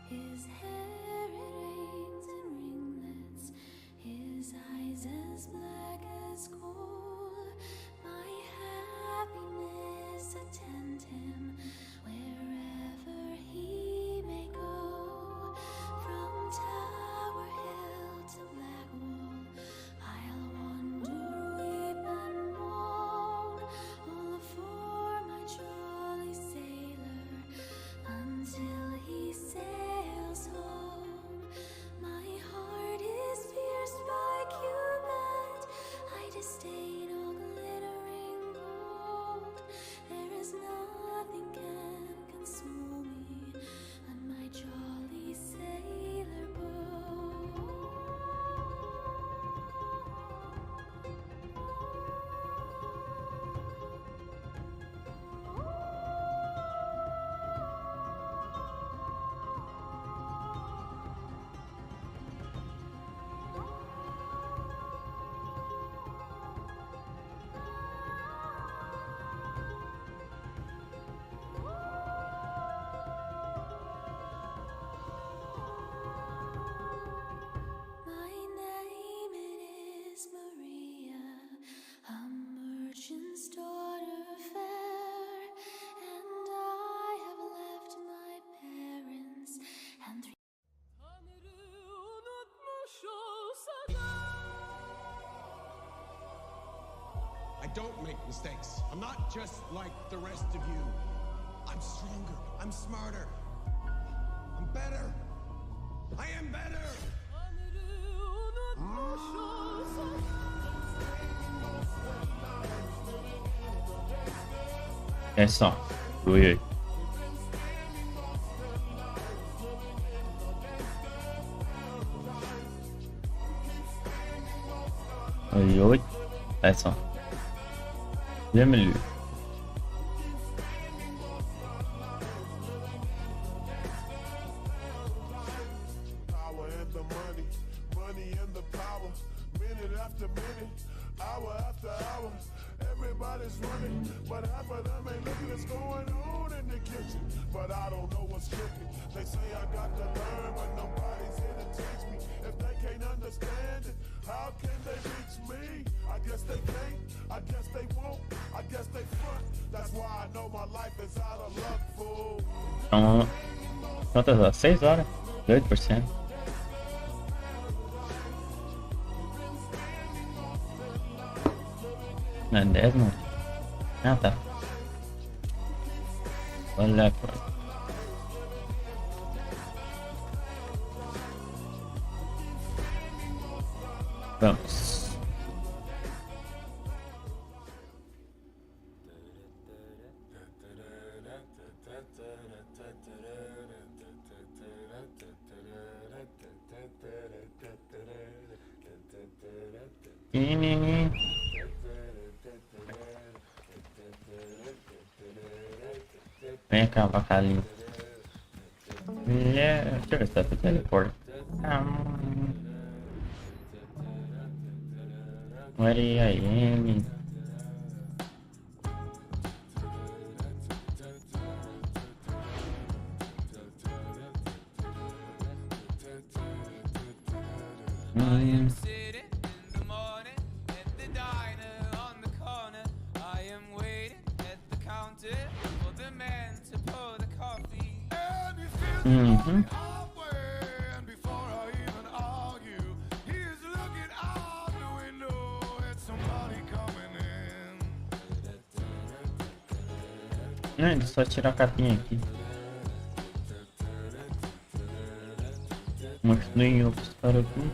His hair it hangs in ringlets, his eyes as black as coal. My happiness attend him wherever he may go. From Tower Hill to Blackwall, I'll wander, weep and moan, all for my jolly sailor, until he sails home. My heart is pierced by Cupid, I disdain all glittering gold. There is nothing can console me on my jolly sailor boat. My name it is Maria, a merchant's daughter fair, and I have left my parents and three. I don't make mistakes. I'm not just like the rest of you. I'm stronger. I'm smarter. I'm better. I am better. Essa, oi. Oi, essa. Bienvenue. Power and the money, money and the power. Minute after minute, hour after hour. Everybody's running, but half of them ain't looking what's going on in the kitchen. But I don't know what's cooking. They say I got to learn, but nobody's here to teach me. If they can't understand it, how can they reach me? I guess they can't, I guess they won't, I guess they front. That's why I know my life is out of luck, fool. Então, quantas horas? 6 horas? 8%. Não é 10, não? Ah, tá. Olha pra... Vamos. Vem cá, avacalhinho. Yeah, deixa eu ver se dá pra teleport. Where I am? I am Sitting in the morning at the diner on the corner. I am waiting at the counter for the man to pour the coffee. And he feels halfway, and before I even argue, he is looking out the window at somebody coming in. Não, é só tirar a capinha aqui. Mostrei outros caras aqui.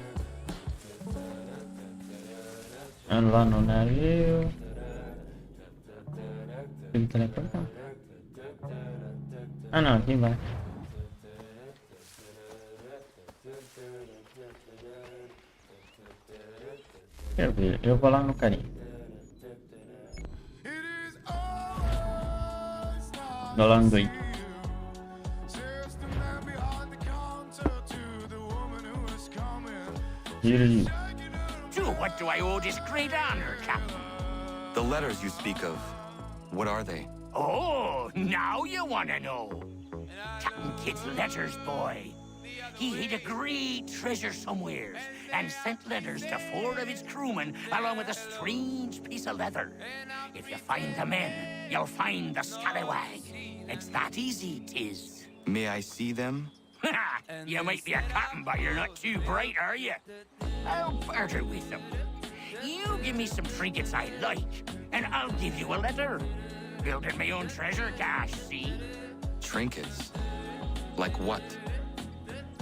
Lá no navio. Tem que teleportar. Ah não, aqui vai. Quer ver? Eu vou lá no carinha. Vou lá no doido. Here. To what do I owe this great honor, Captain? The letters you speak of, what are they? Oh, now you want to know. Captain Kidd's letters, boy. he hid a great treasure somewhere and sent letters to 4 of his crewmen along with a strange piece of leather. If you find the men, you'll find the scallywag. It's that easy, 'tis. May I see them? You might be a captain, but you're not too bright, are you? I'll barter with them. You give me some trinkets I like, and I'll give you a letter. Building my own treasure cache, see? Trinkets? Like what?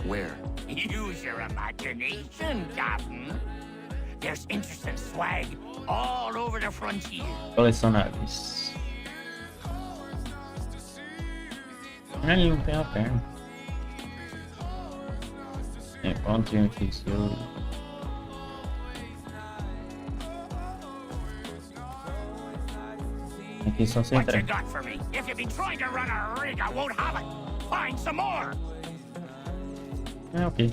Where? Use your imagination, Captain. There's interesting swag all over the frontier. Colecionáveis. Ele não tem a perna. Encontre um tesouro. Aqui só se What you entrar. got for me? If you've been trying to run a rig, I won't have it. Find some more. Ok.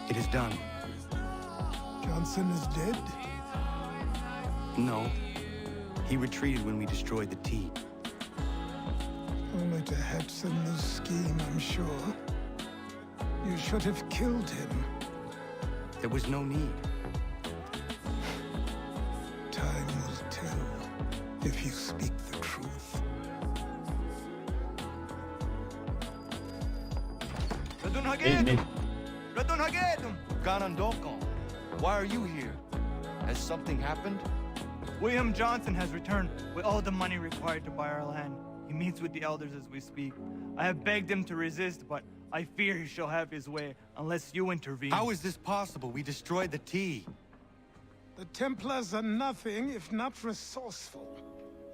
It is done. Johnson is dead? No. He retreated when we destroyed the tea. Only to hatch some new scheme, I'm sure. You should have killed him. There was no need. Time will tell if you speak the truth. Ei, Ganondokon, why are you here? Has something happened? William Johnson has returned with all the money required to buy our land. He meets with the elders as we speak. I have begged him to resist, but I fear he shall have his way unless you intervene. How is this possible? We destroyed the tea. The Templars are nothing if not resourceful.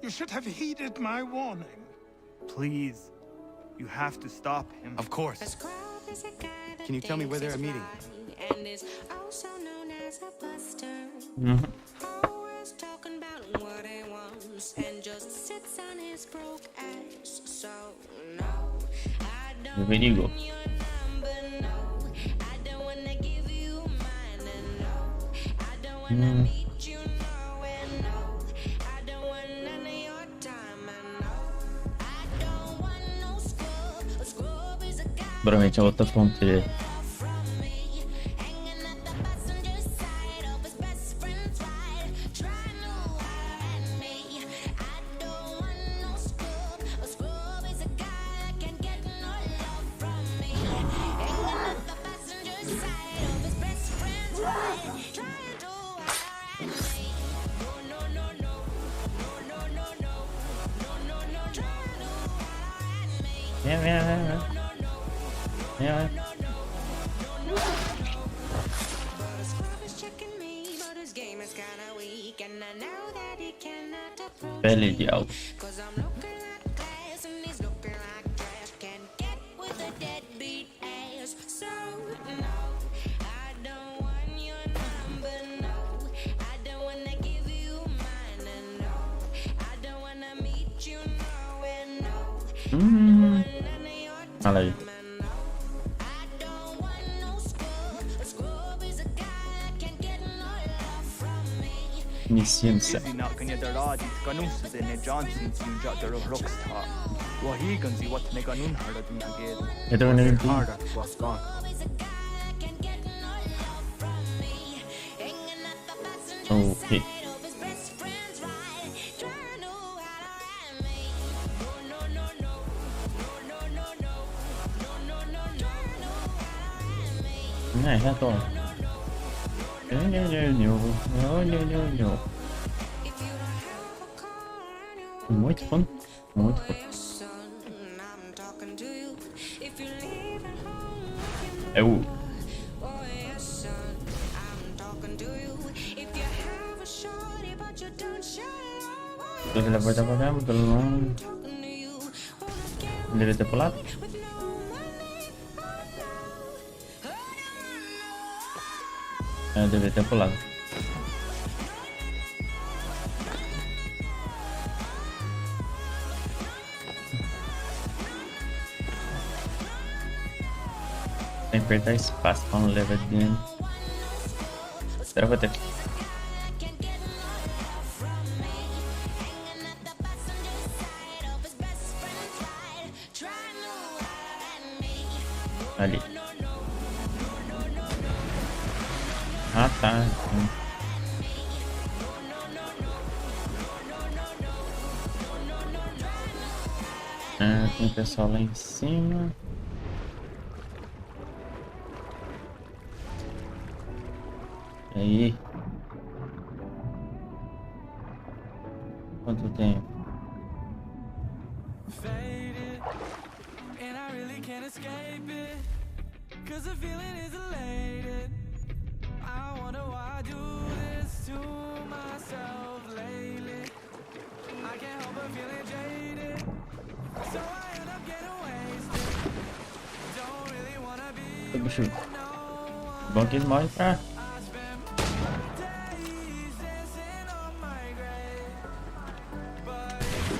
You should have heeded my warning. Please, you have to stop him. Of course. Can you tell me where they're meeting? And is also known as a buster. Mhm. Always talking about what he wants and just sits on his broke ass. So no, I don't Verigo. want your number, no. I don't wanna give you mine, and no. I don't wanna meet you nowhere, no. I don't want none of your time, and no. I don't want no scrub. A scrub is a guy. Provavelmente é outra fronteira. Yeah. Pele de algo. Olha aí. Iniciando-se. Retornando Ok. Já tô. Muito fã. Muito fã. É o. Oh yes, son, I'm talking to you. If you have a shorty, but you don't show it all. Ele vai dar pra muito longe. Talking to you. Oh, this girl Ele devia ter pulado. with no money. Oh no. Oh no. É, devia ter pulado. Tem que apertar espaço pra não levar dentro. Será que vai ter? Can't get enough from me. Hanging at the passenger side of his best friend's ride. Trying to holler at me. Ali. Ah, tá. Ah, tem pessoal lá em cima. E aí? Quanto tempo? Faded, and I really can't escape it. Cause the feeling is elated. I wonder why I do this to myself lately. I can't help but feeling jaded. So I end up getting wasted. Don't really wanna be Ô, bicho. with no Bom que eles morrem pra. I spend my days dancing on my grave. But it's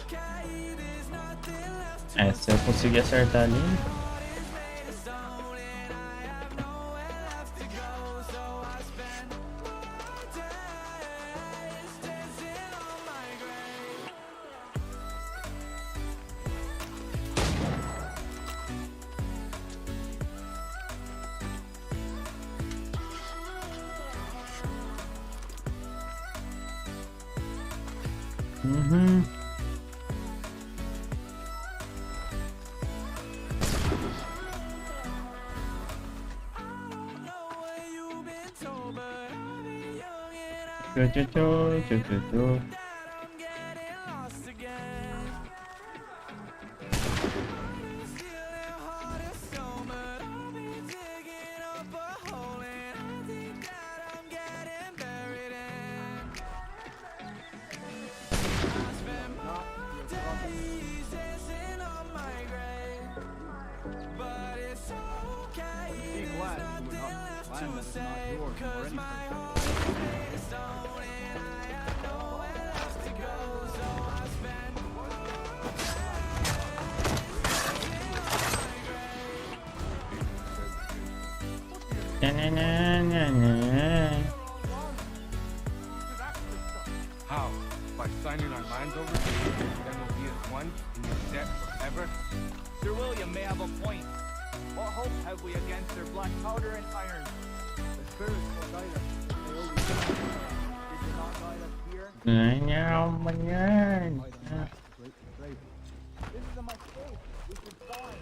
okay, there's nothing left to É, se eu conseguir acertar ali. heart is made of stone and I have nowhere left to go. So I spend my days dancing on my grave. Uhum. Know what you've been told, but I've been young and I Tchu, tchu, tchu, tchu, tchu, tchu. that I'm getting lost again. Stealing heart of stone, but I'll be digging up a hole, and I think that I'm getting buried in. I spend my days dancing on my grave, but it's okay. There's nothing left to say, 'cause my heart is made of stone and I have nowhere else to go. So I spend my days dancing on my grave. Nha, nha, nha, nha, nha. How? By signing our minds over? Then we'll be as one and you're dead forever? Sir William may have a point. What hope have we against their black powder and iron? The spirits will guide us. They always do. Did they not guide us here? Nha, nha, nha, nha. This is a mistake. We should find.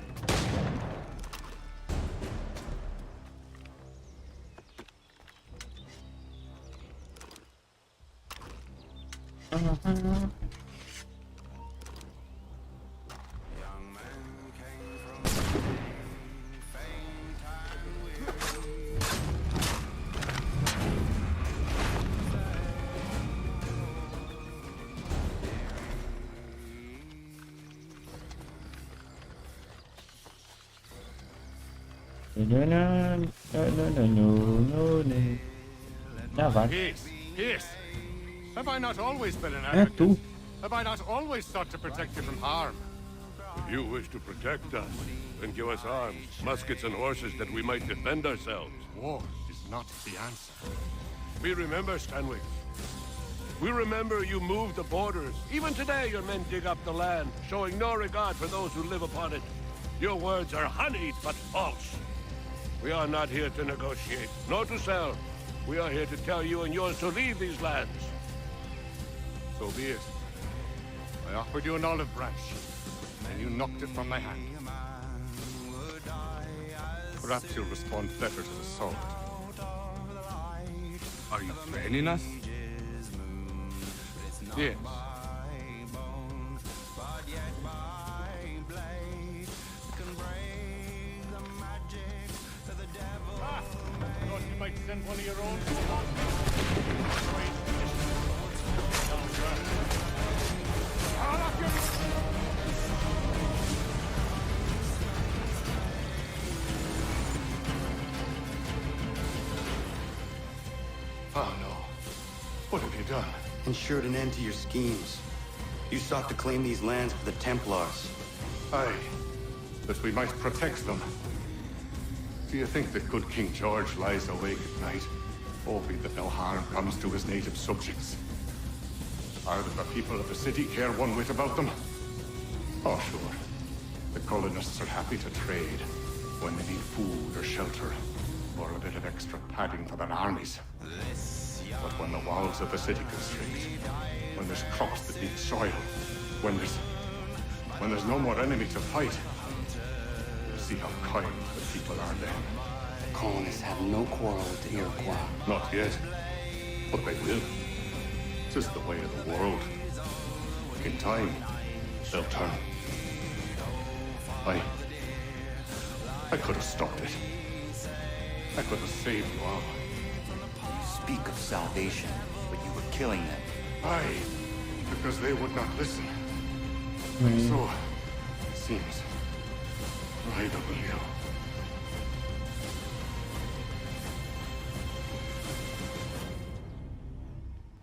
Uhum. Já vai. Peace, peace. Have I not always been an É advocate? tu. Have I not always sought to protect you from harm? If you wish to protect us, then give us arms, muskets and horses that we might defend ourselves. War is not the answer. We remember, Stanwick. We remember you moved the borders. Even today your men dig up the land, showing no regard for those who live upon it. Your words are honeyed but false. We are not here to negotiate, nor to sell. We are here to tell you and yours to leave these lands. So be it. I offered you an olive branch, and you knocked it from my hand. Perhaps you'll respond better to the sword. Are you threatening us? Yes. send one of your own? Oh no. What have you done? Ensured an end to your schemes. You sought to claim these lands for the Templars. Aye, that we might protect them. Do you think that good King George lies awake at night, hoping that no harm comes to his native subjects? Or that the people of the city care one whit about them? Oh, sure. The colonists are happy to trade when they need food or shelter, or a bit of extra padding for their armies. But when the walls of the city constrict, when there's crops that need soil, when there's no more enemy to fight, you'll see how kind the people are then. The colonists have no quarrel with the Iroquois. Not yet, but they will. 'Tis the way of the world. In time, they'll turn. I could have stopped it. I could have saved you all. You speak of salvation, but you were killing them. Aye, because they would not listen. And so, it seems, I double you.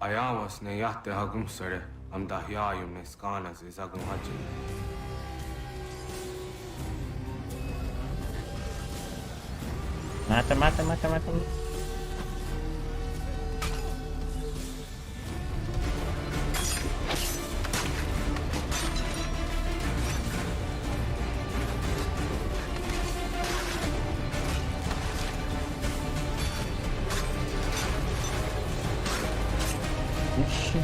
Ayawas ne yahte hagum sere am dahyayum ne skanas izagum haji. Mata, mata, mata, mata. Ixi.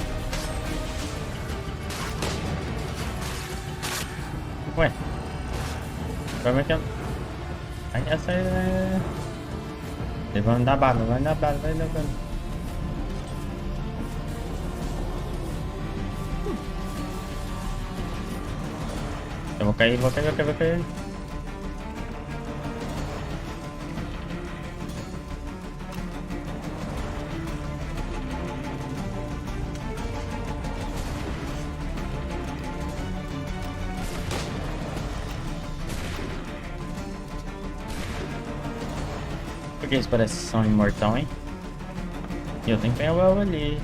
Ué. Como é que eu... Aí essa é... Levando da bala, vai na bala, vai levando. Eu vou cair, vou cair, vou cair, vou cair. Porque eles parecem que são imortal, hein? E eu tenho que pegar o alvo ali.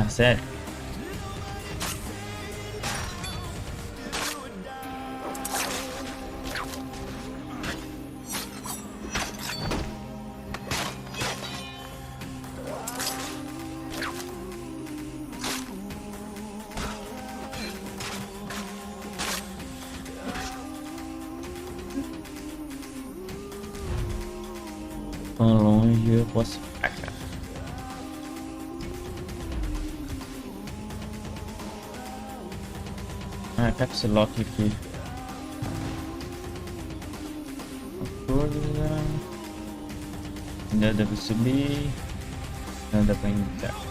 sério? Tão longe eu posso ficar, cara. Ah, caps lock aqui. Coisa. Ainda deve subir. Ainda dá pra entrar.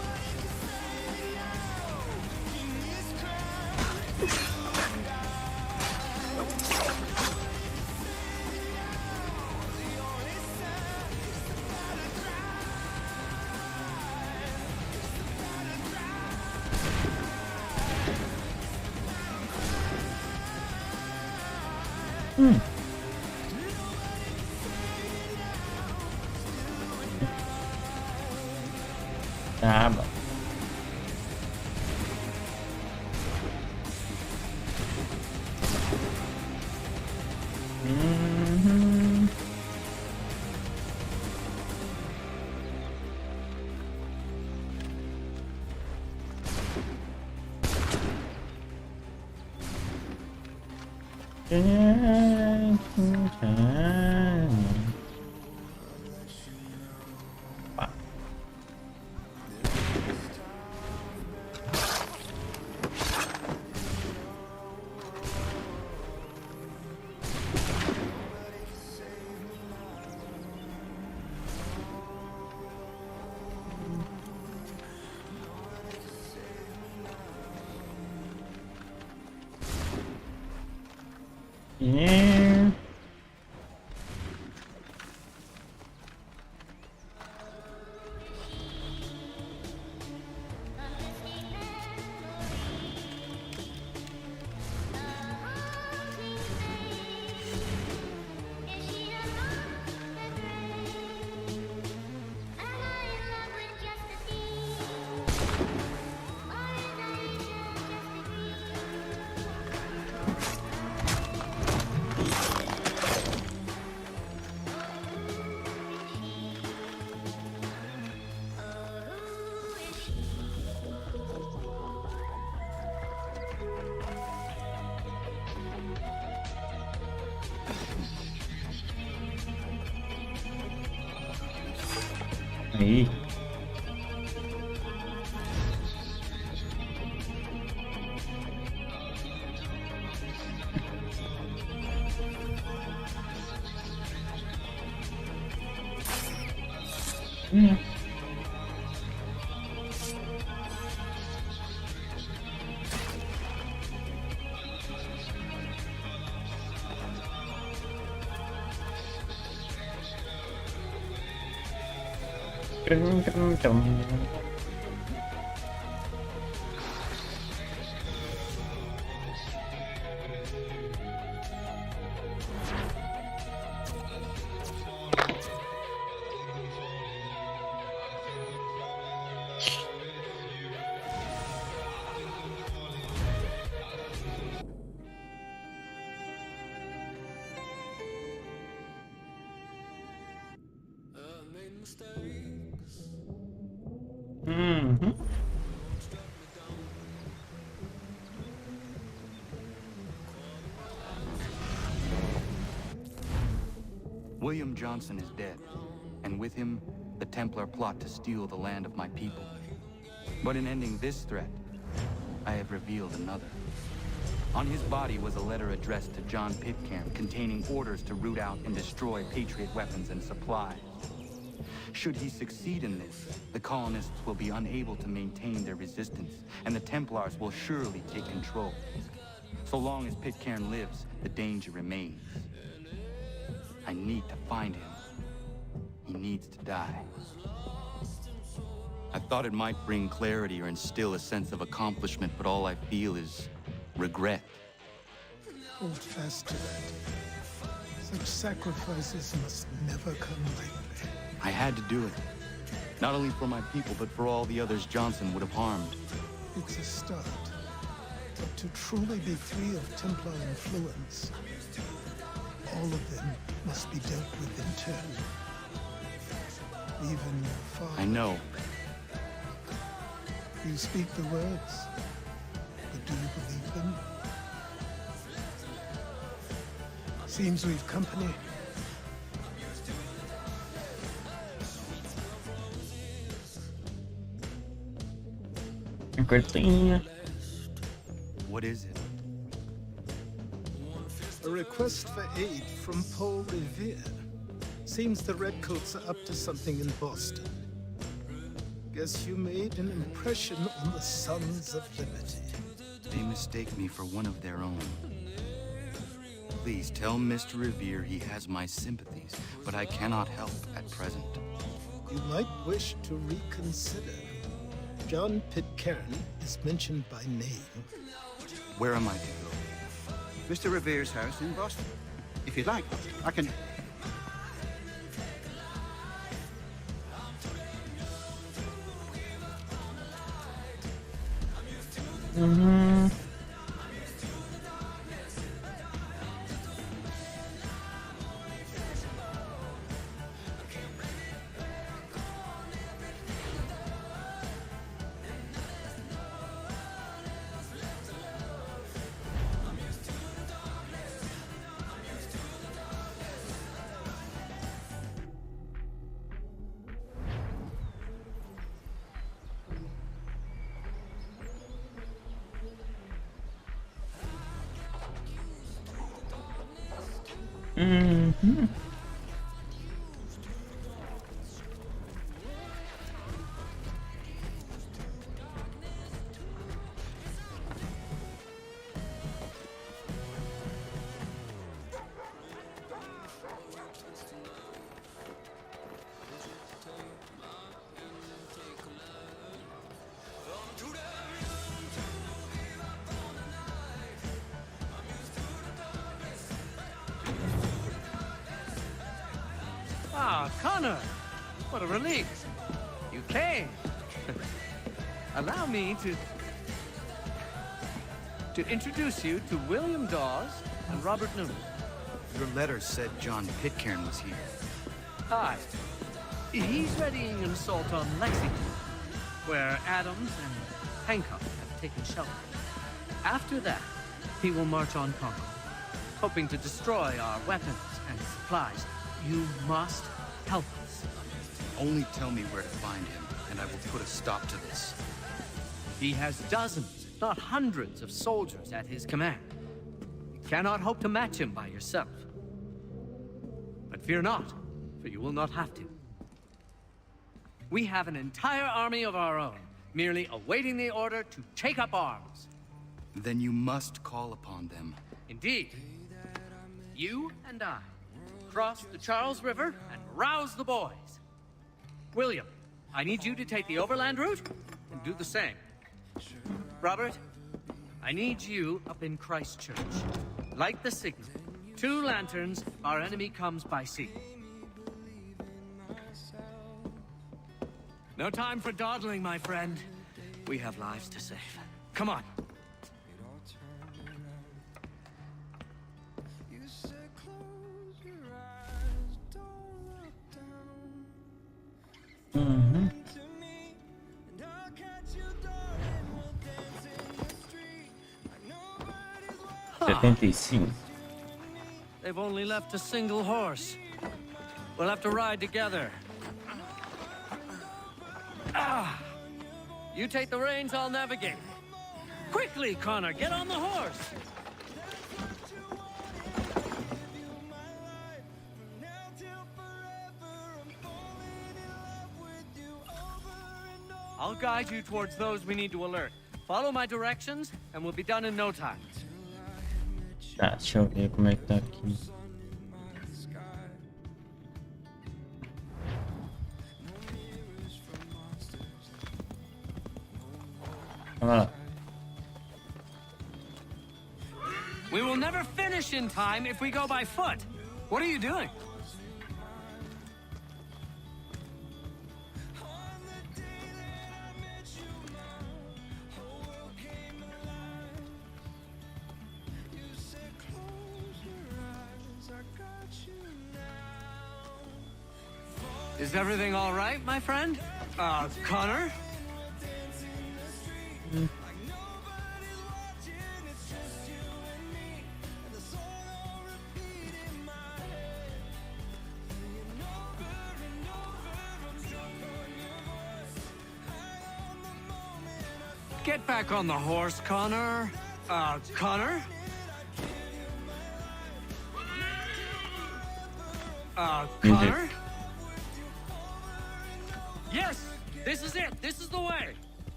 Tá bom. Yeah. Aí. William Johnson is dead, and with him, the Templar plot to steal the land of my people. But in ending this threat, I have revealed another. On his body was a letter addressed to John Pitcairn containing orders to root out and destroy Patriot weapons and supplies. Should he succeed in this, the colonists will be unable to maintain their resistance, and the Templars will surely take control. So long as Pitcairn lives, the danger remains. I need to find him. He needs to die. I thought it might bring clarity or instill a sense of accomplishment, but all I feel is regret. Hold fast to that. Such sacrifices must never come lightly. I had to do it. Not only for my people, but for all the others Johnson would have harmed. It's a start. But to truly be free of Templar influence, all of them must be dealt with in turn. Even your father. I know. You speak the words, but do you believe them? Seems we've company. What is it? A request for aid from Paul Revere. Seems the Redcoats are up to something in Boston. Guess you made an impression on the Sons of Liberty. They mistake me for one of their own. Please tell Mr. Revere he has my sympathies, but I cannot help at present. You might wish to reconsider. John Pitcairn is mentioned by name. Where am I to go? Mr. Revere's house in Boston. If you'd like, I can... Ah, Connor! What a relief! You came! Allow me to introduce you to William Dawes and Robert Newman. Your letter said John Pitcairn was here. Aye. He's readying an assault on Lexington, where Adams and Hancock have taken shelter. After that, he will march on Concord, hoping to destroy our weapons and supplies. You must help us. Only tell me where to find him, and I will put a stop to this. He has dozens, if not hundreds, of soldiers at his command. You cannot hope to match him by yourself. But fear not, for you will not have to. We have an entire army of our own, merely awaiting the order to take up arms. Then you must call upon them. Indeed. You and I cross the Charles River and rouse the boys. William, I need you to take the overland route and do the same. Robert, I need you up in Christchurch. Light the signal. 2 lanterns, our enemy comes by sea. No time for dawdling, my friend. We have lives to save. Come on. Mhm. 75. They've only left a single horse. We'll have to ride together. Ah! You take the reins, I'll navigate. Quickly, Connor, get on the horse! I'll guide you towards those we need to alert. Follow my directions, and we'll be done in no time. Tá, deixa eu ver como é que tá aqui. Vamos lá. We will never finish in time if we go by foot. What are you doing? Is everything all right, my friend? Connor? Get back on the horse, Connor. Connor? Connor? Yes! This is it! This is the way!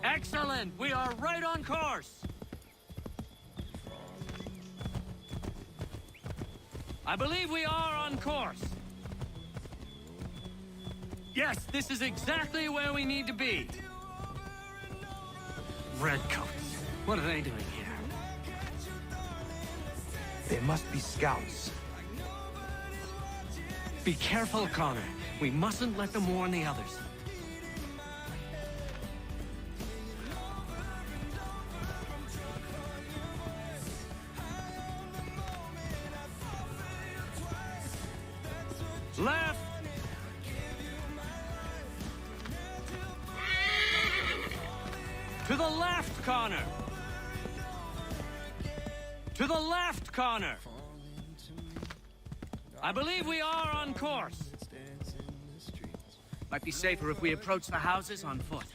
Excellent! We are right on course! I believe we are on course. Yes, this is exactly where we need to be. Redcoats. What are they doing here? They must be scouts. Be careful, Connor. We mustn't let them warn the others. Left! To the left, Connor! To the left, Connor! I believe we are on course. Might be safer if we approach the houses on foot.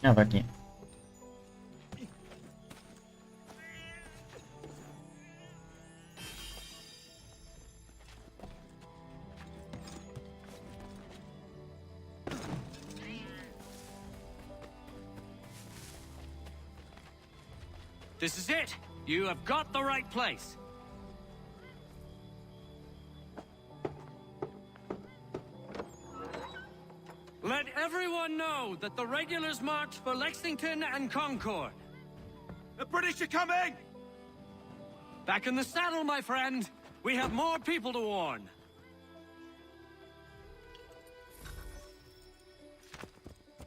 Ah, vaquinha. This is it! You have got the right place! Let everyone know that the regulars marched for Lexington and Concord. The British are coming! Back in the saddle, my friend! We have more people to warn!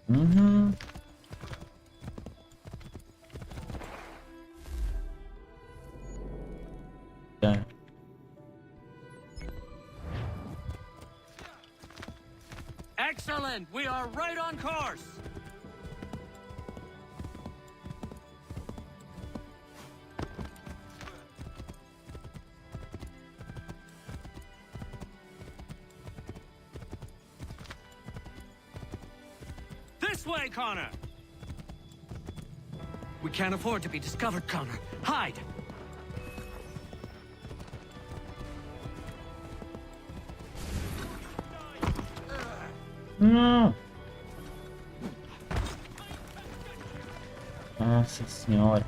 Mm-hmm. Done. Excellent! We are right on course! This way, Connor! We can't afford to be discovered, Connor. Hide! Não! Nossa senhora!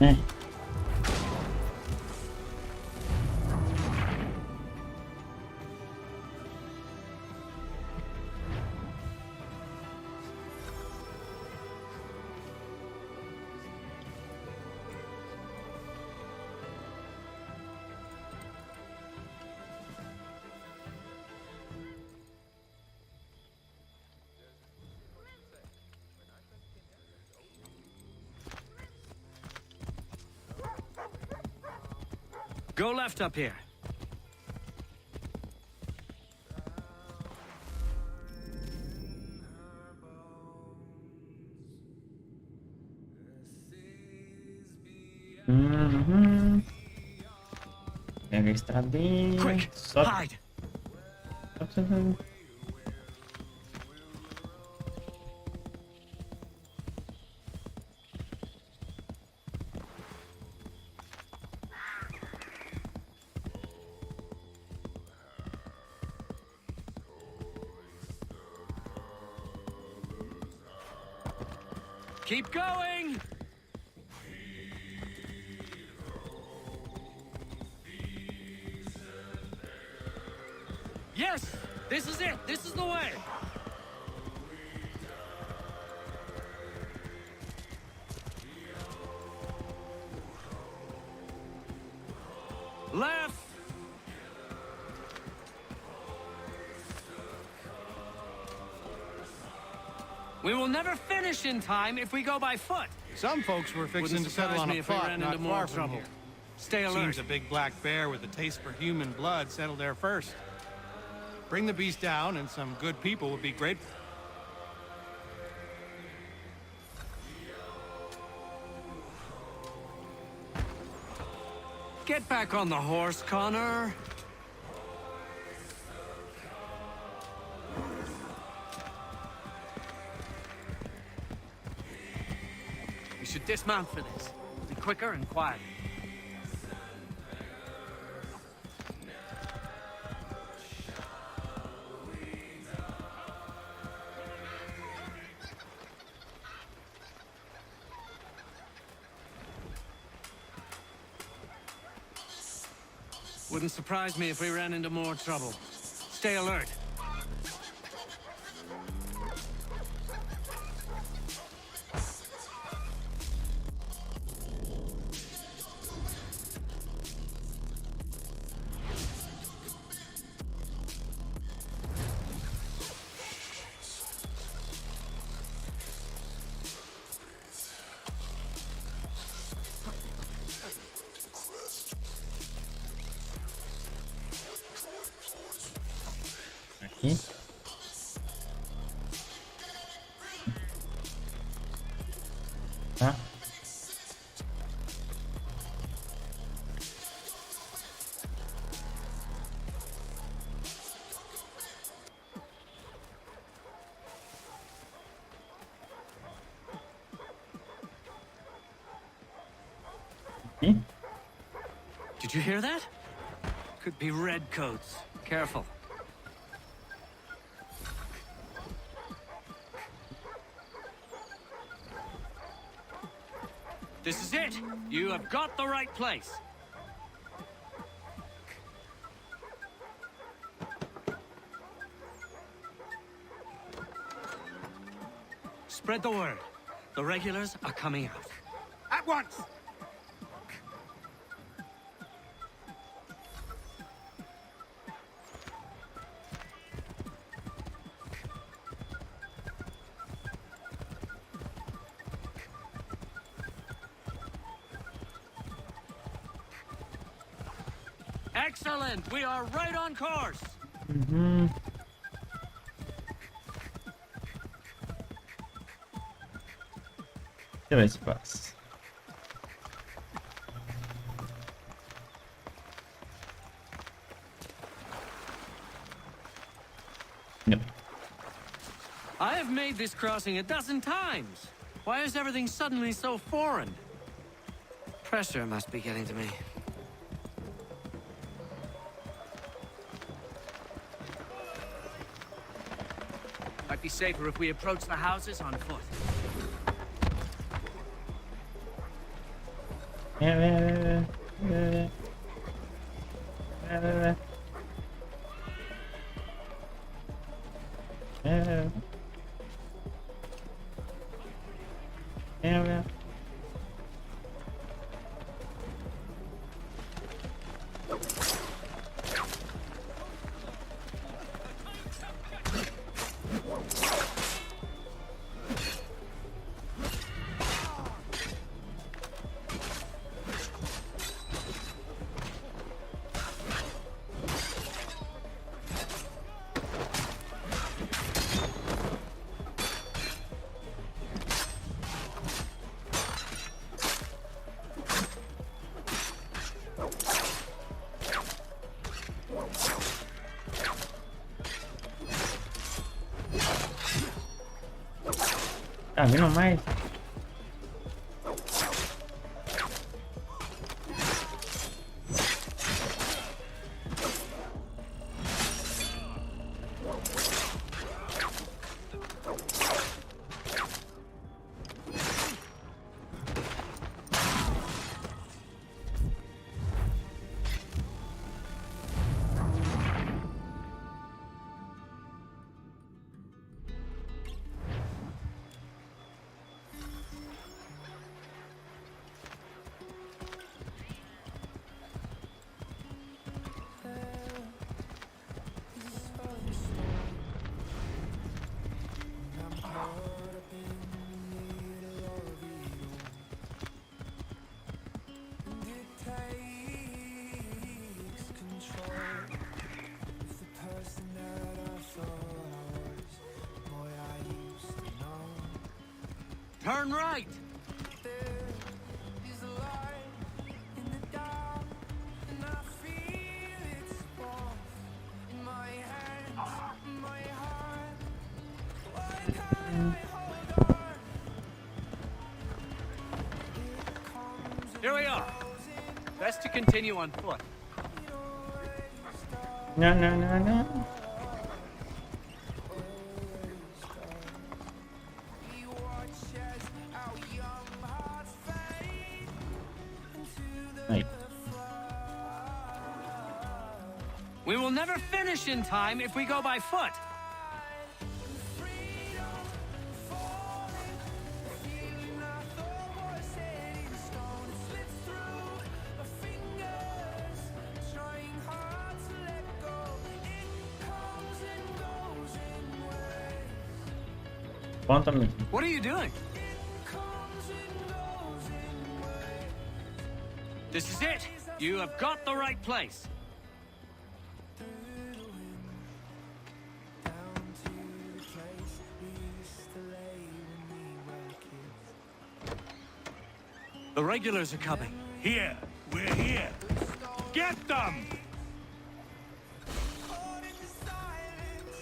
Eh. Go left up here. Pega a estradinha. Quick, Sobe. hide. Sobe. Keep going! Yes! This is it! This is the way! Left! We will never finish in time if we go by foot. Some folks were fixing to settle on a plot not far from here. Stay alert. Seems a big black bear with a taste for human blood settled there first. Bring the beast down, and some good people would be grateful. Get back on the horse, Connor. We should dismount for this. Be quicker and quieter. Wouldn't surprise me if we ran into more trouble. Stay alert. Aqui. Tá. Aqui. Did you hear that? Could be redcoats. Careful. This is it! You have got the right place! Spread the word. The regulars are coming out. At once! Excellent! We are right on course! Uhum. Deixa eu ver se passa. No. I have made this crossing a dozen times. Why is everything suddenly so foreign? Pressure must be getting to me. Might be safer if we approach the houses on foot. Tá vindo mais? Turn right! Here we are. Best to continue on foot. No, no, no, no. Right. We will never finish in time if we go by foot. What are you doing? This is it. You have got the right place. The regulars are coming. Here, we're here. Get them!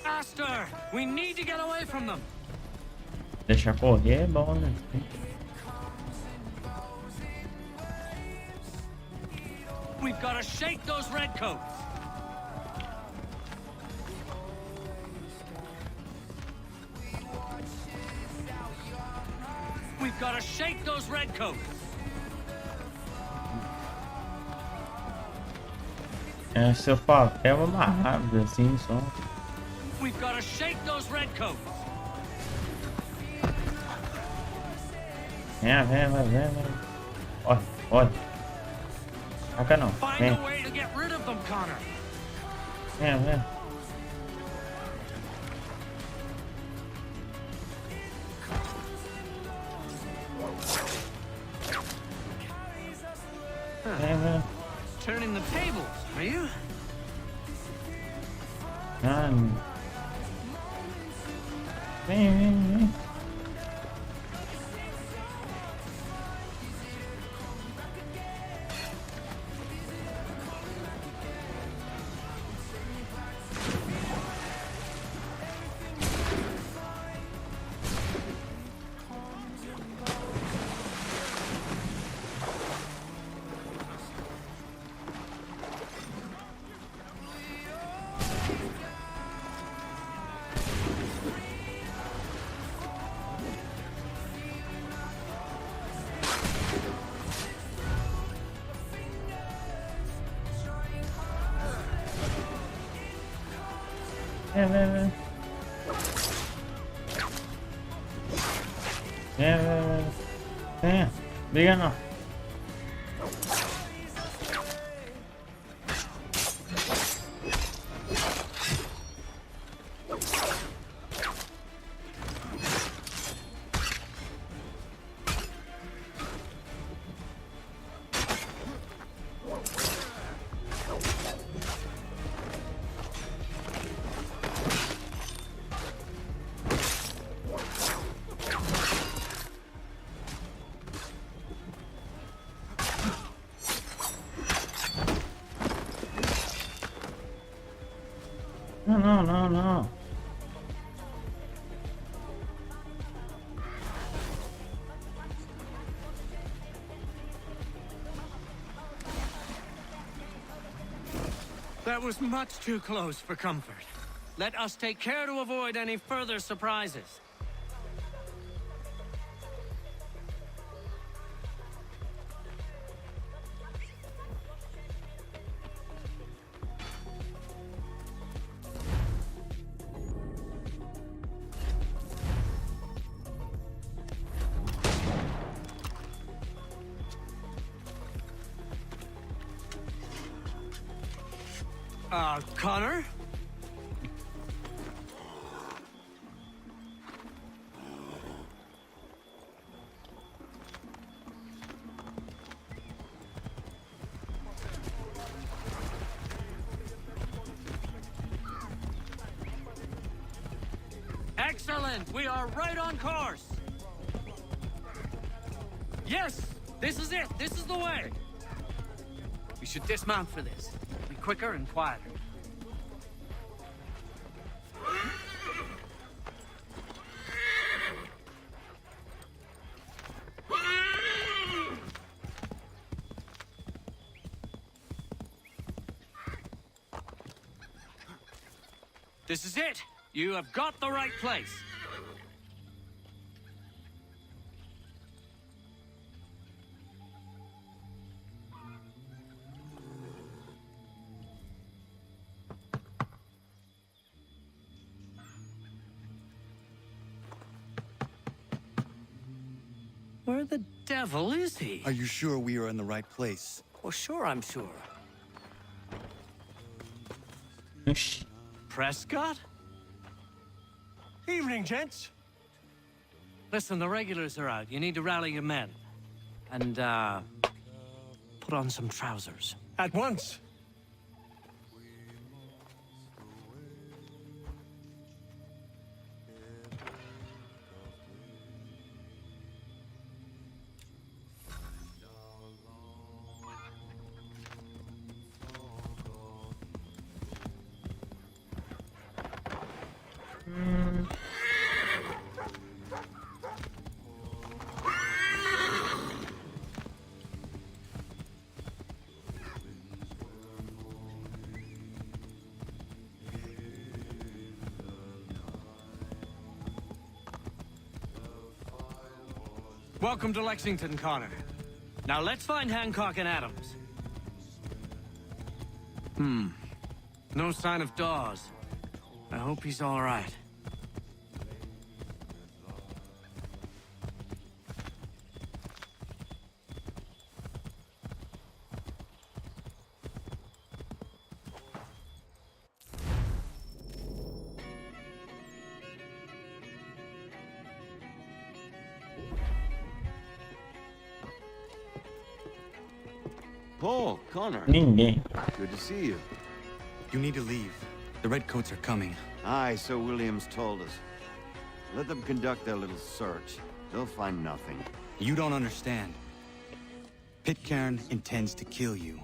Faster! We need to get away from them. Deixa correr é bom, né? We've got to shake those redcoats. We've got to shake those redcoats. É, seu papel é uma rápida assim só. We've got to shake those redcoats. Vem. Olha. Acá não. Find a way to get rid of them, Connor. Vem. Turning the tables, are you? Vem. Ver. Ver. Díganos. No. That was much too close for comfort. Let us take care to avoid any further surprises. Connor? Excellent! We are right on course! Yes! This is it! This is the way! We should dismount for this. Be quicker and quieter. This is it! You have got the right place! Where the devil is he? Are you sure we are in the right place? Well, sure, I'm sure. Prescott? Evening, gents. Listen, the regulars are out. You need to rally your men. And, put on some trousers. At once. Welcome to Lexington, Connor. Now let's find Hancock and Adams. No sign of Dawes. I hope he's all right. Paul, Connor. Ninguém. Good to see you. You need to leave. The Redcoats are coming. Aye, so Williams told us. Let them conduct their little search. They'll find nothing. You don't understand. Pitcairn intends to kill you.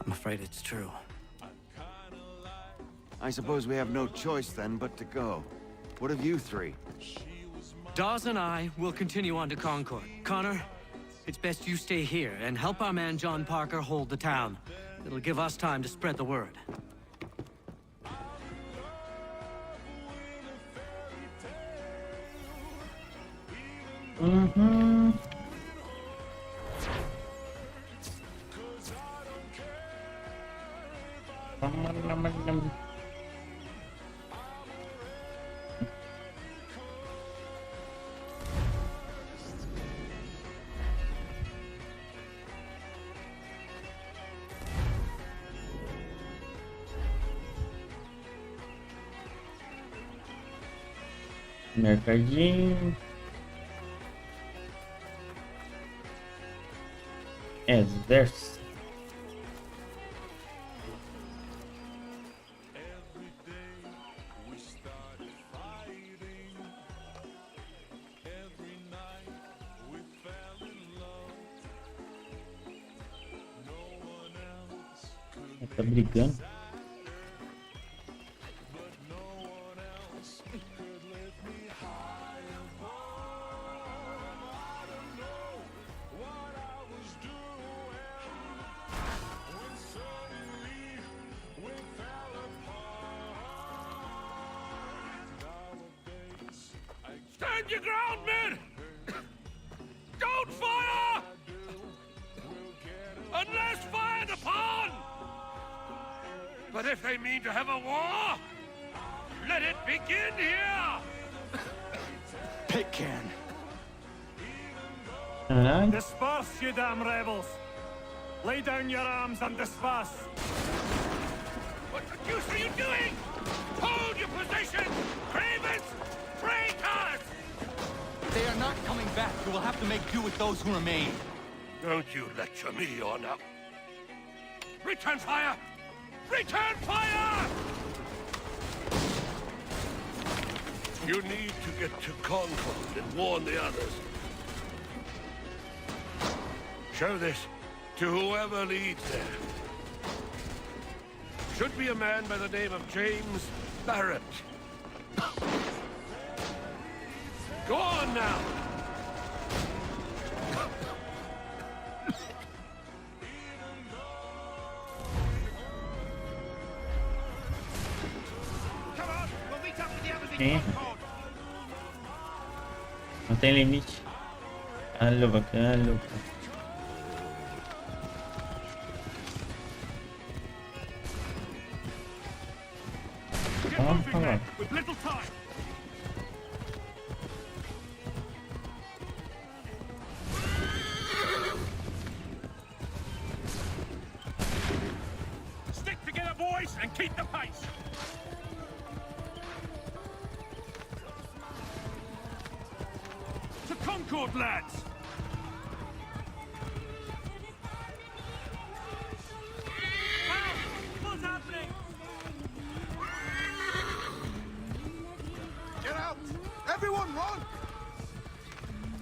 I'm afraid it's true. I suppose we have no choice then but to go. What of you three? Dawes and I will continue on to Concord. Connor, it's best you stay here and help our man John Parker hold the town. It'll give us time to spread the word. Mercadinho. Exército. Tá brigando. Stand your ground, men! Don't fire! Unless fired upon! But if they mean to have a war, let it begin here! Pit can. Caralho. Disperse, you damn rebels! Lay down your arms and disperse! What the deuce are you doing? Hold your position! Cravens! Traitors! They are not coming back. You will have to make do with those who remain. Don't you lecture me on up. Return fire! Return fire! You need to get to Concord and warn the others. Show this to whoever leads there. Should be a man by the name of James Barrett. Go on now! Sim. Não tem limite. Caralho, bacana. With little time. Stick together, boys, and keep the pace. To Concord, lads. What's happening? Get out! Everyone run!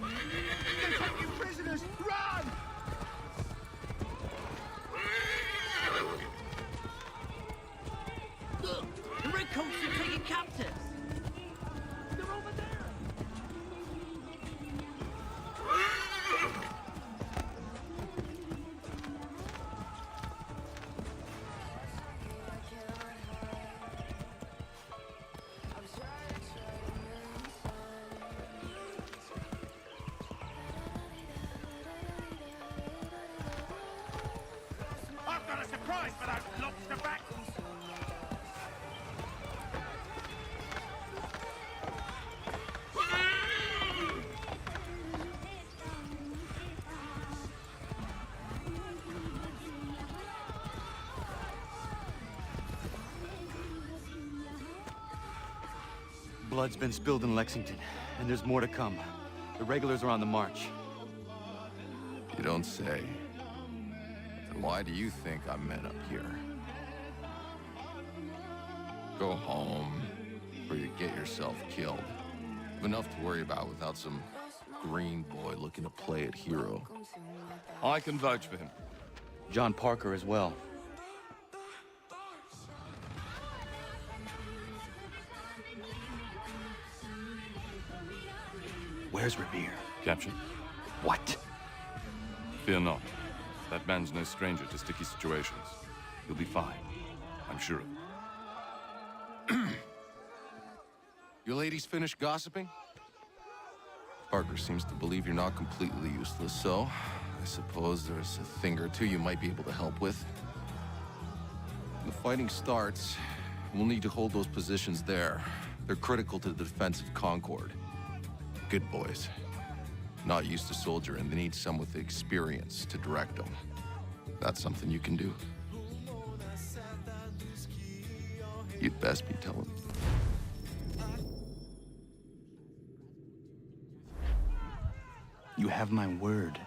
They take you prisoners! Run! Look! The redcoats are taking captives! They're over there! I've got a surprise for those lobster backs. Blood's been spilled in Lexington, and there's more to come. The regulars are on the march. You don't say. Then why do you think I'm men up here? Go home, or you get yourself killed. You've enough to worry about without some green boy looking to play at hero. I can vouch for him. John Parker as well. Where's Revere? Captured. What? Fear not. That man's no stranger to sticky situations. He'll be fine. I'm sure of it. You ladies finished gossiping? Parker seems to believe you're not completely useless, so I suppose there's a thing or two you might be able to help with. When the fighting starts, we'll need to hold those positions there. They're critical to the defense of Concord. Good boys. Not used to soldiering, they need some with the experience to direct them. That's something you can do. You'd best be telling. You have my word.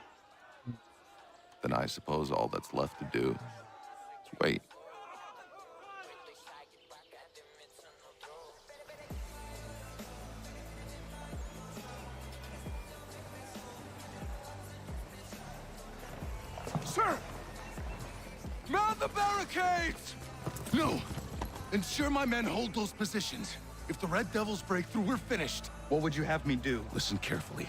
Then I suppose all that's left to do is wait. Sir! Mount the barricades! No! Ensure my men hold those positions. If the Red Devils break through, we're finished. What would you have me do? Listen carefully.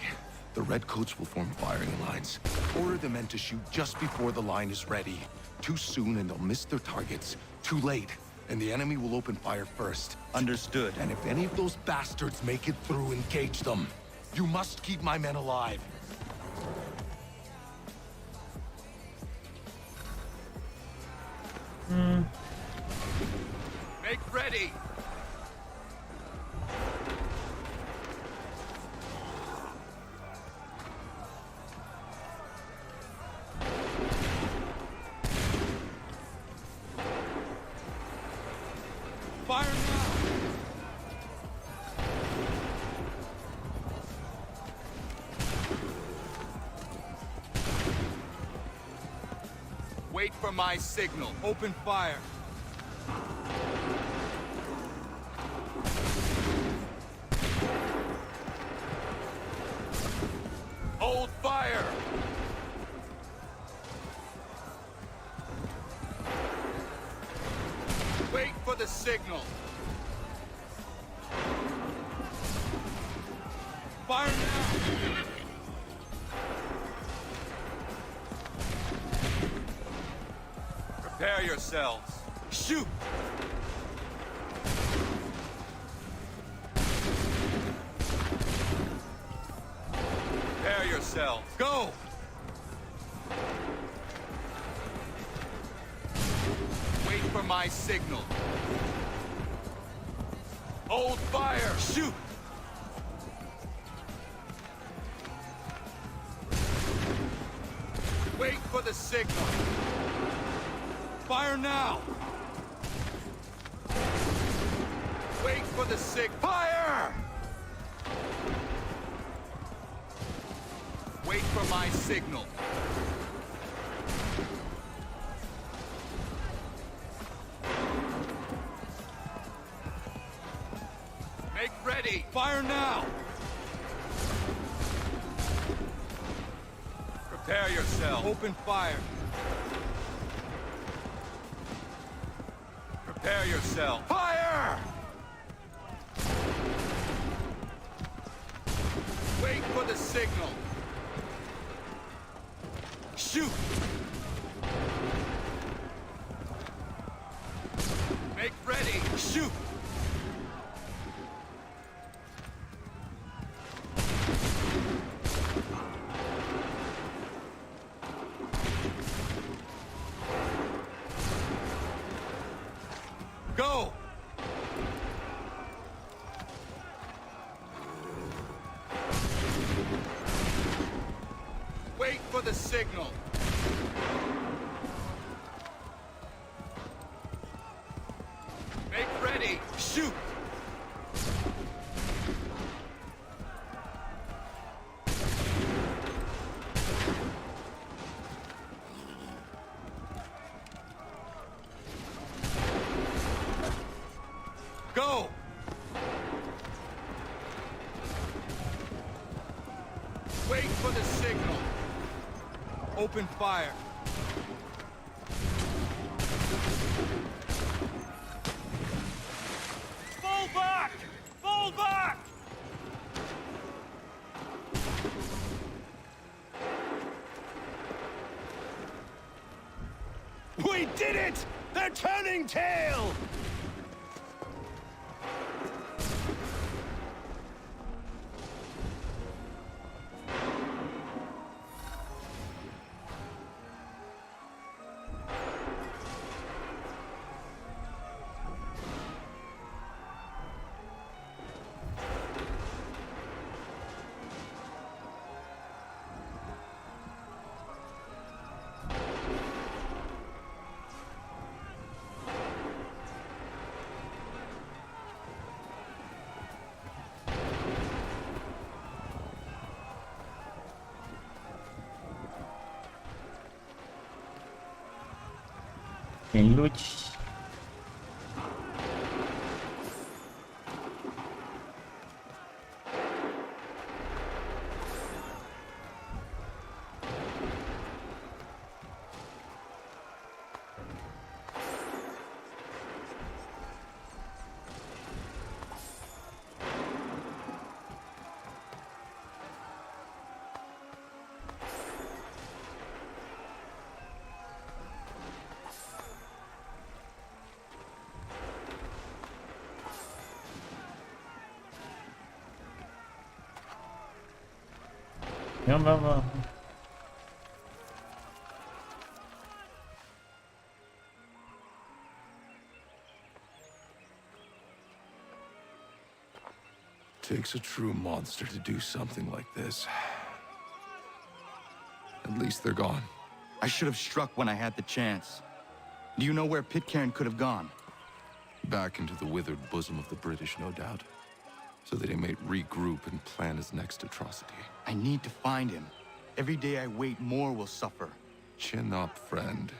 The Redcoats will form firing lines. Order the men to shoot just before the line is ready. Too soon and they'll miss their targets. Too late, and the enemy will open fire first. Understood. And if any of those bastards make it through, engage them. You must keep my men alive. Make ready! Fire now! Wait for my signal. Open fire. Hold fire! Wait for the signal. Fire now! Prepare yourselves. Shoot! Prepare yourselves. Go! Wait for my signal. Hold fire! Shoot! Wait for the signal. Fire now! Wait for the fire! Wait for my signal. Make ready! Fire now! Prepare yourself. Open fire. Prepare yourself. Fire! Wait for the signal. Shoot! Make ready. Shoot! Go! Wait for the signal. Make ready. Shoot! Go! Wait for the signal. Open fire. Fall back! Fall back! We did it! They're turning tail! Quem lute. Vamos. Takes a true monster to do something like this. At least they're gone. I should have struck when I had the chance. Do you know where Pitcairn could have gone? Back into the withered bosom of the British, no doubt. So that he might regroup and plan his next atrocity. I need to find him. Every day I wait, more will suffer. Chin up, friend.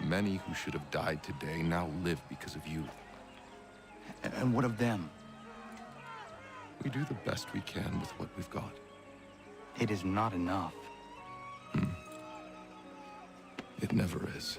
Many who should have died today now live because of you. And what of them? We do the best we can with what we've got. It is not enough. It never is.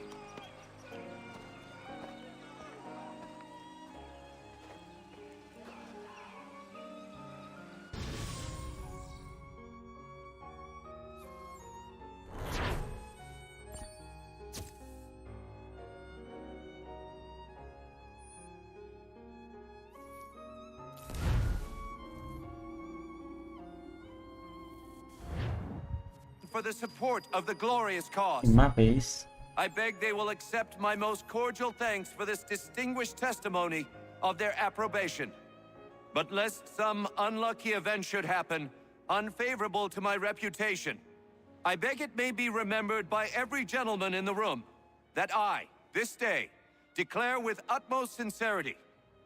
For the support of the glorious cause. Uma vez. I beg they will accept my most cordial thanks for this distinguished testimony of their approbation. But lest some unlucky event should happen, unfavorable to my reputation, I beg it may be remembered by every gentleman in the room that I, this day, declare with utmost sincerity,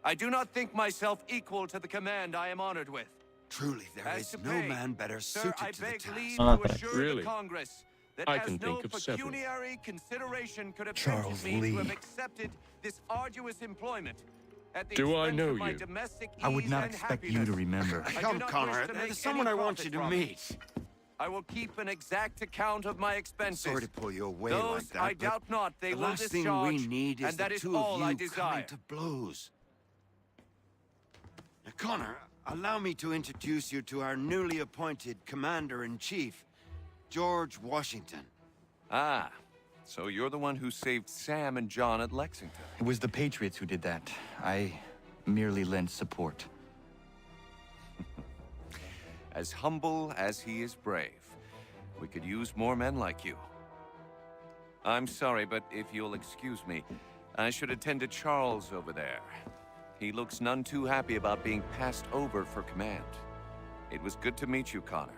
I do not think myself equal to the command I am honored with. Truly, there is no man better suited to the task. Leave to assure Really? the Congress that I as can no think of several. pecuniary consideration could have Charles tempted me Lee. to have accepted this arduous employment at the Do I expense know of my you? domestic I would ease not and expect you happiness. to remember. I do Come, not Connor. wish to make There's someone any I want you profit to from it. meet. I will keep an exact account of my expenses. Sorry to pull you away Those like that, I but doubt not they the will last thing discharge, we need is and that the is two all of I you desire. coming to blows. Now, Connor, allow me to introduce you to our newly appointed Commander-in-Chief, George Washington. Ah, so you're the one who saved Sam and John at Lexington. It was the Patriots who did that. I merely lent support. As humble as he is brave. We could use more men like you. I'm sorry, but if you'll excuse me, I should attend to Charles over there. He looks none too happy about being passed over for command. It was good to meet you, Connor.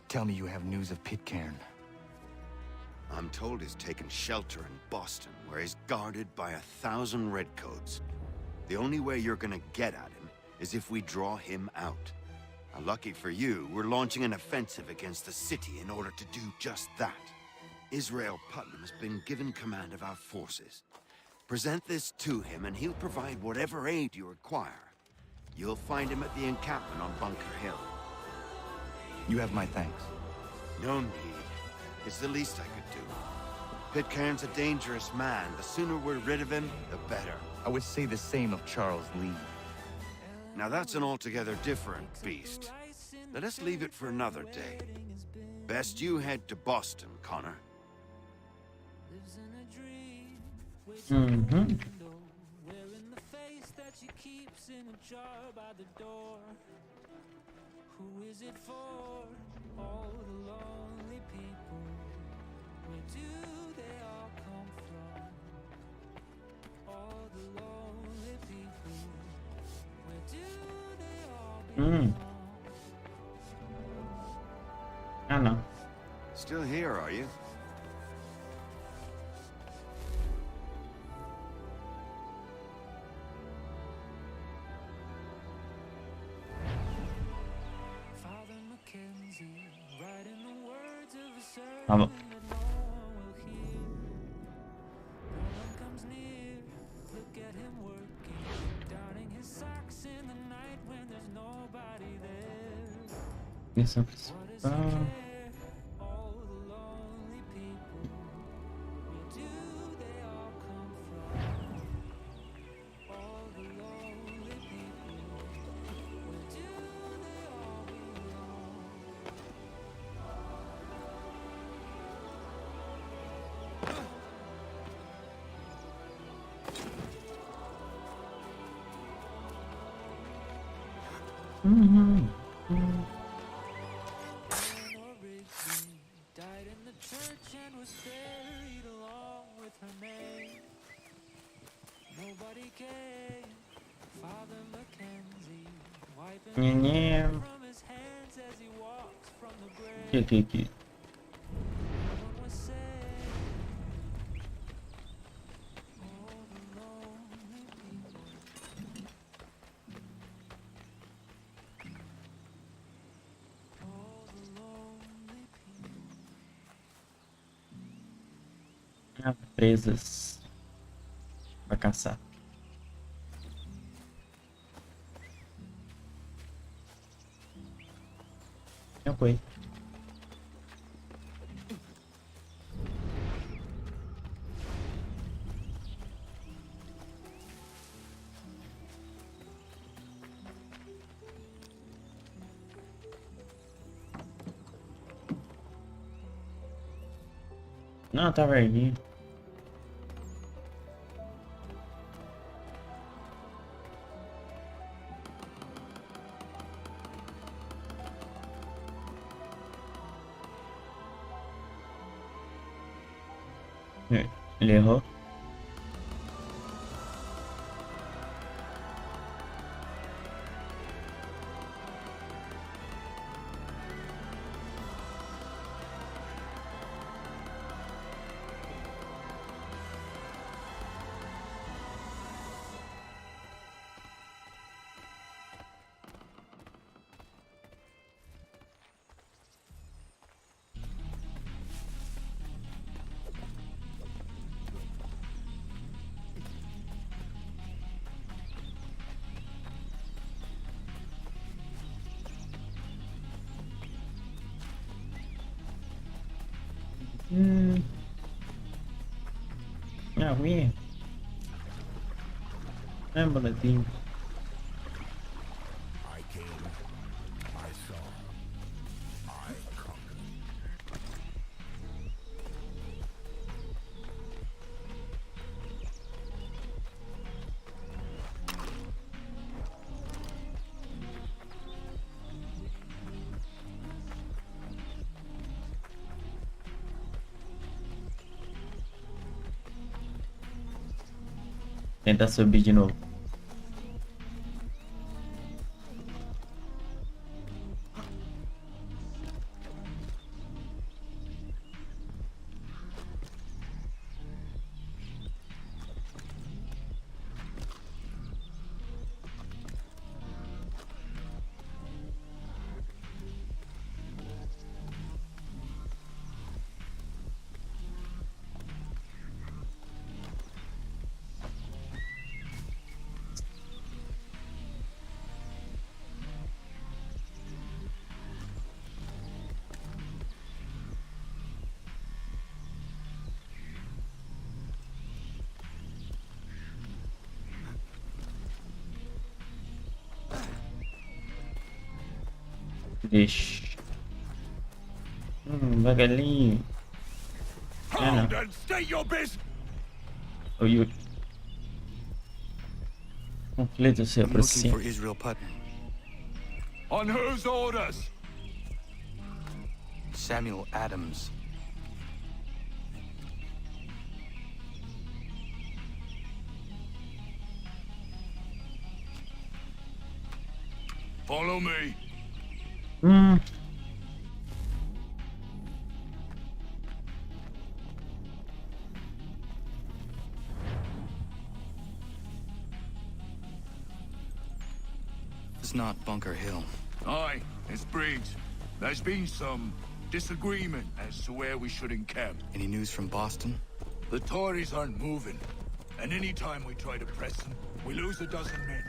Tell me you have news of Pitcairn. I'm told he's taken shelter in Boston, where he's guarded by 1,000 redcoats. The only way you're gonna get at him is if we draw him out. Now, lucky for you, we're launching an offensive against the city in order to do just that. Israel Putnam has been given command of our forces. Present this to him, and he'll provide whatever aid you require. You'll find him at the encampment on Bunker Hill. You have my thanks. No need. It's the least I could do. Pitcairn's a dangerous man. The sooner we're rid of him, the better. I would say the same of Charles Lee. Now that's an altogether different beast. Let us leave it for another day. Best you head to Boston, Connor. Mm-hmm. Who is it for? All the lonely people. Where do they all come from? All the lonely people. Where do they all belong? Ah, não. Still here, are you? Father Mackenzie, right in the world. Vamos. Missão principal. Nhe-nhe. Aqui. Presas pra caçar. Já foi. Não, tá verdinho. Ele errou. Ah, ruim. É um boletim. Tentar subir de novo. Ixi. Devagarinho. Não. Oi. Conflito se aproxima. On whose orders? Samuel Adams. Follow me. It's not Bunker Hill. Aye, it's Briggs. There's been some Disagreement as to where we should encamp. Any news from Boston? The Tories aren't moving, and any time we try to press them, we lose a dozen men.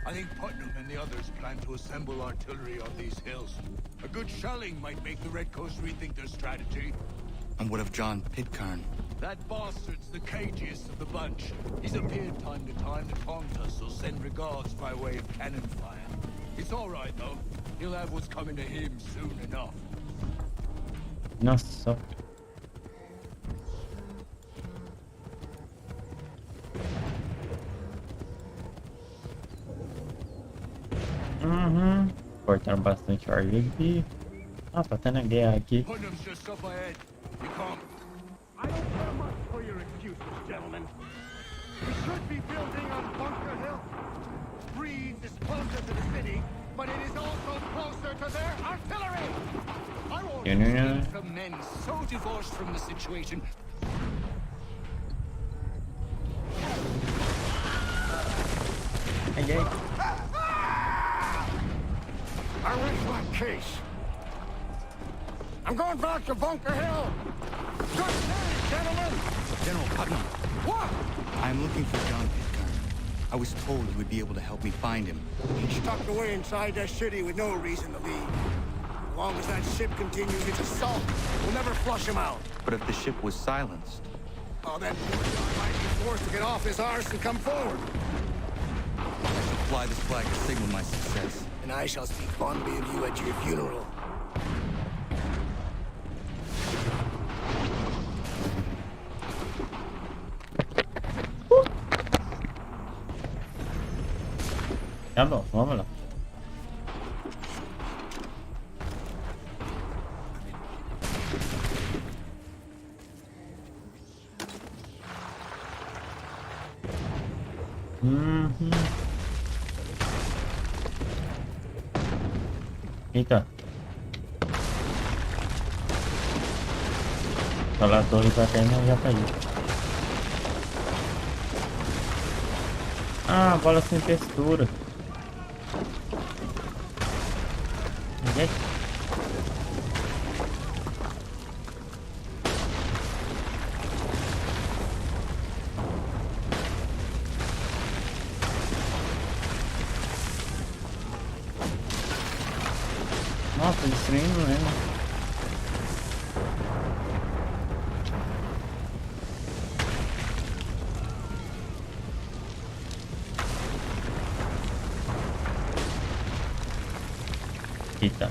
I think Putnam and the others plan to assemble artillery on these hills. A good shelling might make the Redcoats rethink their strategy. And what of John Pitcairn? That bastard's the cagiest of the bunch. He's appeared time to time to taunt us or send regards by way of cannon fire. It's all right, though. He'll have what's coming to him soon enough. Nossa. Cortaram bastante árvore aqui. Nossa, tá tendo guerra aqui. Putnam's just up ahead. You can't. I don't care much for your excuses, gentlemen. We should be building on Bunker Hill. Breeze is closer to the city, but it is also closer to their artillery. I won't Yeah. From men so divorced from the situation. Hey, I rest my case. I'm going back to Bunker Hill. Good day, gentlemen. General Putnam. What? I'm looking for John Pitcairn. I was told he would be able to help me find him. He's tucked away inside that city with no reason to leave. As long as that ship continues its assault, we'll never flush him out. But if the ship was silenced? Oh, then poor John might be forced to get off his arse and come forward. I shall fly this flag to signal my success. And I shall speak fondly of you at your funeral. Tá bom, vamos lá. Eita. Aquela torre pra cá não já caiu. Ah, bola sem textura. Ninguém? Nossa, destruindo, né? Eita.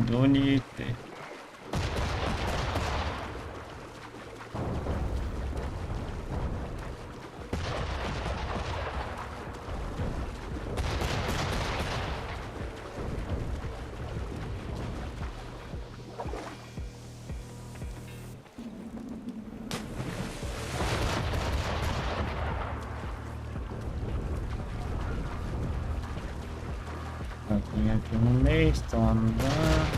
Unite. Aqui no meio estão andando.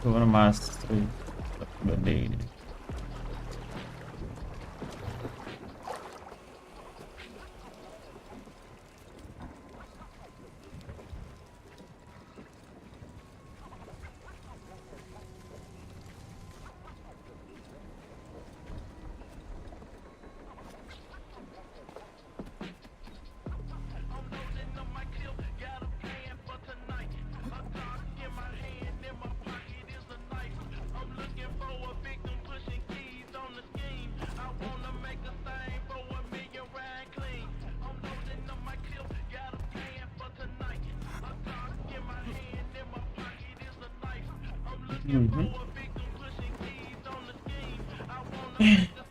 Tô no máximo bandeira.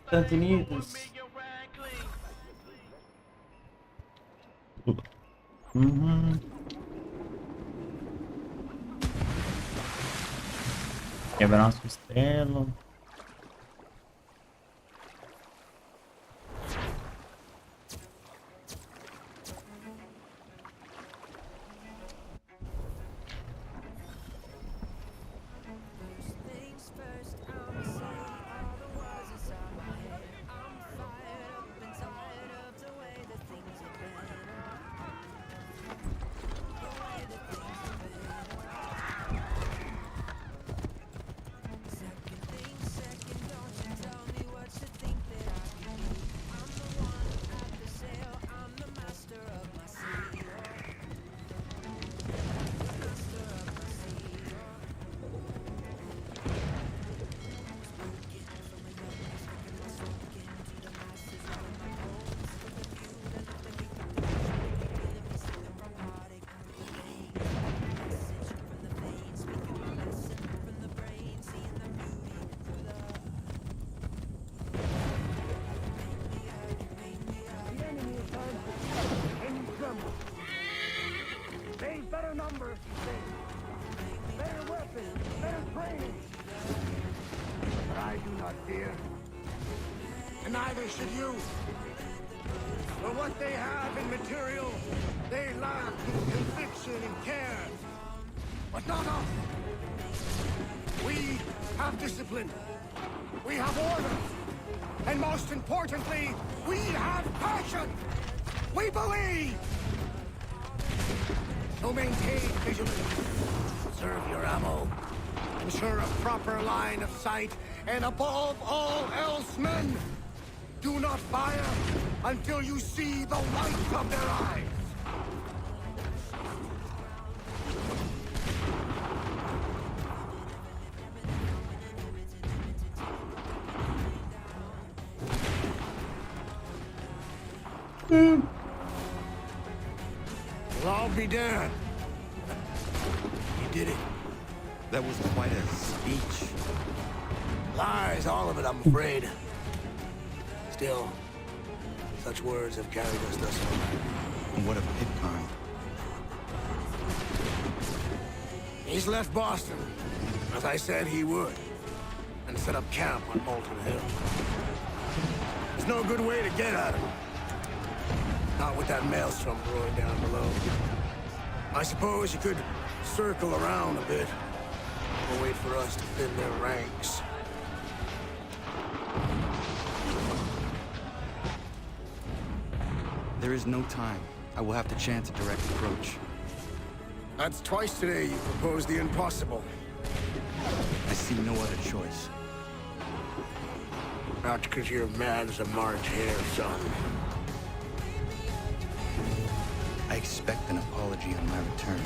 Estados Unidos. Quebrar uma costela. Better numbers, better weapons, better training. But I do not fear. And neither should you. For what they have in material, they lack in conviction and care. But not us. We have discipline. We have order. And most importantly, we have passion. We believe. So maintain vigilance, conserve your ammo, ensure a proper line of sight, and above all else, men, do not fire until you see the light of their eyes. We'll all be dead. You did it. That was quite a speech. Lies, all of it, I'm afraid. Still, such words have carried us thus far. And what of Pitcairn? He's left Boston, as I said he would, and set up camp on Bolton Hill. There's no good way to get at him. Not with that maelstrom brewing down below. I suppose you could circle around a bit, or wait for us to thin their ranks. There is no time. I will have to chance a direct approach. That's twice today you proposed the impossible. I see no other choice. Not because you're mad as a March hare, son. I expect an apology on my return.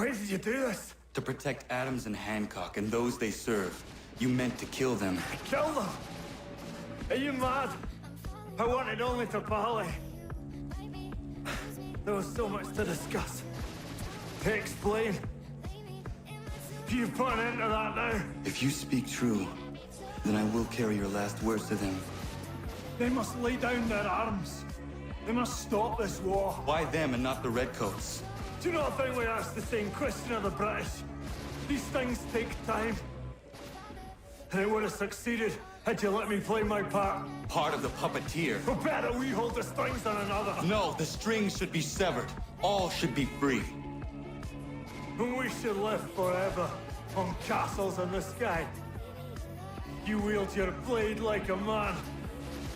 Why did you do this? To protect Adams and Hancock and those they serve. You meant to kill them. Kill them? Are you mad? I wanted only to parley. There was so much to discuss. To explain. You put an end to that now. If you speak true, then I will carry your last words to them. They must lay down their arms. They must stop this war. Why them and not the Redcoats? Do you not think we asked the same question of the British? These things take time. And it would have succeeded had you let me play my part. Part of the puppeteer. Or better, we hold the strings on another. No, the strings should be severed. All should be free. And we should live forever on castles in the sky. You wield your blade like a man,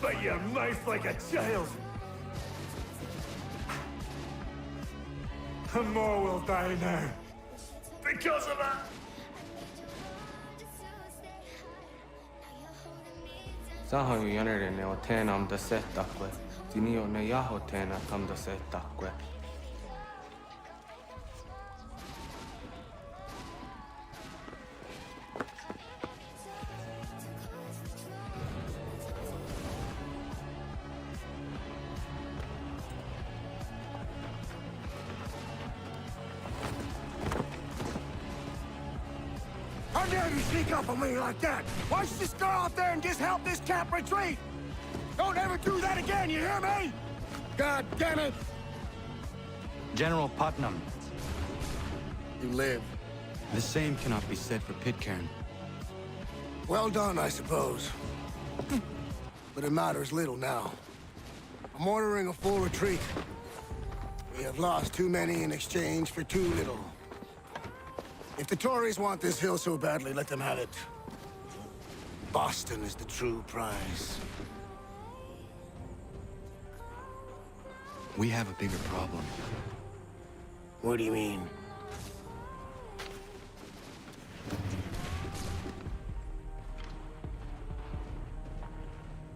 but your mouth like a child. And more will die now. Because of that. Saho yanere ne otenam da setakwe. Dinio ne yahotena tam da setakwe. How dare you sneak up on me like that? Why don't you just go out there and just help this camp retreat? Don't ever do that again, you hear me? God damn it! General Putnam. You live. The same cannot be said for Pitcairn. Well done, I suppose. But it matters little now. I'm ordering a full retreat. We have lost too many in exchange for too little. If the Tories want this hill so badly, let them have it. Boston is the true prize. We have a bigger problem. What do you mean?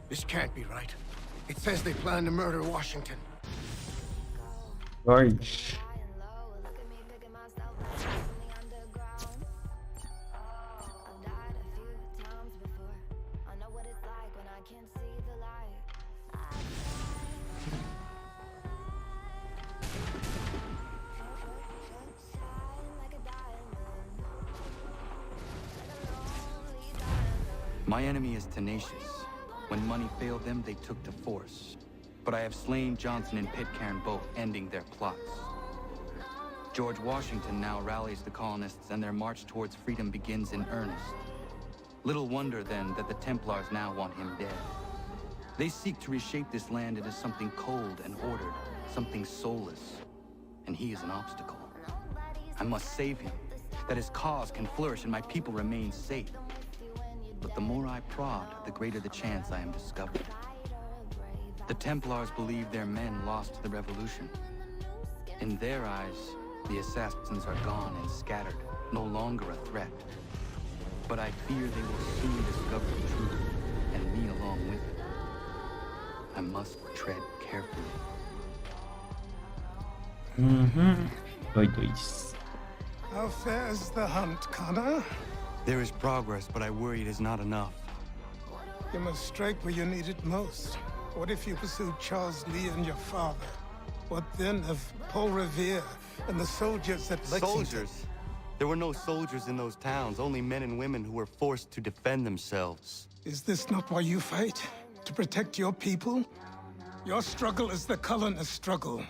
This can't be right. It says they plan to murder Washington. George. My enemy is tenacious. When money failed them, they took to force. But I have slain Johnson and Pitcairn both, ending their plots. George Washington now rallies the colonists and their march towards freedom begins in earnest. Little wonder, then, that the Templars now want him dead. They seek to reshape this land into something cold and ordered, something soulless. And he is an obstacle. I must save him, that his cause can flourish and my people remain safe. But the more I prod, the greater the chance I am discovered. The Templars believe their men lost the revolution. In their eyes, the assassins are gone and scattered, no longer a threat. But I fear they will soon discover the truth, and me along with it. I must tread carefully. How fares the hunt, Connor? There is progress, but I worry it is not enough. You must strike where you need it most. What if you pursued Charles Lee and your father? What then of Paul Revere and the soldiers at Lexington? Soldiers? There were no soldiers in those towns, only men and women who were forced to defend themselves. Is this not why you fight? To protect your people? Your struggle is the colonist struggle.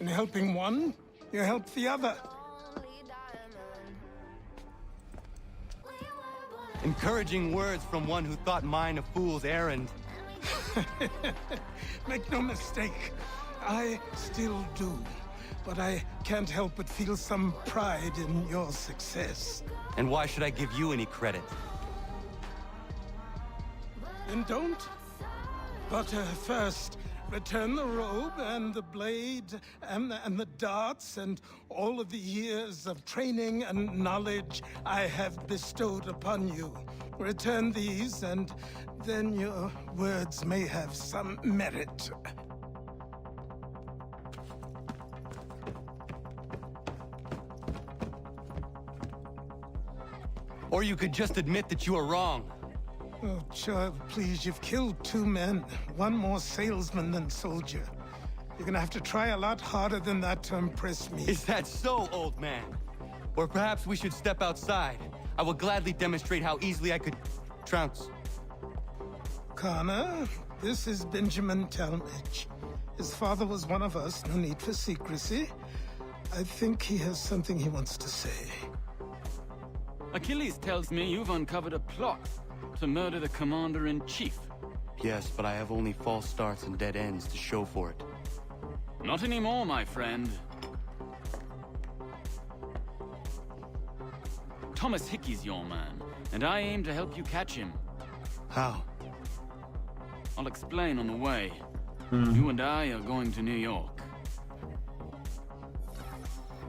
In helping one, you help the other. Encouraging words from one who thought mine a fool's errand. Make no mistake, I still do. But I can't help but feel some pride in your success. And why should I give you any credit? Then don't. But first, return the robe and the blade and the darts and all of the years of training and knowledge I have bestowed upon you. Return these, and then your words may have some merit. Or you could just admit that you are wrong. Oh, child, please, you've killed 2 men. One more salesman than soldier. You're gonna have to try a lot harder than that to impress me. Is that so, old man? Or perhaps we should step outside. I will gladly demonstrate how easily I could trounce. Connor, this is Benjamin Talmadge. His father was one of us, no need for secrecy. I think he has something he wants to say. Achilles tells me you've uncovered a plot to murder the commander-in-chief. Yes, but I have only false starts and dead ends to show for it. Not anymore, my friend. Thomas Hickey's your man, and I aim to help you catch him. How? I'll explain on the way. You and I are going to New York.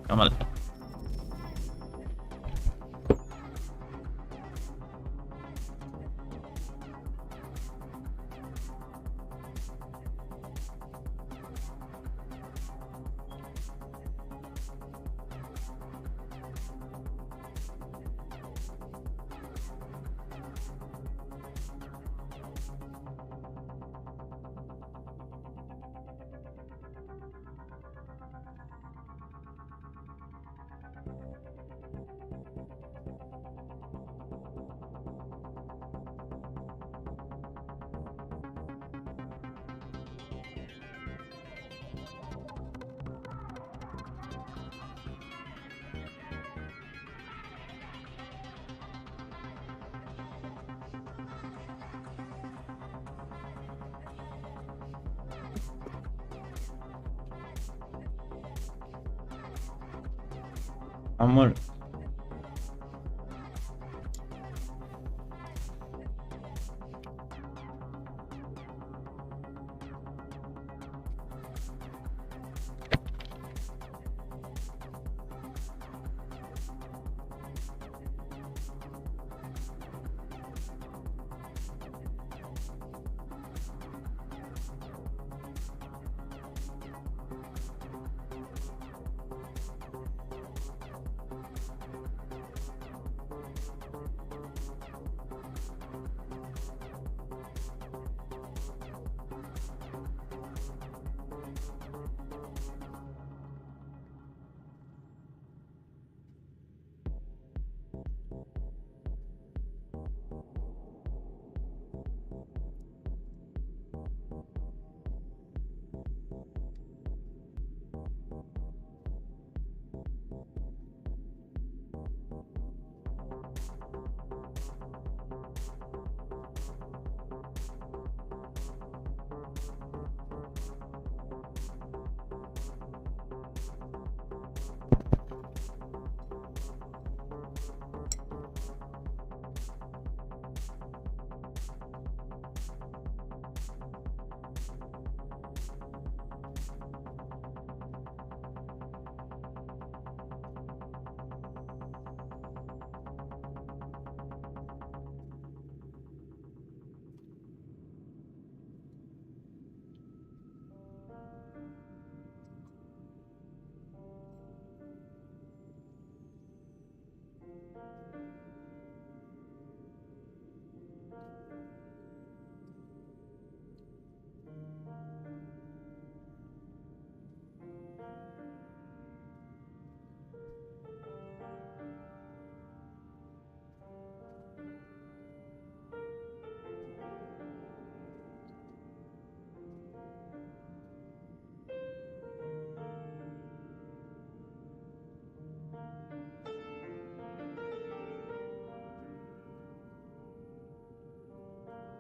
Come on. Amor.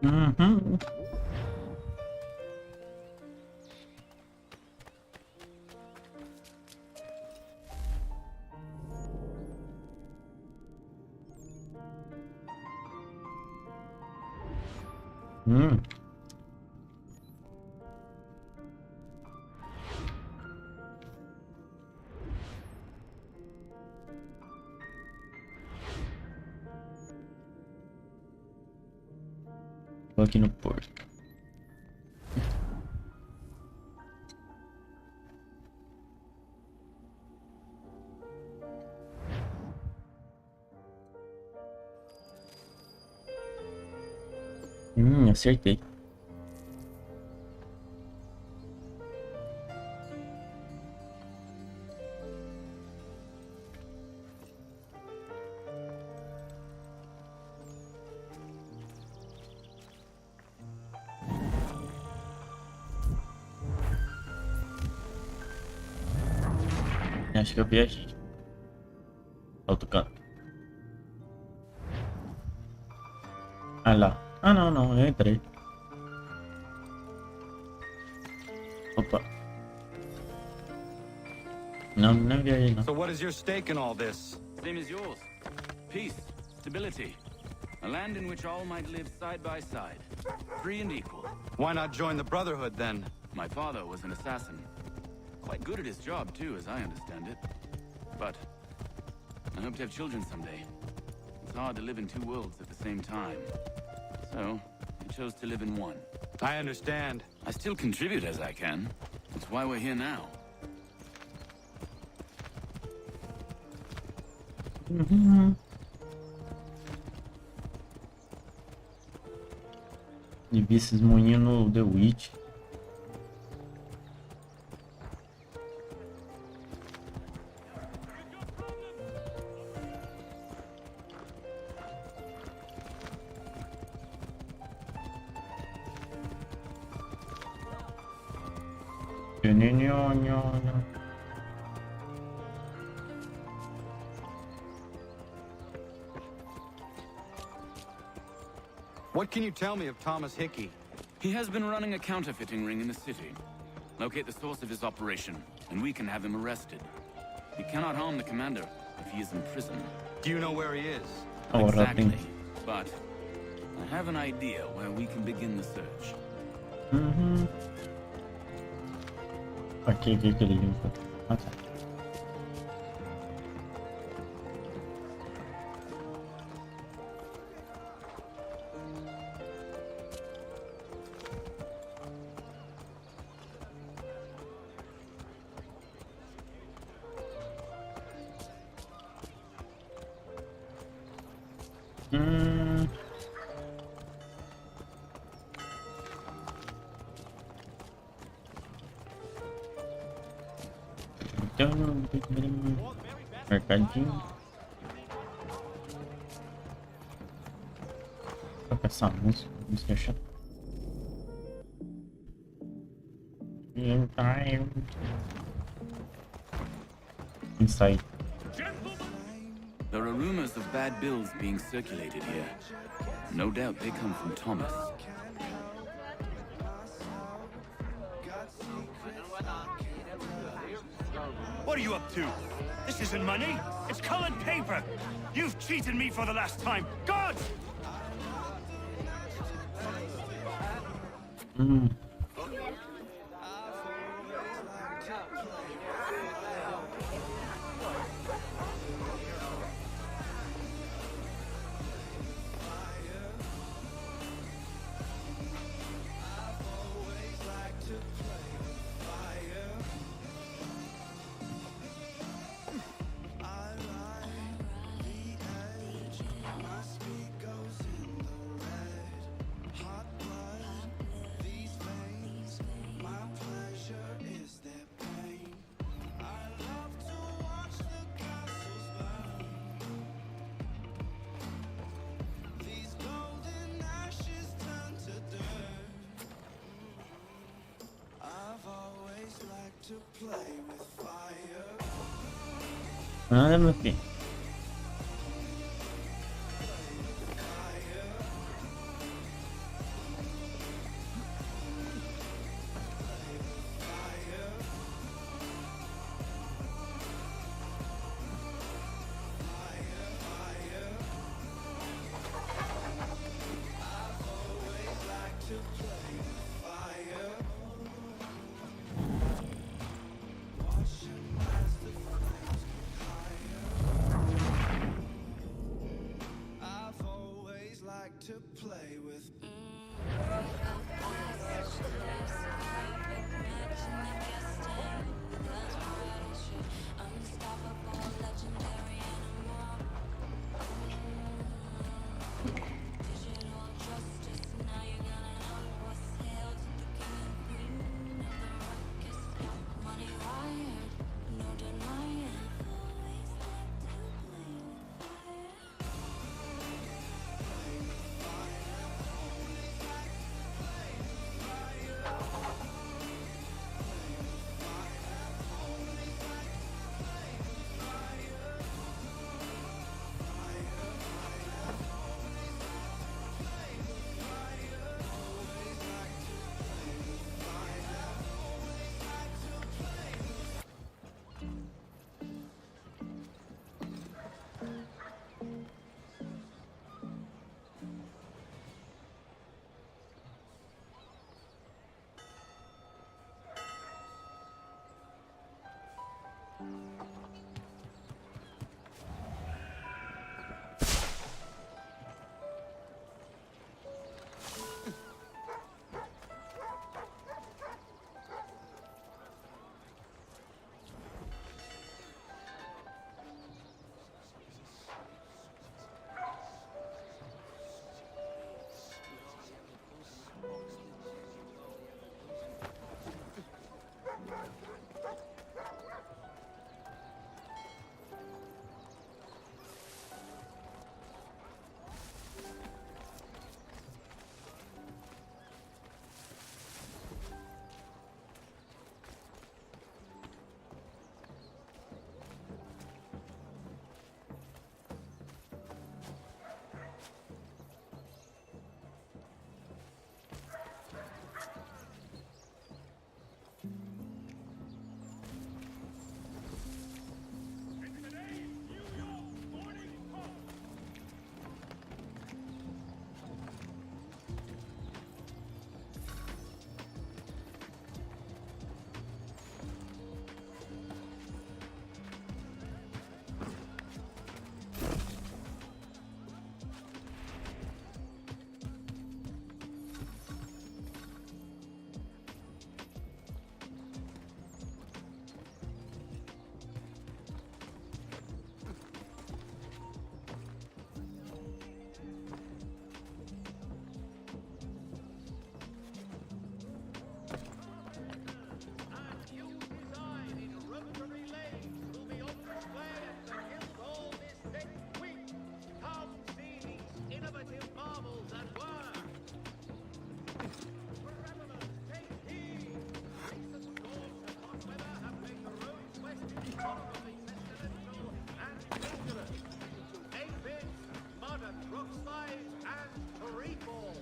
Mm-hmm. Mm. Tô aqui no porto. acertei. Acho que eu viajei. Outro canto. Ah lá. Ah não, não, eu entrei. Opa. Não, não viajei não. So what is your stake in all this? Same as yours. Peace, stability. A land in which all might live side by side. Free and equal. Why not join the Brotherhood then? My father was an assassin. Quite good at his job too, as I understand it. But I hope to have children someday. It's hard to live in two worlds at the same time. So, I chose to live in one. I understand. I still contribute as I can. That's why we're here now. E vi esses moinhos no The Witch. What can you tell me of Thomas Hickey? He has been running a counterfeiting ring in the city. Locate the source of his operation, and we can have him arrested. He cannot harm the commander if he is in prison. Do you know where he is? Oh, exactly. But I have an idea where we can begin the search. Aqui, que ele limpa. Ah, tá. Mercadinho. Vou pegar essa música chata. Inside. There are rumors of bad bills being circulated here. No doubt they come from Thomas. What are you up to? This isn't money. It's colored paper. You've cheated me for the last time. God! Nada, meu filho. 5 and 3 balls.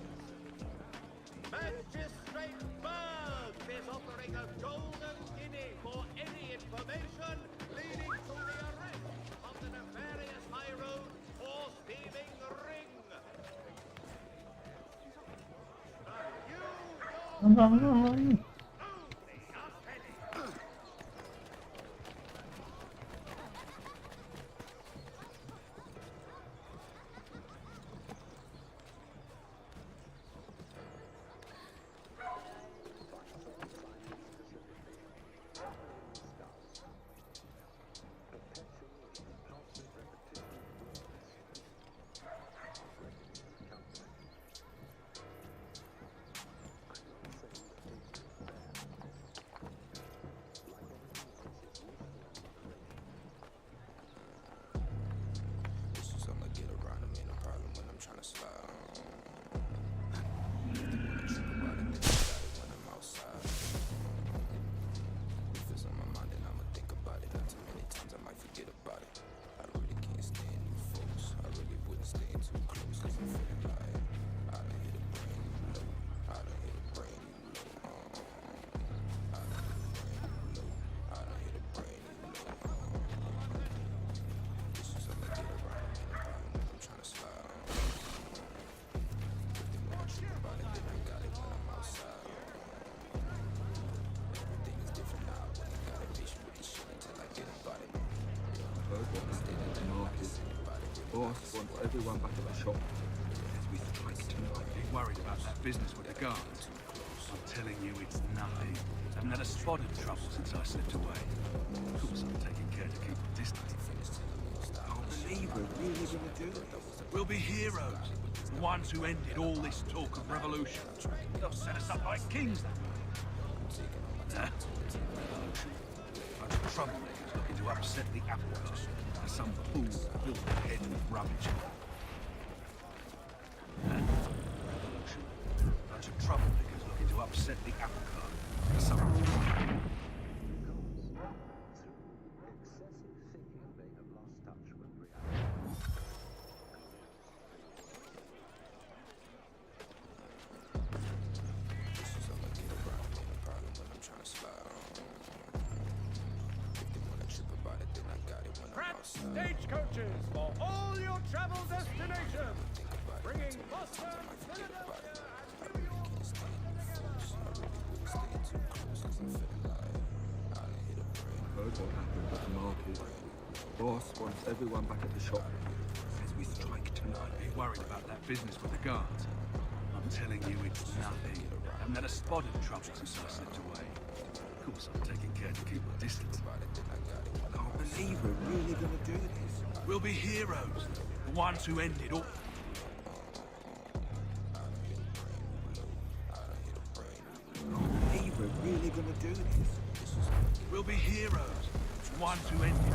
Magistrate Berg is offering a golden guinea for any information leading to the arrest of the nefarious high road or steaming ring. Boss wants everyone back at the shop as we strike tonight. Be worried about that business with the guards. I'm telling you, it's nothing. I haven't had a spot of trouble since I slipped away. Of course, I'm taking care to keep a distance. I can't believe we're really going to do this. We'll be heroes. The ones who ended all this talk of revolution. They'll set us up like kings. Revolution. A bunch of troublemakers looking to upset the apple cart. And some fool filled their head with rubbish. Revolution. A bunch of troublemakers looking to upset the apple cart. And some Stagecoaches for all your travel destinations, bringing Boston, Philadelphia, and New York. Heard what happened at the market. Boss wants everyone back at the shop as we strike tonight. Be worried about that business with the guards. I'm telling you, it's nothing. I haven't had a spot of trouble since I slipped away. Of course, I'm taking care to keep a distance. I can't believe we're really going to do this. We'll be heroes. The ones who ended all... I can't believe we're really going to do this. We'll be heroes. The ones who ended...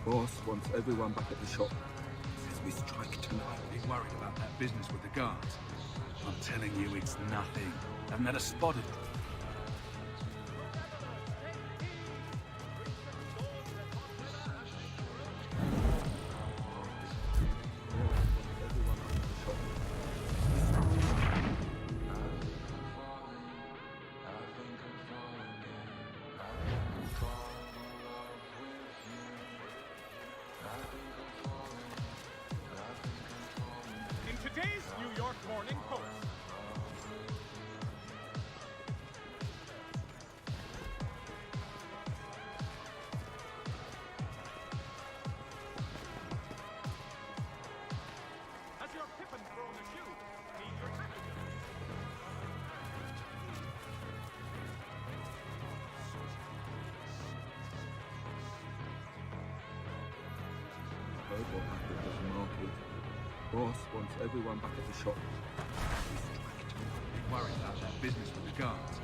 Boss wants everyone back at the shop. Says we strike tonight. Be worried about that business with the guards. I'm telling you, it's nothing. Haven't had a spot of it. In today's New York Morning Post. Has your pippin thrown a shoe? Need your tackle. Heard what happened at the market. Boss wants everyone back at the shop. We strike tonight. Be worried about that business with the guards.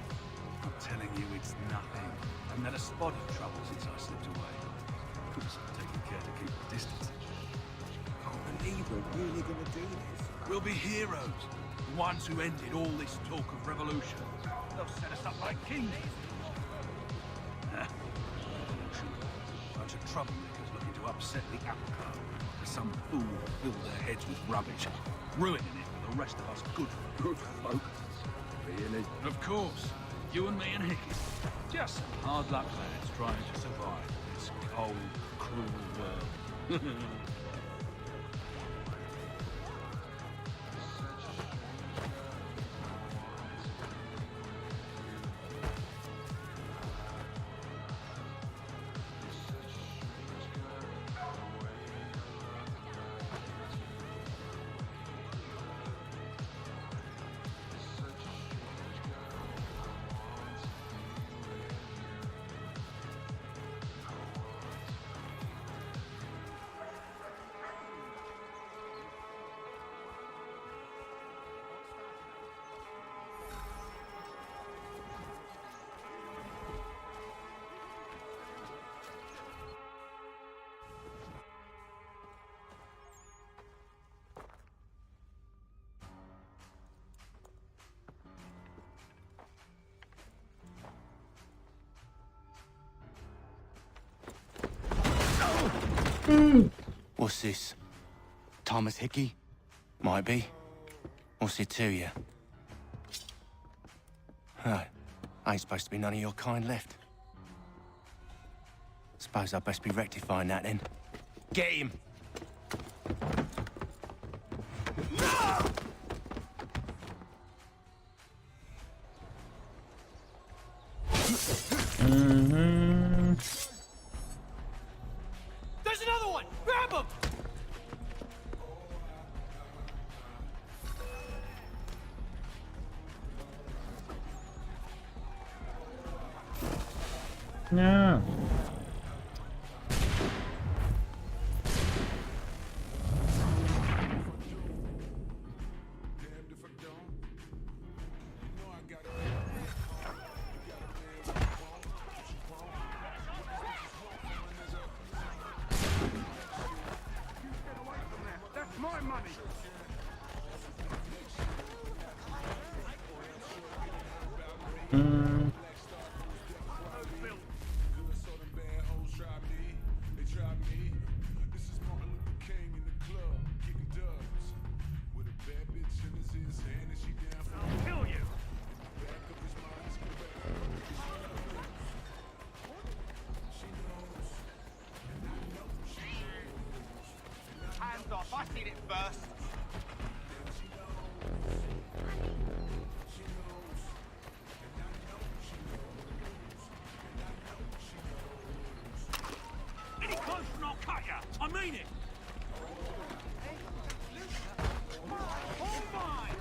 I'm telling you, it's nothing. Haven't had a spot of trouble since I slipped away. Of course, I'm taking care to keep the distance. Can't believe we're really gonna do this. We'll be heroes. The ones who ended all this talk of revolution. They'll set us up like kings. Revolution. Bunch of troublemakers looking to upset the apple cart. Some fool filled their heads with rubbish, ruining it for the rest of us good folk. Really? Of course. You and me and Hickey. Just some hard luck lads trying to survive this cold, cruel world. What's this? Thomas Hickey? Might be. What's it to you? Oh, ain't supposed to be none of your kind left. Suppose I'd best be rectifying that then. Get him! There's another one! Grab him! No. That's my money! I'll kill you! Hands off, I seen it first! Any closer and I'll cut ya! I mean it! All mine!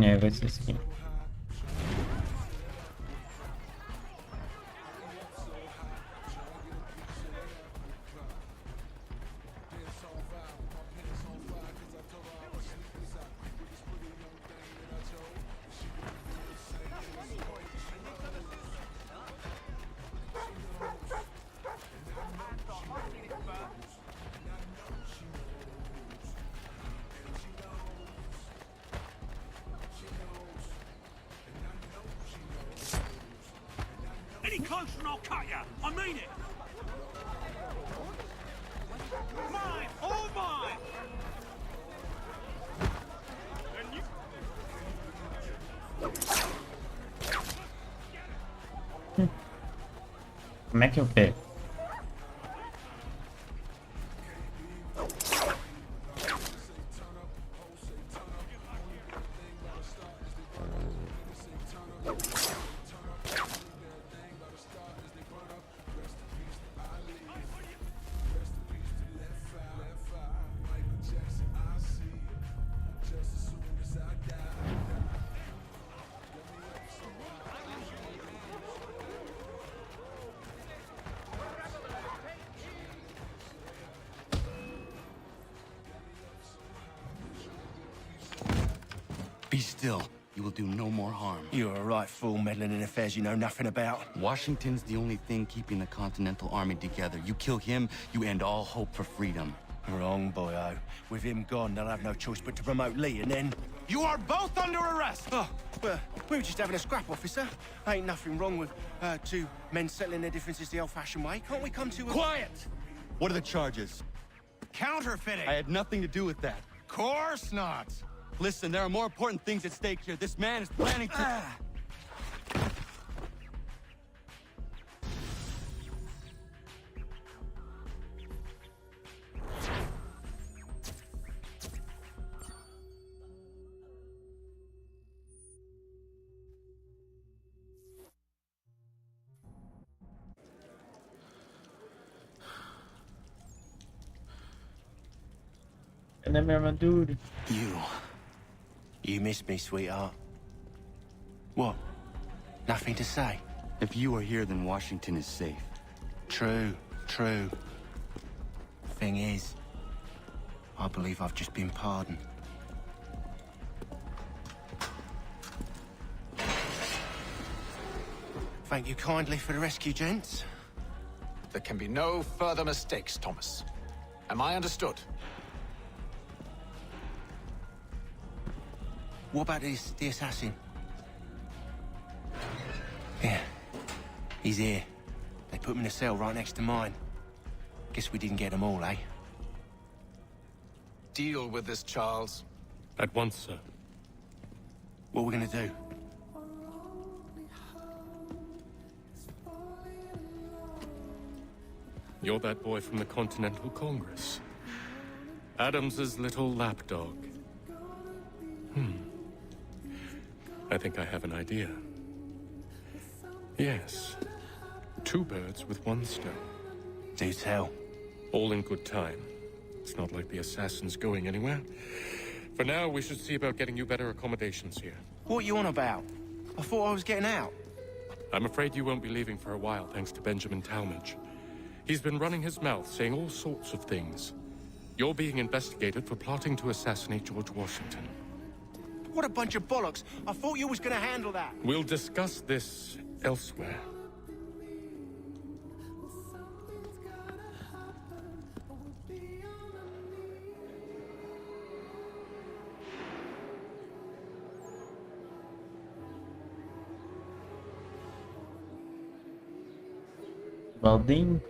É, vai ser assim. Any closer and I'll cut ya! I mean it! Mine! All mine! And you... Como é que eu pego? Be still. You will do no more harm. You're a right fool meddling in affairs you know nothing about. Washington's the only thing keeping the Continental Army together. You kill him, you end all hope for freedom. Wrong, boyo. With him gone, they'll have no choice but to promote Lee, and then... You are both under arrest! Oh, well, we were just having a scrap, officer. Ain't nothing wrong with two men settling their differences the old-fashioned way. Can't we come to a... Quiet! What are the charges? Counterfeiting! I had nothing to do with that. Course not! Listen, there are more important things at stake here. This man is planning to... Cadê minha armadura? You missed me, sweetheart. What? Nothing to say? If you are here, then Washington is safe. True. Thing is, I believe I've just been pardoned. Thank you kindly for the rescue, gents. There can be no further mistakes, Thomas. Am I understood? What about the assassin? Yeah, he's here. They put him in a cell right next to mine. Guess we didn't get them all, eh? Deal with this, Charles. At once, sir. What are we gonna do? You're that boy from the Continental Congress. Adams's little lapdog. I think I have an idea. Yes. Two birds with one stone. Do tell. All in good time. It's not like the Assassins going anywhere. For now, we should see about getting you better accommodations here. What are you on about? I thought I was getting out. I'm afraid you won't be leaving for a while, thanks to Benjamin Talmadge. He's been running his mouth, saying all sorts of things. You're being investigated for plotting to assassinate George Washington. What a bunch of bollocks. I thought you was gonna handle that. We'll discuss this elsewhere. Baldinho.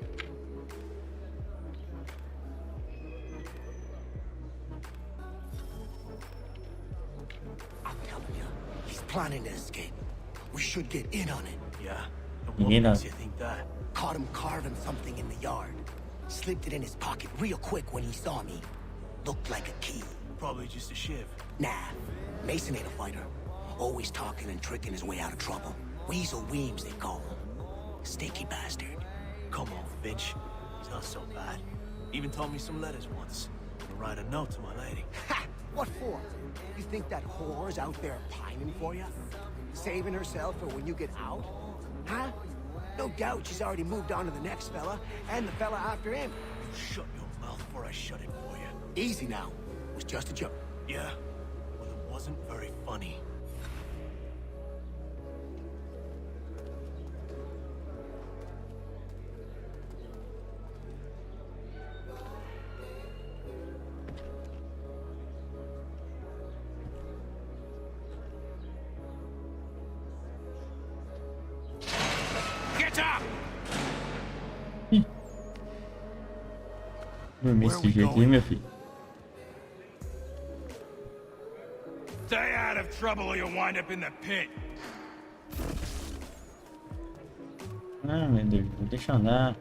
Planning to escape. We should get in on it. Yeah? What makes you think that? Caught him carving something in the yard. Slipped it in his pocket real quick when he saw me. Looked like a key. Probably just a shiv. Nah, Mason ain't a fighter. Always talking and tricking his way out of trouble. Weasel Weems, they call him. Stinky bastard. Come on, Finch. It's not so bad. Even told me some letters once. I'm gonna write a note to my lady. Ha! What for? You think that whore's out there pining for you? Saving herself for when you get out? Huh? No doubt she's already moved on to the next fella, and the fella after him. Shut your mouth before I shut it for you. Easy now. It was just a joke. Yeah? Well, it wasn't very funny. Get up! Não me esse jeito, hein, meu filho? Stay out of trouble or you'll wind up in the pit. Ah, meu Deus, deixa eu andar.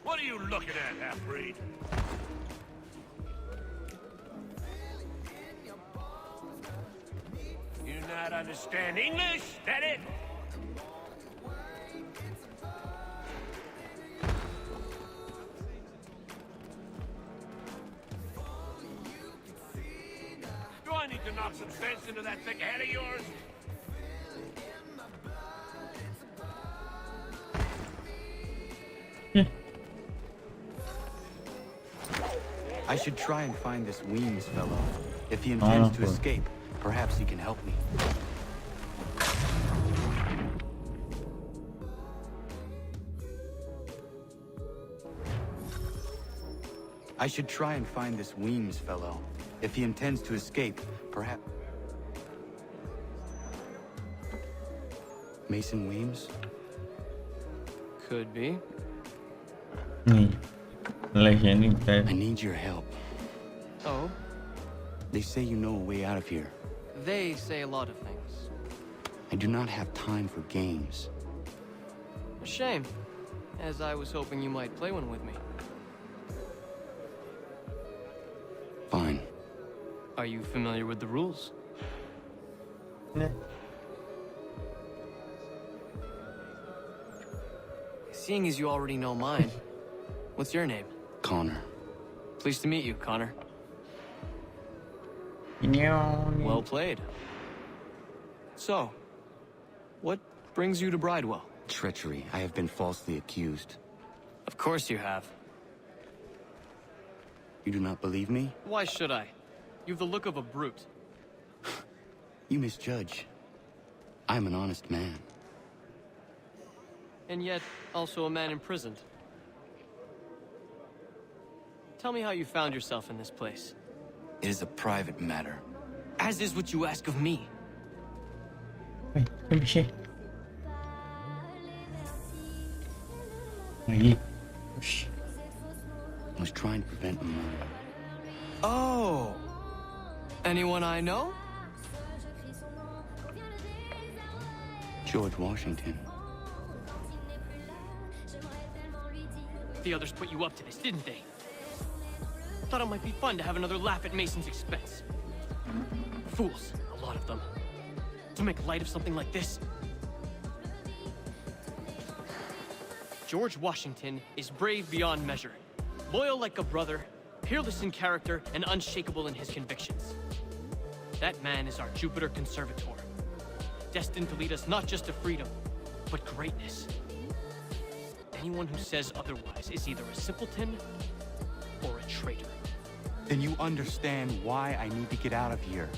What are you looking at, half-breed? You not understand English? That it? Do I need to knock some sense into that thick head of yours? I should try and find this Weems fellow. If he intends to escape, perhaps he can help me. I should try and find this Weems fellow. If he intends to escape, perhaps... Mason Weems? Could be. Legenda em pé. I need your help. Oh? They say you know a way out of here. They say a lot of things. I do not have time for games. A shame, as I was hoping you might play one with me. Fine. Are you familiar with the rules? Né? Seeing as you already know mine, what's your name? Connor. Pleased to meet you, Connor. Well Well played. So, what brings you to Bridewell? Treachery. I have been falsely accused. Of course you have. You do not believe me? Why should I? You've the look of a brute. You misjudge. I'm an honest man. And yet, also a man imprisoned. Tell me how you found yourself in this place. It is a private matter. As is what you ask of me. Vai mexer. Aí. Oxi. I was trying to prevent a murder. Oh! Anyone I know? George Washington. The others put you up to this, didn't they? Thought it might be fun to have another laugh at Mason's expense. Fools, a lot of them. To make light of something like this. George Washington is brave beyond measure. Loyal like a brother, peerless in character, and unshakable in his convictions. That man is our Jupiter Conservator. Destined to lead us not just to freedom, but greatness. Anyone who says otherwise is either a simpleton or a traitor. Then you understand why I need to get out of here.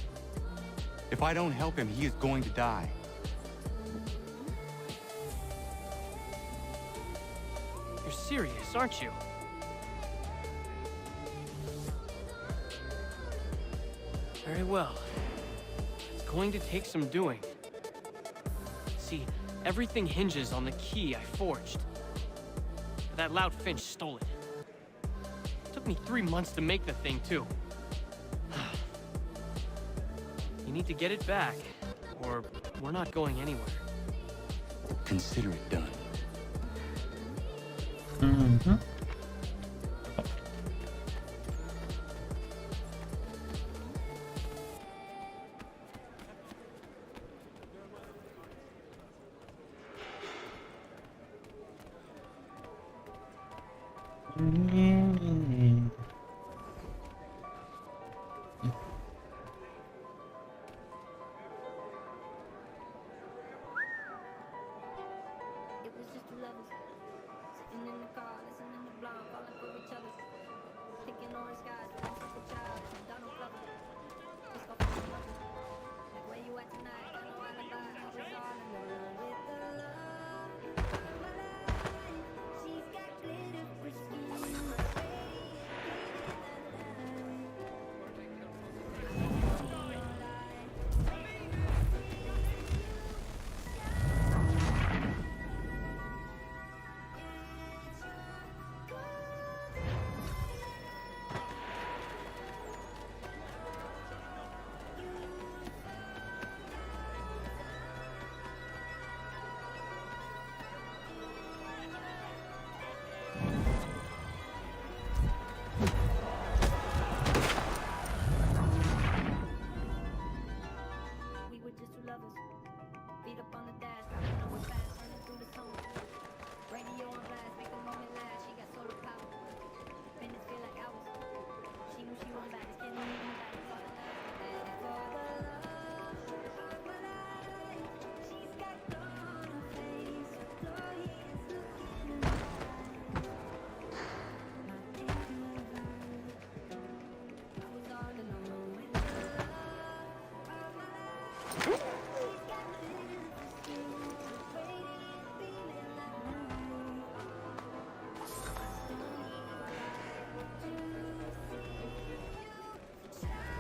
If I don't help him, he is going to die. You're serious, aren't you? Very well. It's going to take some doing. See, everything hinges on the key I forged. That loud Finch stole it. Took me 3 months to make the thing, too. You need to get it back, or we're not going anywhere. Consider it done. Mm-hmm. It was just two lovers sitting in the car, listening to Blonde, falling for each other, picking orange skies, feeling like a child. It's Donald Glover. Just go for the lover. Like where you at tonight? Got no alibi. I was all alone with the love of my life. She's got glitter for skin. We were just two lovers. Feet up on the dash, driving over fast, running through the summer. Radio on blast, make the moment last. She got solar power. Minutes feel like hours. She knew she was back, can't even back. For the love of my life. She's got glow on her face. Chloe is looking alive. I was all alone with the love of my life. She's got glitter for skin, radiant, feeling like moonlight. I still need a light to see you shine.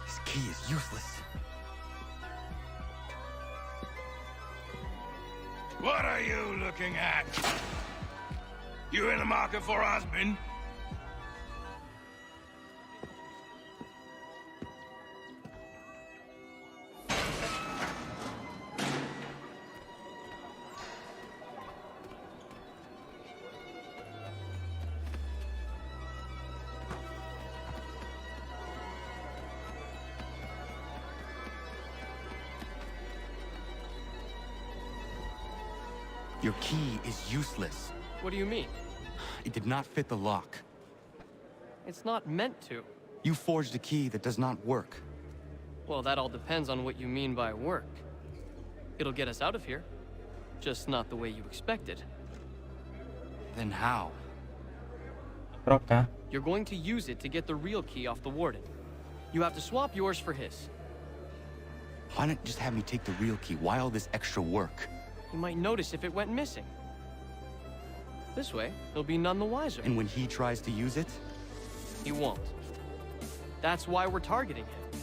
This key is useless. What are you looking at? You in the market for a husband? Your key is useless. What do you mean? It did not fit the lock. It's not meant to. You forged a key that does not work. Well, that all depends on what you mean by work. It'll get us out of here. Just not the way you expected. Then how? Trocar. You're going to use it to get the real key off the warden. You have to swap yours for his. Why not just have me take the real key? Why all this extra work? You might notice if it went missing. This way, he'll be none the wiser. And when he tries to use it? He won't. That's why we're targeting him.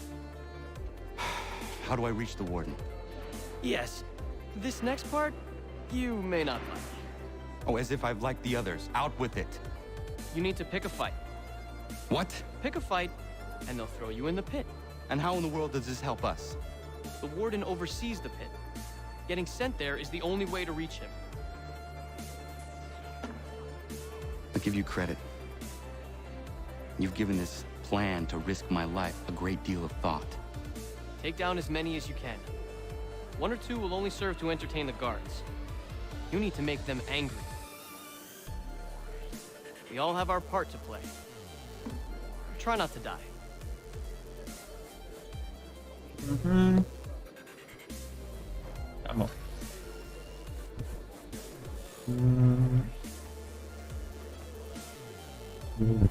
How do I reach the warden? Yes. This next part, you may not like. Oh, as if I've liked the others. Out with it. You need to pick a fight. What? Pick a fight, and they'll throw you in the pit. And how in the world does this help us? The warden oversees the pit. Getting sent there is the only way to reach him. I'll give you credit. You've given this plan to risk my life a great deal of thought. Take down as many as you can. One or two will only serve to entertain the guards. You need to make them angry. We all have our part to play. Try not to die. Vamos.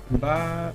Va.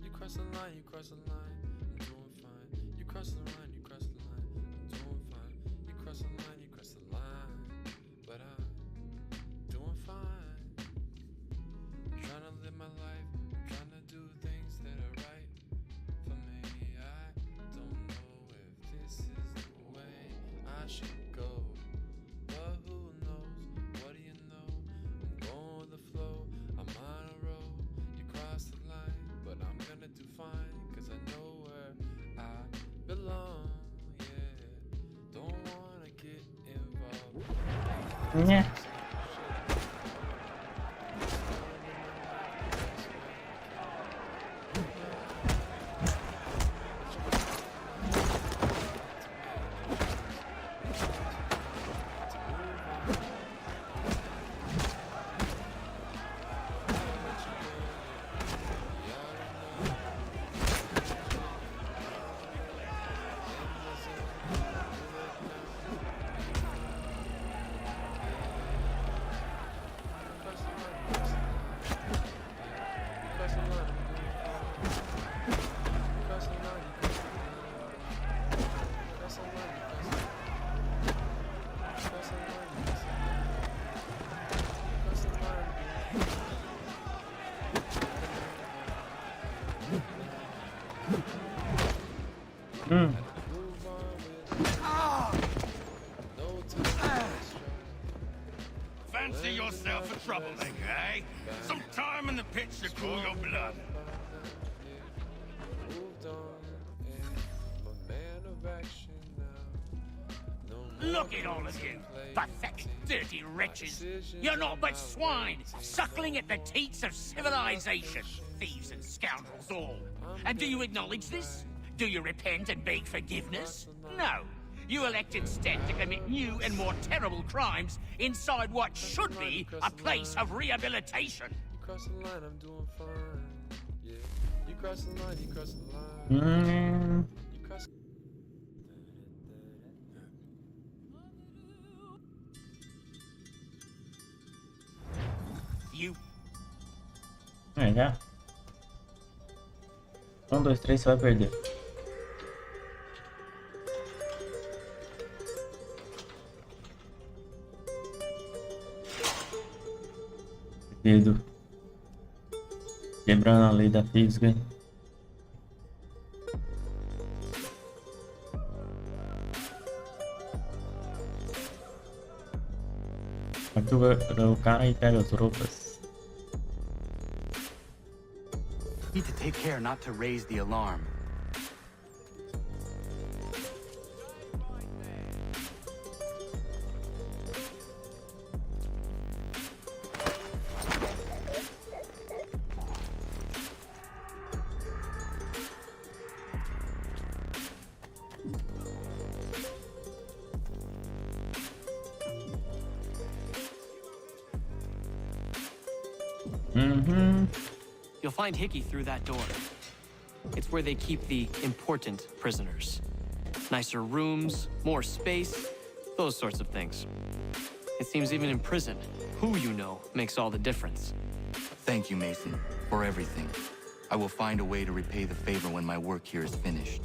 You cross the line, I'm doing fine. You cross the line, you cross the line, I'm doing fine. You cross the line, you cross the line, but I'm doing fine. I'm trying to live my life, I'm trying to do things that are right for me. I don't know if this is the way I should go, but who knows? What do you know? I'm going with the flow, I'm on a roll. You cross the line, but I'm gonna do fine, cause I know where I belong, yeah. Don't wanna get involved. Yeah. Fancy yourself a troublemaker, eh? Some time in the pits to cool your blood. Look at all of you, pathetic, dirty wretches. You're not but swine, suckling at the teats of civilization. Thieves and scoundrels all. And do you acknowledge this? Do you repent and beg forgiveness? No. You elect instead to commit new and more terrible crimes inside what should be a place of rehabilitation. You cross the line, I'm doing fine. Yeah. You cross the line, you cross the line. You cross. You. É, já. 1, 2, 3, você vai perder. Credo. Quebrando a lei da física. Captura o cara e pega as roupas. Need to take care not to raise the alarm. You'll find Hickey through that door. It's where they keep the important prisoners. Nicer rooms, more space, those sorts of things. It seems even in prison, who you know makes all the difference. Thank you, Mason, for everything. I will find a way to repay the favor when my work here is finished.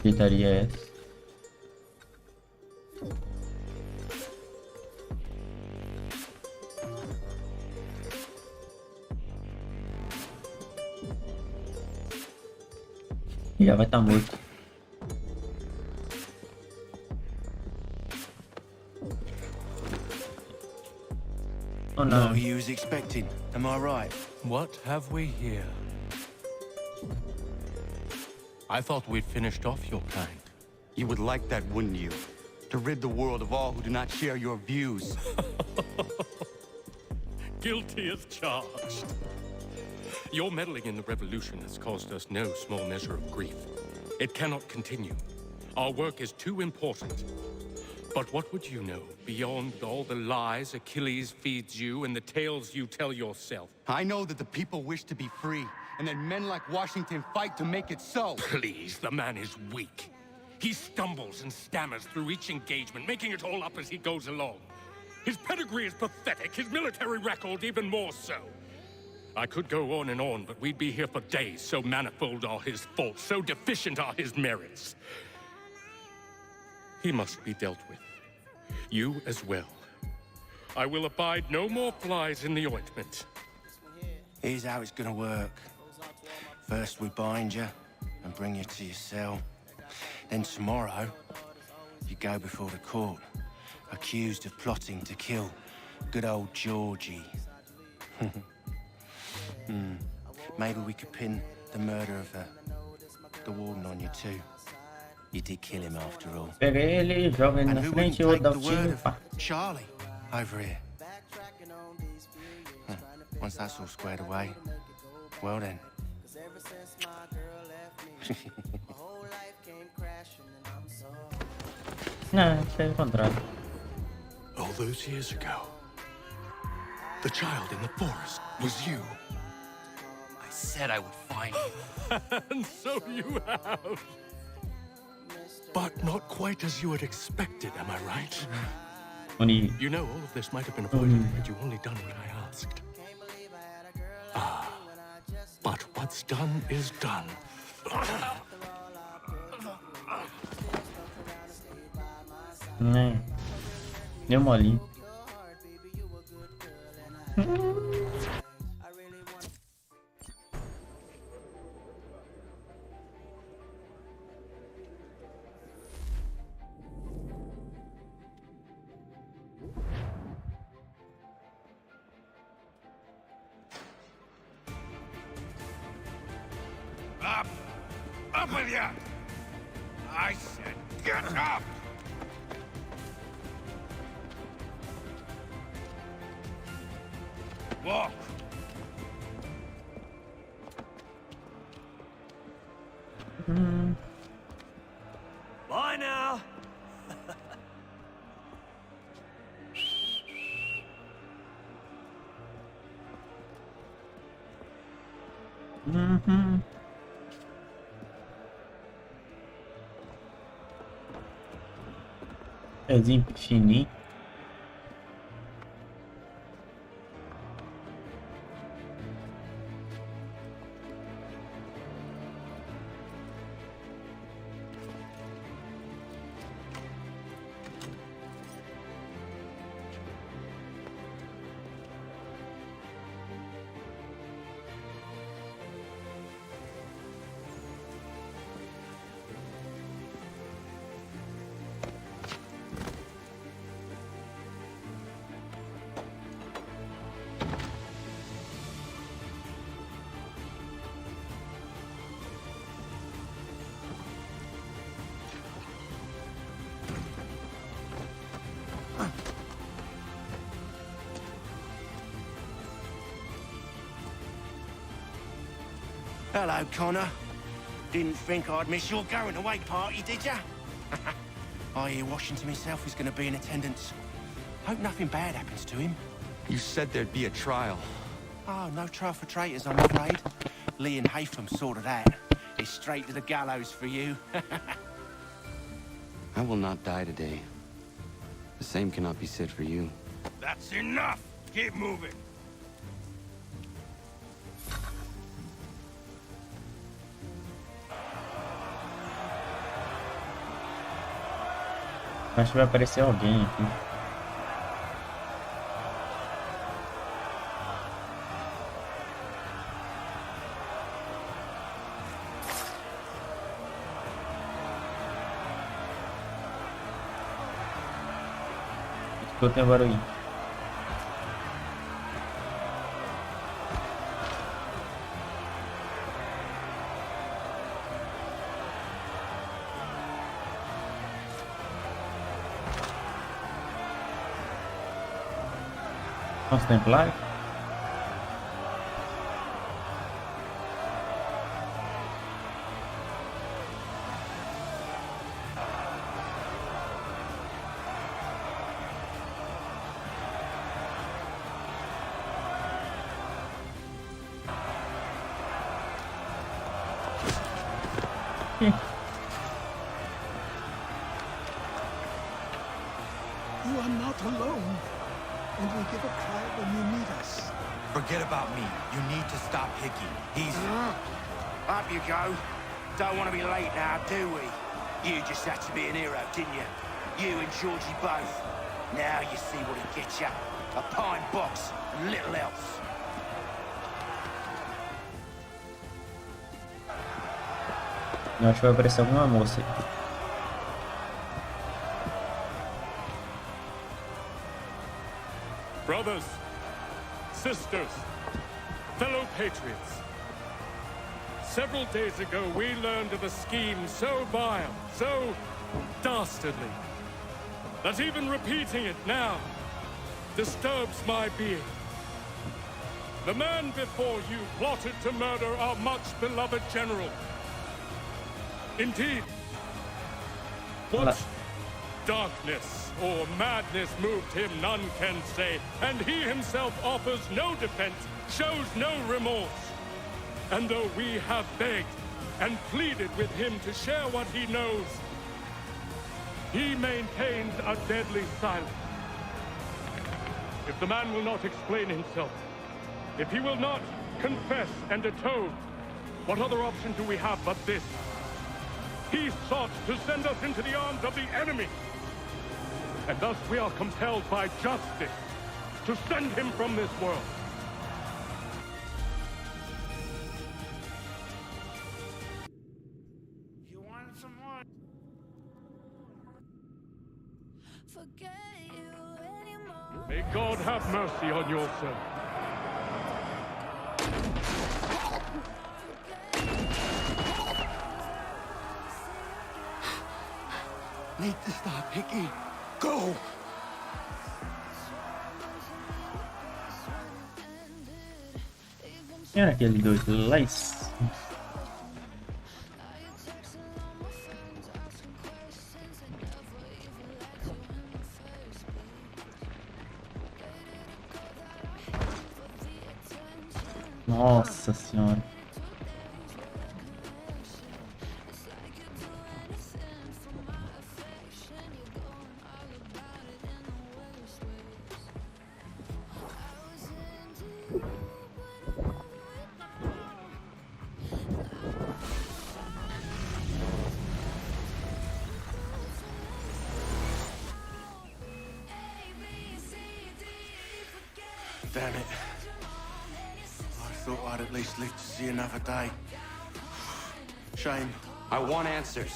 Gritaria é essa? Já vai estar morto. Oh no. Not who you was expecting, am I right? What have we here? I thought we'd finished off your kind. You would like that, wouldn't you? To rid the world of all who do not share your views. Guilty as charged. Your meddling in the revolution has caused us no small measure of grief. It cannot continue. Our work is too important. But what would you know beyond all the lies Achilles feeds you and the tales you tell yourself? I know that the people wish to be free, and that men like Washington fight to make it so. Please, the man is weak. He stumbles and stammers through each engagement, making it all up as he goes along. His pedigree is pathetic, his military record even more so. I could go on and on, but we'd be here for days, so manifold are his faults, so deficient are his merits. He must be dealt with. You as well. I will abide no more flies in the ointment. Here's how it's gonna work. First we bind you and bring you to your cell. Then tomorrow, you go before the court, accused of plotting to kill good old Georgie. Maybe we could pin the murder of the warden on you too. You did kill him after all. Pega ele, joga ele na frente e o outro dá o tiro. Pá. Charlie, over here. Once that's all squared away, well then. Não, isso é o contrário. All those years ago, the child in the forest was you. I said I would find you. And so you have. But not quite as you had expected, am I right? Only... You know, all of this might have been avoided had you only done what I asked. Ah, but what's done is done. Né? Deu molinho. Up! Up with you! I said get up! Walk! Bye now! Pezinho pequenininho. Hello, Connor. Didn't think I'd miss your going away party, did ya? I hear Washington himself is going to be in attendance. Hope nothing bad happens to him. You said there'd be a trial. Oh, no trial for traitors, I'm afraid. Lee and Haytham sorted that. It's straight to the gallows for you. I will not die today. The same cannot be said for you. That's enough! Keep moving! Acho que vai aparecer alguém aqui. Eu tenho barulho. Nossa, templário? You are not alone. And we give a cry when you need us. Forget about me. You need to stop Hickey. He's... Up you go. Don't want to be late now, do we? You just had to be an hero, didn't you? You and Georgie both. Now you see what he gets you. A pine box and little else. Eu acho que vai aparecer alguma moça aí. Brothers, sisters, fellow patriots. Several days ago, we learned of a scheme so vile, so dastardly, that even repeating it now disturbs my being. The man before you plotted to murder our much-beloved general. Indeed. What darkness or madness moved him, none can say, and he himself offers no defense, shows no remorse. And though we have begged and pleaded with him to share what he knows, he maintains a deadly silence. If the man will not explain himself, if he will not confess and atone, what other option do we have but this? He sought to send us into the arms of the enemy. And thus we are compelled by justice to send him from this world. You want some more? Forget you anymore. May God have mercy on your soul. Need to stop Hickey. Go! Quem era aquele doido lá em cima? Nossa senhora. Damn it. I thought I'd at least live to see another day. Shame. I want answers.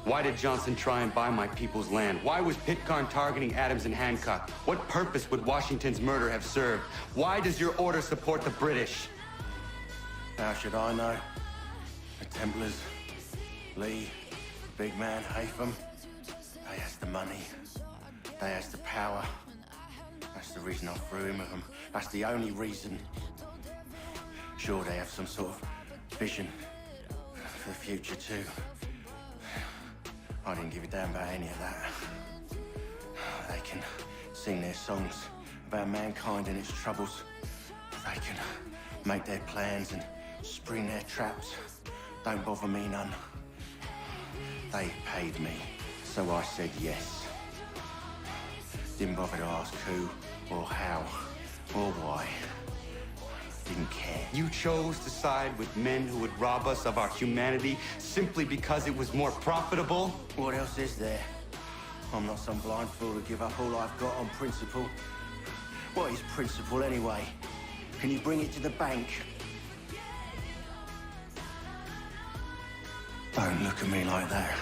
Why did Johnson try and buy my people's land? Why was Pitcairn targeting Adams and Hancock? What purpose would Washington's murder have served? Why does your order support the British? How should I know? The Templars, Lee, big man, Haytham. They has the money. They has the power. That's the reason I threw in with them. That's the only reason. Sure, they have some sort of vision for the future too. I didn't give a damn about any of that. They can sing their songs about mankind and its troubles. They can make their plans and spring their traps. Don't bother me none. They paid me, so I said yes. Didn't bother to ask who, or how, or why. Didn't care. You chose to side with men who would rob us of our humanity simply because it was more profitable? What else is there? I'm not some blind fool to give up all I've got on principle. What is principle anyway? Can you bring it to the bank? Don't look at me like that.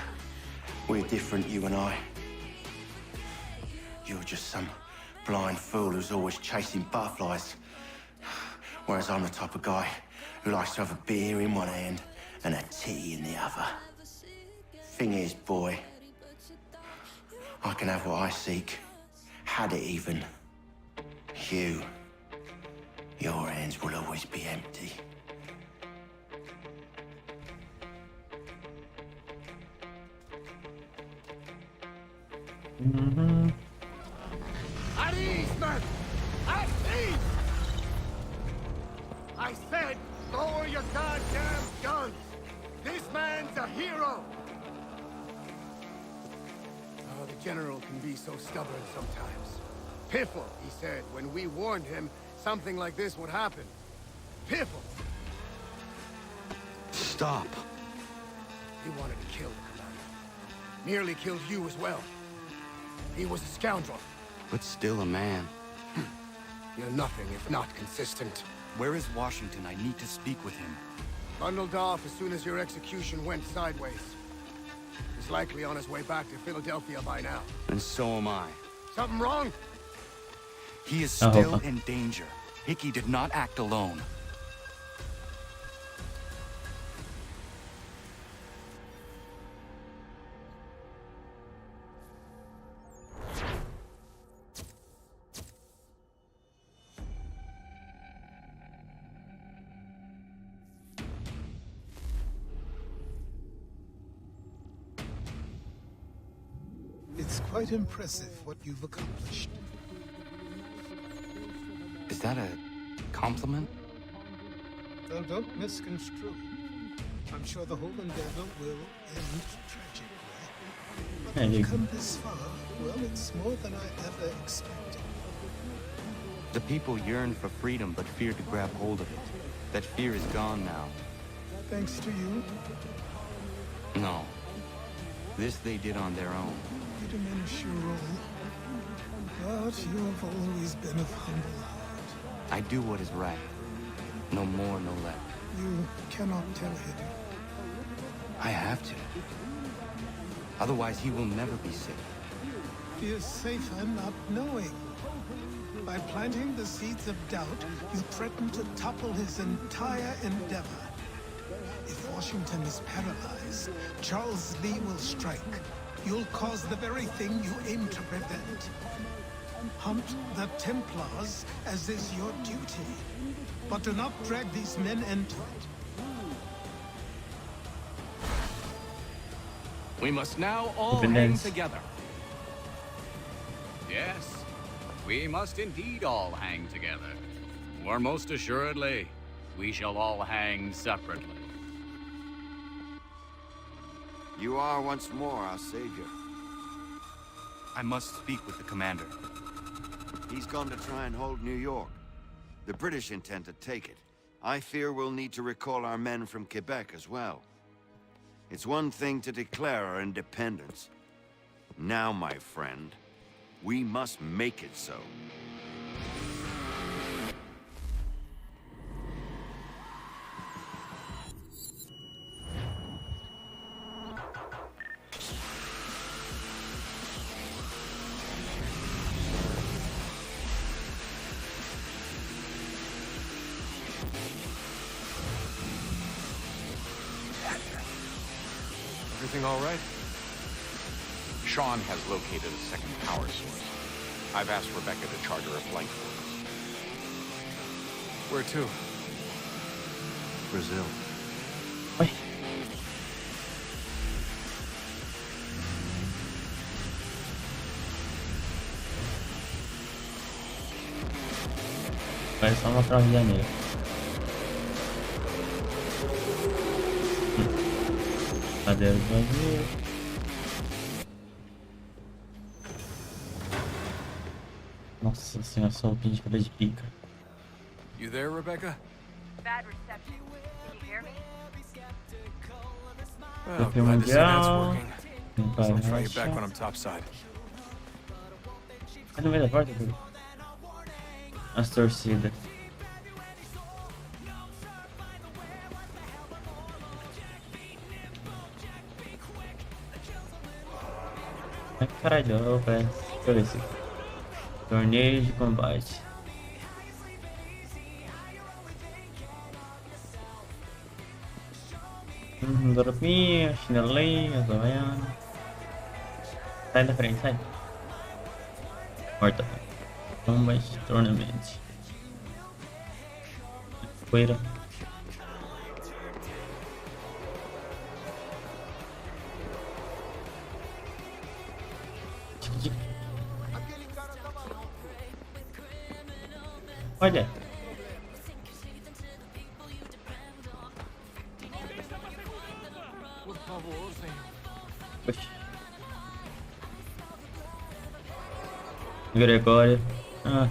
We're different, you and I. You're just some blind fool who's always chasing butterflies. Whereas I'm the type of guy who likes to have a beer in one hand and a tea in the other. Thing is, boy, I can have what I seek. Had it even. Your hands will always be empty. At ease, men! At ease! I said, lower your goddamn guns! This man's a hero! Oh, the General can be so stubborn sometimes. Piffle, he said, when we warned him something like this would happen. Piffle! Stop. He wanted to kill the commander. Nearly killed you as well. He was a scoundrel. But still a man. You're nothing if not consistent. Where is Washington? I need to speak with him. Bundled off as soon as your execution went sideways. He's likely on his way back to Philadelphia by now. And so am I. Something wrong? He is still in danger. Hickey did not act alone. It's quite impressive what you've accomplished. Is that a compliment? Well, don't misconstrue. I'm sure the whole endeavor will end tragically. But And we've you- come this far. Well, it's more than I ever expected. The people yearn for freedom but fear to grab hold of it. That fear is gone now. Thanks to you, No. This they did on their own. you diminish your role. But you have always been of humble heart. I do what is right. No more, no less. You cannot tell him. I have to. Otherwise, he will never be safe. He is safer not knowing. By planting the seeds of doubt, you threaten to topple his entire endeavor. If Washington is paralyzed, Charles Lee will strike. You'll cause the very thing you aim to prevent. Hunt the Templars, as is your duty. But do not drag these men into it. We must now all hang Evidence. together. Yes, we must indeed all hang together. Or most assuredly, we shall all hang separately. You are once more our savior. I must speak with the commander. He's gone to try and hold New York. The British intend to take it. I fear we'll need to recall our men from Quebec as well. It's one thing to declare our independence. Now, my friend, we must make it so. Everything all right? Sean has located a second power source. I've asked Rebecca to charter a flight for us. Where to? Brazil. Vai só uma provinha nele. Madeira de vazio. Nossa senhora, só roupinha de cabelo de pica. You there, Rebecca? Bad reception. Can you hear me? Well, Campeão glad to see that's mundial. working. Limpar So I'll a try you back rocha. when I'm topside. É no meio da porta, filho. As torcidas. Ai, caralho, velho. Deixa eu ver isso aqui. Torneio de combate. Dorminha, chinelinha, havaiana. Sai da frente, sai. Morta. Combat Tournament. Poeira. Olha. Por favor, senhor. Oxi. Gregório. Ah.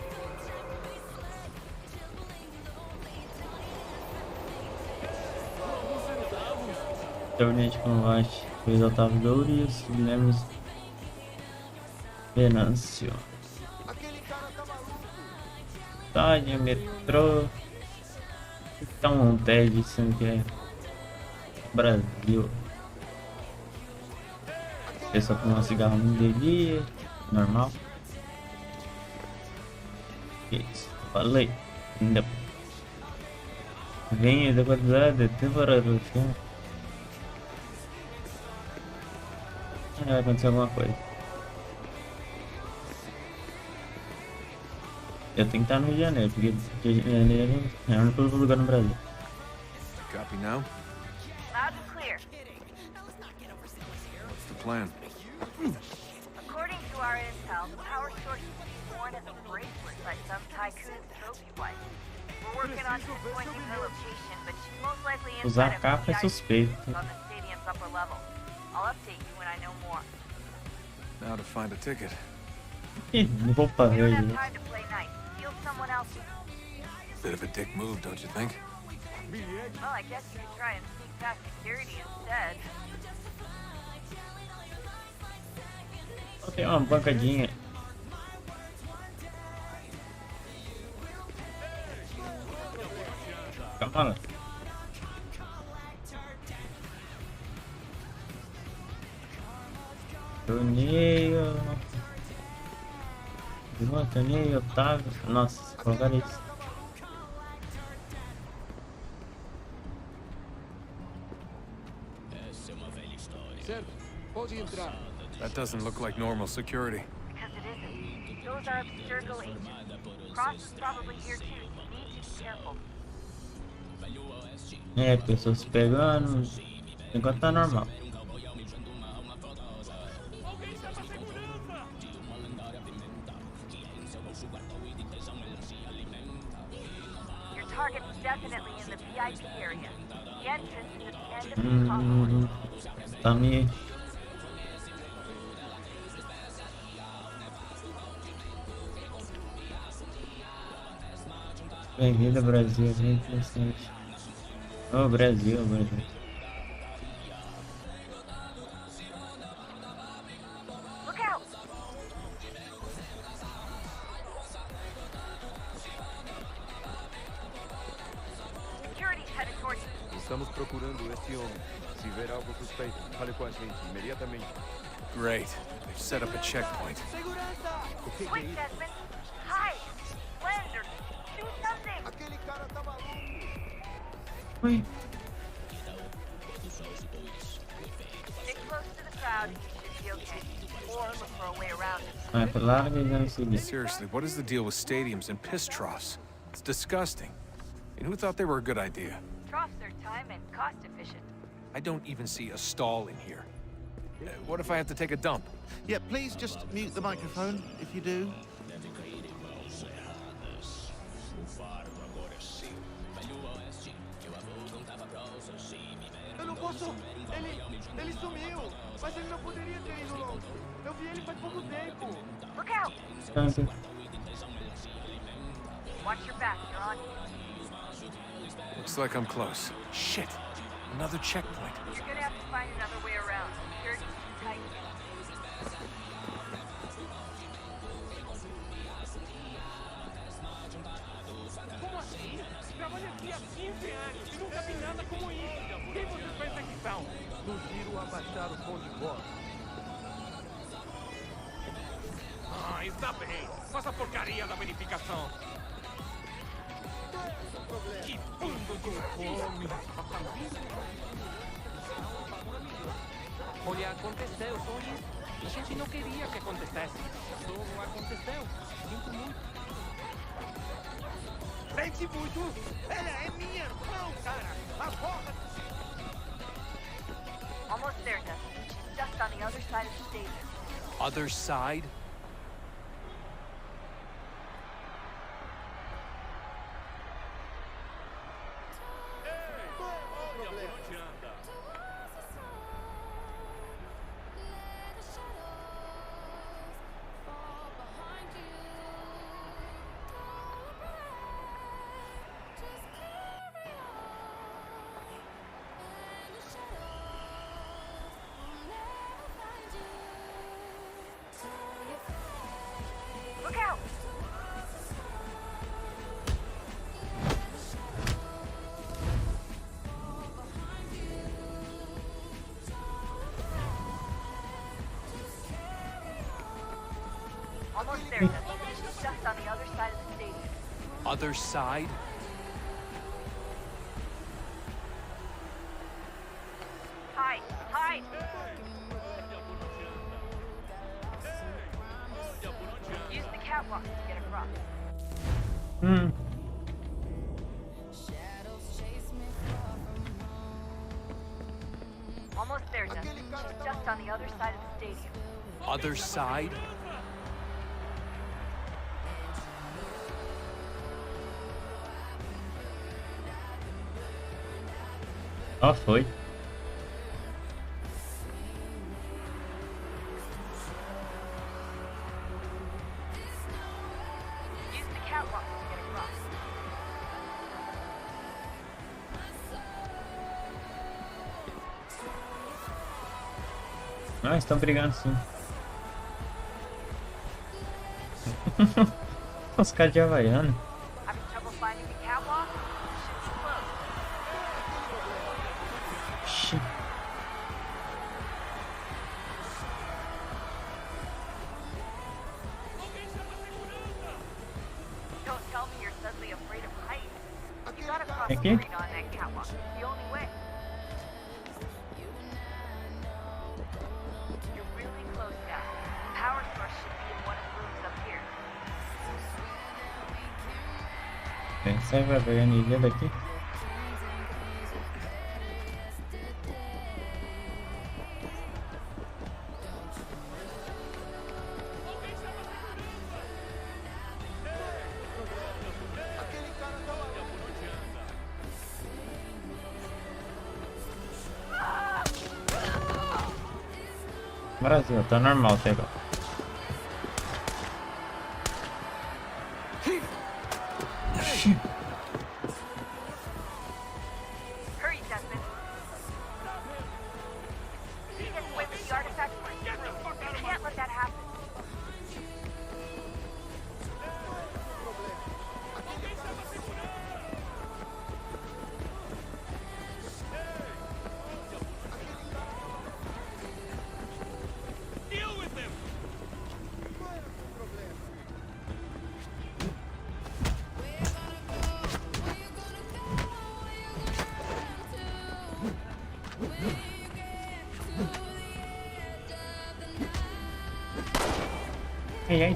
Torneio de combate. Fez Otávio Dourias. Guilherme Venâncio. Estádio, metrô. Tá um TED dizendo que é Brasil. Pessoa com um cigarro não bebia. Normal. Isso, falei. Ainda. Venha da qualidade temporada do filme. Vai acontecer alguma coisa. Eu tenho que estar no Rio de Janeiro, porque Rio de Janeiro é o único lugar no Brasil. Copy now? Loud and clear. What's the plan? According to our intel, the power source is being worn as a bracelet by some tycoon's trophy wife. We're working on pinpointing her location, but she's most likely Usar inside a capa é VIP suspeito. on the stadium's upper level. I'll update you when I know more. Now to find a ticket. Ih, roupa We don't verde. have time to play nice. Field someone else. Bit of a dick move, don't you think? Well, I guess you could try and sneak past security instead. Só tem uma bancadinha. Calma lá. Torneio. Torneio, Otávio. Nossa, colocar isso. That doesn't look like normal security. Because it isn't. Those are Abstergo agents. Cross is probably here too. You need to be careful. É, pessoas se pegando. Enquanto tá normal. Your target's definitely in the VIP area. The entrance is at the end of the concourse. Tá me. Bem-vindo ao Brasil, bem interessante. Oh, Brasil, Brasil. Look out! Security's headed towards you. Estamos procurando este homem. Se ver algo suspeito, fale com a gente imediatamente. Great. They've set up a checkpoint. Quick, Desmond! Hide! Blend or do something! Oi. Stick close to the crowd and you should be okay. Or look for a way around it. Ah, claro que já segui. Seriously, what is the deal with stadiums and piss troughs? It's disgusting. And who thought they were a good idea? Troughs are time and cost efficient. I don't even see a stall in here. What if I have to take a dump? Yeah, please just mute the microphone if you do. Eu não posso. Ele sumiu. Mas ele não poderia ter ido longe. Eu vi ele faz pouco tempo. Look out! Tanto. Watch your back, you're on. Looks like I'm close. Shit. Another checkpoint. You're gonna have to find another way around. Security's too tight. tem nada como isso. Quem vocês pensam que são? Nos viram abaixar o tom de voz. Ah, está bem. Faça a porcaria da verificação. Que bando de fome. Olha, aconteceu, só isso. A gente não queria que acontecesse. Só aconteceu. Sinto muito. Sente muito? Ela é minha irmã, cara! A porra! Almost there, Dustin. She's just on the other side of the stadium. Other side? Look out! Almost there, Dustin. She's just on the other side of the stadium. Other side? Hide! Hide! Use the catwalk to get across. Almost there, Dustin. She's just on the other side of the stadium. Other side? Ó, foi. Use the catwalk to get across. Ah, estão brigando sim. Os caras de Havaiana. Having trouble finding the catwalk? Should be close. Ixi. Don't tell me you're suddenly afraid of heights. You gotta cross the Aqui? street on that catwalk. It's the only way. You're really close now. The power source should be in one of the rooms up here. Sai, vai ver a energia daqui. Brasil, tá normal até agora. Hurry, Desmond. He gets away with the artifacts for his crew. You can't let that happen. Deal with them! Ei, ei.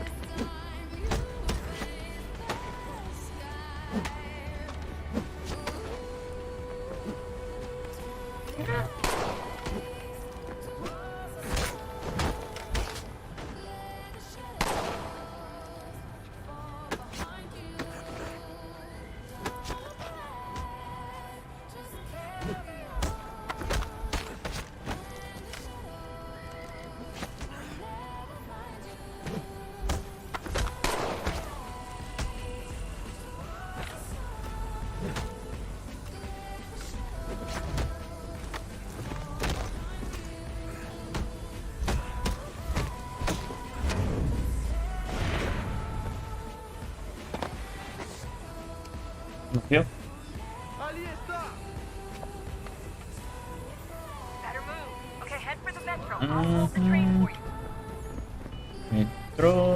Viu? Ali está! I'll hold the train for you. Metro.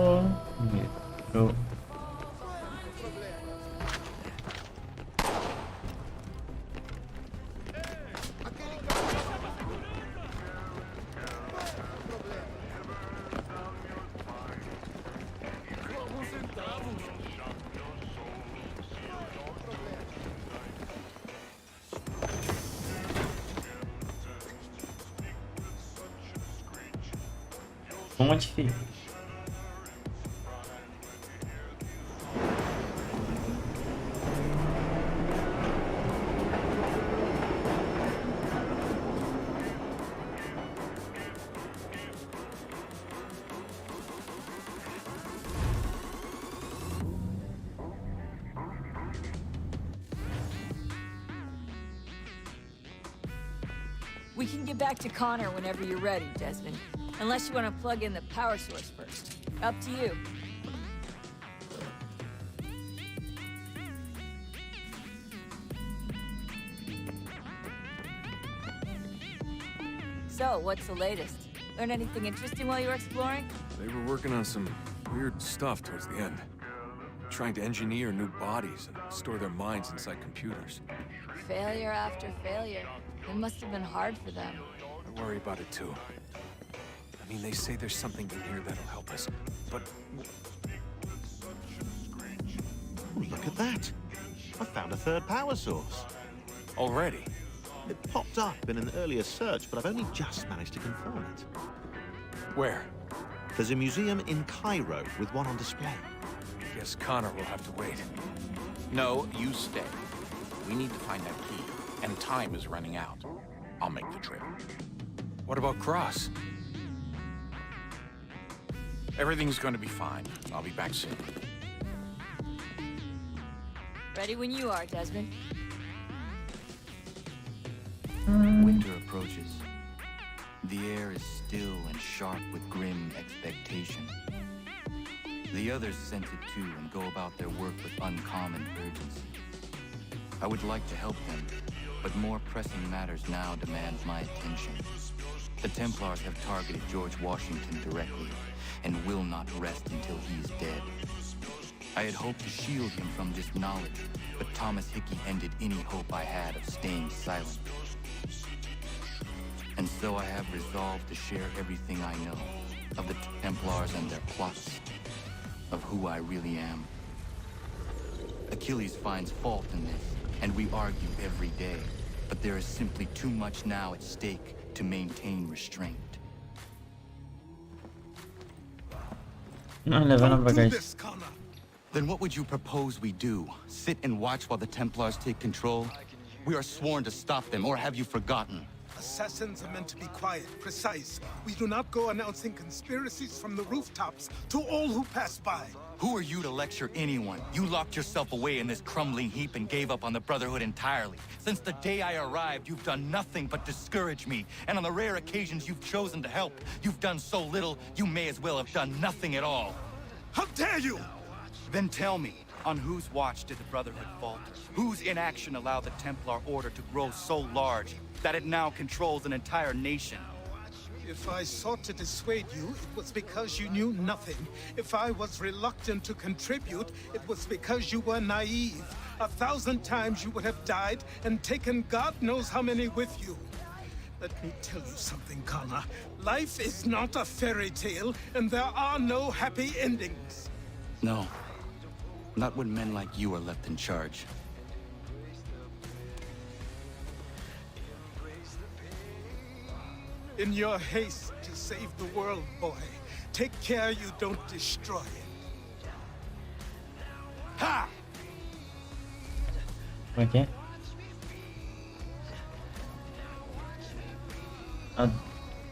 Ponte, filho. We can get back to Connor whenever you're ready, Desmond. Unless you want to plug in the power source first. Up to you. So, what's the latest? Learn anything interesting while you were exploring? They were working on some weird stuff towards the end. Trying to engineer new bodies and store their minds inside computers. Failure after failure. It must have been hard for them. I worry about it too. I mean, they say there's something in here that'll help us, but... Oh, look at that. I found a third power source. Already? It popped up in an earlier search, but I've only just managed to confirm it. Where? There's a museum in Cairo with one on display. Guess Connor will have to wait. No, you stay. We need to find that key, and time is running out. I'll make the trip. What about Cross? Everything's going to be fine. I'll be back soon. Ready when you are, Desmond. Winter approaches. The air is still and sharp with grim expectation. The others sense it too and go about their work with uncommon urgency. I would like to help them, but more pressing matters now demand my attention. The Templars have targeted George Washington directly, and will not rest until he is dead. I had hoped to shield him from this knowledge, but Thomas Hickey ended any hope I had of staying silent. And so I have resolved to share everything I know of the Templars and their plots, of who I really am. Achilles finds fault in this, and we argue every day, but there is simply too much now at stake to maintain restraint. Não, levando a bagagem. Then what would you propose we do? Sit and watch while the Templars take control? We are sworn to stop them, or have you forgotten? Assassins are meant to be quiet, precise. We do not go announcing conspiracies from the rooftops to all who pass by. Who are you to lecture anyone? You locked yourself away in this crumbling heap and gave up on the Brotherhood entirely. Since the day I arrived, you've done nothing but discourage me. And on the rare occasions you've chosen to help, you've done so little, you may as well have done nothing at all. How dare you! Then tell me, on whose watch did the Brotherhood falter? Whose inaction allowed the Templar Order to grow so large that it now controls an entire nation? If I sought to dissuade you, it was because you knew nothing. If I was reluctant to contribute, it was because you were naive. 1,000 times you would have died and taken God knows how many with you. Let me tell you something, Connor. Life is not a fairy tale, and there are no happy endings. No. Not when men like you are left in charge. In your haste to save the world, boy, take care you don't destroy it. Ha! Como é que é?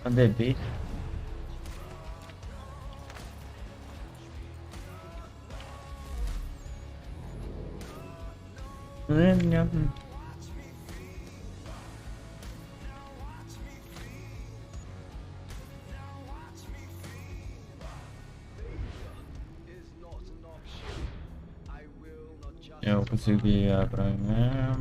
A DB. Eu consegui a Primeira.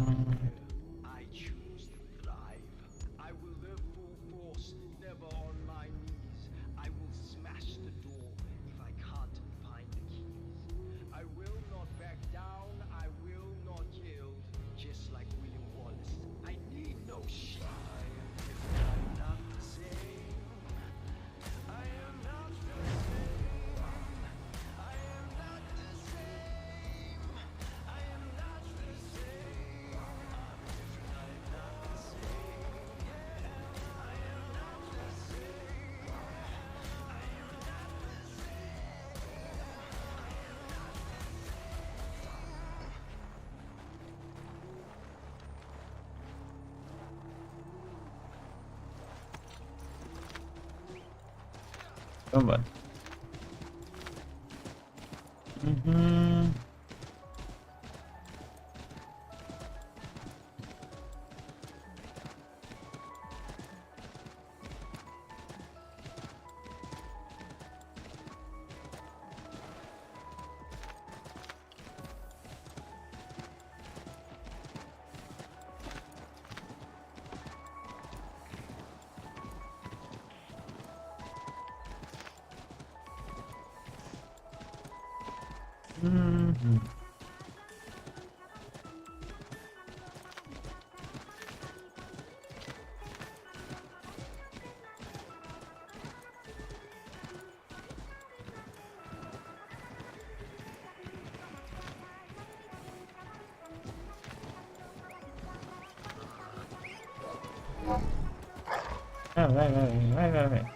Vambora. Uhum. Uhum. Vai.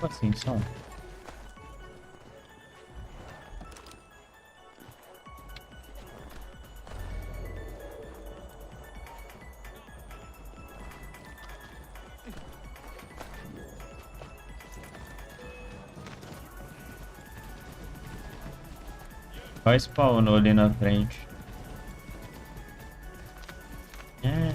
Como assim, som? Olha spawnou ali na frente. É.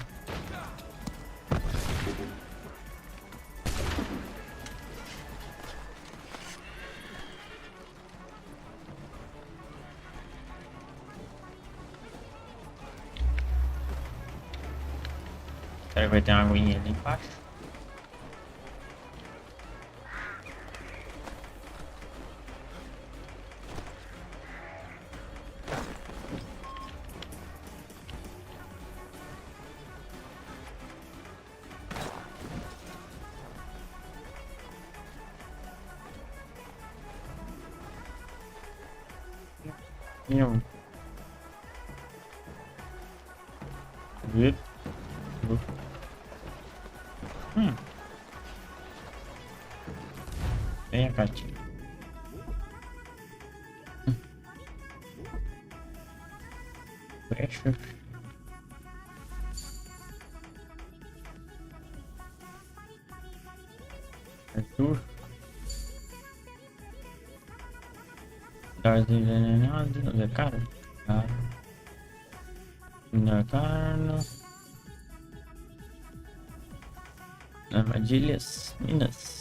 Será que vai ter uma aguinha ali embaixo? Não. Vê. Venha, Katia. Fecha. Arthur. Dose envenenada. De cara. Na carne. Armadilhas. Minas.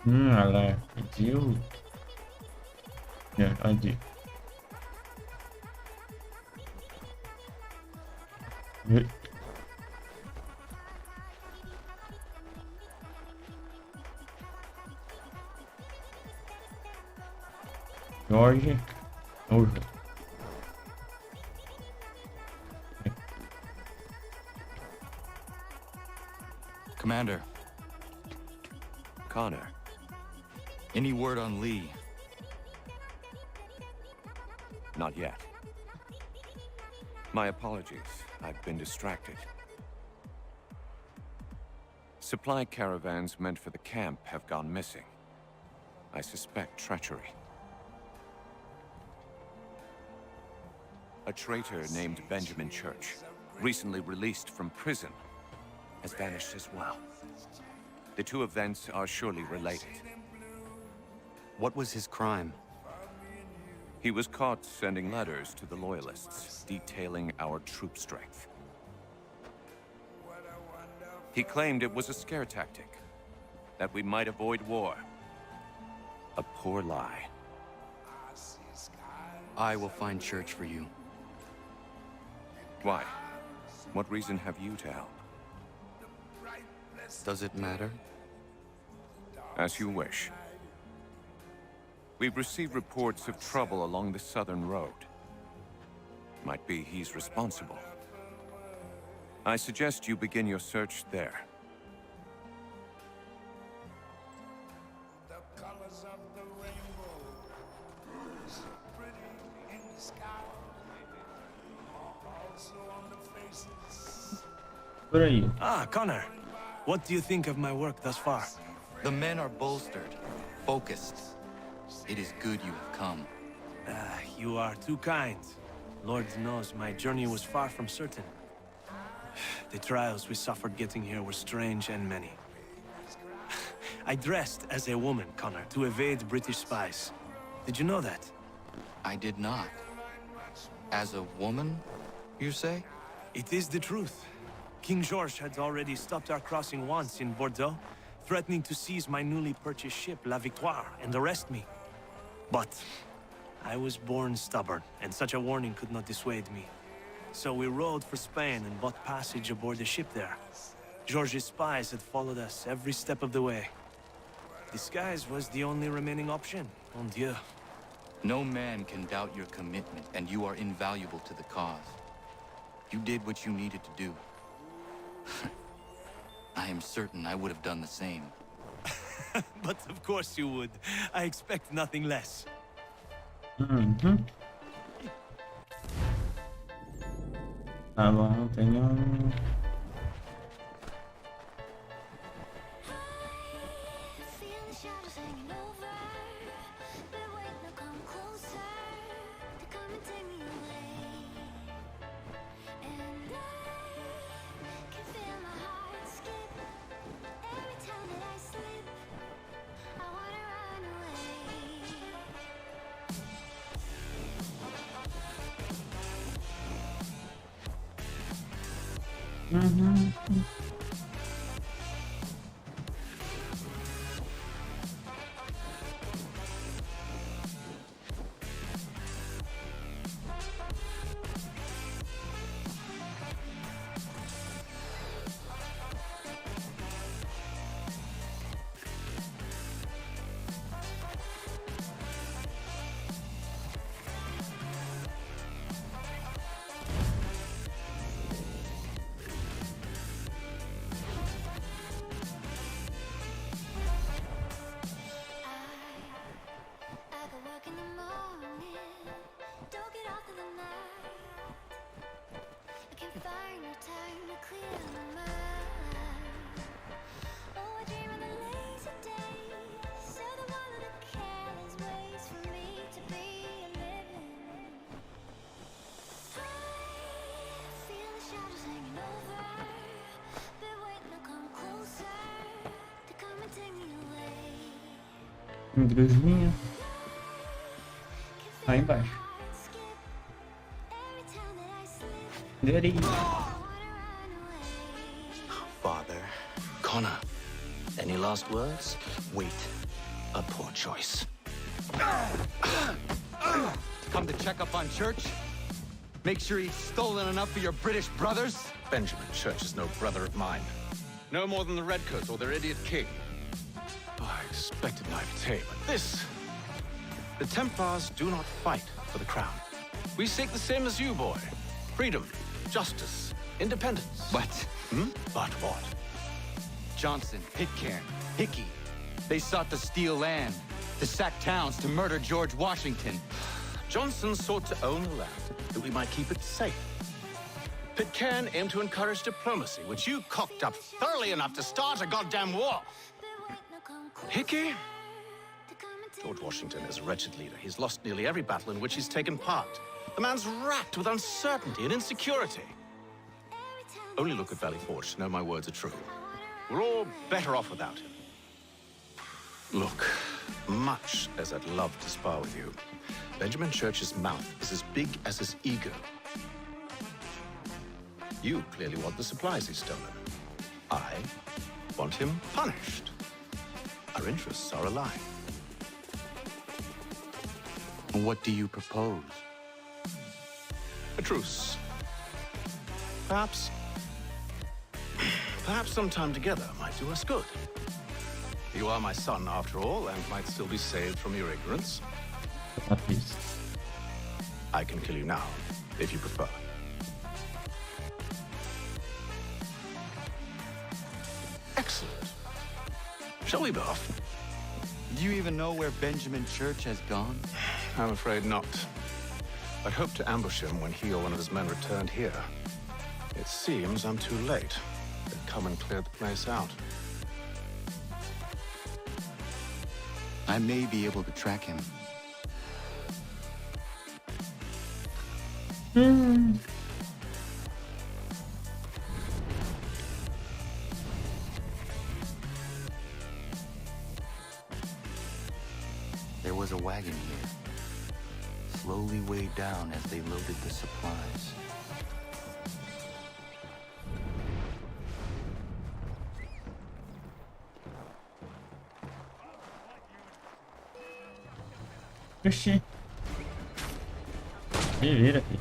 Olha lá, pediu. Onde? Jorge. Nojo. Commander. Connor. Any word on Lee? Not yet. My apologies. I've been distracted. Supply caravans meant for the camp have gone missing. I suspect treachery. A traitor named Benjamin Church, recently released from prison, has vanished as well. The two events are surely related. What was his crime? He was caught sending letters to the Loyalists, detailing our troop strength. He claimed it was a scare tactic, that we might avoid war. A poor lie. I will find church for you. Why? What reason have you to help? Does it matter? As you wish. We've received reports of trouble along the southern road. Might be he's responsible. I suggest you begin your search there. Where are you? Ah, Connor. What do you think of my work thus far? The men are bolstered, focused. It is good you have come. You are too kind. Lord knows my journey was far from certain. The trials we suffered getting here were strange and many. I dressed as a woman, Connor, to evade British spies. Did you know that? I did not. As a woman, you say? It is the truth. King George had already stopped our crossing once in Bordeaux, threatening to seize my newly purchased ship, La Victoire, and arrest me. But I was born stubborn, and such a warning could not dissuade me. So we rode for Spain and bought passage aboard the ship there. George's spies had followed us every step of the way. Disguise was the only remaining option, mon Dieu. No man can doubt your commitment, and you are invaluable to the cause. You did what you needed to do. I am certain I would have done the same. But of course you would. I expect nothing less. Tá bom, tenho... Igrejinha. Aí embaixo. Daddy. Father. Connor. Any last words? Wait. A poor choice. Come to check up on Church? Make sure he's stolen enough for your British brothers? Benjamin Church is no brother of mine. No more than the Redcoats or their idiot king. Oh, I expected naivete, but this... The Templars do not fight for the crown. We seek the same as you, boy. Freedom, justice, independence. But? But what? Johnson, Pitcairn, Hickey. They sought to steal land, to sack towns, to murder George Washington. Johnson sought to own the land that we might keep it safe. Pitcairn aimed to encourage diplomacy, which you cocked up thoroughly enough to start a goddamn war. Hickey? George Washington is a wretched leader. He's lost nearly every battle in which he's taken part. The man's racked with uncertainty and insecurity. Only look at Valley Forge to know my words are true. We're all better off without him. Look, much as I'd love to spar with you, Benjamin Church's mouth is as big as his ego. You clearly want the supplies he's stolen. I want him punished. Our interests are aligned. What do you propose? A truce. Perhaps some time together might do us good. You are my son, after all, and might still be saved from your ignorance. At least. I can kill you now, if you prefer. Excellent. Shall we be off? Do you even know where Benjamin Church has gone? I'm afraid not. I hoped to ambush him when he or one of his men returned here. It seems I'm too late. They've come and cleared the place out. I may be able to track him. There was a wagon here, slowly weighed down as they loaded the supplies. Oxi. Me vira, filho.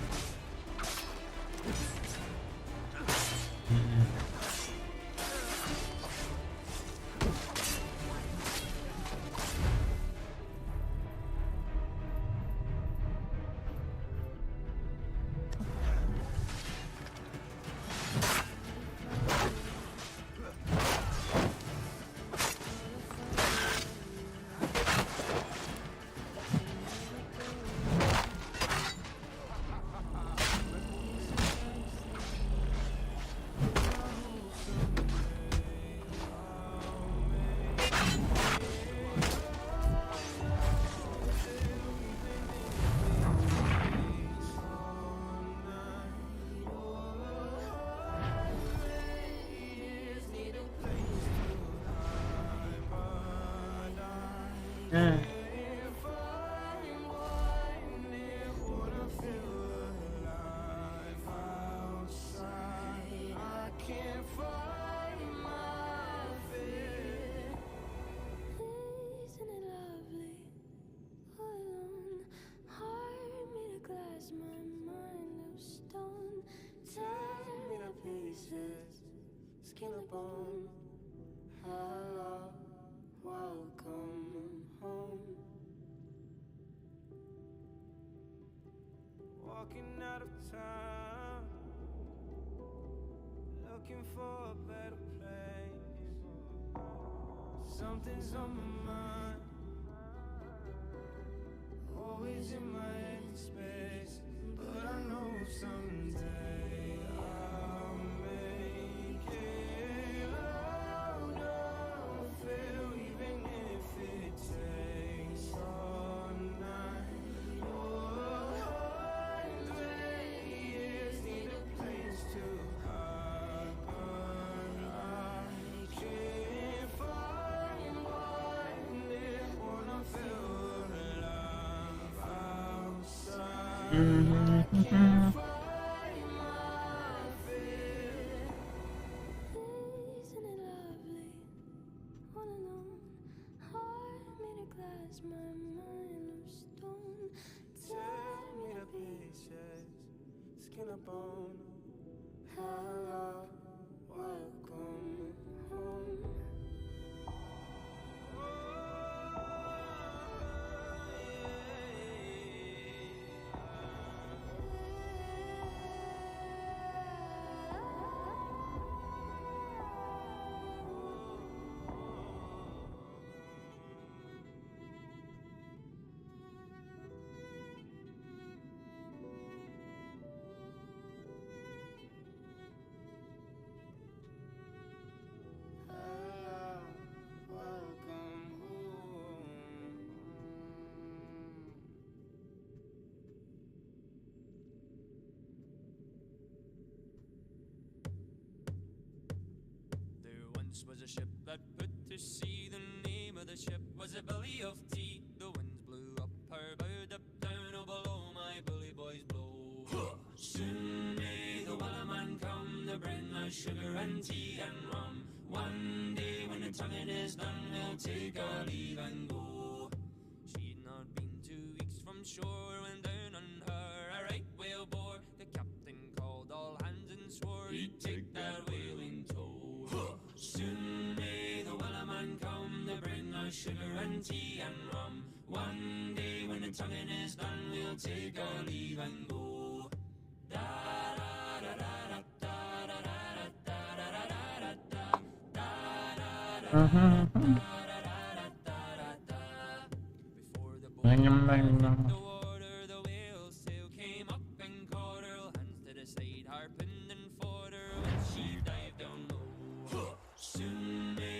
Skin and bone, hello, welcome home. Walking out of town, looking for a better place. Something's on my mind, always in my empty space. But I know someday I'll make it out of here, even if it takes all night. Oh, 100 years, need a place to hide, but I can't find one that wanna feel alive outside. My mind of stone, tear me to pieces, skin and bone. Hello, welcome home. Was a ship that put to sea. The name of the ship was a Billy of Tea. The winds blew up her bow, up down, oh below my bully boys blow. Soon may the wellerman come to bring us sugar and tea and rum. One day when the tonguing is done, we'll take our leave and go. She'd not been 2 weeks from shore he'd take that whale in tow. Soon may the wellerman come to bring us sugar and tea and rum. One day when the tonguing is done, we'll take our leave and go. Da da da da da da da da da da da.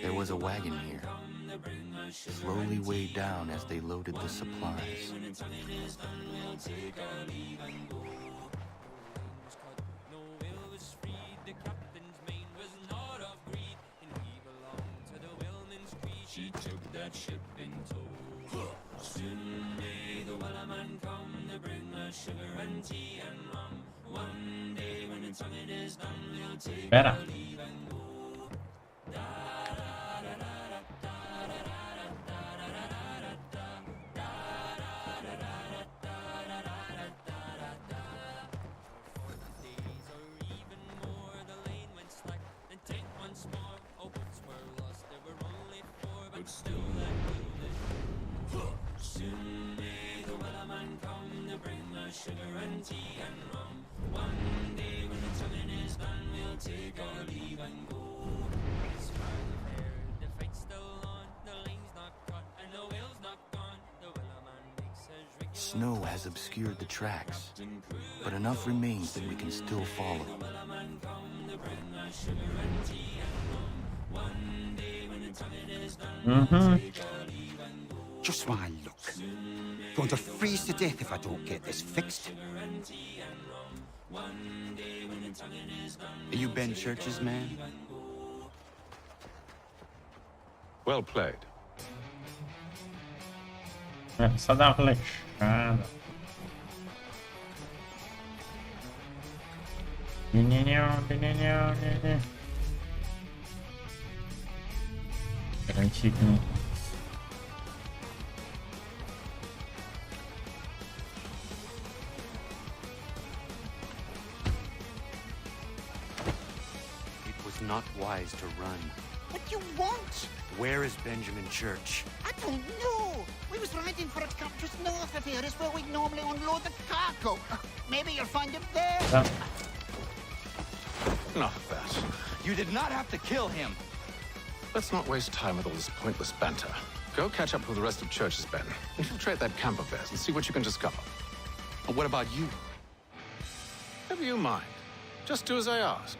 There was a wagon here, slowly weighed down as they loaded the supplies. She took that ship in tow. Soon may the wellerman come to bring us sugar and tea and rum. One day when the tonguing is done, we'll take our leave and go. Soon may the wellerman come to bring us sugar and tea and rum. One day when the tonguing is done, we'll take our leave and go. Spars of hair, the fight's still on, the lane's not cut, and the whale's not gone. The wellerman makes his regular. Snow has obscured the tracks, but enough remains that we can still follow. The wellerman come to bring us sugar and tea and rum. One day when the tonguing is done, we'll take our leave and go. Just my luck. Going to freeze to death if I don't get this fixed. Are you Ben Church's man? Well played. Essa dá uma flechada. Garantido. Not wise to run. What do you want? Where is Benjamin Church? I don't know. We was riding for a camp just north of here. Is where we normally unload the cargo. Maybe you'll find him there. Not that. You did not have to kill him. Let's not waste time with all this pointless banter. Go catch up with the rest of Church's men. Infiltrate that camp of theirs and see what you can discover. And what about you? Never you mind. Just do as I ask.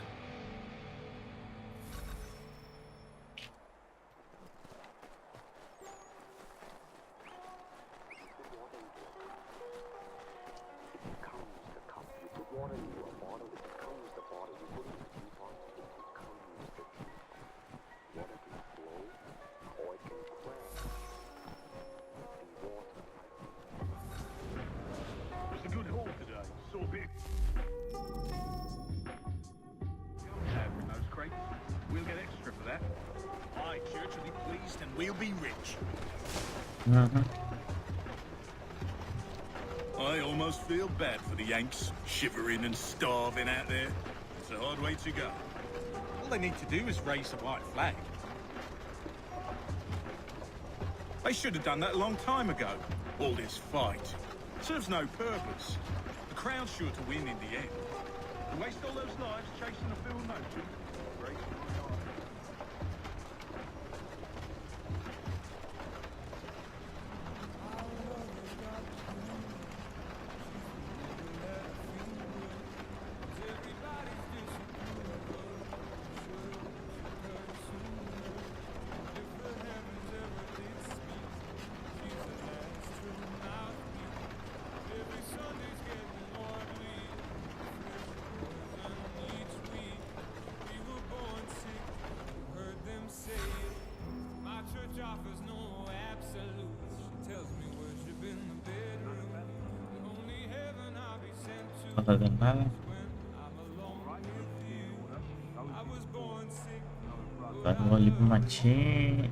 It's a good haul today. So big. Those crates. We'll get extra for that. Aye, Church will be pleased and we'll be rich. I almost feel bad for the Yanks, shivering and starving out there. It's a hard way to go. All they need to do is raise a white flag. They should have done that a long time ago. All this fight serves no purpose. The Crown's sure to win in the end. To waste all those lives chasing a field notion. No está haciendo nada. Vou ali pro matinho.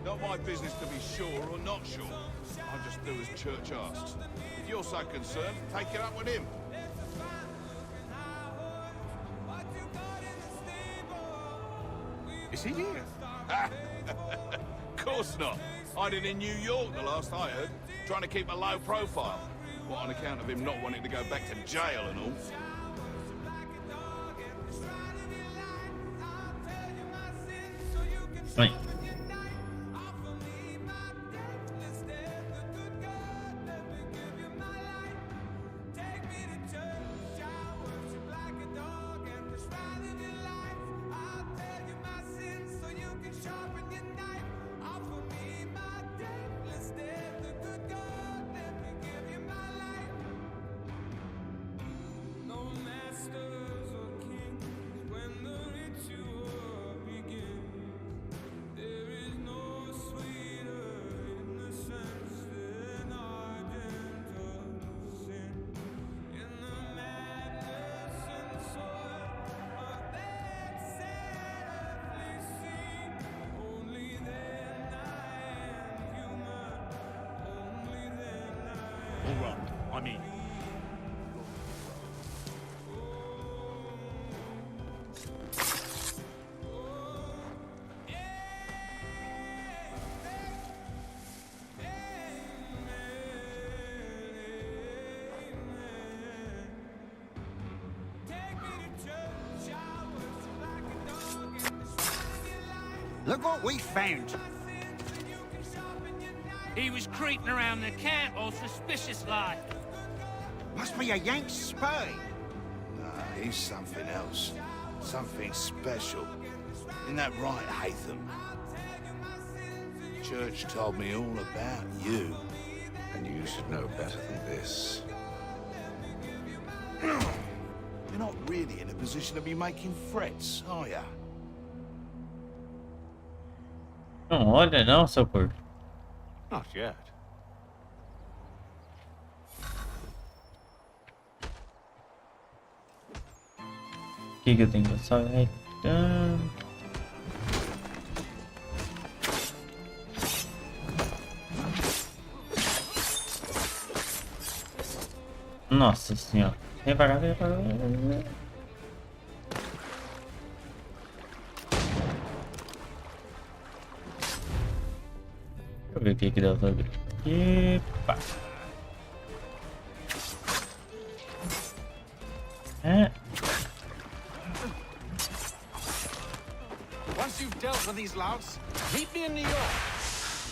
Not my business to be sure or not sure. I just do as church asks. If you're so concerned, take it up with him. Is he here? Course not. Hiding in New York, the last I heard. Trying to keep a low profile. What, on account of him not wanting to go back to jail and all? Right. All right, I'm in. Look what we found. He was creeping around the camp all suspicious like. Must be a Yank spy. Nah, he's something else. Something special. Isn't that right, Hatham? Church told me all about you. And you should know better than this. You're not really in a position to be making threats, are ya? Oh, olha, não, seu porco. Not yet. O que eu tenho que só Nossa senhora. Vem pra cá, vem pra cá. Deixa eu ver o que dá pra fazer. Epa. Once you've dealt with these louts, meet me in New York.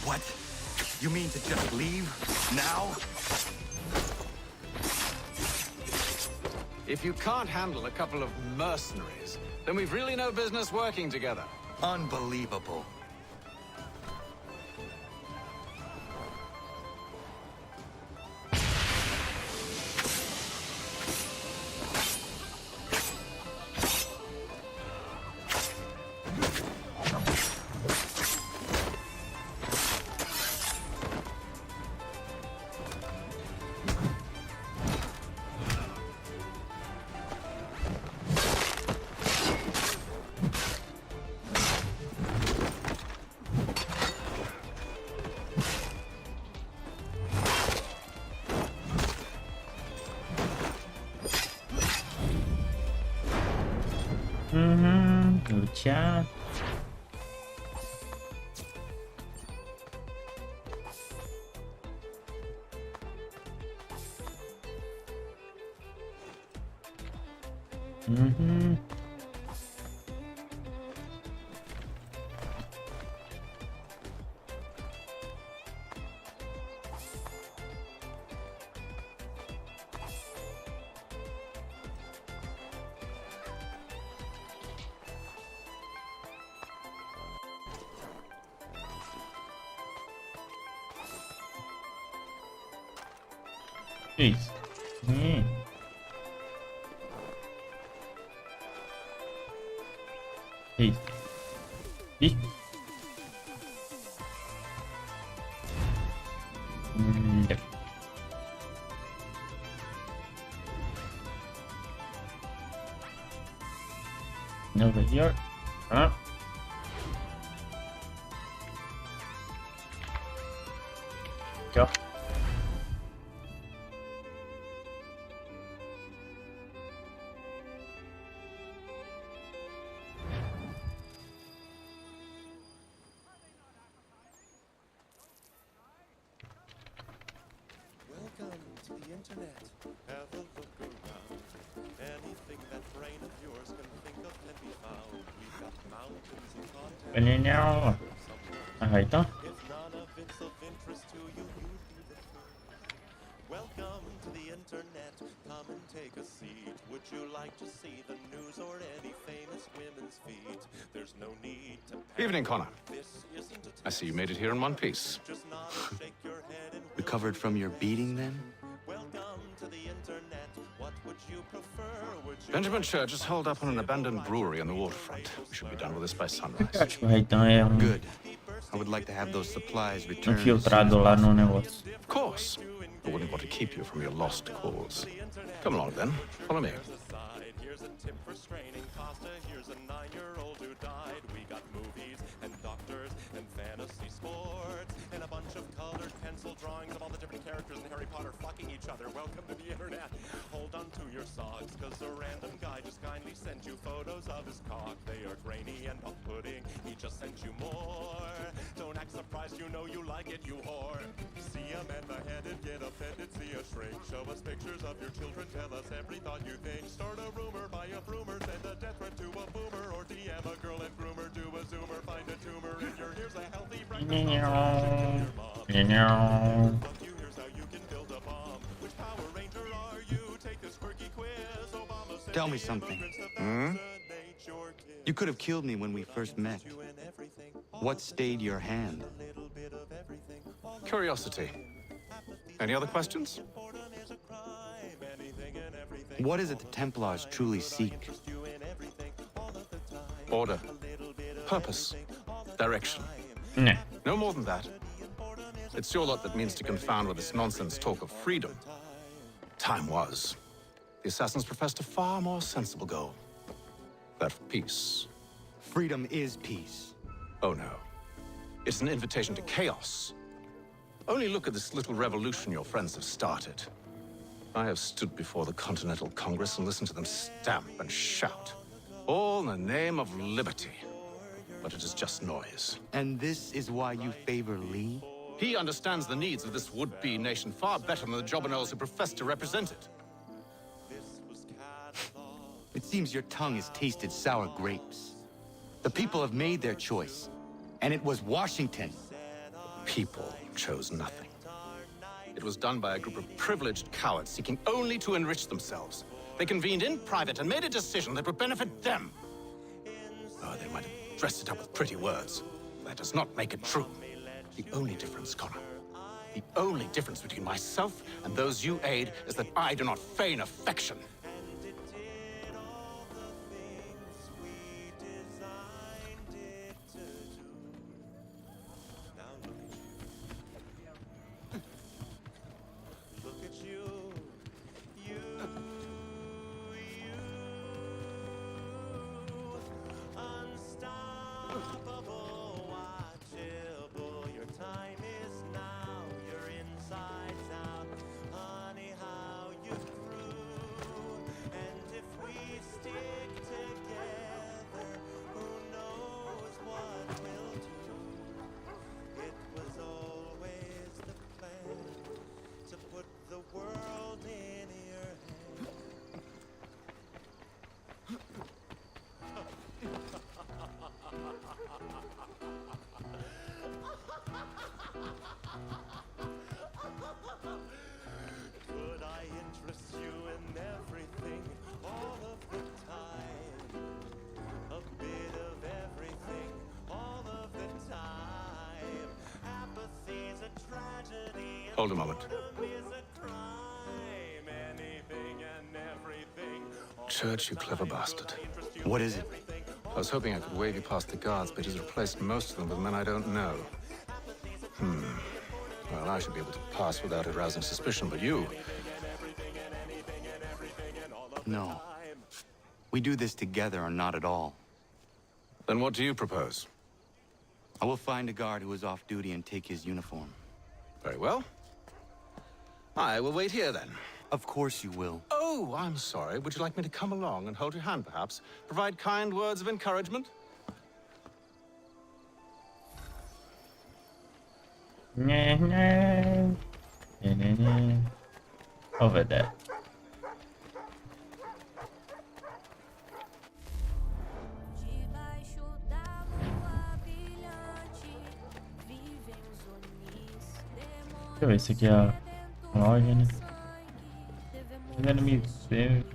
What? You mean to just leave? Now? If you can't handle a couple of mercenaries, then we've really no business working together. Unbelievable. Luchar. isso? Que isso? Ih. Yep. Over here. Go. Welcome to the internet. Have a look around. Anything that brain of yours can think of can be found. We've got mountains of content. Peninho. Ahí está. If none of it's of interest to you, you'd be the first. Welcome to the internet. Come and take a seat. Would you like to see the news or any famous women's feet? There's no need to Evening, Connor. This isn't a I see you made it here in one piece. just nod or shake your head and Recovered from your beating, then? welcome to the internet. What would you prefer? Would you Benjamin Church is holed up on an abandoned brewery on the waterfront. We should be done with this by sunrise. Então é Good. I would like to have those supplies returned. infiltrado lá no negócio. Of course. I wouldn't want to keep you from your lost cause. Come along, then. Follow me. Here's a tip for straining pasta. Here's a 9-year-old who died. We got movies and doctors and fantasy sports and a bunch of colored pencil drawings of all the different characters in Harry Potter fucking each other. Welcome to the internet. Hold on to your socks, cause a random guy just kindly sent you photos of his cock. They are grainy and off-putting. He just sent you more. Don't act surprised, you know you like it, you whore. See a man beheaded, get offended, see a shrink. Show us pictures of your children, tell us every thought you think. Start a rumor, buy a broomer, send a death threat to a boomer, or DM a girl and groomer, do a zoomer, find a tumor in your ears, a healthy breakfast. Peninho. Here's how you can build a bomb. Which Power Ranger are you? Take this quirky quiz. Obama said Tell me something. You could have killed me when we first met. What stayed your hand? Curiosity. Any other questions? What is it the Templars truly seek? Order. Purpose. Direction. Nah. No more than that. It's your lot that means to confound with this nonsense talk of freedom. Time was. The Assassins professed a far more sensible goal. That of peace. Freedom is peace. Oh no. It's an invitation to chaos. Only look at this little revolution your friends have started. I have stood before the Continental Congress and listened to them stamp and shout. All in the name of liberty. But it is just noise. And this is why you favor Lee? He understands the needs of this would-be nation far better than the jobberknolls who profess to represent it. It seems your tongue has tasted sour grapes. The people have made their choice, and it was Washington. People chose nothing. It was done by a group of privileged cowards seeking only to enrich themselves. They convened in private and made a decision that would benefit them. Oh, they might have dressed it up with pretty words. That does not make it true. The only difference, Connor, the only difference between myself and those you aid is that I do not feign affection. Could I interest you in everything, all of the time? A bit of everything, all of the time. Apathy's a tragedy. Hold a moment. Boredom is a crime. church, you clever bastard. What is it? I was hoping I could wave you past the guards, but he's replaced most of them with men I don't know. Well, I should be able to pass without arousing suspicion, but you... No. We do this together or not at all. Then what do you propose? I will find a guard who is off duty and take his uniform. Very well. I will wait here, then. Of course you will. Oh, I'm sorry. Would you like me to come along and hold your hand, perhaps? Provide kind words of encouragement? Nah, nah. Nah, nah, nah. Over there. Deixa eu ver, esse aqui é a loja, né? Ainda me ver.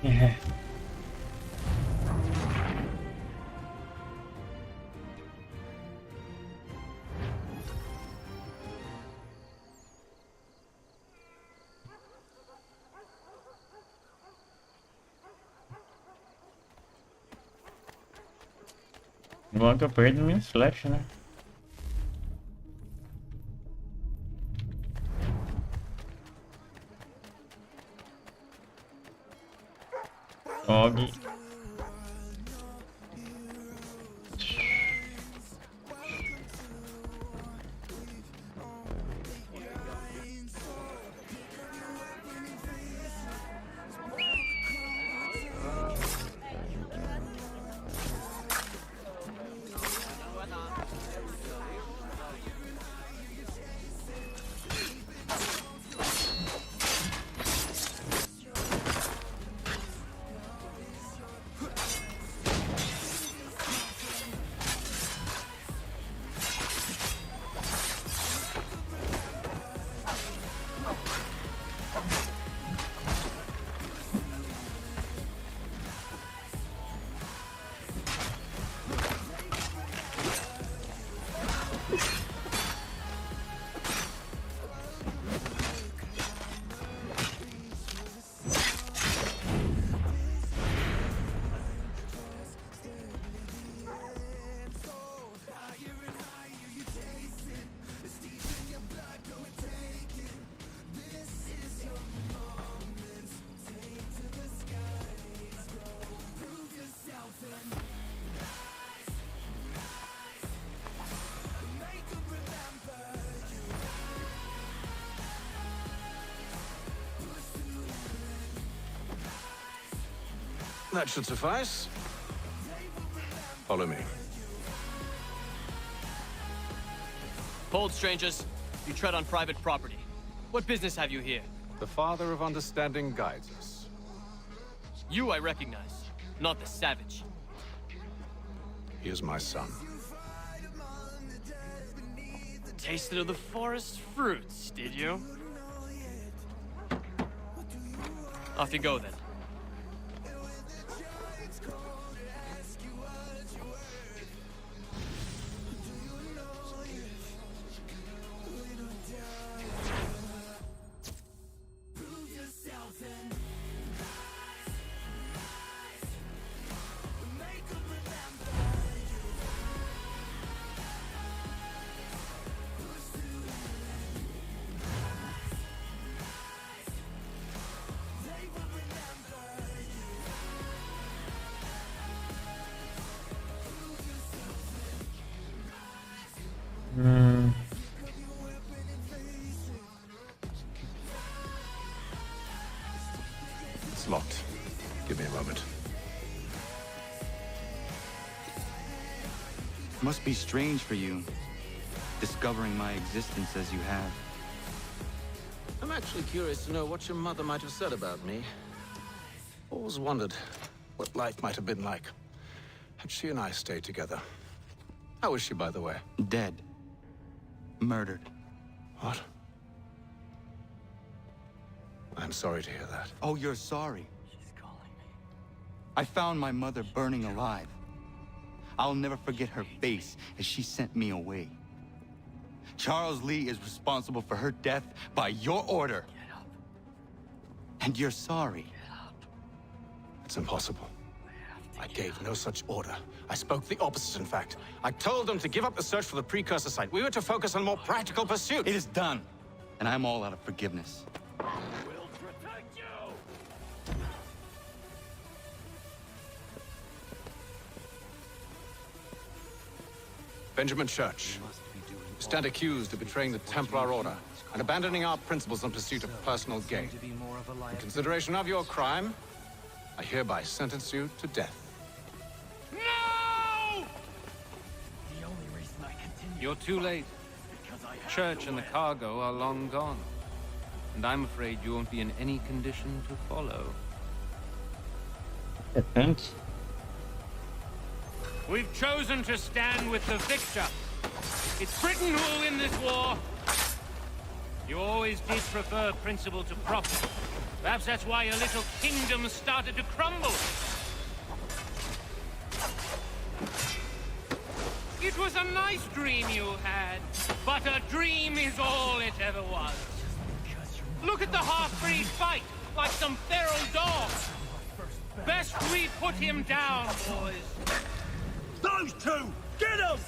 Yeah. Bom que eu perdo minhas flechas, né? Og. That should suffice. Follow me. Hold, strangers. You tread on private property. What business have you here? The Father of Understanding guides us. You I recognize, not the savage. He is my son. Tasted of the forest fruits, did you? Off you go, then. It's locked. Give me a moment. Must be strange for you, discovering my existence as you have. I'm actually curious to know what your mother might have said about me. Always wondered what life might have been like had she and I stayed together. How is she, by the way? Dead. Murdered. What? I'm sorry to hear that. Oh, you're sorry? She's calling me. I found my mother burning alive. I'll never forget her face as she sent me away. Charles Lee is responsible for her death by your order. Get up. And you're sorry. Get up. It's impossible. I gave no such order. I spoke the opposite, in fact. I told them to give up the search for the precursor site. We were to focus on more practical pursuits. It is done. And I'm all out of forgiveness. We'll protect you! Benjamin Church. You stand accused of betraying the Templar Order and abandoning our principles in pursuit of personal gain. In consideration of your crime, I hereby sentence you to death. No! You're too late. Church and the cargo are long gone. And I'm afraid you won't be in any condition to follow. Thanks. We've chosen to stand with the victor. It's Britain who will win this war. You always did prefer principle to profit. Perhaps that's why your little kingdom started to crumble. It was a nice dream you had, but a dream is all it ever was. Look at the half-breed fight, like some feral dog. Best we put him down, boys. Those two! Get them!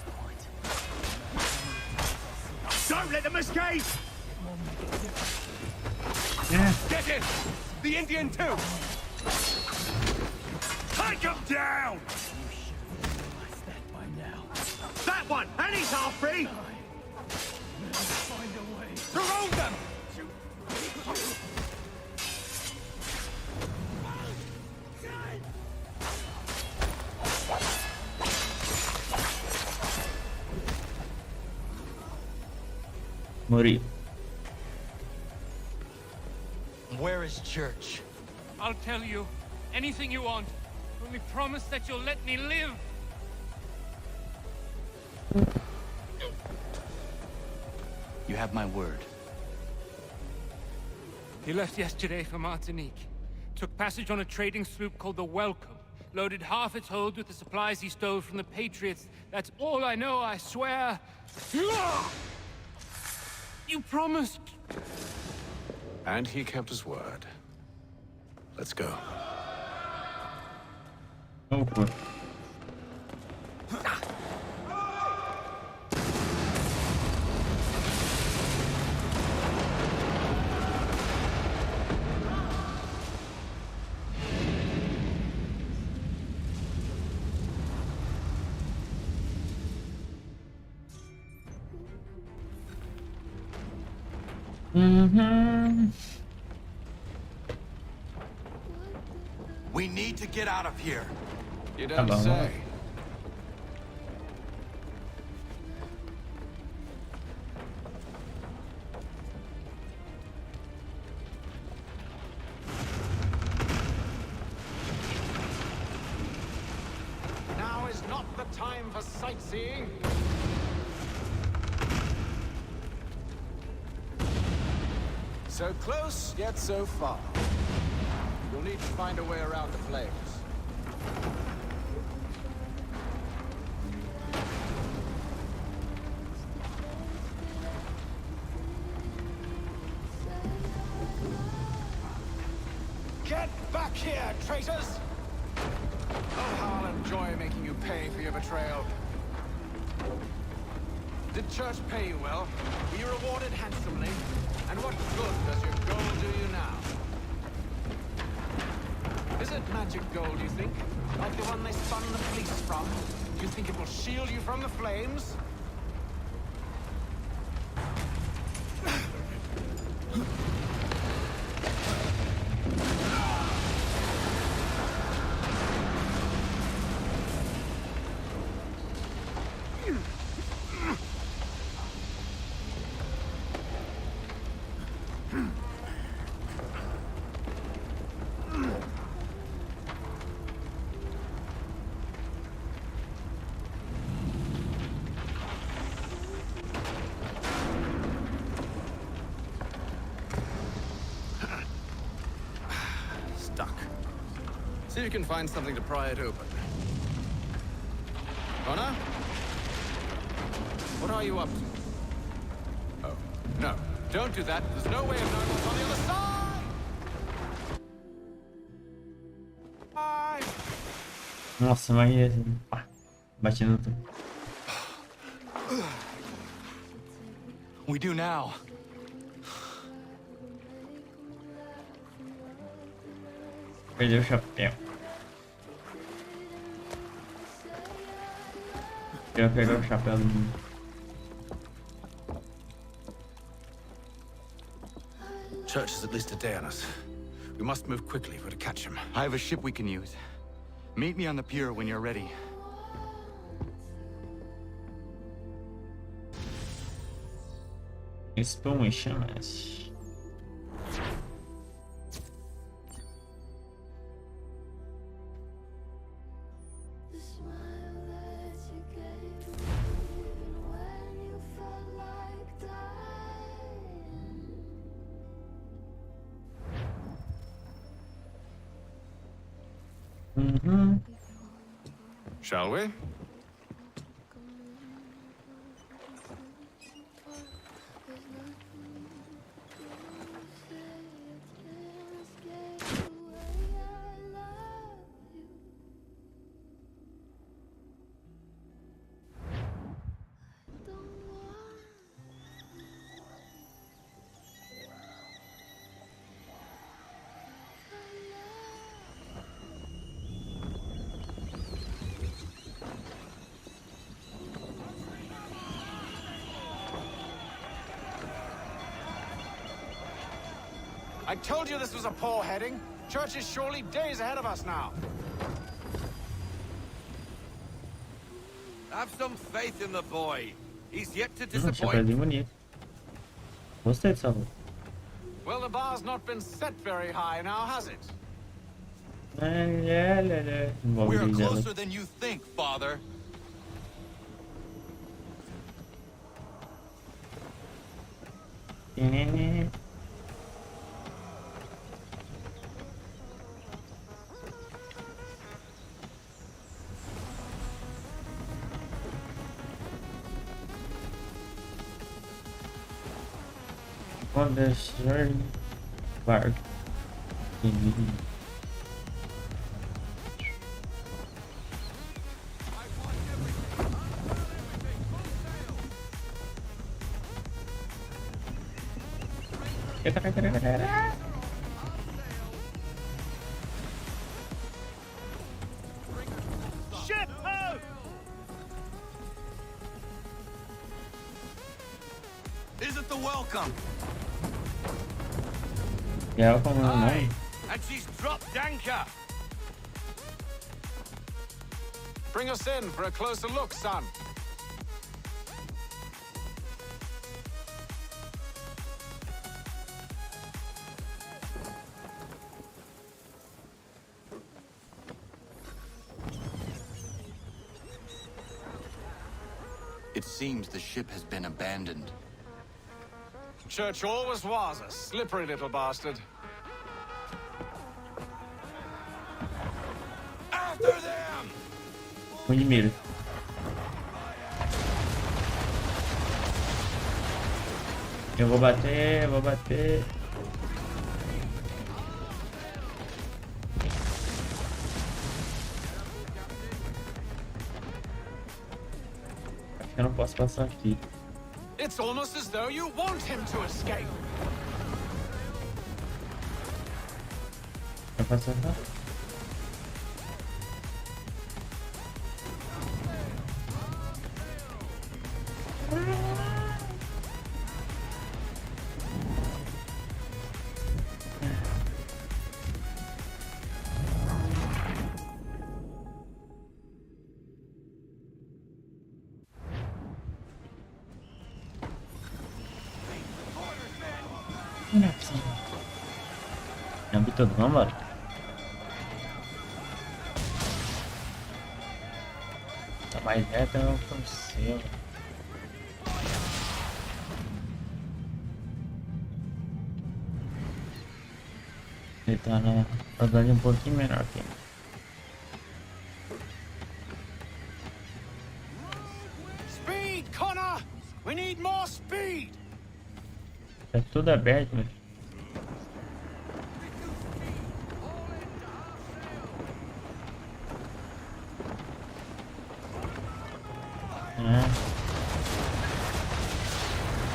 Don't let them escape! Yeah. Get it! The Indian too! Take him down! That one! And he's half free! Surround them! Morì. Where is Church? I'll tell you. Anything you want. Only promise that you'll let me live. You have my word. He left yesterday for Martinique. Took passage on a trading sloop called the Welcome. Loaded half its hold with the supplies he stole from the Patriots. That's all I know, I swear. You promised. And he kept his word. Let's go. Oh, boy. We need to get out of here. You don't say. Now is not the time for sightseeing. So close, yet so far. You'll need to find a way around the flames. Get back here, traitors! Oh, how I'll enjoy making you pay for your betrayal. Did Church pay you well? Were you rewarded handsomely? And what good does your gold do you now? Is it magic gold, you think? Like the one they spun the fleece from? Do you think it will shield you from the flames? See if you can find something to pry it open. Connor? What are you up to? Oh, no. Don't do that. There's no way of knowing what's on the other side! Bye! Nossa, mas bati no tubo. We do now. Perdeu o chapéu. Eu peguei o chapéu do mundo. Church is at least a day on us. We must move quickly if we're to catch him. I have a ship we can use. Meet me on the pier when you're ready. Espuma em chamas. Shall we? I told you this was a poor heading. Church is surely days ahead of us now. Have some faith in the boy. He's yet to Chapéuzinho disappoint. bonito. Gostei dessa luta. Well, the bar's not been set very high now, has it? We are closer than you think, Father. On the third bark. Ship out! Is it the welcome? Yeah, welcome on. And she's dropped anchor. Bring us in for a closer look, son. It seems the ship has been abandoned. Church always was a slippery little bastard. After them! Inimigo. Eu vou bater, eu vou bater. Eu não posso passar aqui. It's almost as though you want him to escape. Vai passar lá? Não é possível. É um bito, vamos embora. Tá mais reto, eu não consigo. Ele tá na rodagem um pouquinho menor aqui. Speed, Connor! We need more speed! É tudo aberto, velho.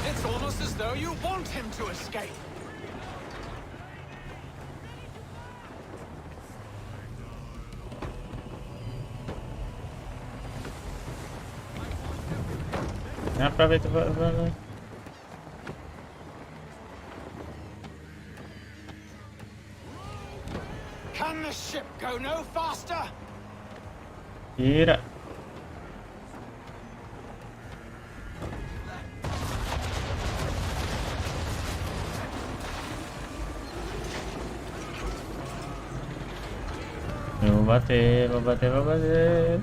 It's almost as though you want him to escape. Aproveita, vai. Can the ship go no faster? Tira. Eu vou bater, vou bater, vou bater.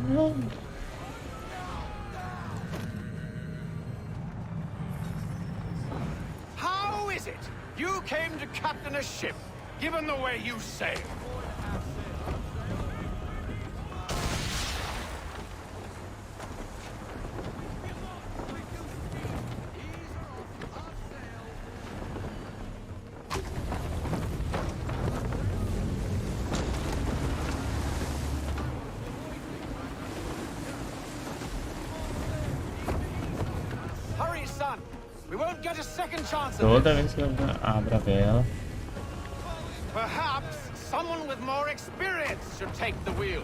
How is it you came to captain a ship, given the way you sail? Hurry, son. We won't get a second chance at Toda this. vez que eu abro a vela. Perhaps someone with more experience should take the wheel.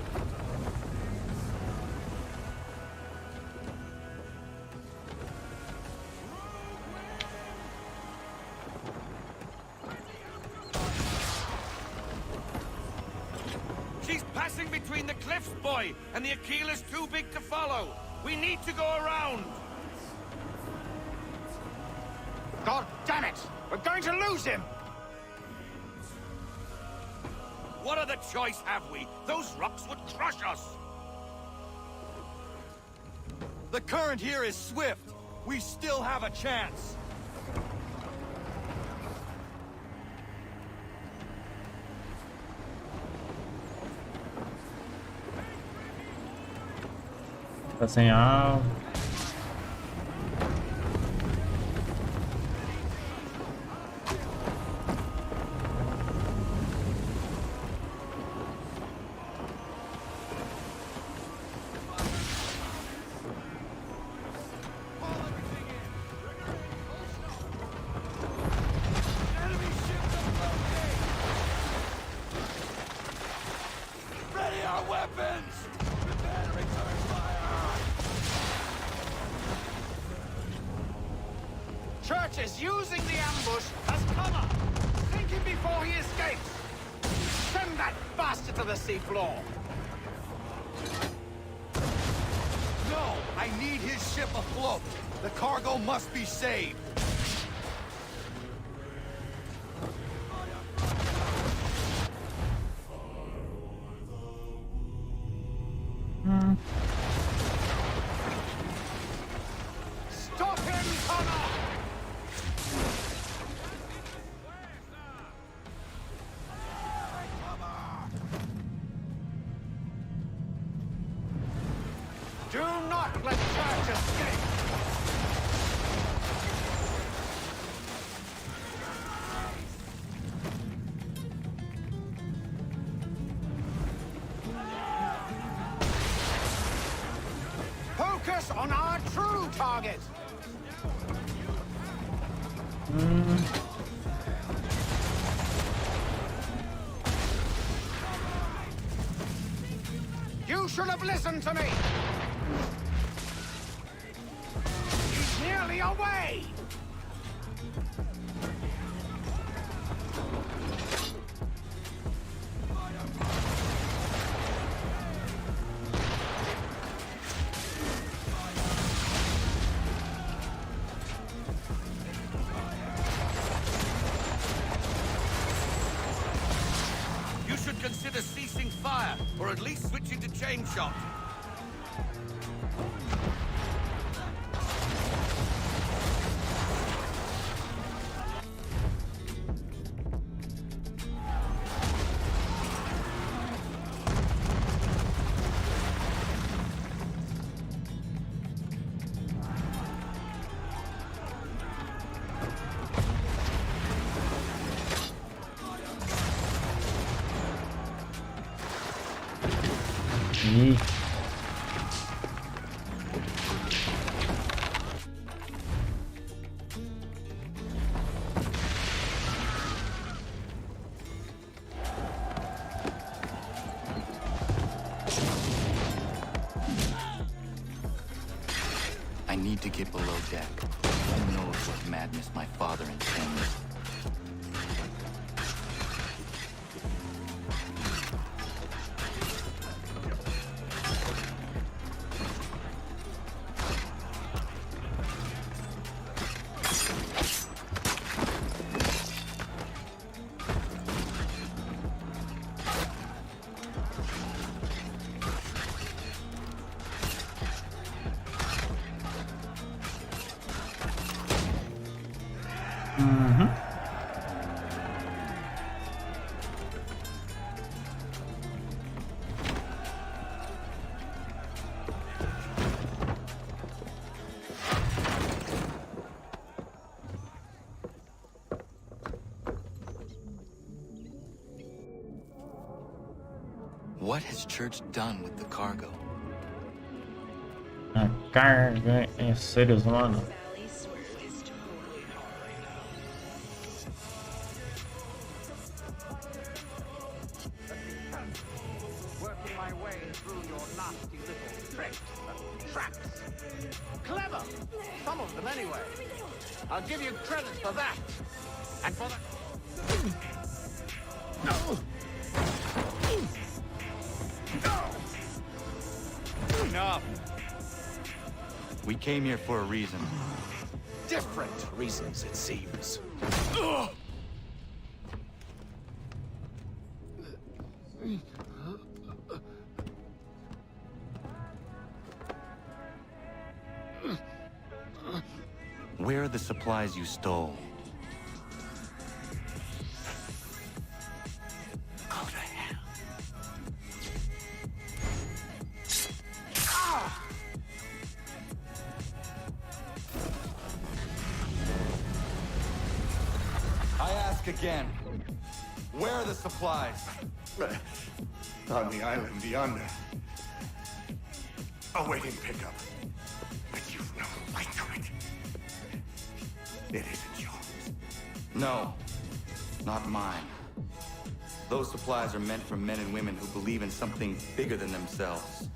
She's passing between the cliffs, boy, and the Aquila's too big to follow. We need to go around. God damn it! We're going to lose him! What other choice have we? Those rocks would crush us. The current here is swift. We still have a chance. Tá sem alvo. Ready our weapons! Prepare to return fire! Church is using the ambush as cover. Sink him before he escapes. Send that bastard to the seafloor. I need his ship afloat. The cargo must be saved. Stop him, Connor! Do not let Church escape! Focus on our true target! You should have listened to me! He's nearly away! You should consider ceasing fire, or at least switching to chain shot. Ih. I need to get below deck. Who knows what madness my father intends? What has Church done with the cargo? A carga é seres humanos. Working my way through your nasty little tricks and traps. Clever! Some of them anyway. I'll give you credit for that. And for the... Enough. We came here for a reason. Different reasons, it seems. Where are the supplies you stole? Go to hell. I ask again. Where are the supplies? On the island beyond. Awaiting pickup. But you've no right to it. It isn't yours. No, not mine. Those supplies are meant for men and women who believe in something bigger than themselves.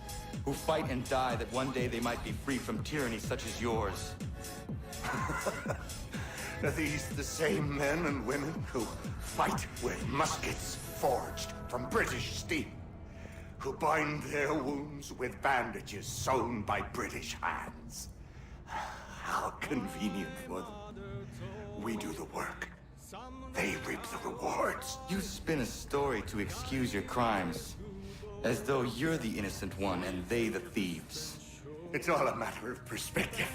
Who fight and die that one day they might be free from tyranny such as yours. Are these the same men and women who fight with muskets forged from British steel? who bind their wounds with bandages sewn by British hands. How convenient for them. We do the work. They reap the rewards. You spin a story to excuse your crimes, as though you're the innocent one and they the thieves. It's all a matter of perspective.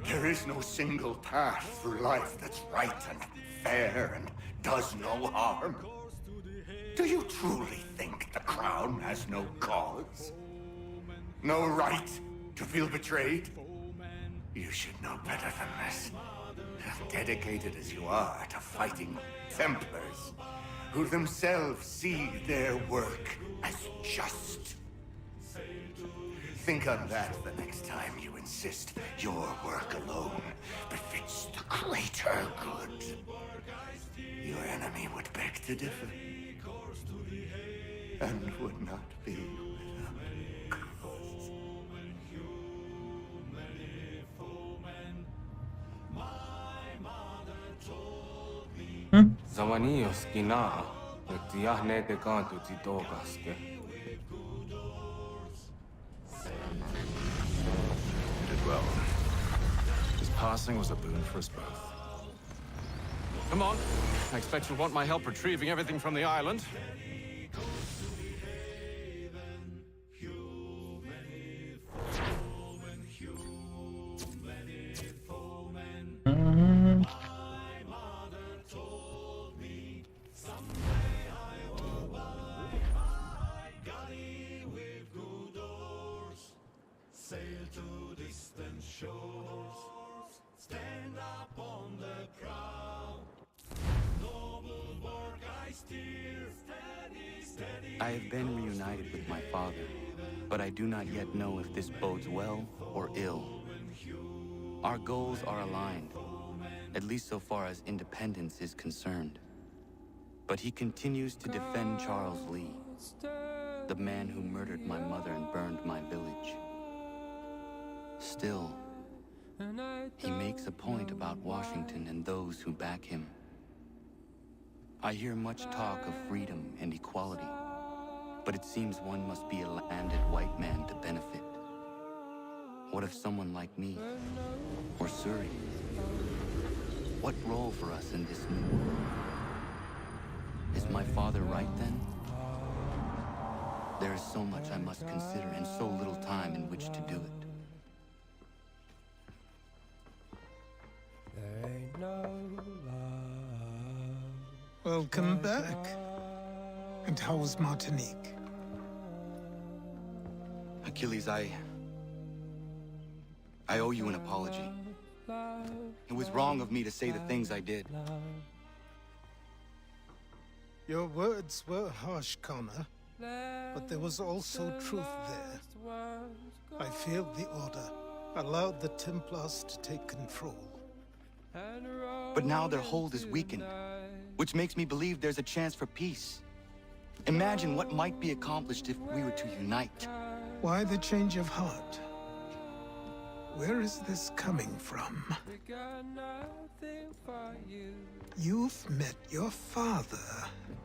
There is no single path through life that's right and fair and does no harm. Do you truly think the Crown has no cause? No right to feel betrayed? You should know better than this. Dedicated as you are to fighting Templars, who themselves see their work as just. Think on that the next time you insist your work alone befits the greater good. Your enemy would beg to differ, and would not be without cause. Zawanios kina, tiahne te kantu titokaske. You did well. His passing was a boon for us both. Come on. I expect you'll want my help retrieving everything from the island. I have been reunited with my father, but I do not yet know if this bodes well or ill. Our goals are aligned, at least so far as independence is concerned. But he continues to defend Charles Lee, the man who murdered my mother and burned my village. Still, he makes a point about Washington and those who back him. I hear much talk of freedom and equality, but it seems one must be a landed white man to benefit. What if someone like me, or Surrey? What role for us in this new world? Is my father right then? There is so much I must consider and so little time in which to do it. There ain't no love. Welcome back. And how was Martinique? Achilles, I owe you an apology. It was wrong of me to say the things I did. Your words were harsh, Connor, but there was also truth there. I failed the Order, allowed the Templars to take control. But now their hold is weakened, which makes me believe there's a chance for peace. Imagine what might be accomplished if we were to unite. Why the change of heart? Where is this coming from? You've met your father,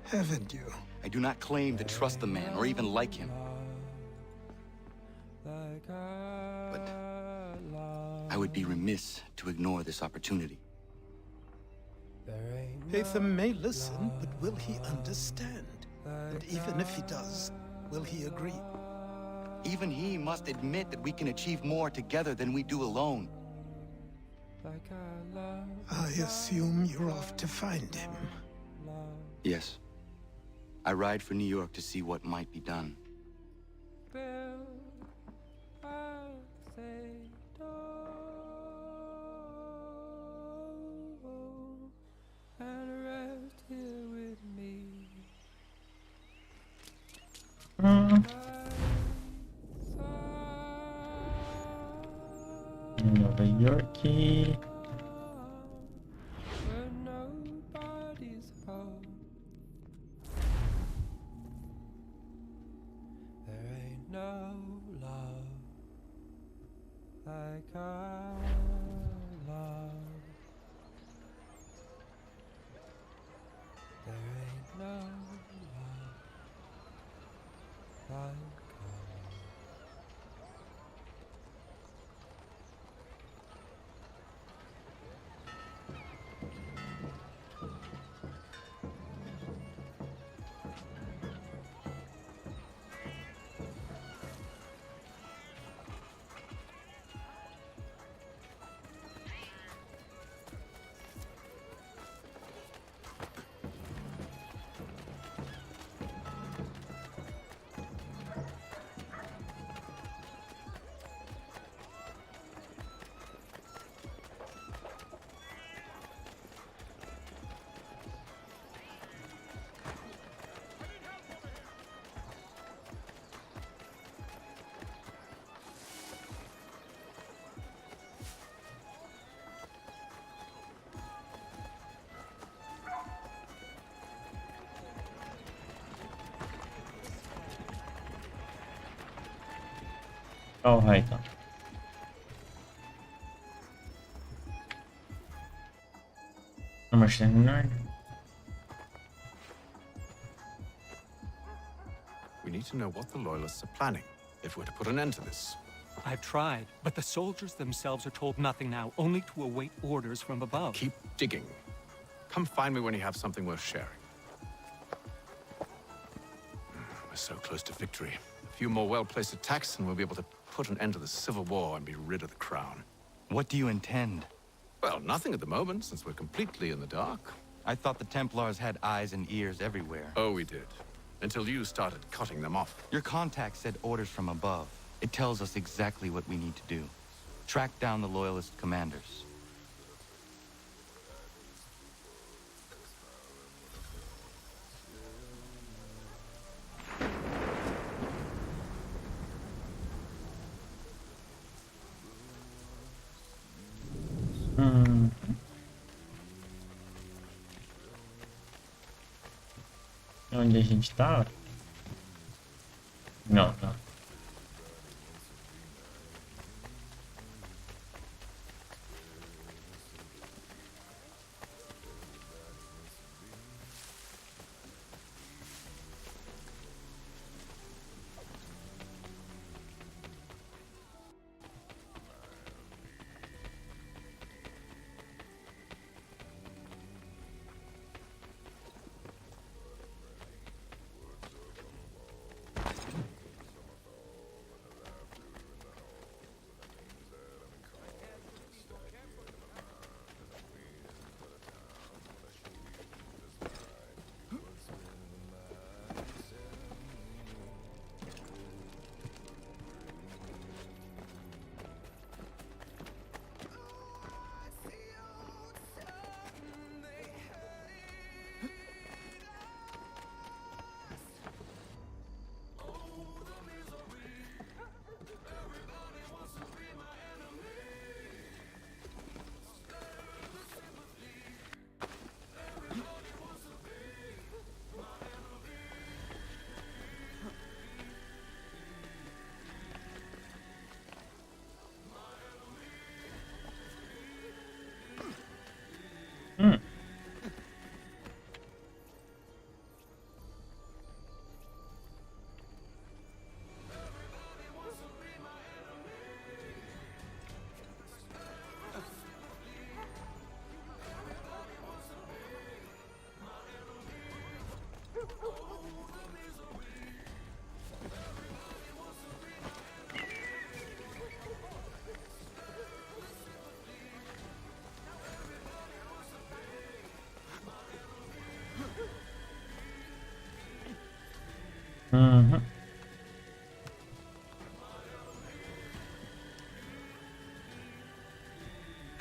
haven't you? I do not claim to trust the man or even like him. But I would be remiss to ignore this opportunity. Hatham may listen, but will he understand? And even if he does, will he agree? Even he must admit that we can achieve more together than we do alone. I assume you're off to find him. Yes. I ride for New York to see what might be done. Nova Yorkie. There ain't no love like our love. There ain't no love Oh, hay ਤਾਂ Number 79. We need to know what the Loyalists are planning, if we're to put an end to this. I've tried, but the soldiers themselves are told nothing now, only to await orders from above. Keep digging. Come find me when you have something worth sharing. We're so close to victory. A few more well-placed attacks and we'll be able to put an end to the Civil War and be rid of the crown. What do you intend? Well, nothing at the moment, since we're completely in the dark. I thought the Templars had eyes and ears everywhere. Oh, we did. Until you started cutting them off. Your contact said orders from above. It tells us exactly what we need to do. Track down the Loyalist commanders. Onde a gente tá? Não, não.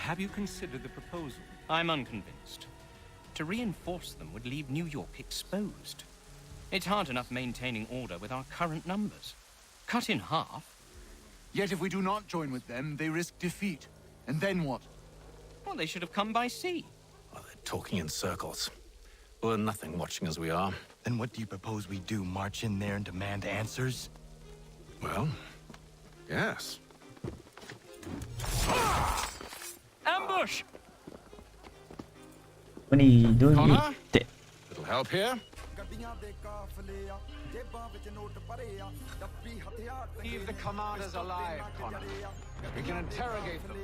Have you considered the proposal? I'm unconvinced. To reinforce them would leave New York exposed. It's hard enough maintaining order with our current numbers. Cut in half. Yet if we do not join with them, they risk defeat. And then what? Well, they should have come by sea. Well, they're talking in circles. We're nothing watching as we are. Then what do you propose we do? March in there and demand answers? Well, yes. Ambush! What are you doing? Connor? Little help here? Leave the commanders alive, Connor. We can interrogate them.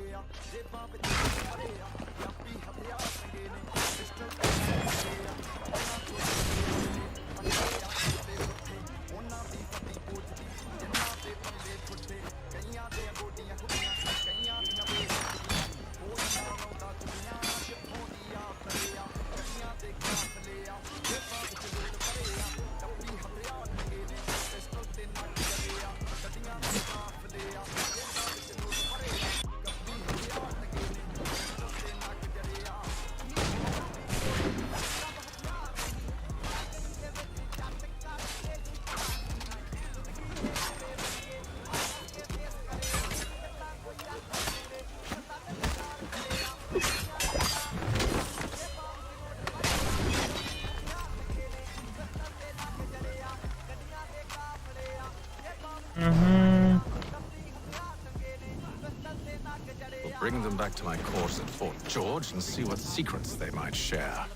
to my course at Fort George and see what secrets they might share.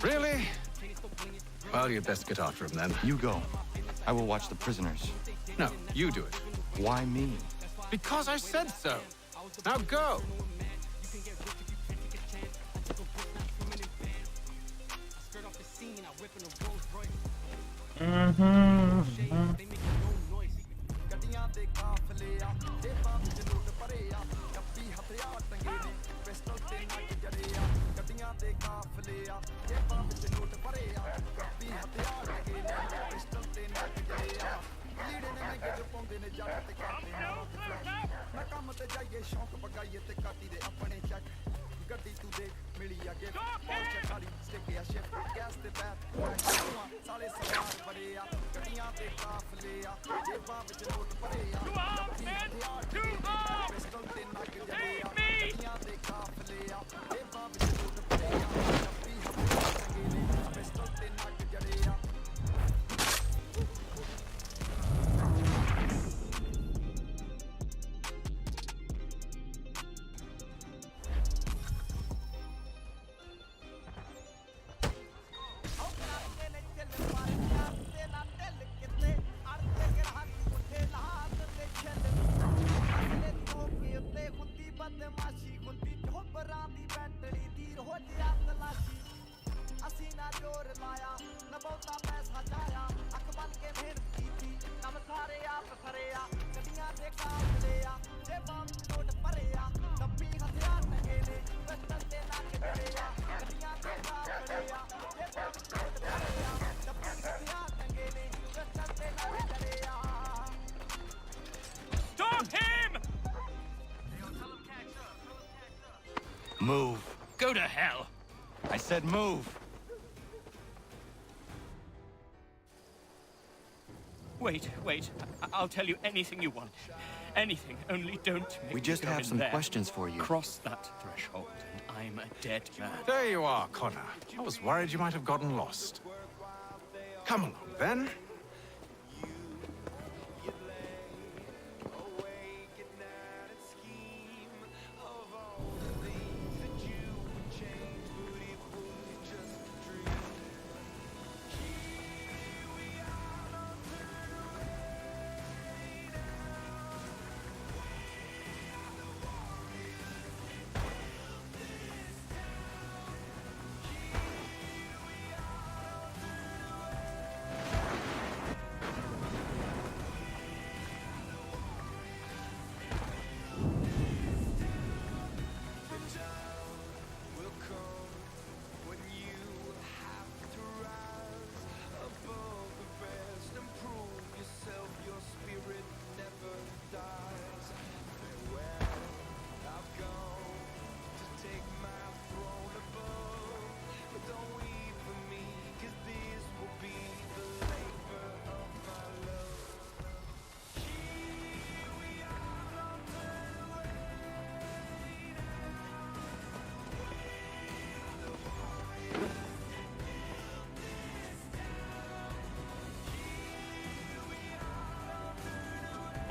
Really? Well, you'd best get after him then. You go. I will watch the prisoners. No, you do it. Why me? Because I said so. Now go. Move. Go to hell. I said move. Wait. I'll tell you anything you want. Anything, only don't make We just me go have in some there. questions for you. Cross that threshold, and I'm a dead man. There you are, Connor. I was worried you might have gotten lost. Come along, then.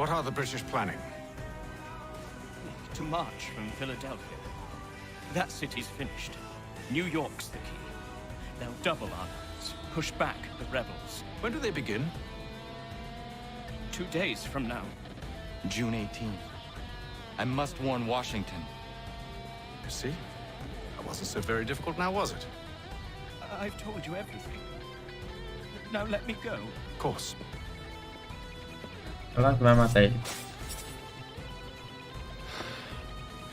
What are the British planning? To march from Philadelphia. That city's finished. New York's the key. They'll double our numbers, push back the rebels. When do they begin? 2 days from now. June 18th. I must warn Washington. You see? That wasn't so very difficult now, was it? I've told you everything. Now let me go. Of course. Kalau gue mati.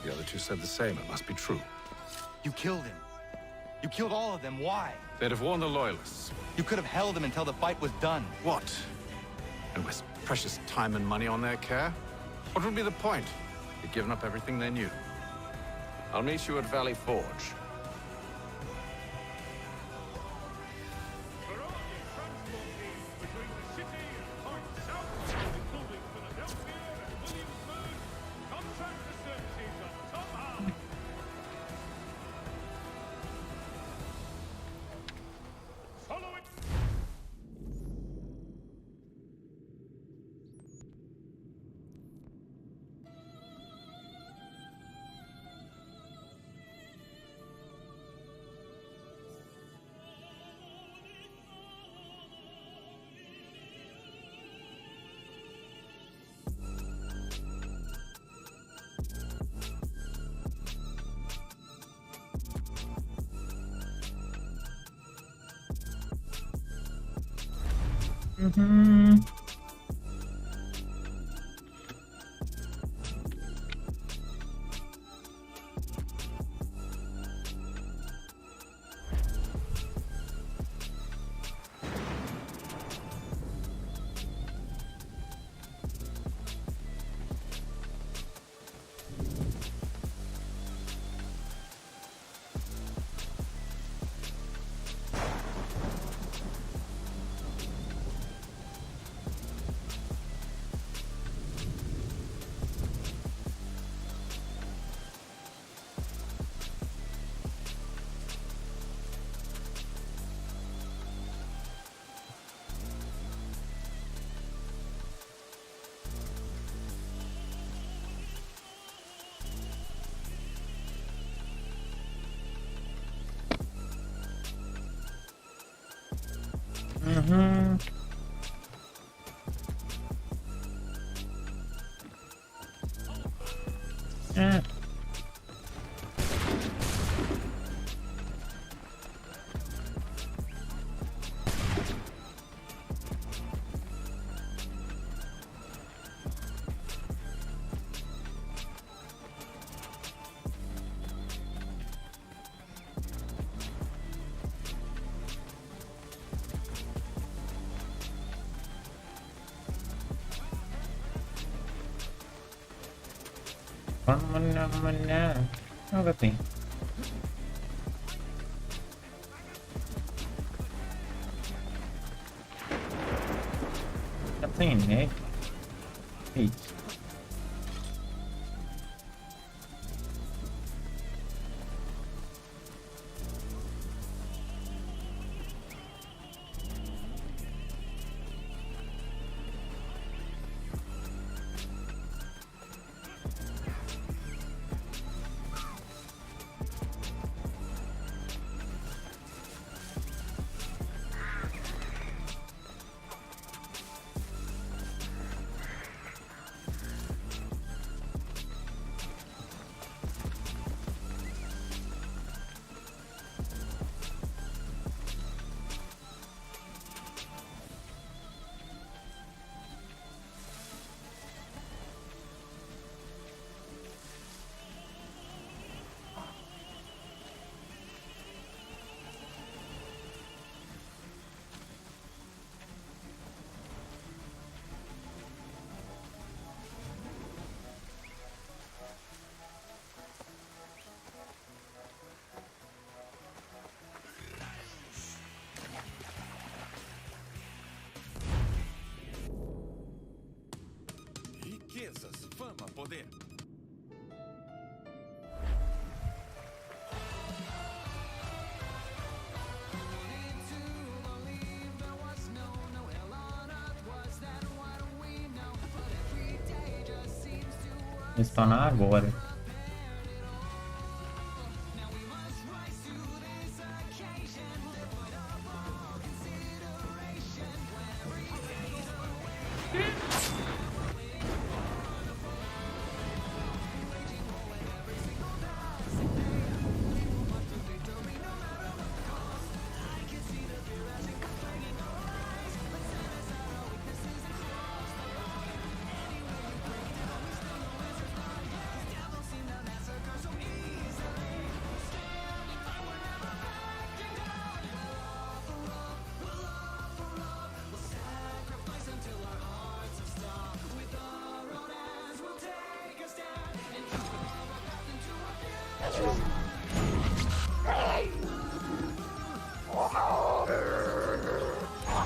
The other two said the same. It must be true. You killed him. You killed all of them. Why? They'd have warned the Loyalists. You could have held them until the fight was done. What? And waste precious time and money on their care? What would be the point? They'd given up everything they knew. I'll meet you at Valley Forge. Uhum. Uhum. É. Mana. Apa tem? Já tem, né? Isso. Riquezas, fama, poder. Spawnar agora.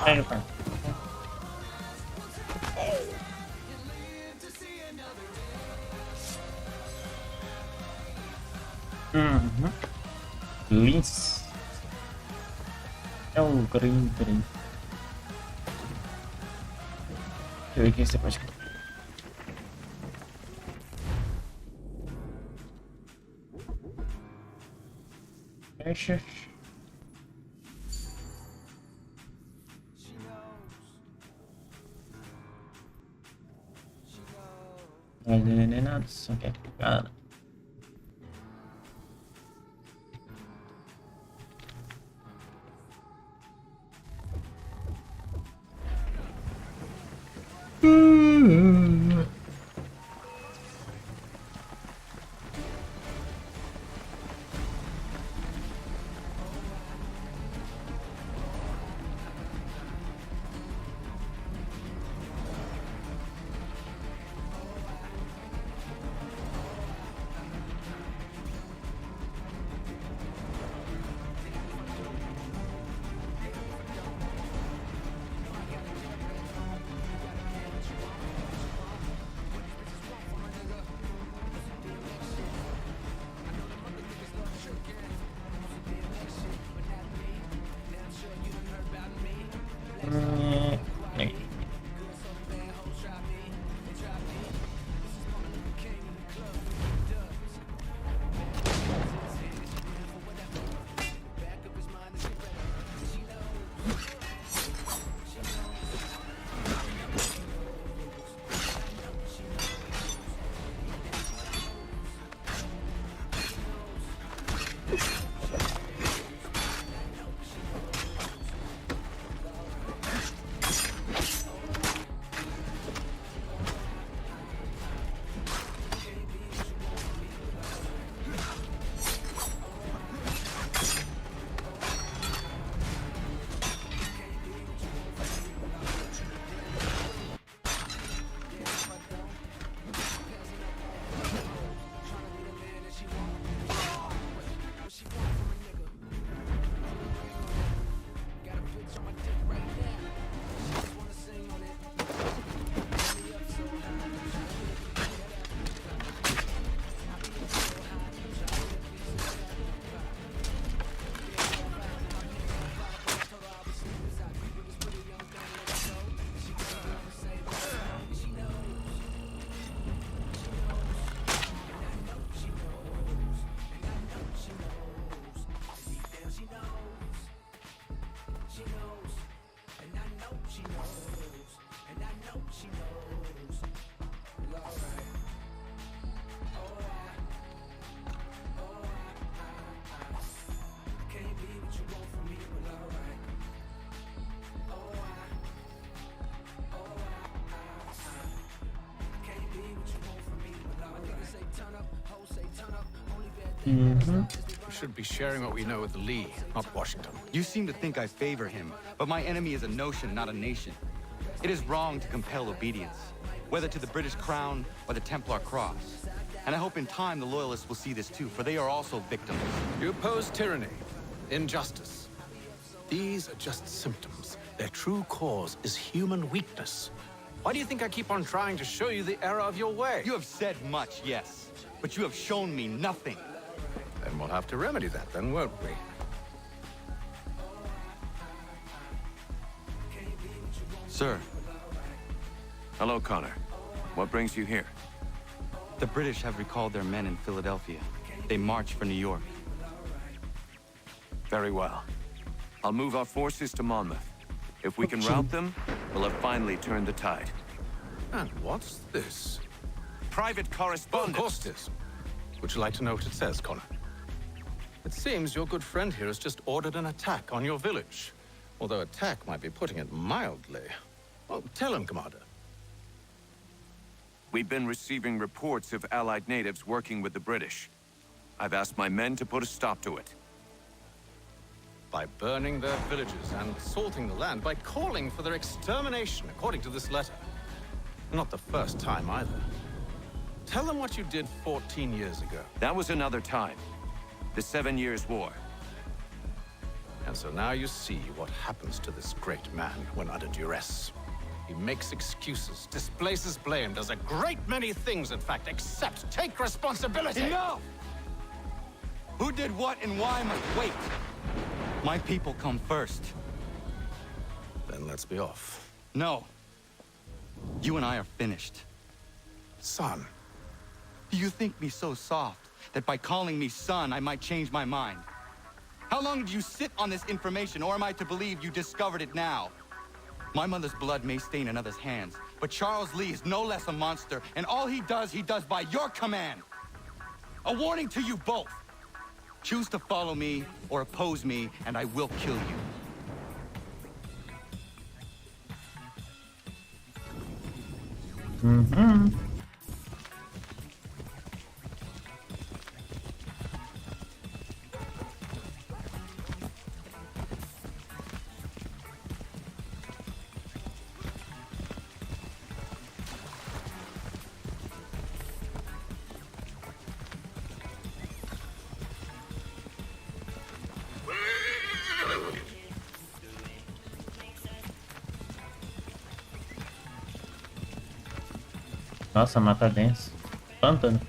Aí, cara. Uhum. Lins. É o green. Deixa eu ver o que você pode. Fecha. Não é nada, só quer cara. Mm-hmm. We should be sharing what we know with Lee, not Washington. You seem to think I favor him, but my enemy is a notion, not a nation. It is wrong to compel obedience, whether to the British Crown or the Templar Cross. And I hope in time the Loyalists will see this too, for they are also victims. You oppose tyranny, injustice. These are just symptoms. Their true cause is human weakness. Why do you think I keep on trying to show you the error of your way? You have said much, yes, but you have shown me nothing. Then we'll have to remedy that then, won't we? Sir. Hello, Connor. What brings you here? The British have recalled their men in Philadelphia. They march for New York. Very well. I'll move our forces to Monmouth. If we can rout them, we'll have finally turned the tide. And what's this? Private correspondence. Of course it is. Would you like to know what it says, Connor? It seems your good friend here has just ordered an attack on your village. Although attack might be putting it mildly. Well, tell him, Commander. We've been receiving reports of Allied natives working with the British. I've asked my men to put a stop to it. By burning their villages and salting the land, by calling for their extermination, according to this letter. Not the first time, either. Tell them what you did 14 years ago. That was another time. The 7 Years' War. And so now you see what happens to this great man when under duress. He makes excuses, displaces blame, does a great many things, in fact, except take responsibility. Enough! Who did what and why must wait. My people come first. Then let's be off. No. You and I are finished. Son. You think me so soft that by calling me son, I might change my mind? How long did you sit on this information, or am I to believe you discovered it now? My mother's blood may stain another's hands, but Charles Lee is no less a monster, and all he does by your command. A warning to you both. Choose to follow me or oppose me, and I will kill you. Mm-hmm. Nossa, mata densa. Pântano.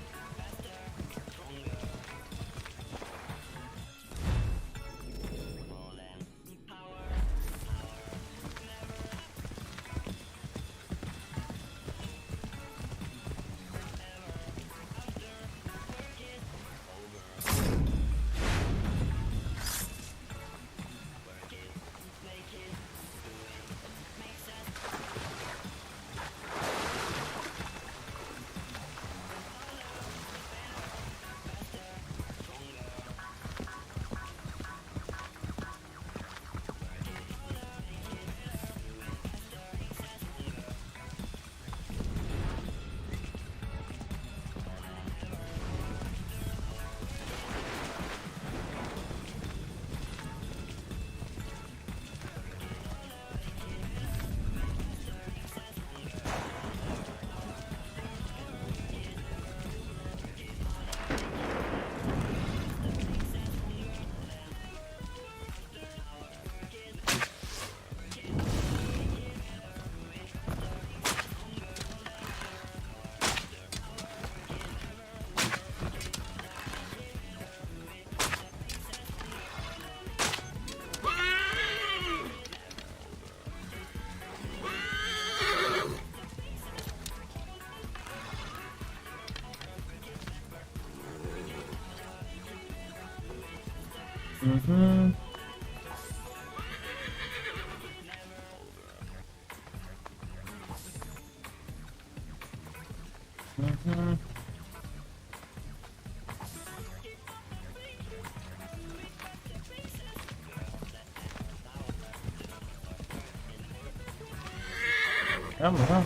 Mm-hmm. Mm-hmm. Vamos, vamos.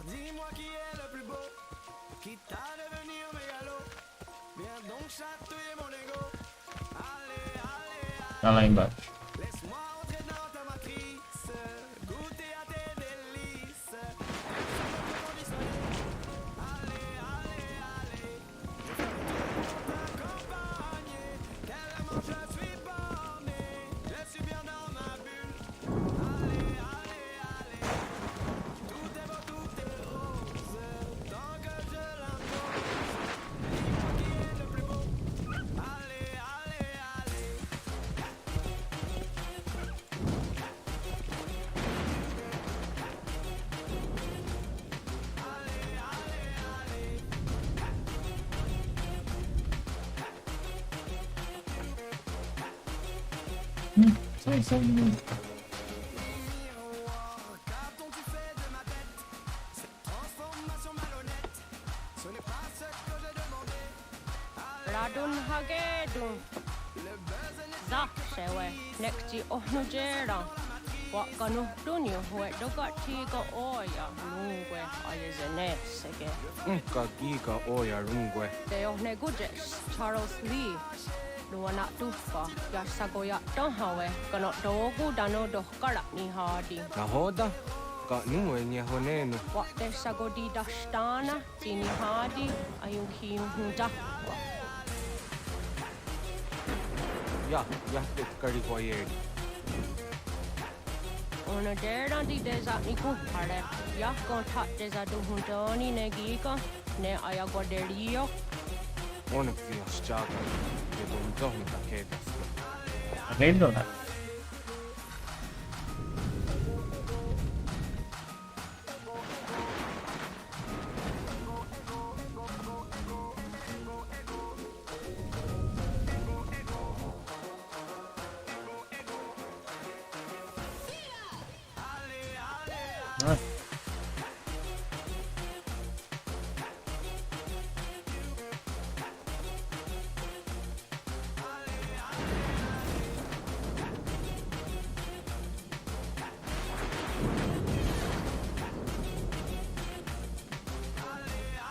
Dis-moi qui est le plus beau, qui t'a devenu mégalo. Viens donc chatouiller mon ego. Allez, allez, allez. Tá lá embaixo. Laisse-moi entrer dans ta matrice, goûter à tes délices. Allez, allez, allez. Je fais tout pour t'accompagner. Tellement je suis borné, je suis bien dans ma bulle. Allez, allez, allez. Tout est beau, tout est rose, tant que je l'impose. Dis-moi qui est le plus beau. Allez, allez, allez. Sai. Radun hagedun. Zaksewe. Nekti ohnujera. Wakanu dunyu hue dogatiga oya. Nungwe ayezenesege. Unka giga oja rungwe. Te ohne gujes. Charles Lee. Luana tuffa. Jassagoja tohawe. Kano dogu dano dohkara ni hadi. Nahoda? Ka nue nye honenu. Wakte sagodi dashtana. Tini hadi. Ayun kiuhuda. Ja tekkari koyeri. Ona dera di desa niku hare. Ya kontak desa duhuntoni negika. Ne ayagoderio. Onneksi jos tjata. Ja tuon tohmita ketästä. Credo.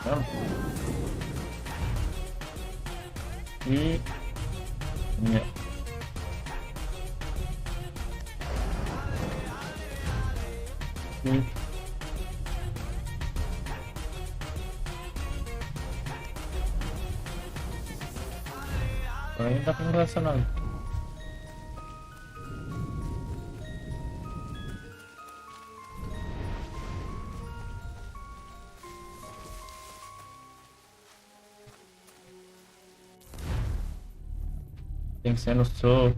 Então. E... Ainda tá relacionado. Tem que ser no soco.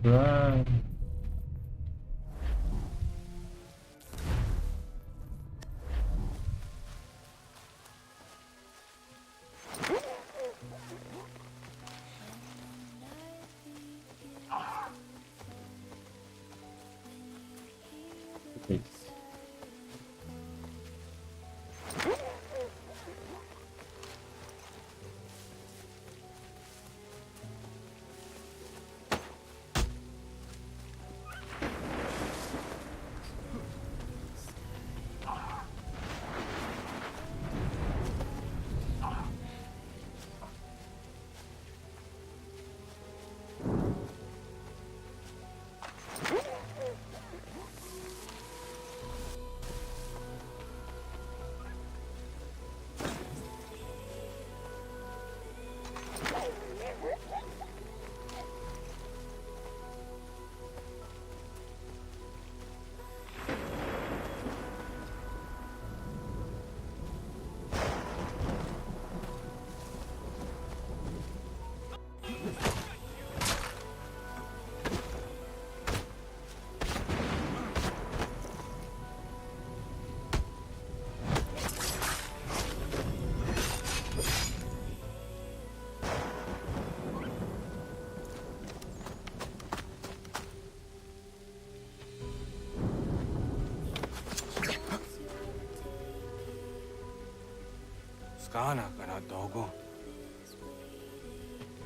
Skana kana dogo.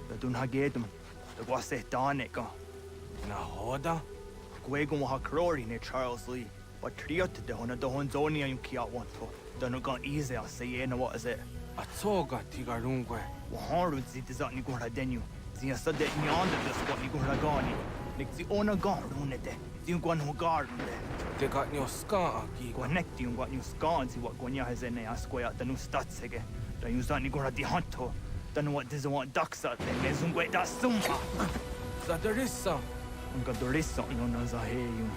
Da dun hagedum. Da gwase danika. Na hoda? Gwego wa hakrori ne Charles Lee. But triot de hona do honzonia yung kia wanto. Da no gan easy a say na what is it? Atsoga tigarungwe. Wa haru zi dizat ni gora denu. Zi a sade nyanda des what ni gora gani. Nik zi ona garune de. Zi yung gwan ho garun de. Te got nyo ska aki. Gwa nek di yung gwan yung skan zi what gwanya heze ne askwaya da nu statsege. Da yung zat ni gora di hanto. Da nu what dizo want daksa de me zungwe da summa. Zadarissa. Unga dorissa no na za he yung.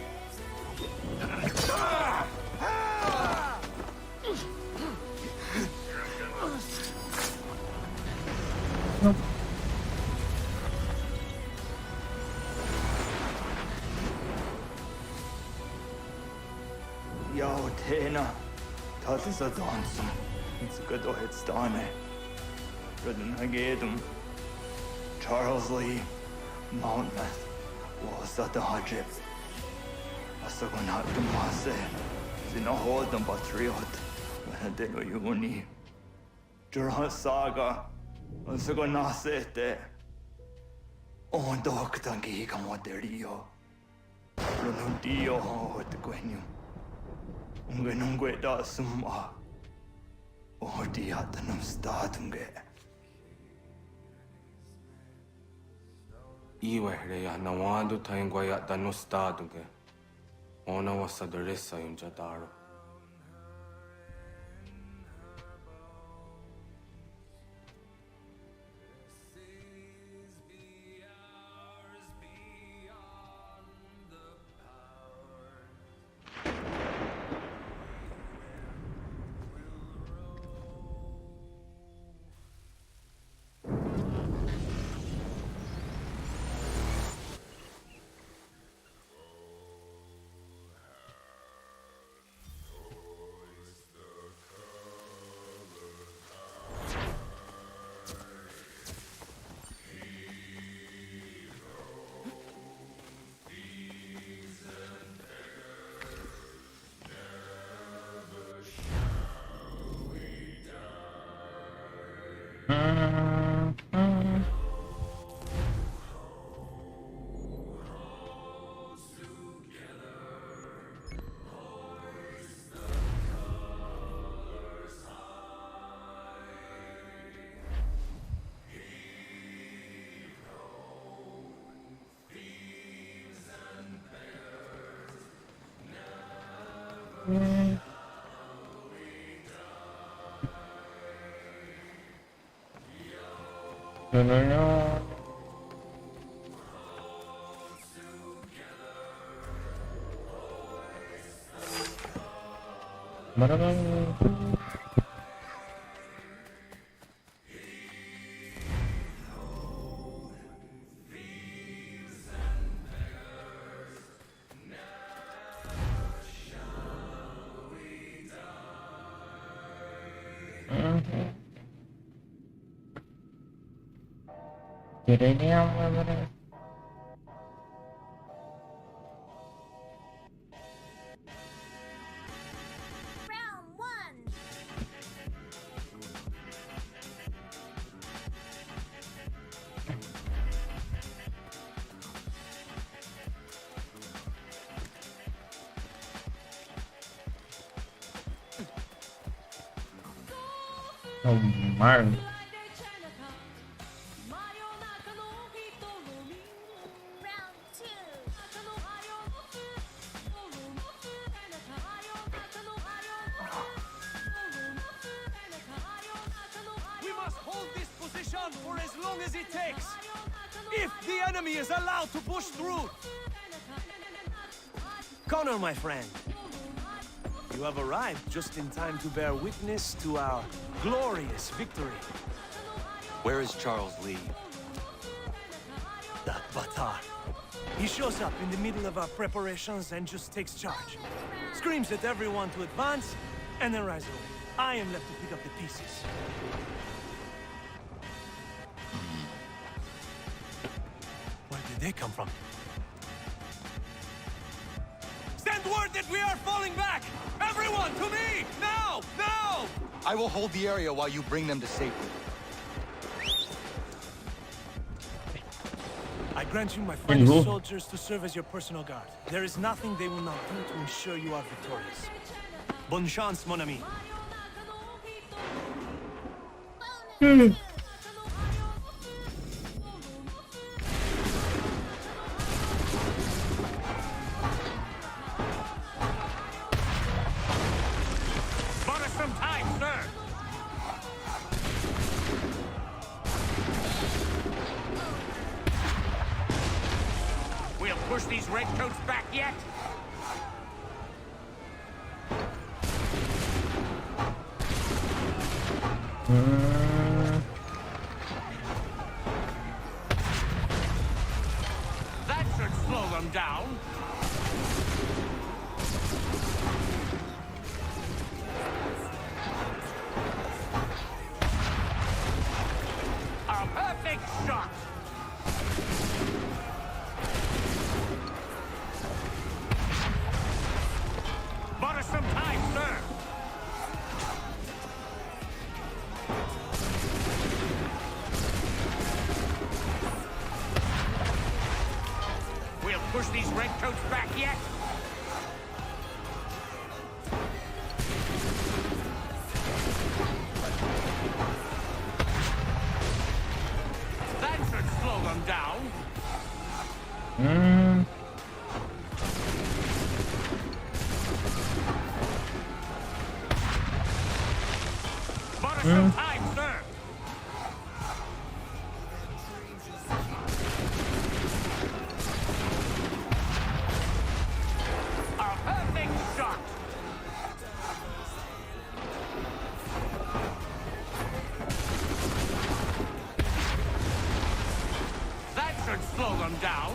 Yo, Tena. Das ist ein Tanzen. It's good to hit Stane. Rudden Hagedum. Charles Lee. Mountmouth. Was that the Hajib? Asagon Hatum Hase. Zina Hodam Patriot. When I did Uni. Jurha Saga. Asagon Nasete. On Doctangi Kamoterio. Runudio Hot Gwenum. Ungenungue da summa. Ordi atanum statunge. Iwe reya nawando taingwa ya dano staduge. Ona wasadarissa yung jadaro. No. Ini yang bener. Oh, man. For as long as it takes, if the enemy is allowed to push through. Connor, my friend, you have arrived just in time to bear witness to our glorious victory. Where is Charles Lee? That Batar. He shows up in the middle of our preparations and just takes charge. Screams at everyone to advance, and then rides away. I am left to pick up the pieces. Where did they come from? Send word that we are falling back! Everyone, to me! Now! Now! I will hold the area while you bring them to safety. I grant you my finest soldiers to serve as your personal guard. There is nothing they will not do to ensure you are victorious. Bonne chance, mon ami. Bought us some time, sir. We'll push these redcoats back yet. That should slow them down. A perfect shot. Bought us some time, sir. We'll push these redcoats back yet. That should slow them down. Bought us some time, sir. A perfect shot. That should slow them down.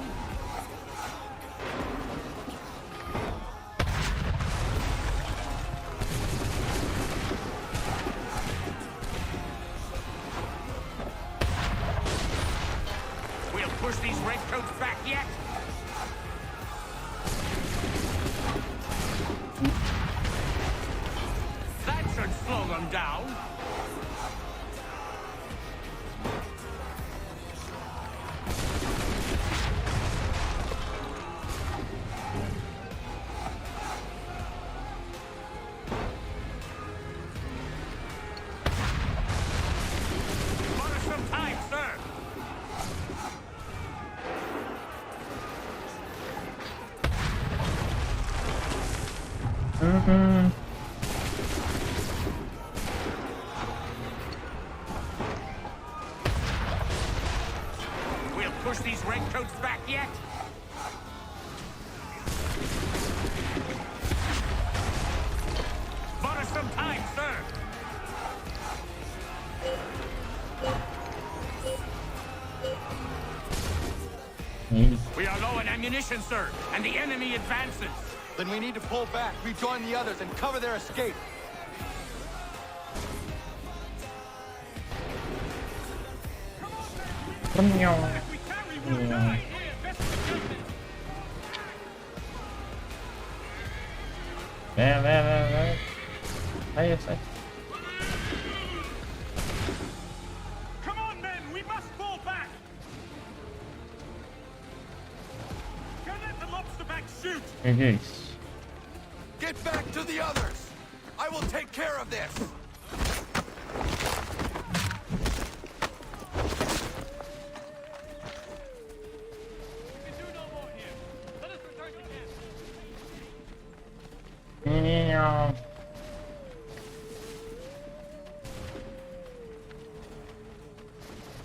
We'll push these redcoats back yet. That should slow them down. Bought us some time, sir. We'll push these redcoats back yet. Bought us some time, sir. We are low on ammunition, sir, and the enemy advances. Then we need to pull back, rejoin the others, and cover their escape. Ayo, say. Come on, men, we must fall back. Don't let the lobster back shoot. Guys. Get back to the others! I will take care of this!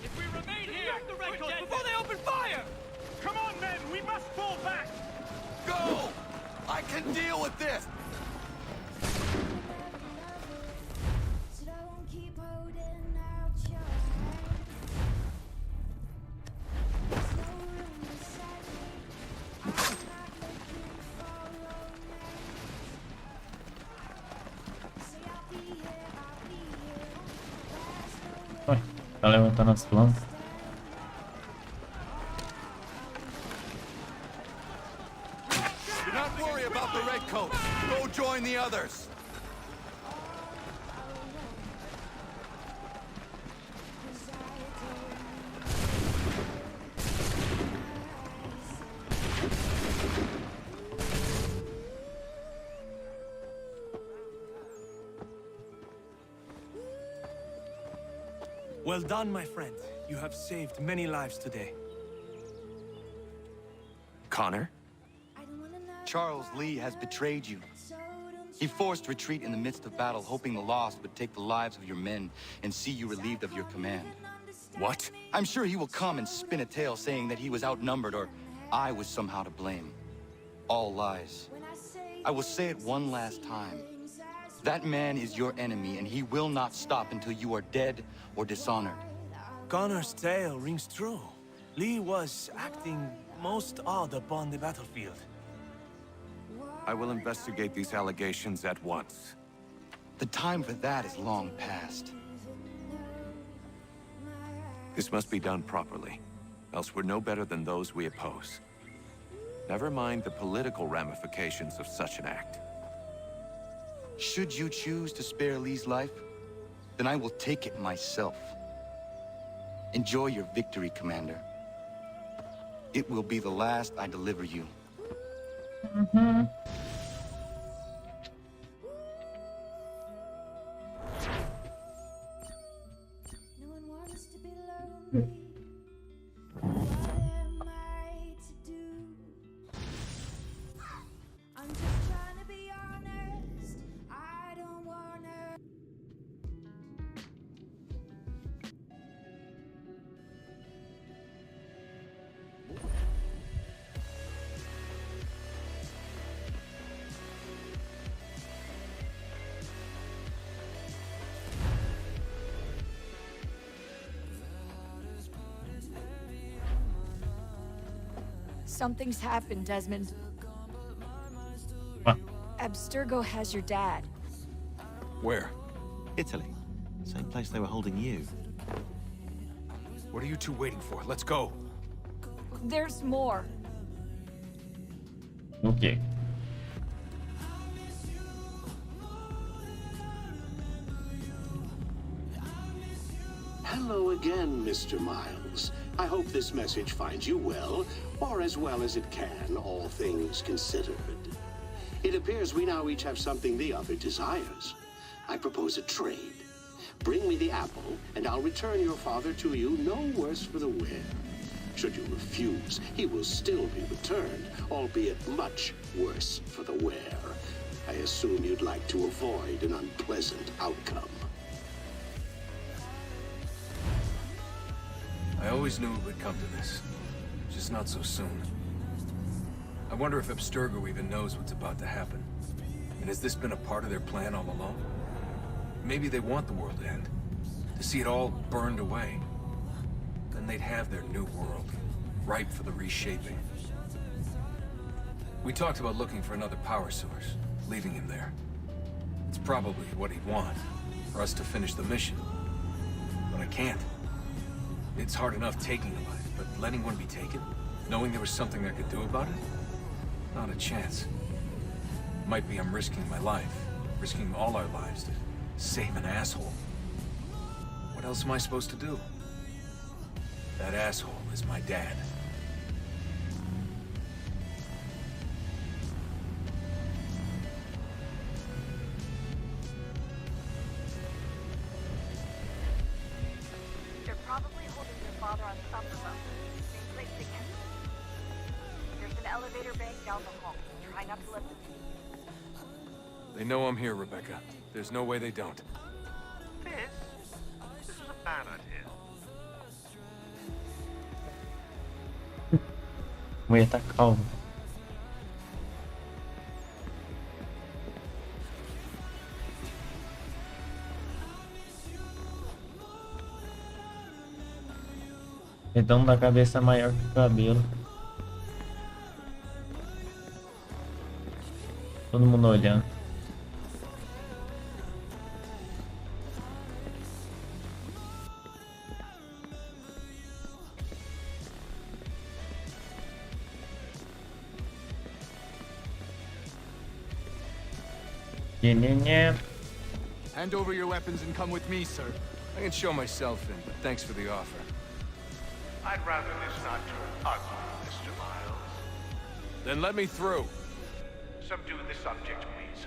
If we remain here, the redcoats before they open fire. Come on, men, we must fall back. Go! I can deal with this! Ué, tá levantando as plantas. Do not worry about the redcoats. Go join the others. Well done, my friend. You have saved many lives today. Connor? Charles Lee has betrayed you. He forced retreat in the midst of battle, hoping the lost would take the lives of your men and see you relieved of your command. What? I'm sure he will come and spin a tale saying that he was outnumbered or I was somehow to blame. All lies. I will say it one last time. That man is your enemy, and he will not stop until you are dead or dishonored. Connor's tale rings true. Lee was acting most odd upon the battlefield. I will investigate these allegations at once. The time for that is long past. This must be done properly, else we're no better than those we oppose. Never mind the political ramifications of such an act. Should you choose to spare Lee's life, then I will take it myself. Enjoy your victory, Commander. It will be the last I deliver you. Something's happened, Desmond. What? Abstergo has your dad. Where? Italy. Same place they were holding you. What are you two waiting for? Let's go. There's more. Okay. Hello again, Mr. Miles. I hope this message finds you well, or as well as it can, all things considered. It appears we now each have something the other desires. I propose a trade. Bring me the apple, and I'll return your father to you no worse for the wear. Should you refuse, he will still be returned, albeit much worse for the wear. I assume you'd like to avoid an unpleasant outcome. I always knew it would come to this. Just not so soon. I wonder if Abstergo even knows what's about to happen. And has this been a part of their plan all along? Maybe they want the world to end. To see it all burned away. Then they'd have their new world, ripe for the reshaping. We talked about looking for another power source, leaving him there. It's probably what he'd want, for us to finish the mission. But I can't. It's hard enough taking a life, but letting one be taken? Knowing there was something I could do about it? Not a chance. Might be I'm risking my life, risking all our lives to save an asshole. What else am I supposed to do? That asshole is my dad. They're probably holding your father on some remote. Same place again. There's an elevator bank down the hall. Try not to let them see. They know I'm here, Rebecca. There's no way they don't. This is a bad idea. Mulher tá calma. Redão da cabeça maior que o cabelo. Todo mundo olhando. Hand over your weapons and come with me, sir. I can show myself in, but thanks for the offer. I'd rather this not turn ugly, Mr. Miles. Then let me through. Subdue the subject, please.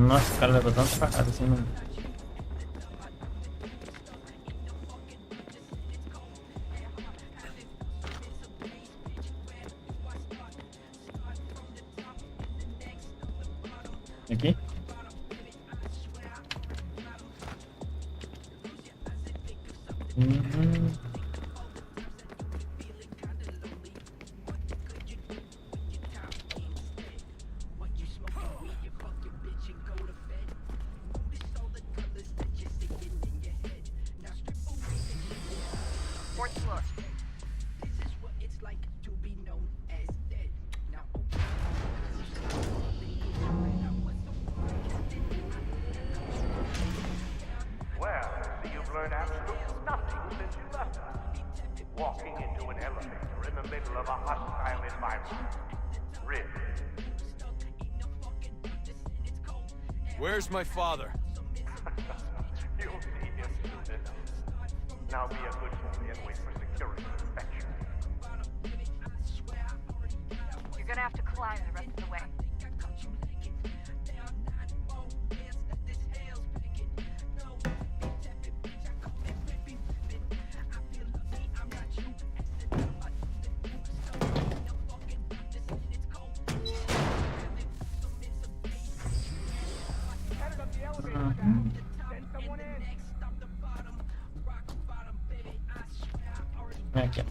Nossa, o cara levou tanta facada assim, mano. Aqui? Fourth floor. Well, you've learned absolutely nothing since you left us. Walking into an elevator in the middle of a hostile environment. Really? Where's my father? You'll see him soon enough. Now be a good boy and wait for security inspection. You're gonna have to climb the rest of the way. Aqui, ó.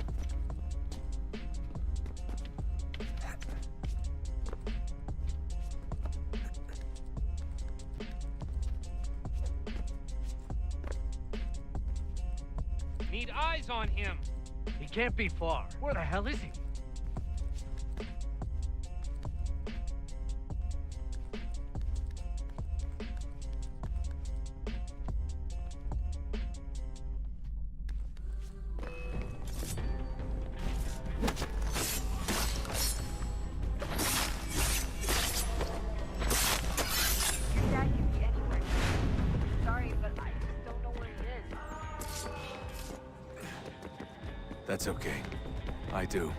Need eyes on him. He can't be far. Where the hell is he? Your dad can be anywhere. Sorry, but I just don't know where he is. That's okay. I do.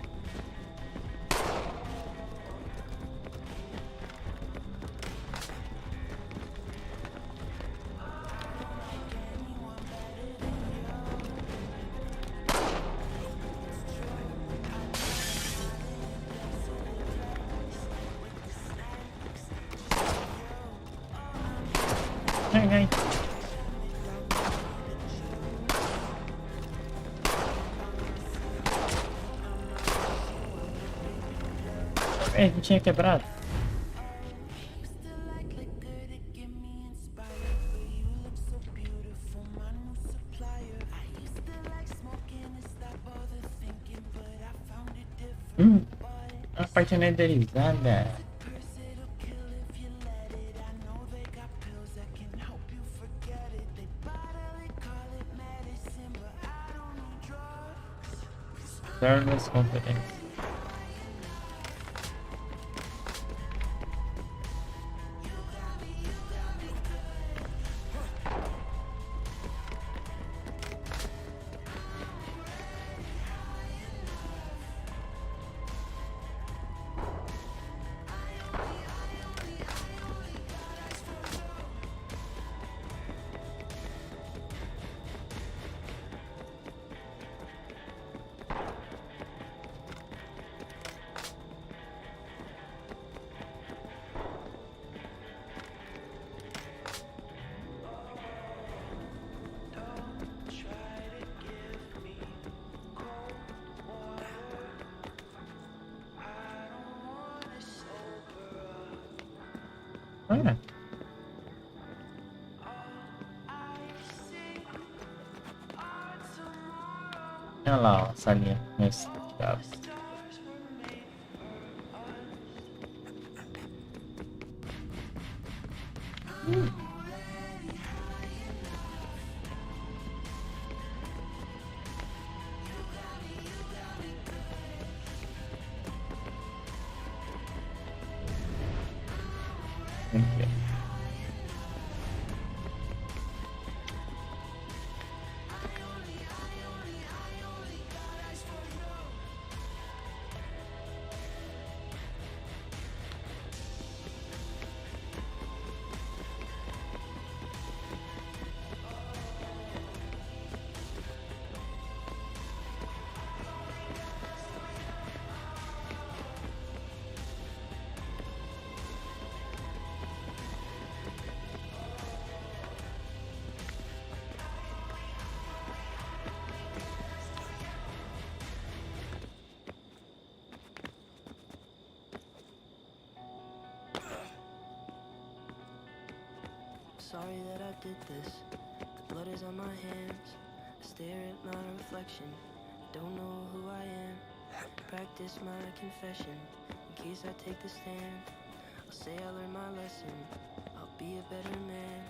Hey. Que tinha quebrado. A parte renderizada. Service confidence. Olha lá, ó, salinha. Nesse caso. Okay. sorry that I did this. The blood is on my hands. I stare at my reflection. Don't know who I am. Practice my confession in case I take the stand. I'll say I learned my lesson. I'll be a better man.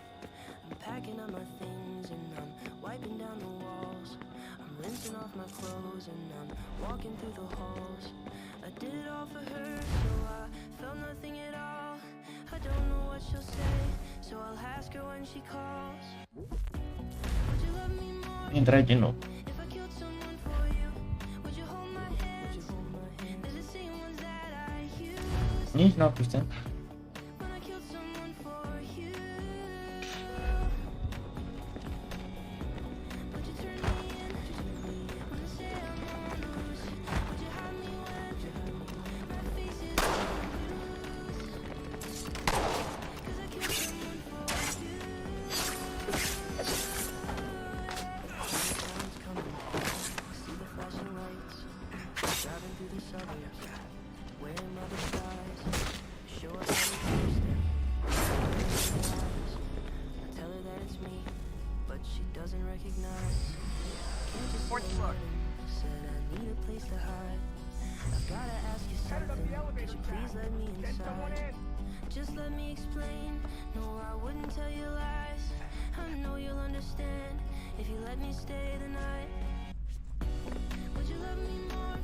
I'm packing up my things and I'm wiping down the walls. I'm rinsing off my clothes and I'm walking through the halls. I did it all for her, so I felt nothing at all. I don't know what she'll say, so I'll ask her when she calls. Would you love me more? Entra de novo. If I killed someone for you, would you hold my hand? There's the same ones that I used. 29%. When I killed someone for you. Would you turn me in when I say I'm on loose? Would you hide me when my face is loose? 'Cause I killed someone for you. Someone's coming. See the flashing lights. Driving through the suburbs. Wearing my disguise. Show up on the doorstep. I tell her that it's me, but she doesn't recognize. Can't just say nothing. Said I need a place to hide. I've gotta ask you something. Could you please let me inside? Just let me explain. No, I wouldn't tell you lies. I know you'll understand if you let me stay the night. Would you love me more?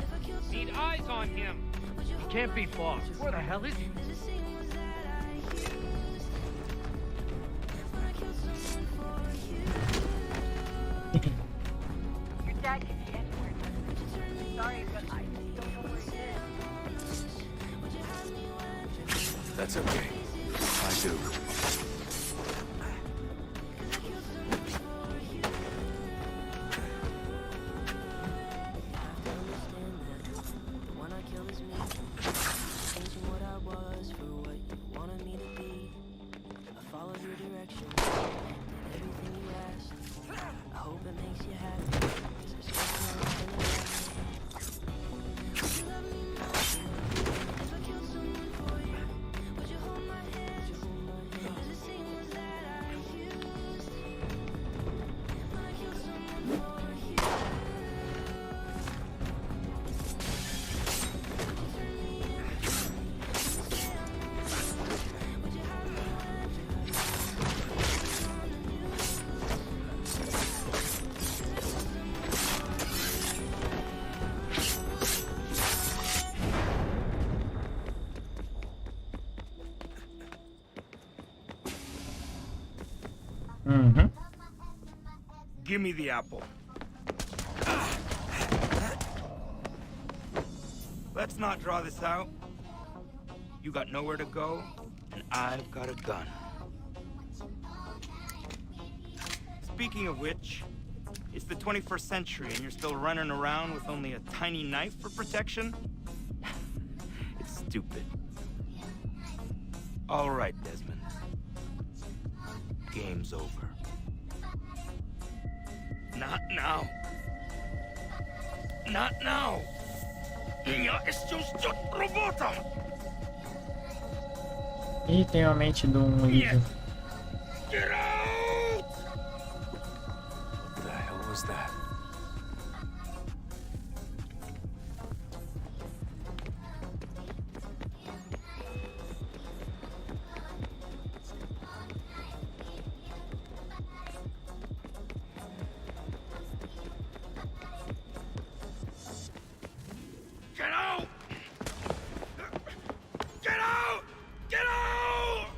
If I killed Need eyes on him. He can't be far. Where the hell is he? There's the same ones that I used when I killed someone for you. Your dad could be anywhere. Sorry, but I don't know where he is. That's okay. I do. Give me the apple. Let's not draw this out. You got nowhere to go, and I've got a gun. Speaking of which, it's the 21st century and you're still running around with only a tiny knife for protection? It's stupid. All right, Desmond. Game's over. Not now. Not now. Minha exhaustion robota. E tem a mente do livro. Get out! What the hell was that? Get out! Get out! Get out!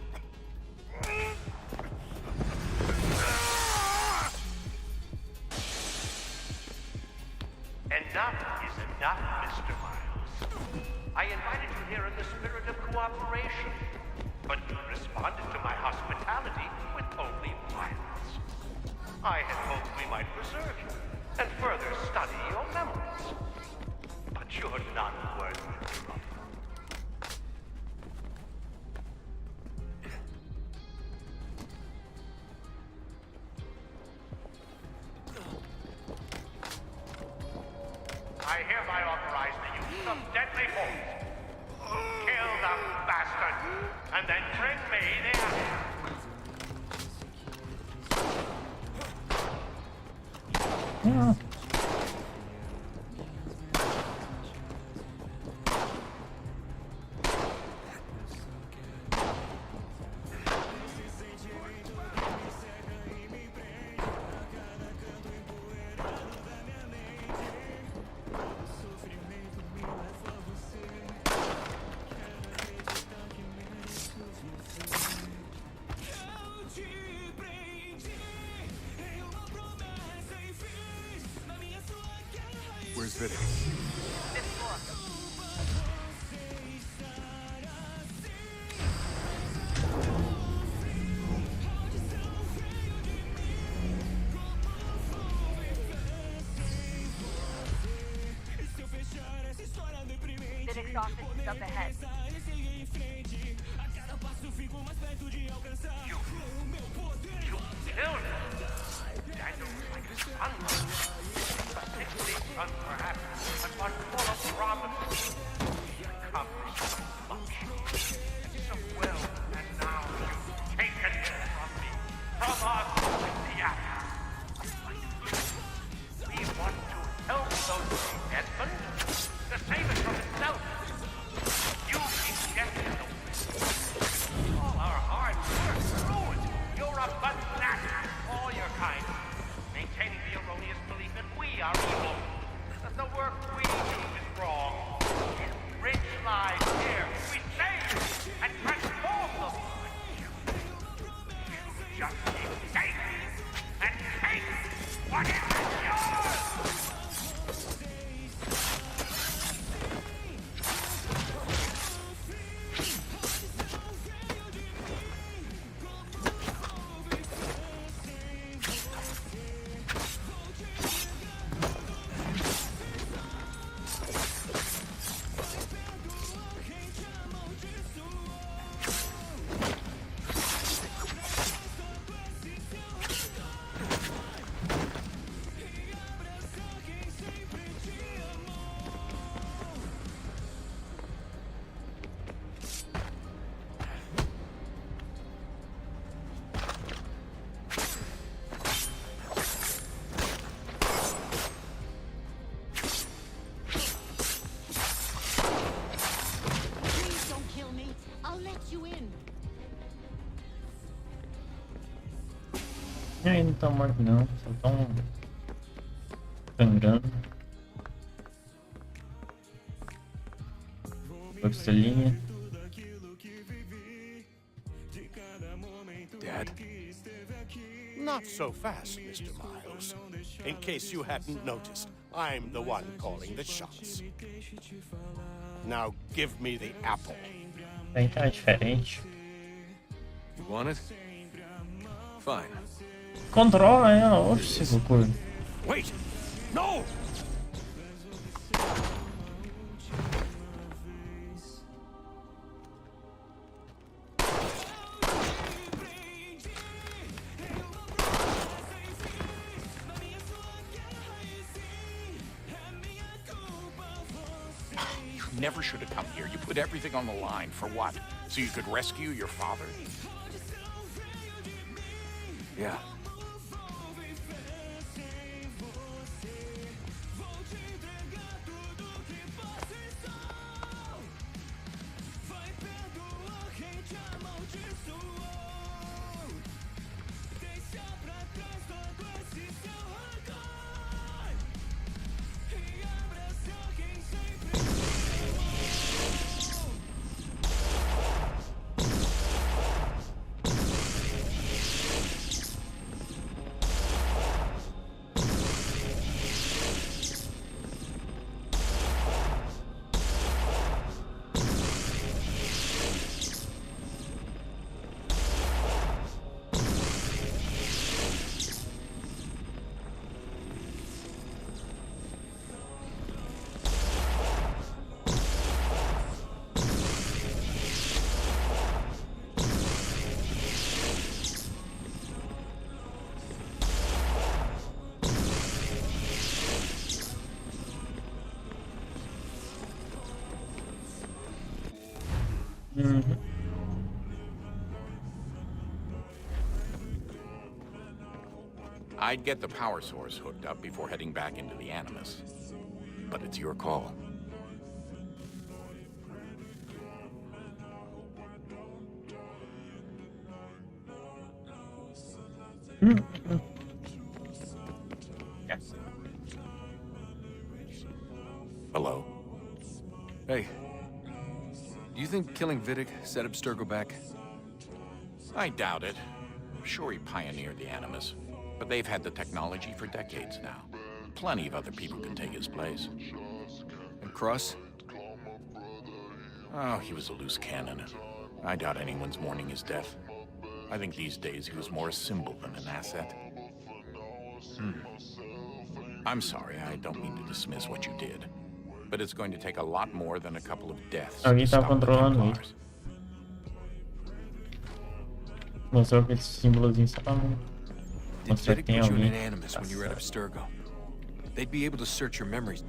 Enough is enough, Mr. Miles. I invited you here in the spirit of cooperation, but you responded to my hospitality with only violence. I had hoped we might preserve you and further study your memories. But you're not worth the trouble. I hereby authorize the use of deadly force. Kill the bastard, and then bring me the apple. Where's Vidic? Vidic's office is up ahead. You killed him! Daniel was like his son. A sickly son, perhaps, but one full of promise. Accomplished much. So well, and now you've taken him from me. From us with the axe. We want to help those Desmond to save it from itself. You rejected the will. All our hard work ruined. You're a fanatic. All your kind. Maintaining the erroneous belief that we are evil. That the work we do is wrong. Enrich lives here. We save and transform them. You just keep taking and take what isn't yours. Ele não tá morto não, só tão sangrando. Costelinha. Dad? Not so fast, Mr. Miles. In case you hadn't noticed, I'm the one calling the shots. Now give me the apple. Bem que é diferente. You want it? Fine. Controla ela, oxe, Goku. Wait! No! You never should have come here. You put everything on the line. For what? So you could rescue your father? Yeah. I'd get the power source hooked up before heading back into the Animus. But it's your call. Hello. Hey. Do you think killing Vidic set Abstergo back? I doubt it. Sure, he pioneered the Animus, but they've had the technology for decades now. Plenty of other people can take his place. And Cross? Oh, he was a loose cannon. I doubt anyone's mourning his death. I think these days he was more a symbol than an asset. I'm sorry, I don't mean to dismiss what you did. But it's going to take a lot more than a couple of deaths Oh, to kita stop the kontrolan nih. Templars. Mostrou aquele símbolozinho só pra Did mostrar Vidic que tem put you in alguém. an Animus when you were at Abstergo? They'd be able to search your memories.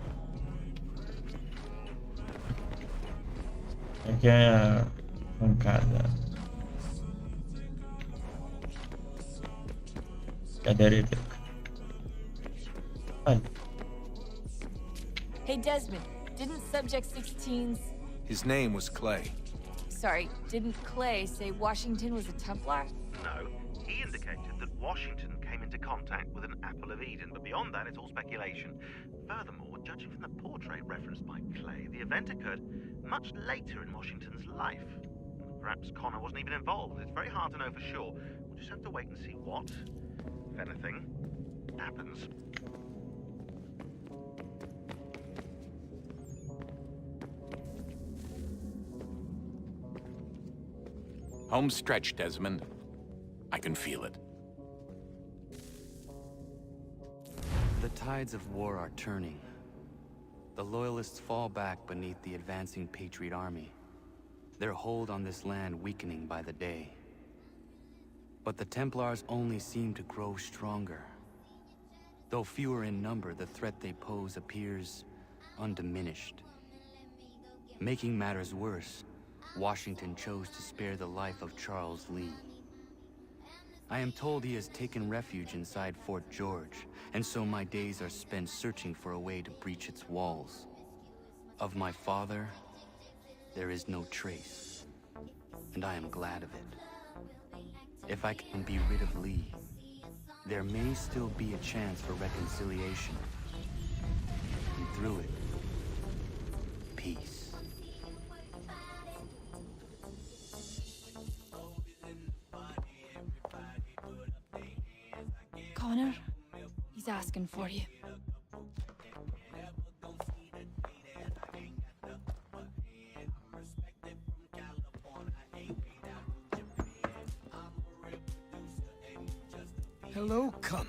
Aqui é a bancada. Cadê a direita? Olha. Hey, Desmond, didn't Subject 16's... His name was Clay. Sorry, didn't Clay say Washington was a Templar? No, he indicated that Washington came into contact with an Apple of Eden, but beyond that, it's all speculation. Furthermore, judging from the portrait referenced by Clay, the event occurred much later in Washington's life. Perhaps Connor wasn't even involved. It's very hard to know for sure. We'll just have to wait and see what, if anything, happens. Home stretch, Desmond. I can feel it. The tides of war are turning. The Loyalists fall back beneath the advancing Patriot army, their hold on this land weakening by the day. But the Templars only seem to grow stronger. Though fewer in number, the threat they pose appears undiminished. Making matters worse, Washington chose to spare the life of Charles Lee. I am told he has taken refuge inside Fort George, and so my days are spent searching for a way to breach its walls. Of my father, there is no trace, and I am glad of it. If I can be rid of Lee, there may still be a chance for reconciliation. And through it, peace. Connor, he's asking for you. Hello, Connor.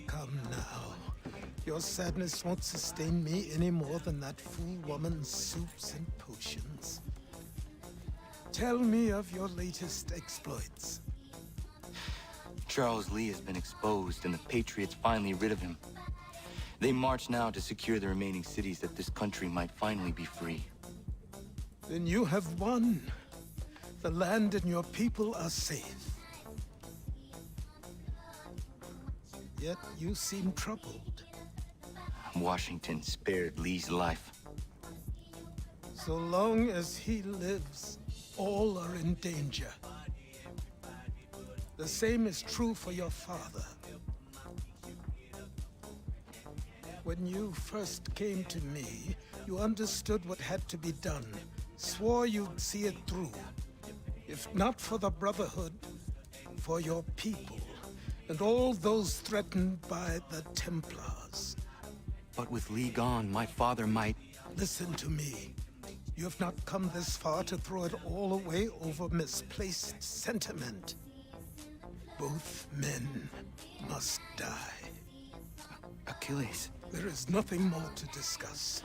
Come now. Your sadness won't sustain me any more than that fool woman's soups and potions. Tell me of your latest exploits. Charles Lee has been exposed, and the Patriots finally rid of him. They march now to secure the remaining cities that this country might finally be free. Then you have won. The land and your people are safe. Yet you seem troubled. Washington spared Lee's life. So long as he lives, all are in danger. The same is true for your father. When you first came to me, you understood what had to be done, swore you'd see it through. If not for the Brotherhood, for your people, and all those threatened by the Templars. But with Lee gone, my father might... Listen to me. You have not come this far to throw it all away over misplaced sentiment. Both men must die. Achilles. There is nothing more to discuss.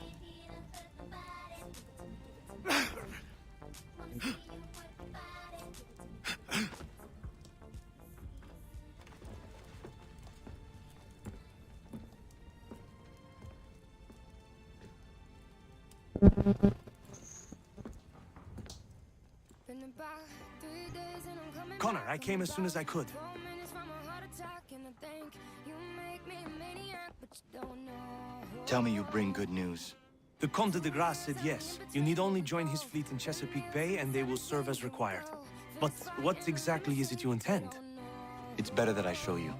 Been about 3 I came as soon as I could. Tell me you bring good news. The Comte de Grasse said yes. You need only join his fleet in Chesapeake Bay and they will serve as required. But what exactly is it you intend? It's better that I show you.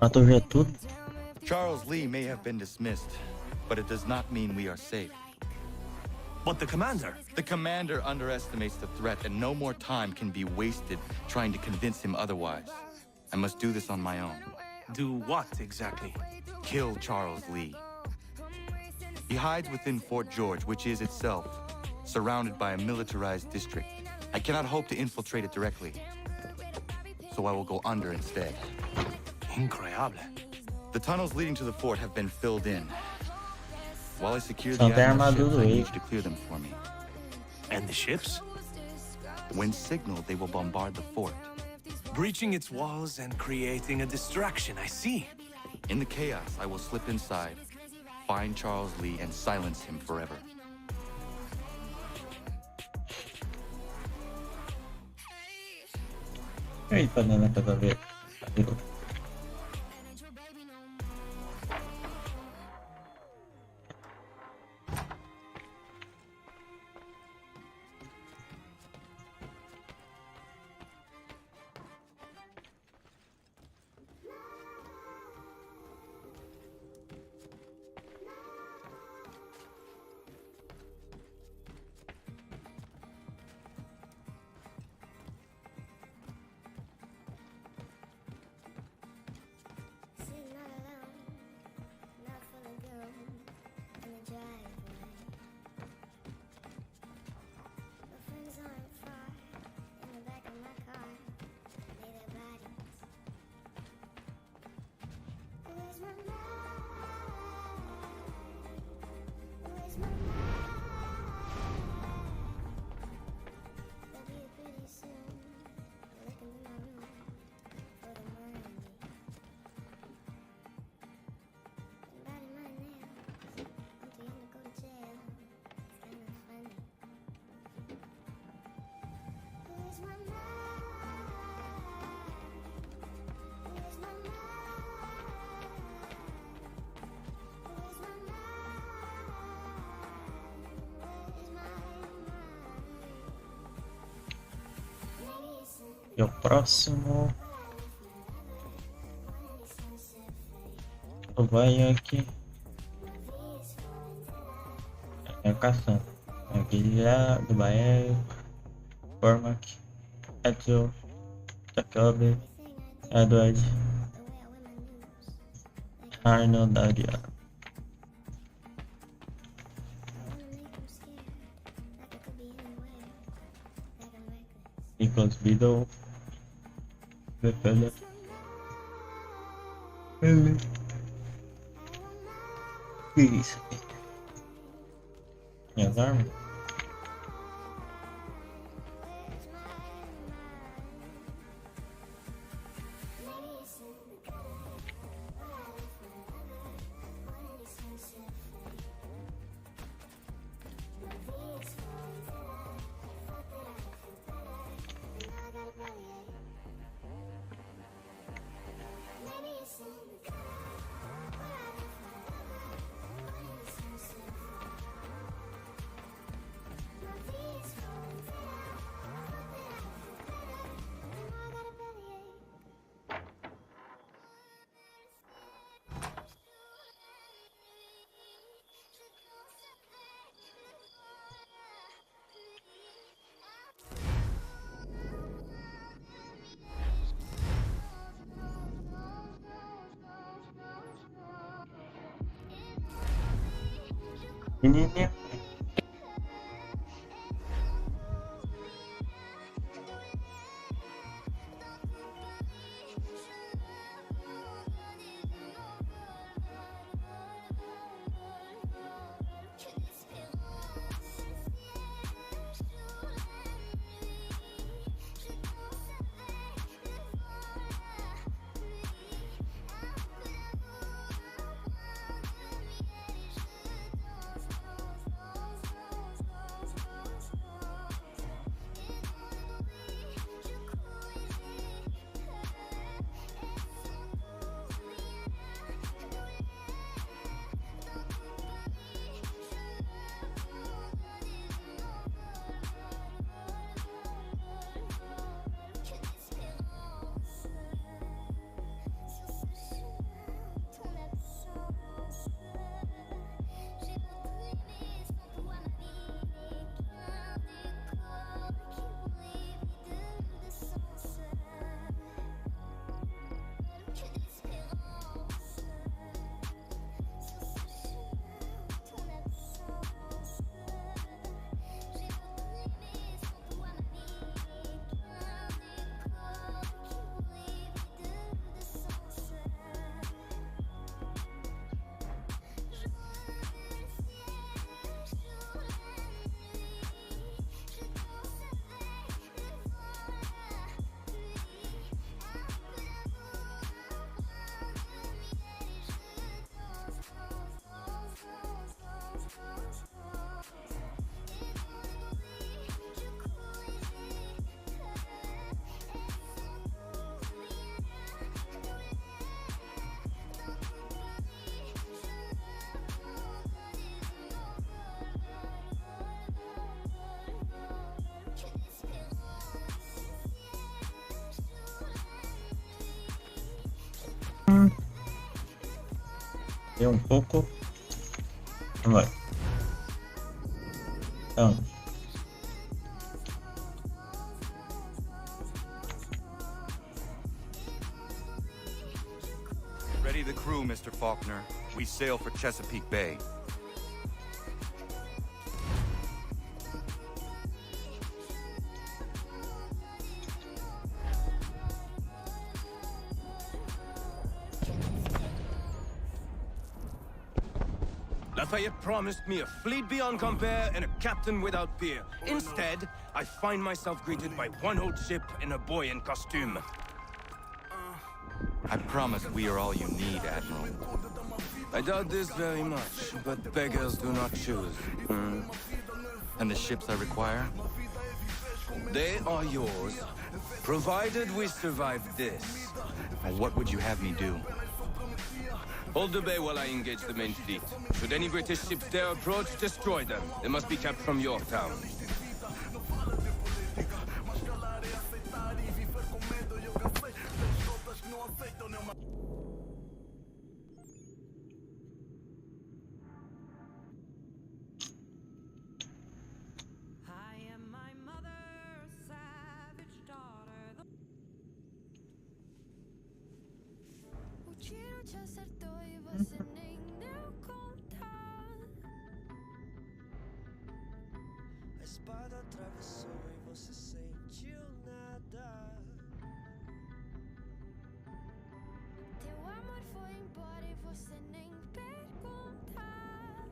Matou já tudo. Charles Lee may have been dismissed, but it does not mean we are safe. But the commander? The commander underestimates the threat, and no more time can be wasted trying to convince him otherwise. I must do this on my own. Do what exactly? Kill Charles Lee. He hides within Fort George, which is itself surrounded by a militarized district. I cannot hope to infiltrate it directly, so I will go under instead. Incroyable. The tunnels leading to the fort have been filled in. While I secure Só the tem admiral's ships, I armadura aí. need you to clear them for me. And the ships? When signaled, they will bombard the fort. Breaching its walls and creating a distraction, I see. In the chaos, I will slip inside, find Charles Lee, and silence him forever. Aí, fazendo essa vez. E o próximo vai aqui. É caçando. Aqui já do Bahia, Cormac, Edsel, Jacob, Edward, Arnold, Daria. Nicholas Biddle, Defender, ele, que isso? Minhas armas? Menininha. E um pouco. Vamos lá. Então. Ready the crew, Mr. Faulkner. We sail for Chesapeake Bay. Lafayette promised me a fleet beyond compare and a captain without peer. Instead, I find myself greeted by one old ship and a boy in costume. I promise we are all you need, Admiral. I doubt this very much, but beggars do not choose. And the ships I require? They are yours, provided we survive this. And what would you have me do? Hold the bay while I engage the main fleet. Should any British ships dare approach, destroy them. They must be kept from Yorktown. A espada atravessou e você sentiu nada. Teu amor foi embora e você nem perguntar.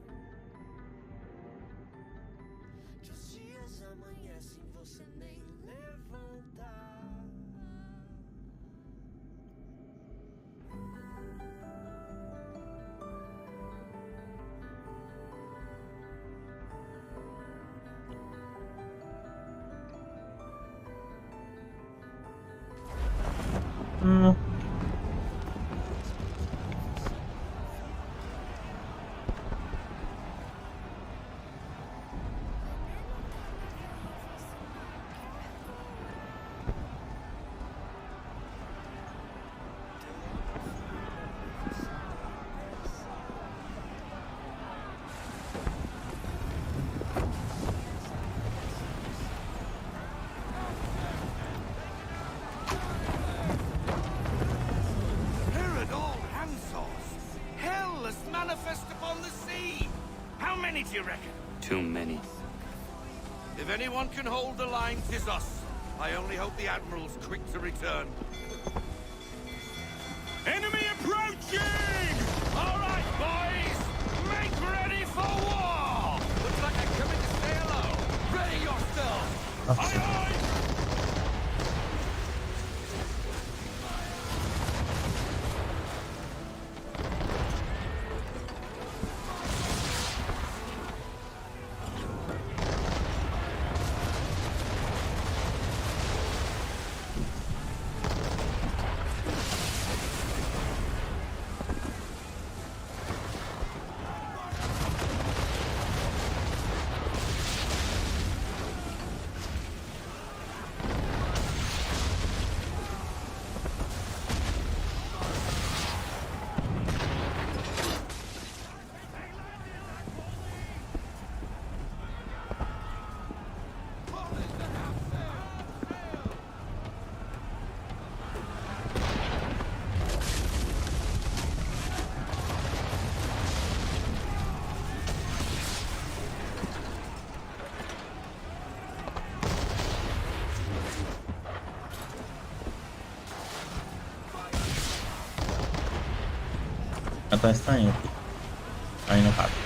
Que os dias amanhecem e você nem levantar. Do you reckon? Too many. If anyone can hold the line, 'tis us. I only hope the Admiral's quick to return. Enemy approaching! All right, boys! Make ready for war! Looks like I'm coming to say hello. Ready yourselves! Aye, aye! Atrás tá indo. Tá indo rápido.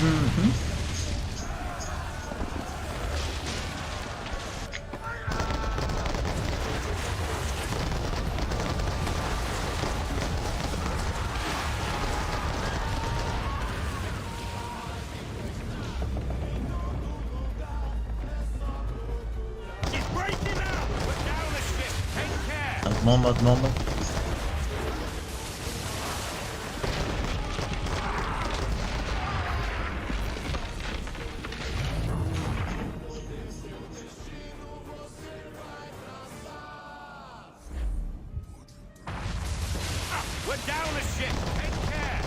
Bomba. We're down a ship. Take care.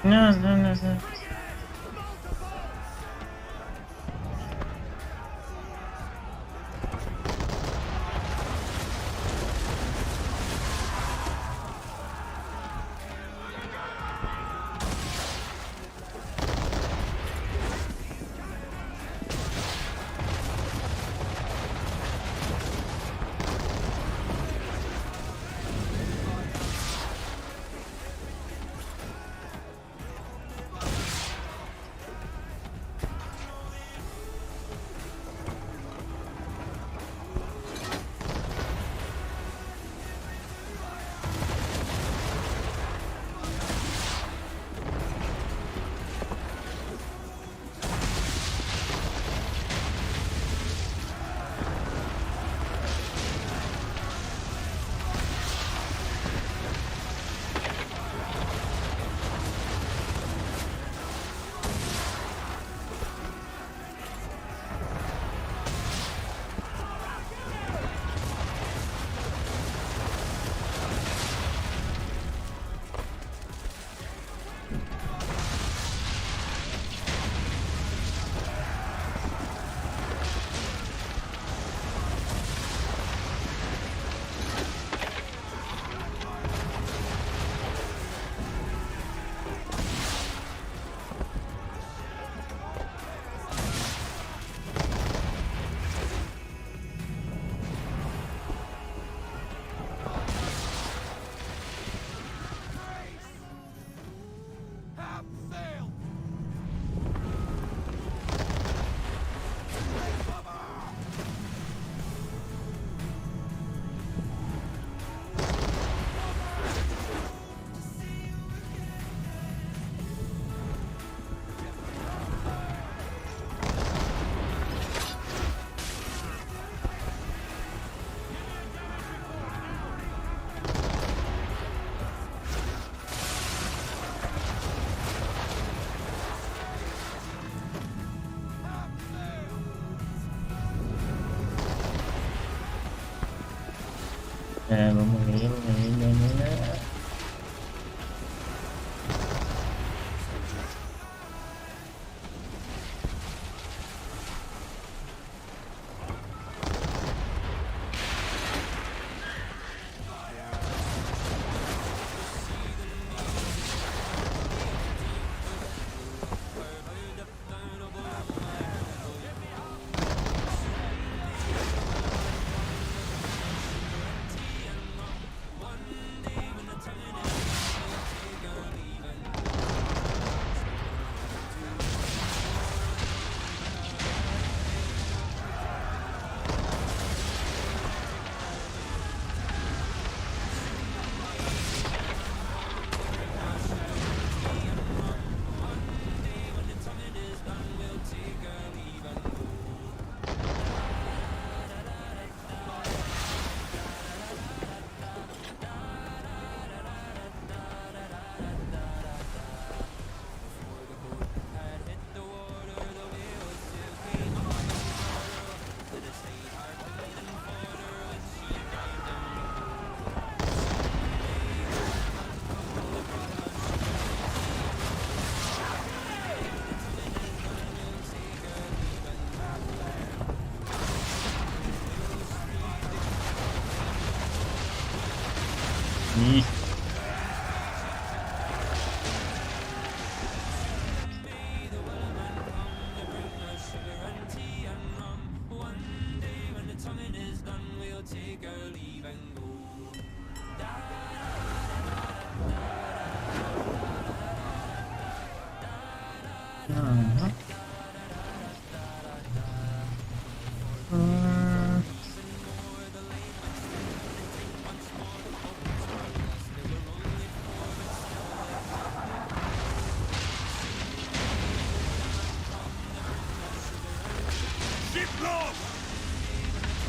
No. vamos ver.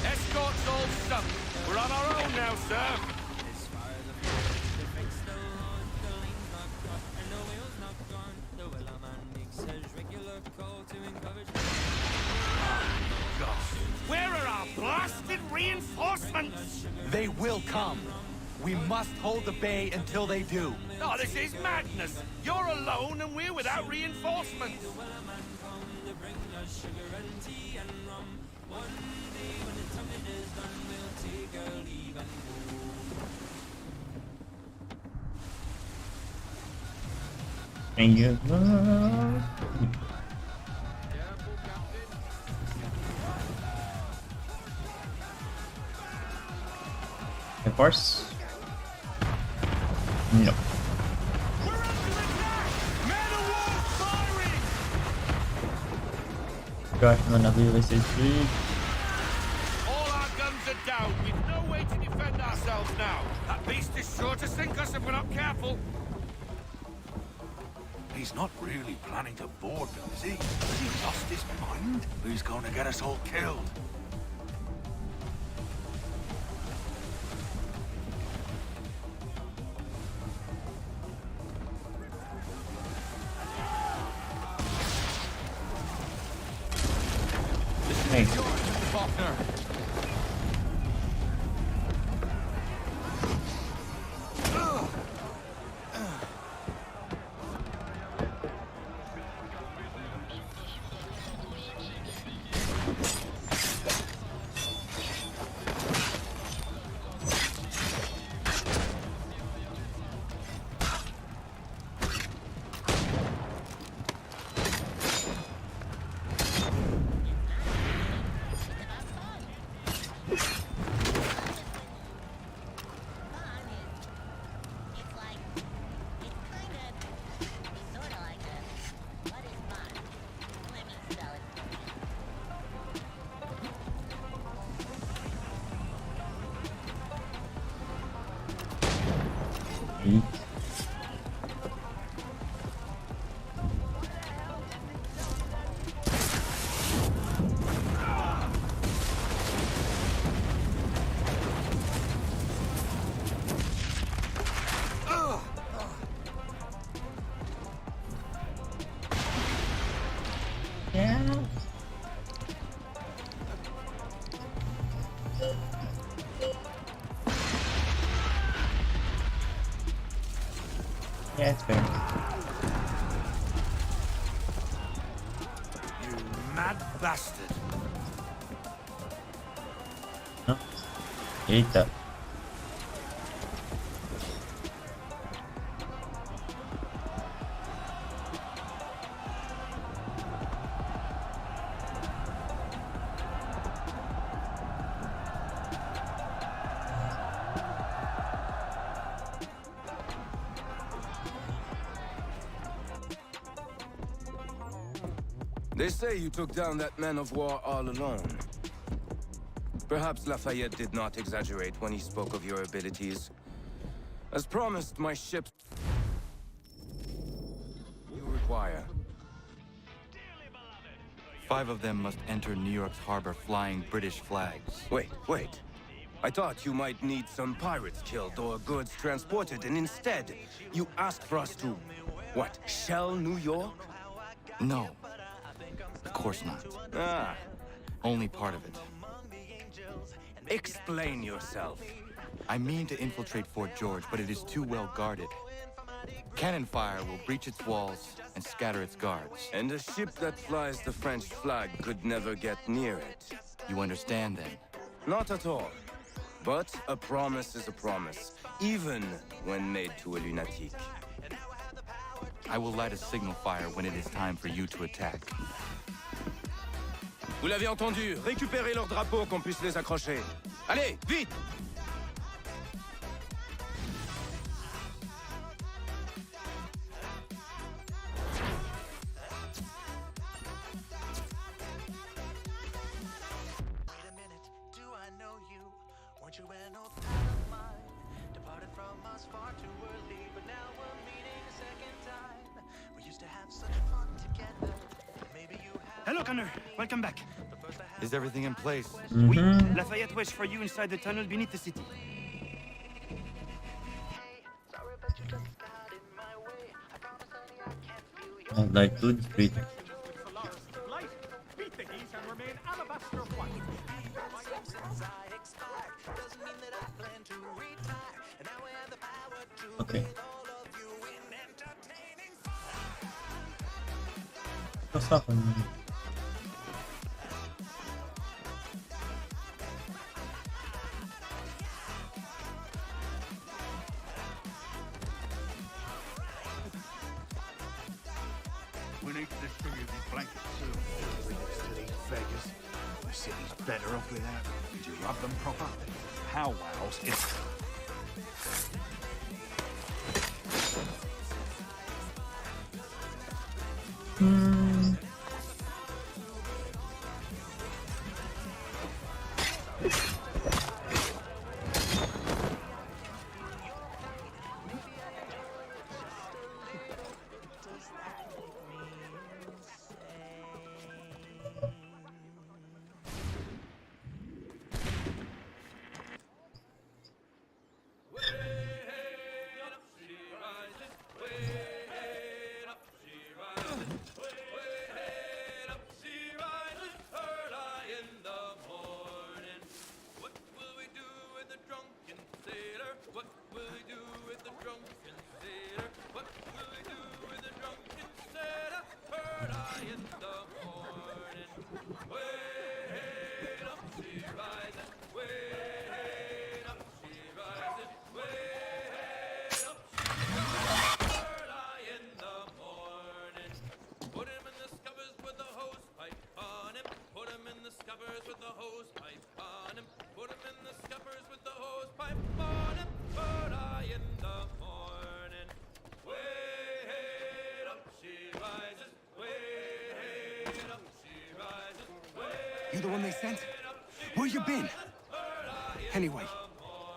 Escort's all stuck. We're on our own now, sir. Where are our blasted reinforcements? They will come. We must hold the bay until they do. Oh, this is madness. You're alone and we're without reinforcements. Thank you. Of course. No. Gosh, gonna be this is free. All our guns are down. We've no way to defend ourselves now. That beast is sure to sink us if we're not careful. He's not really planning to board them, is he? Has he lost his mind? He's going to get us all killed. Hey. Faulkner. it's fair. You mad bastard. No. Eita. They say you took down that man of war all alone. Perhaps Lafayette did not exaggerate when he spoke of your abilities. As promised, my ships you require. 5 of them must enter New York's harbor flying British flags. Wait. I thought you might need some pirates killed or goods transported, and instead, you asked for us to, what, shell New York? No. Of course not. Ah. Only part of it. Explain yourself. I mean to infiltrate Fort George, but it is too well guarded. Cannon fire will breach its walls and scatter its guards. And a ship that flies the French flag could never get near it. You understand, then? Not at all. But a promise is a promise, even when made to a lunatic. I will light a signal fire when it is time for you to attack. Vous l'avez entendu, récupérez leurs drapeaux qu'on puisse les accrocher. Allez, vite! Hello, Connor. Welcome back. Is everything in place? Oui. Lafayette waits for you inside the tunnel beneath the city. Like good speed. Okay. What's happening? We need to distribute these blankets soon. We need to these beggars. The city's better off without them. Did you rub them proper? How wows is... You the one they sent? Where you been? Anyway,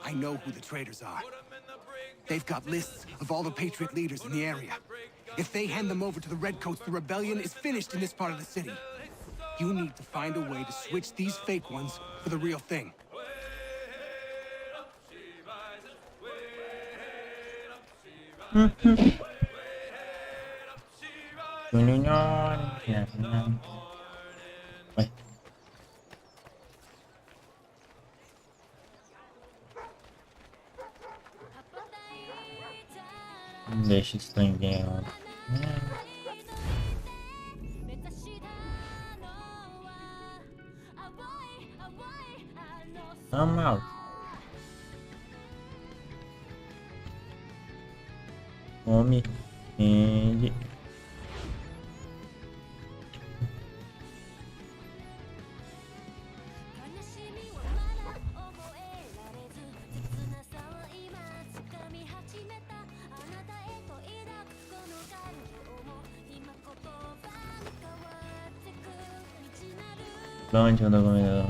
I know who the traitors are. They've got lists of all the Patriot leaders in the area. If they hand them over to the Redcoats, the rebellion is finished in this part of the city. You need to find a way to switch these fake ones for the real thing. deixa isso ninguém. Normal. Homem. Ele. Onde eu tô comendo?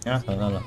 Ah, tá lá.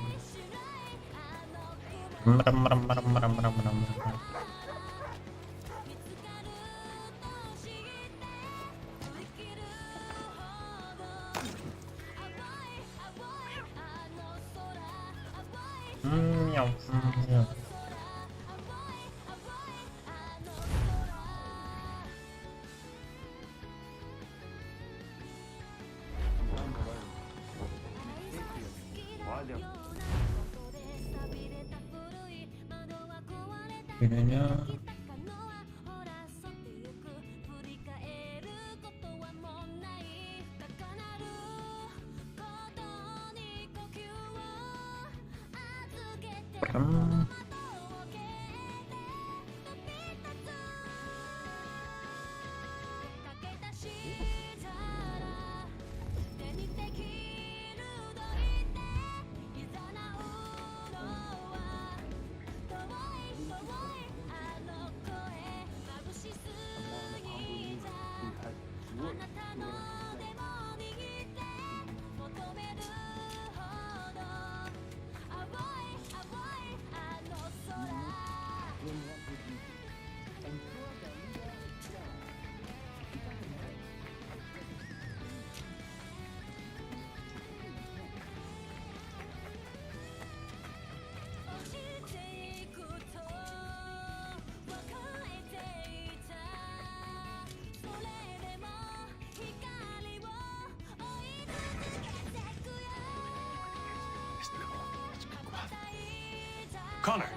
Connor.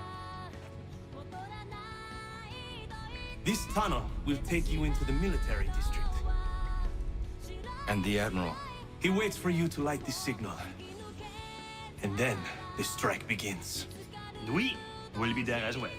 This tunnel will take you into the military district. And the Admiral? He waits for you to light this signal. And then the strike begins. We will be there as well.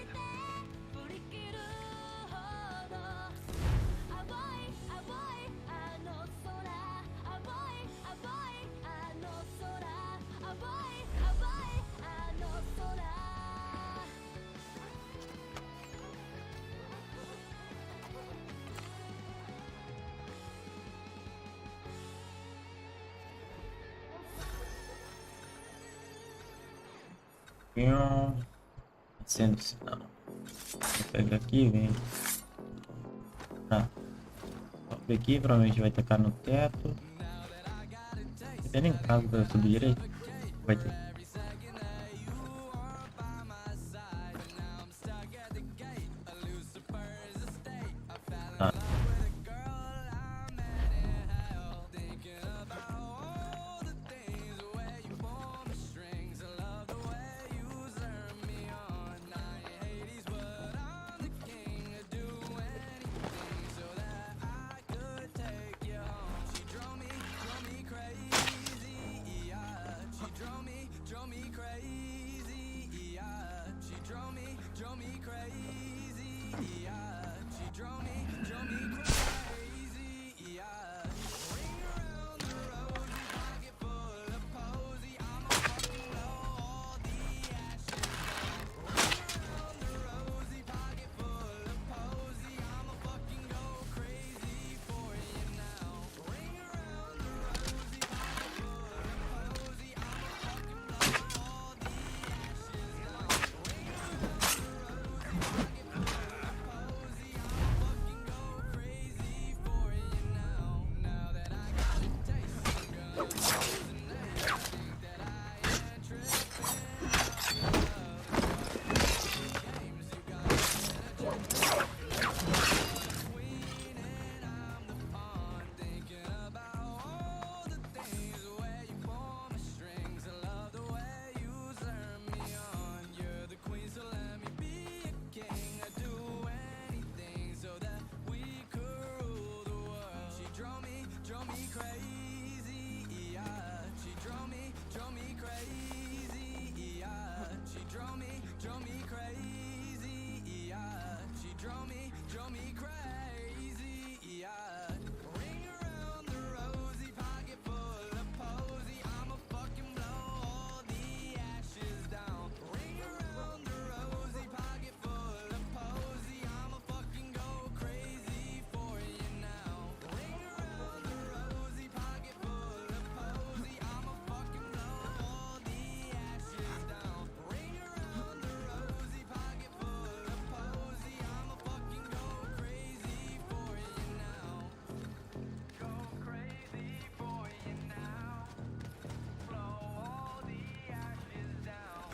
Sendo sinal. Vou pegar aqui e vem. Tá. Sobe aqui, provavelmente vai tacar no teto. Não tem nem caso pra subir direito. Vai ter. Tá.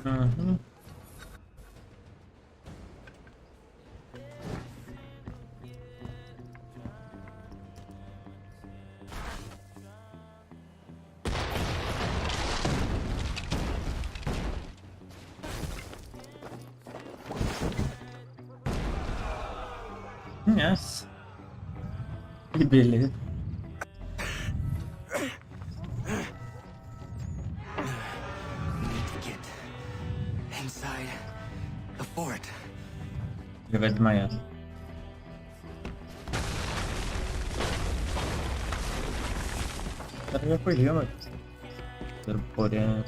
Uhum. Nossa. Que beleza. Inside the fort. Ele vai desmaiar. O cara já fugiu, mas... Porém...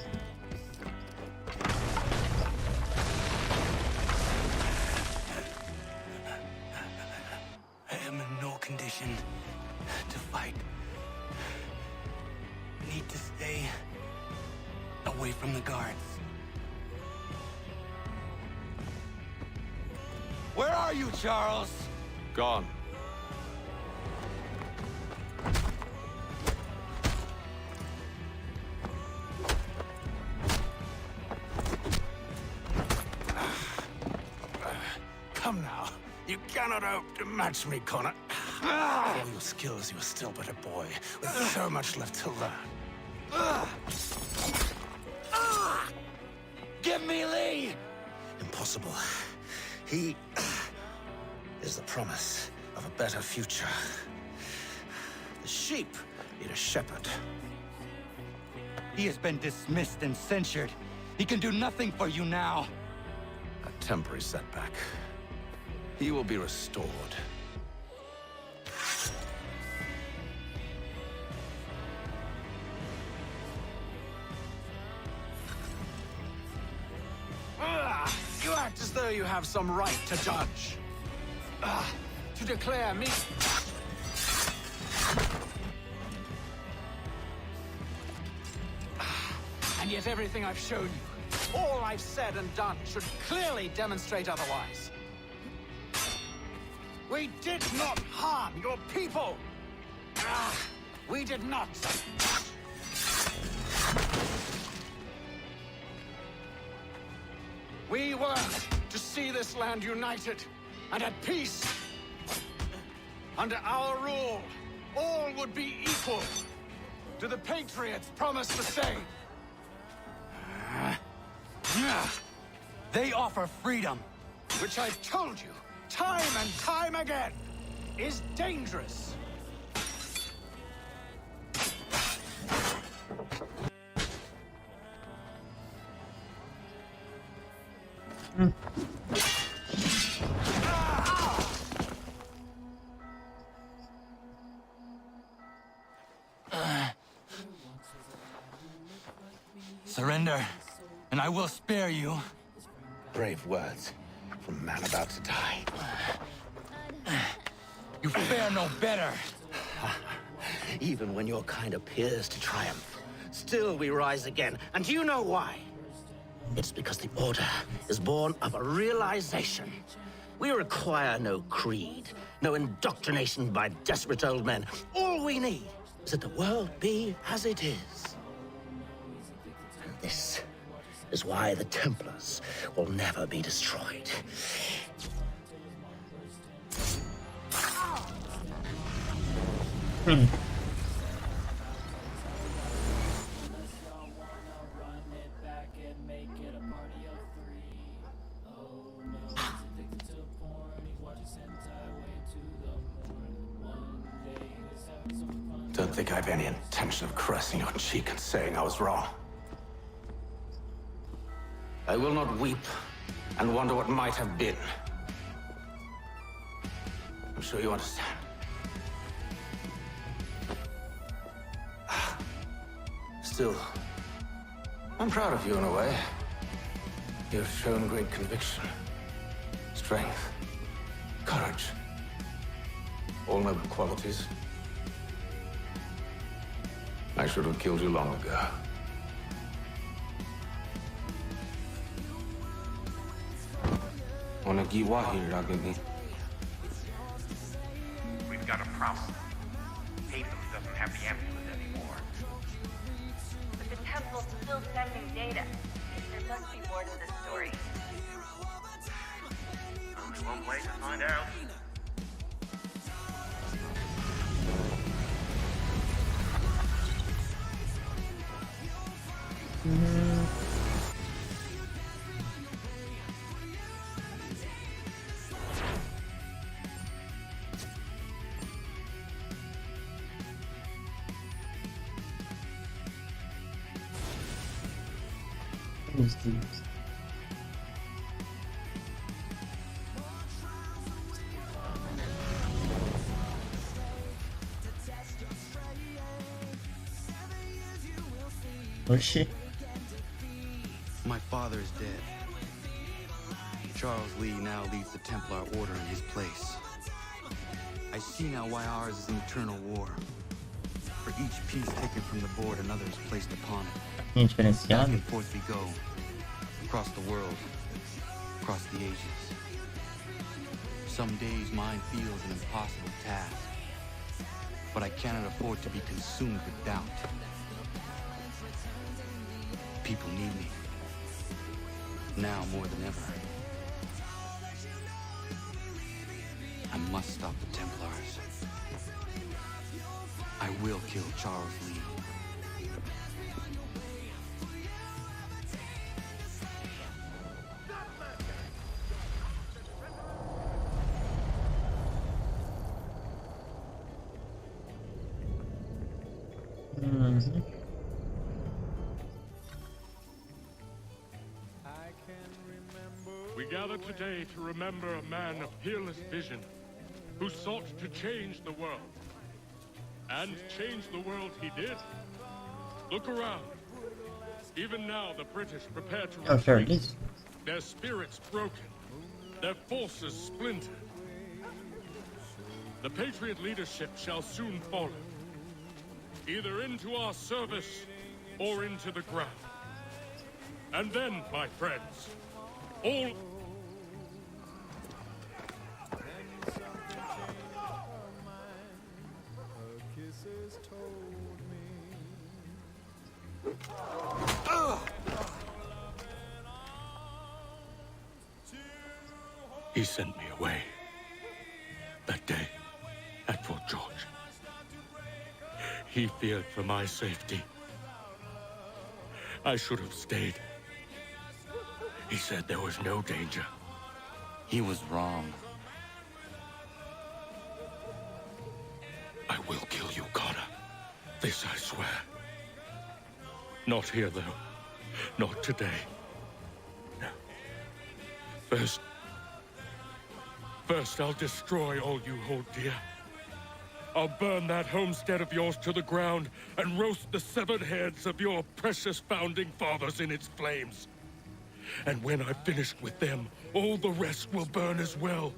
I am in no condition to fight. Need to stay away from the guards. Where are you, Charles? Gone. Come now. You cannot hope to match me, Connor. For all your skills, you are still but a boy, with so much left to learn. Give me Lee! Impossible. He is the promise of a better future. The sheep need a shepherd. He has been dismissed and censured. He can do nothing for you now. A temporary setback. He will be restored. You act as though you have some right to judge. To declare me... And yet everything I've shown you, all I've said and done, should clearly demonstrate otherwise. We did not harm your people! We did not! We were to see this land united and at peace. Under our rule, all would be equal. To the patriots promised the same. They offer freedom, Which I've told you, time and time again, is dangerous. Surrender, and I will spare you. Brave words from a man about to die. You fare no better. Even when your kind appears to triumph, still we rise again. And do you know why? It's because the Order is born of a realization. We require no creed, no indoctrination by desperate old men. All we need is that the world be as it is. And this is why the Templars will never be destroyed. Don't think I have any intention of caressing your cheek and saying I was wrong. I will not weep and wonder what might have been. I'm sure you understand. Still, I'm proud of you in a way. You've shown great conviction, strength, courage. All noble qualities. I should have killed you long ago. We've got a problem. Hatham doesn't have the amulet anymore. But the temple's still sending data. There must be more to this story. Only one way to find out. Who's these? Was she? My father is dead. Charles Lee now leads the Templar Order in his place. I see now why ours is an eternal war. For each piece taken from the board, another is placed upon it. Back and forth we go. Across the world. Across the ages. Some days mine feels an impossible task. But I cannot afford to be consumed with doubt. People need me. Now more than ever. I must stop the Templars. I will kill Charles Lee. We gather today to remember a man of peerless vision who sought to change the world. And change the world he did. Look around. Even now the British prepare to Oh, there it retreat. is. Their spirits broken. Their forces splintered. The Patriot leadership shall soon follow. Either into our service or into the ground. And then, my friends, all... He sent me away. That day, at Fort George. He feared for my safety. I should have stayed. He said there was no danger. He was wrong. I will kill you, Connor. This I swear. Not here, though. Not today. No. First, I'll destroy all you hold dear. I'll burn that homestead of yours to the ground and roast the severed heads of your precious founding fathers in its flames. And when I've finished with them, all the rest will burn as well.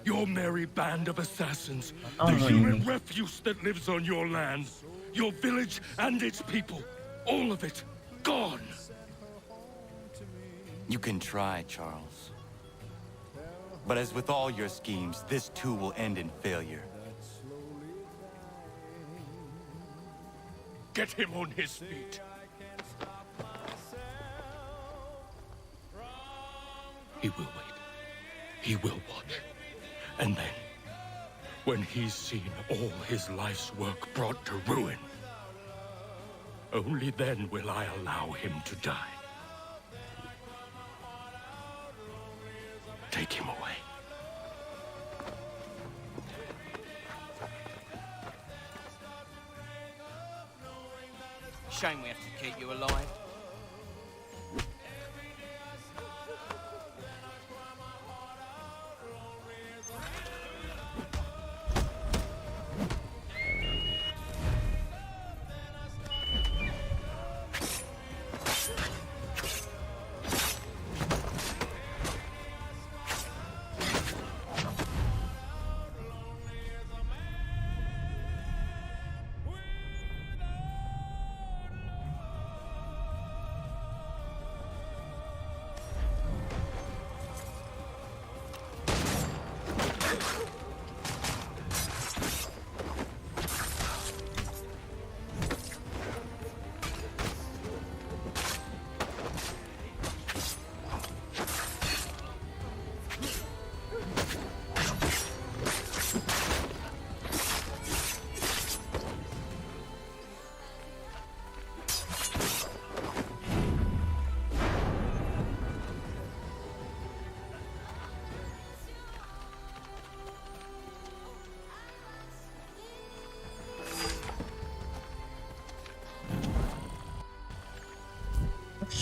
Your merry band of assassins, the human refuse that lives on your land, your village and its people, all of it, gone. You can try, Charles. But as with all your schemes, this too will end in failure. Get him on his feet. He will wait. He will watch. And then, when he's seen all his life's work brought to ruin, only then will I allow him to die. Take him away. Shame we have to keep you alive.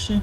Oxi.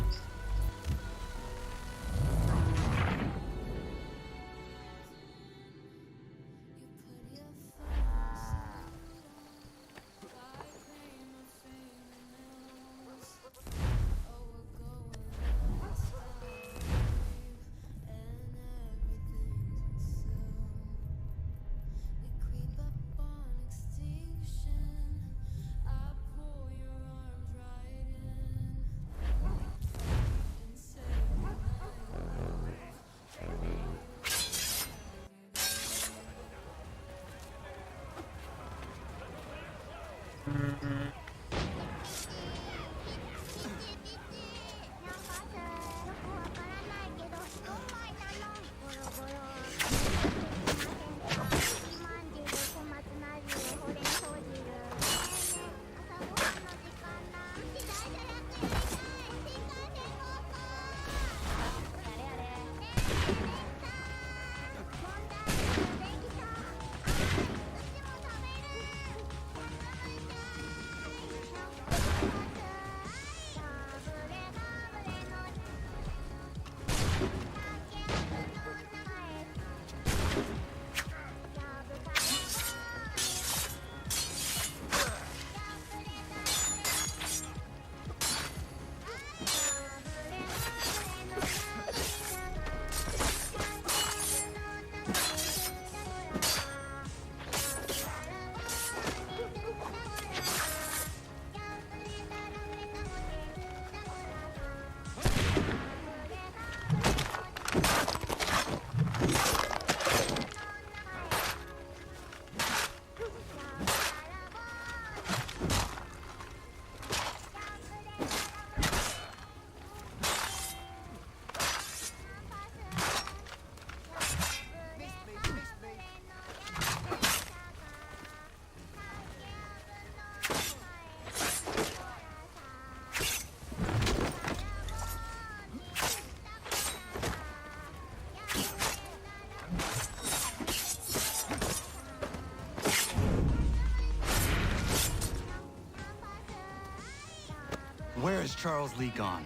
Where has Charles Lee gone?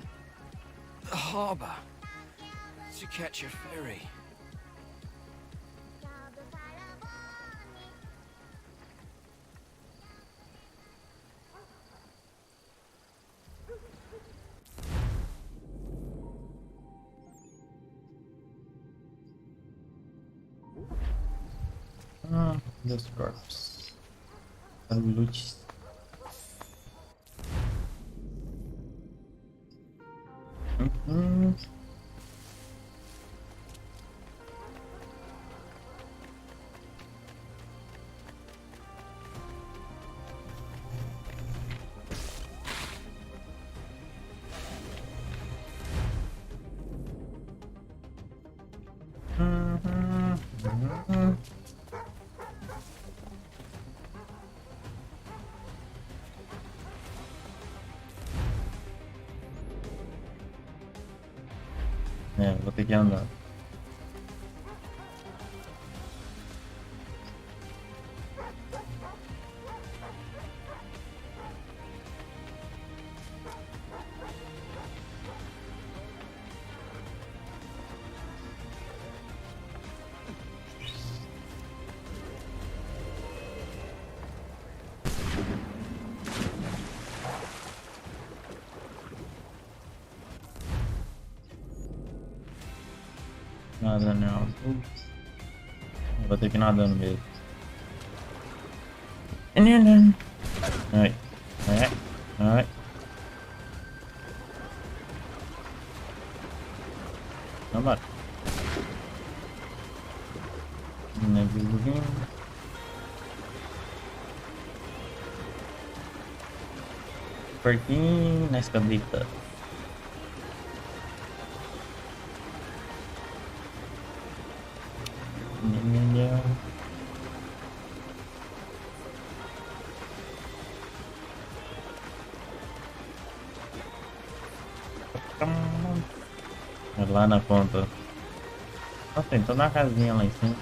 The harbor. To catch a ferry. This corpse. Loot. É, vou ter que andar. Nada não. Vou ter que ir nadando mesmo. Ai. Ai. Vambora. Porquinho na escadita. Lá na ponta. Nossa, tem toda uma casinha lá em cima.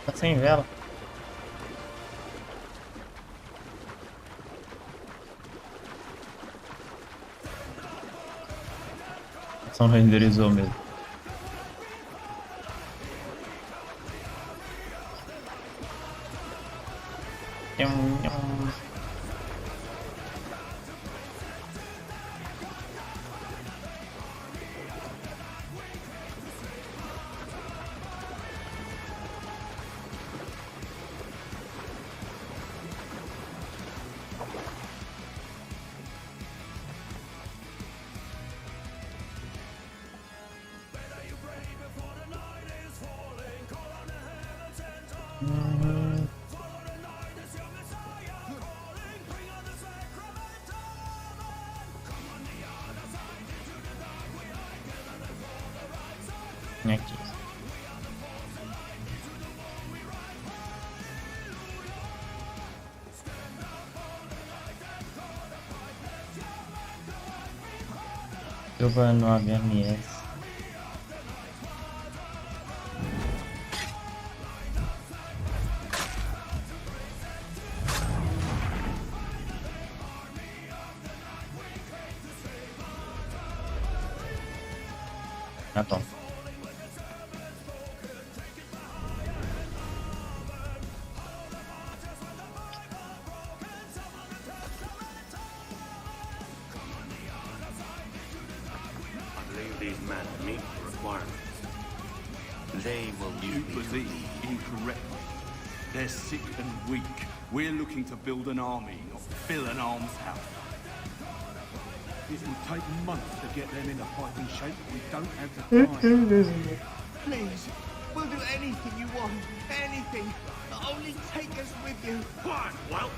Tá sem vela. Só renderizou mesmo. Aqui. Jogando no HMS. Ah, bom. These men meet the requirements. They will You believe incorrectly. They're sick and weak. We're looking to build an army, not fill an almshouse. It will take months to get them in a fighting shape. We don't have the time. Please, we'll do anything you want. Anything. Only take us with you. Quiet, well.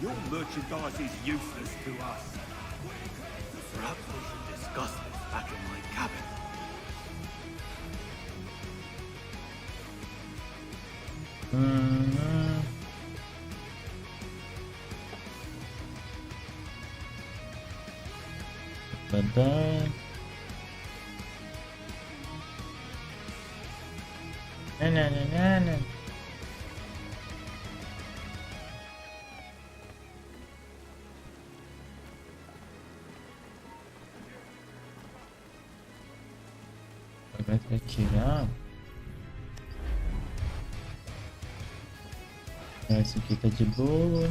Your merchandise is useless to us. Perhaps we should discuss this back in my cabin. Badai. Nah. Agora vai tirar. Esse aqui tá de boa.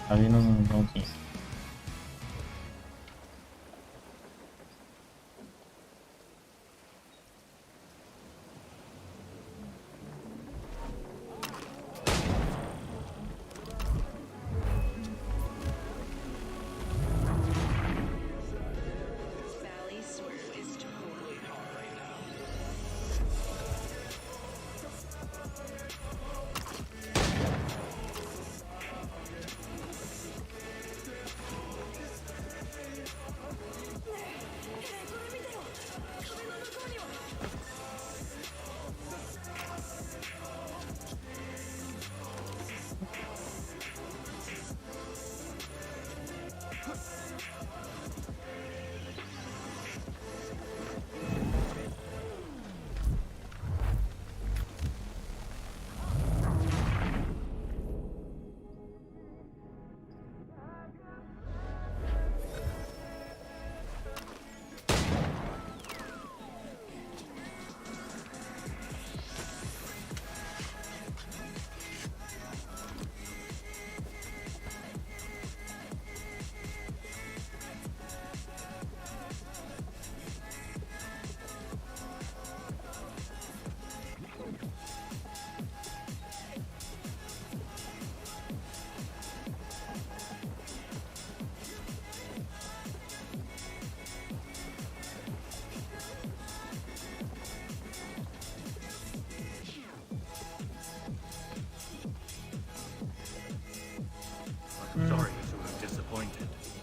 Ali não tinha.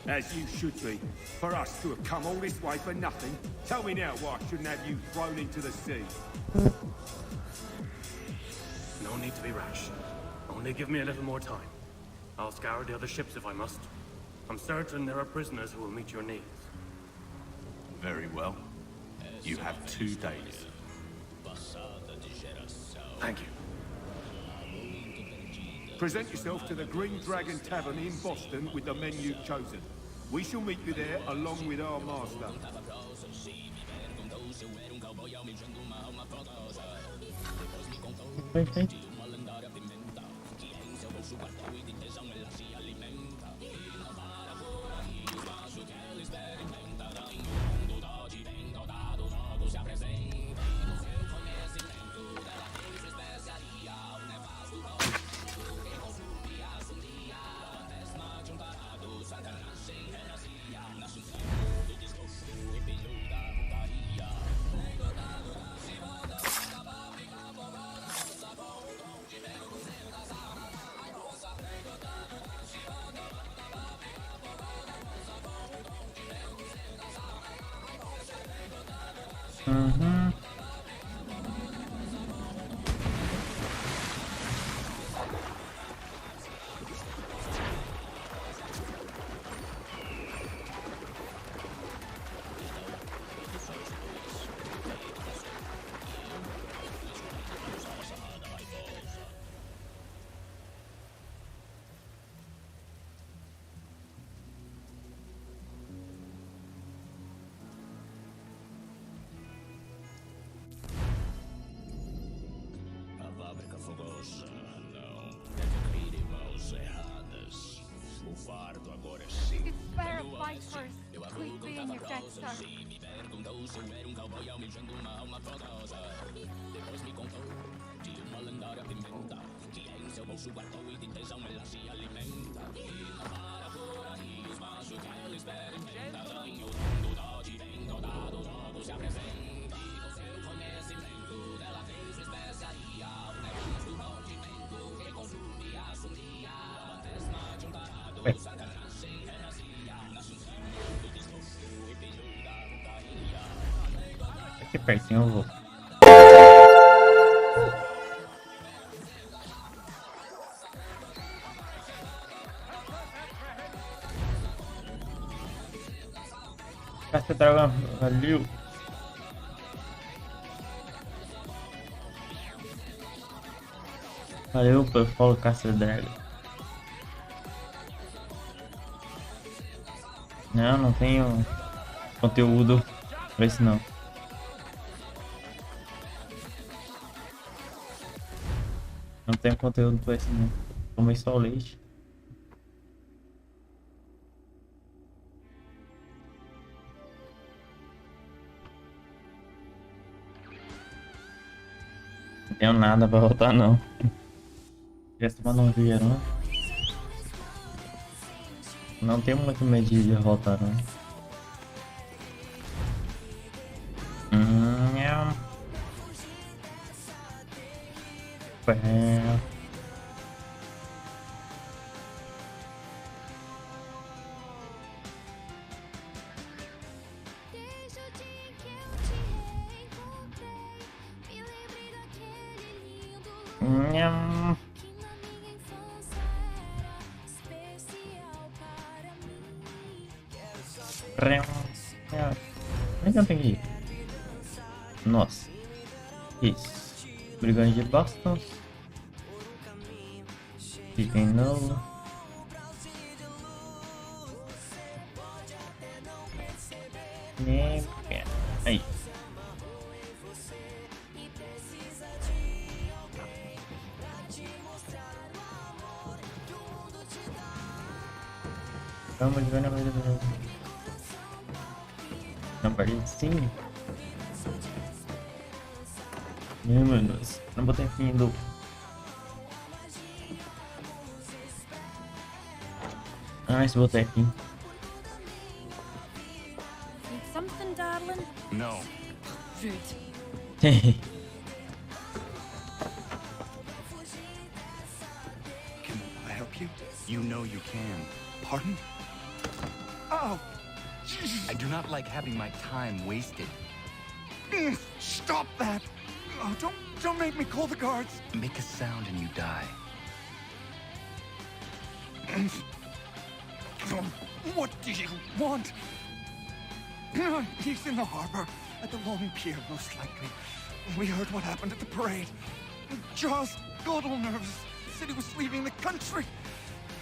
As you should be. For us to have come all this way for nothing. Tell me now why I shouldn't have you thrown into the sea. No need to be rash. Only give me a little more time. I'll scour the other ships if I must. I'm certain there are prisoners who will meet your needs. Very well. You have 2 days. Thank you. Present yourself to the Green Dragon Tavern in Boston with the men you've chosen. We shall meet you there along with our master. Perfeito. Uhum. It's better fight first. Quit being your death star. Aqui pertinho eu vou. Caça dragão, valeu. Valeu pelo follow, Caça Dragon. Não tenho conteúdo pra isso não. Não tenho conteúdo pra isso não. Tomei só o leite. Não tenho nada pra voltar não. Já tomando um verão. Não tenho muito medo de voltar não. Onde eu tenho que ir? Nossa. Isso. Brigante de Boston. Item novo. Aí. Vamos ver na vida do não parei sim. Meu Deus, não botei fim do. Esse botei aqui. Need something, darling? No. Rude. Can I help you? You know you can. Pardon? Oh, I do not like having my time wasted. Stop that! Oh, don't make me call the guards. Make a sound and you die. What do you want? He's in the harbor, at the long pier, most likely. We heard what happened at the parade. Jaws got all nervous. Said he was leaving the country.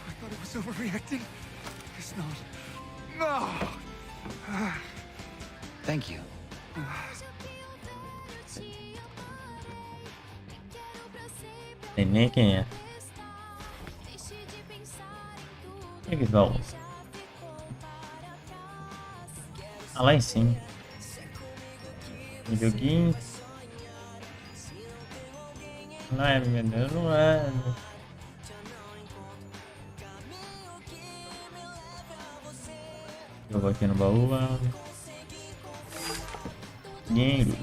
I thought he was overreacting. Guess not. No. Thank you. Sei nem quem é. Que visual. Ah, lá em cima. Videogame. Não é, meu Deus, não é. Eu vou aqui no baú. Dinheiro.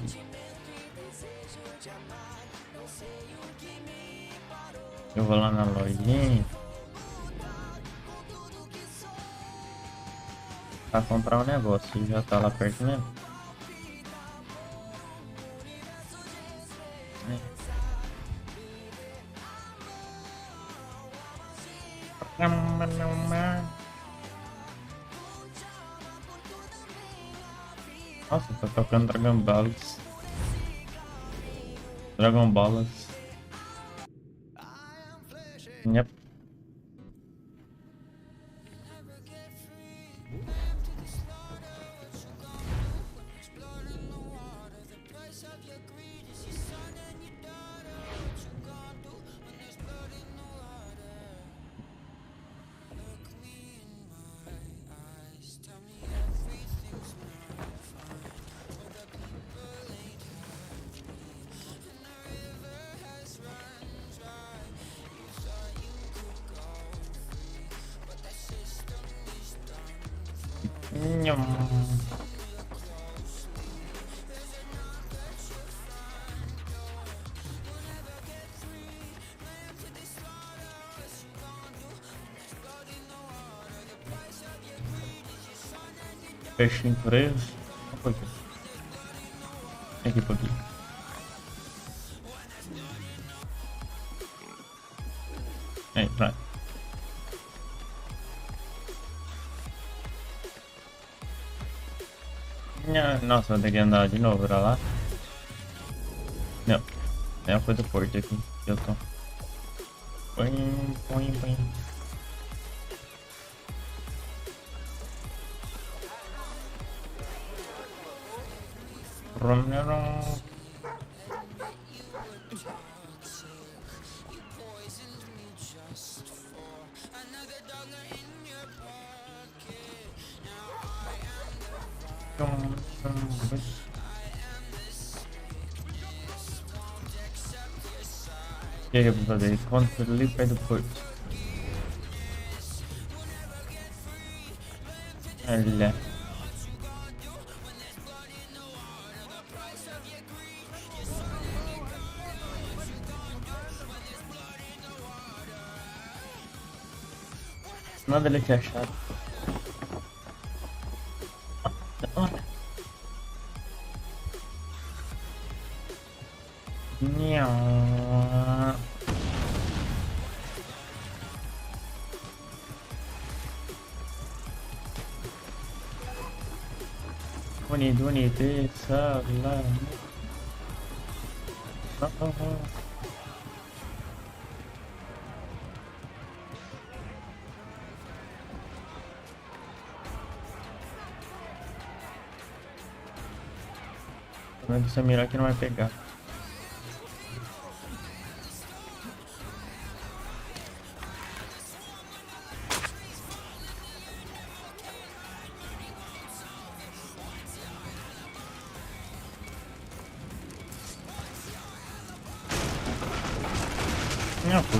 Eu vou lá na lojinha pra comprar um negócio. Já tá lá perto mesmo. Nossa, tá tocando Dragon Balls. Dragon Balls. Yep. Peixinho preso. Aqui por aqui. Aí, pronto. Nossa, vou ter que andar de novo pra lá. Não, é uma coisa forte aqui que eu tô. Põe. Romero. O que eu vou fazer? Encontro ali perto do porto. Olha. Nada ele tinha achado. Bonito, essa lá. Mas essa mirar aqui não vai pegar. Não, pô.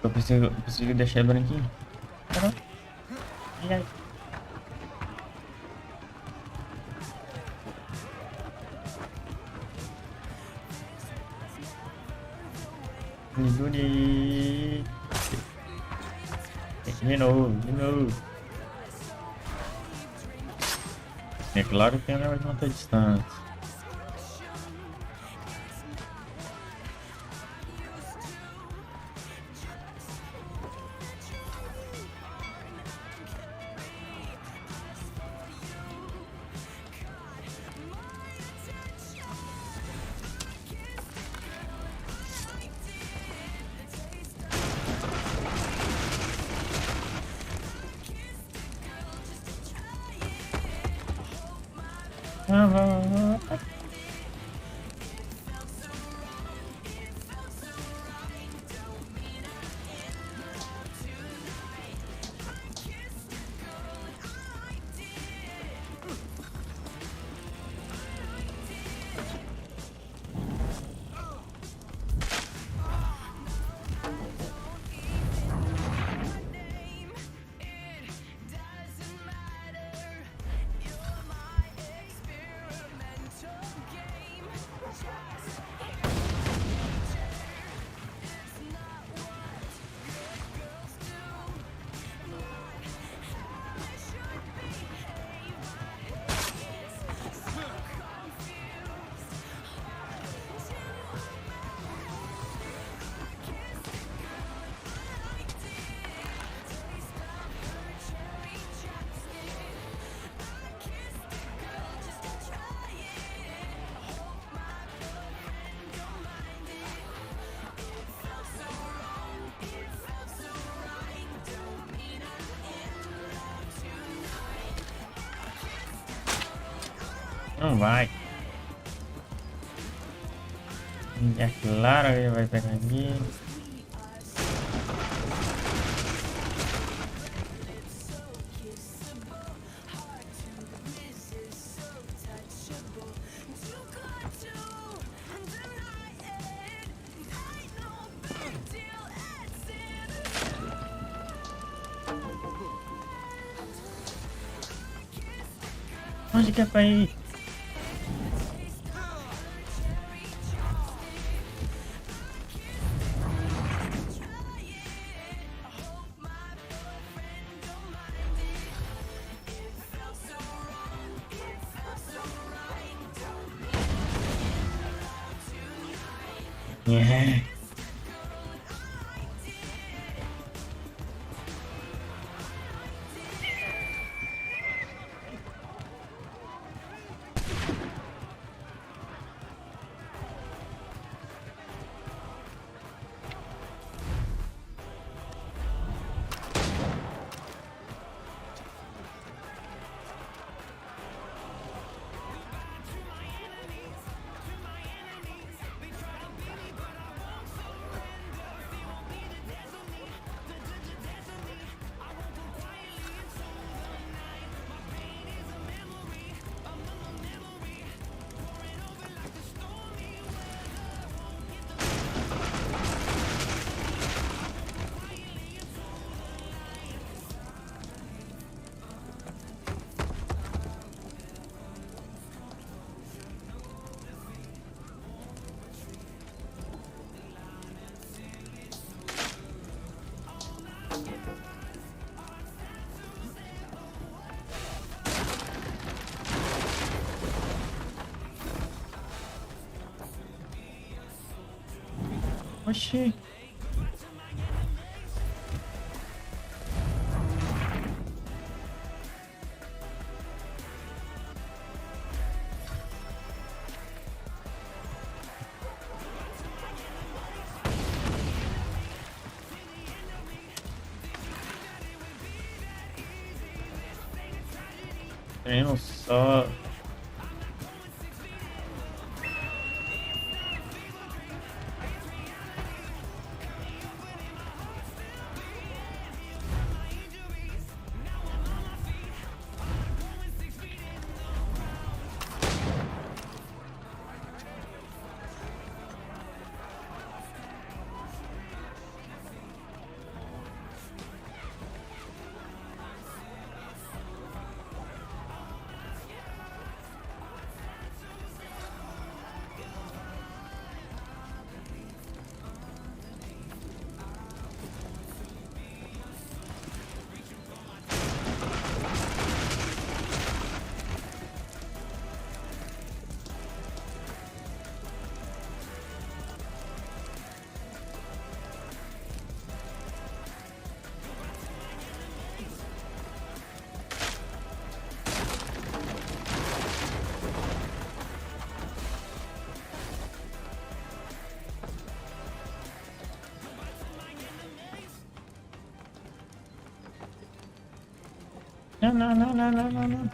Eu preciso deixar ele branquinho. Caramba. Ai, ai. Niduni. De novo. É claro que tem um negócio de manter distância. Não vai. É claro que vai pegar aqui. Onde que é pra ir? Yeah. Oxi. Treino só. No, no, no, no, no, no, no.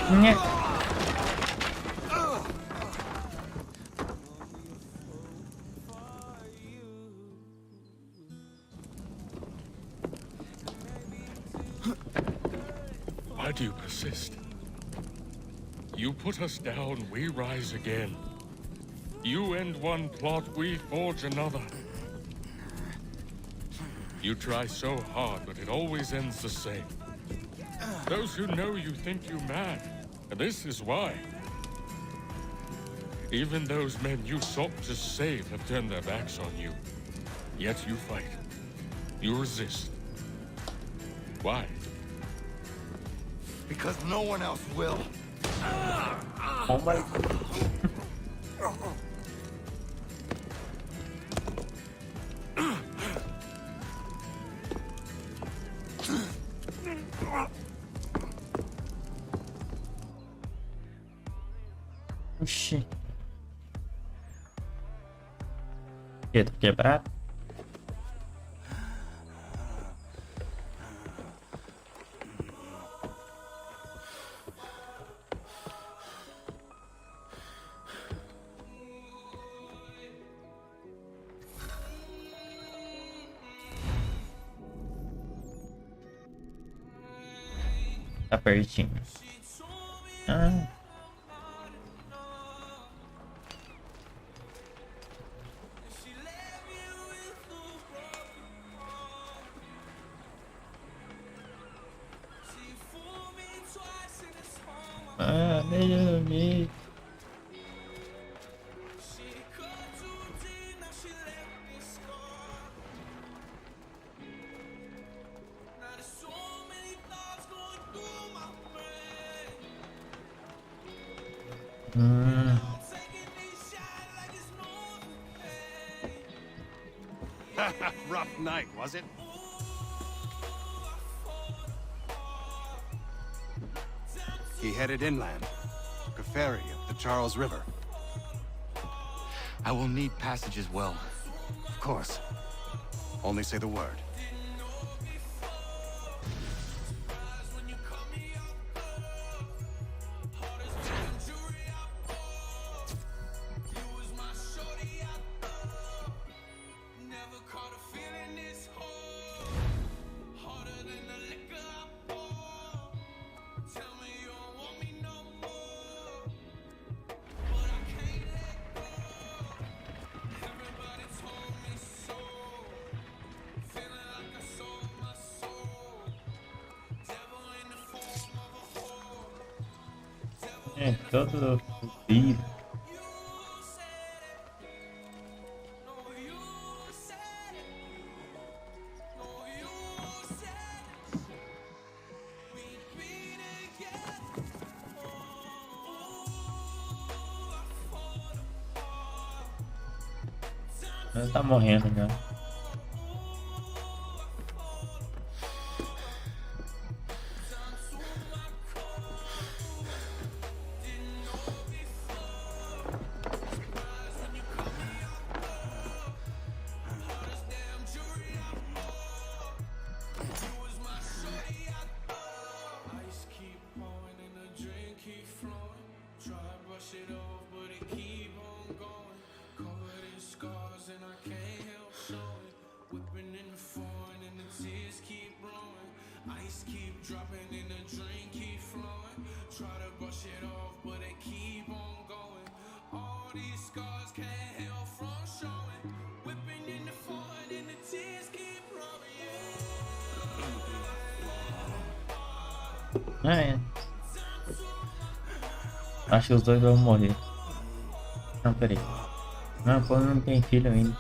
Nie. Why do you persist? You put us down, we rise again. You end one plot, we forge another. You try so hard, but it always ends the same. Those who know you think you mad, and this is why. Even those men you sought to save have turned their backs on you. Yet you fight. You resist. Why? Because no one else will. Oh my God. Oxi. Que tá quebrado? Tá pertinho. Ah. Ah, meu amigo. Rough night, was it? He headed inland, took a ferry up the Charles River. I will need passage as well. Of course. Only say the word. É, todo vídeo. Ele tá morrendo já. É. Acho que os dois vão morrer. Não, peraí. Não, pô, não tem filho ainda.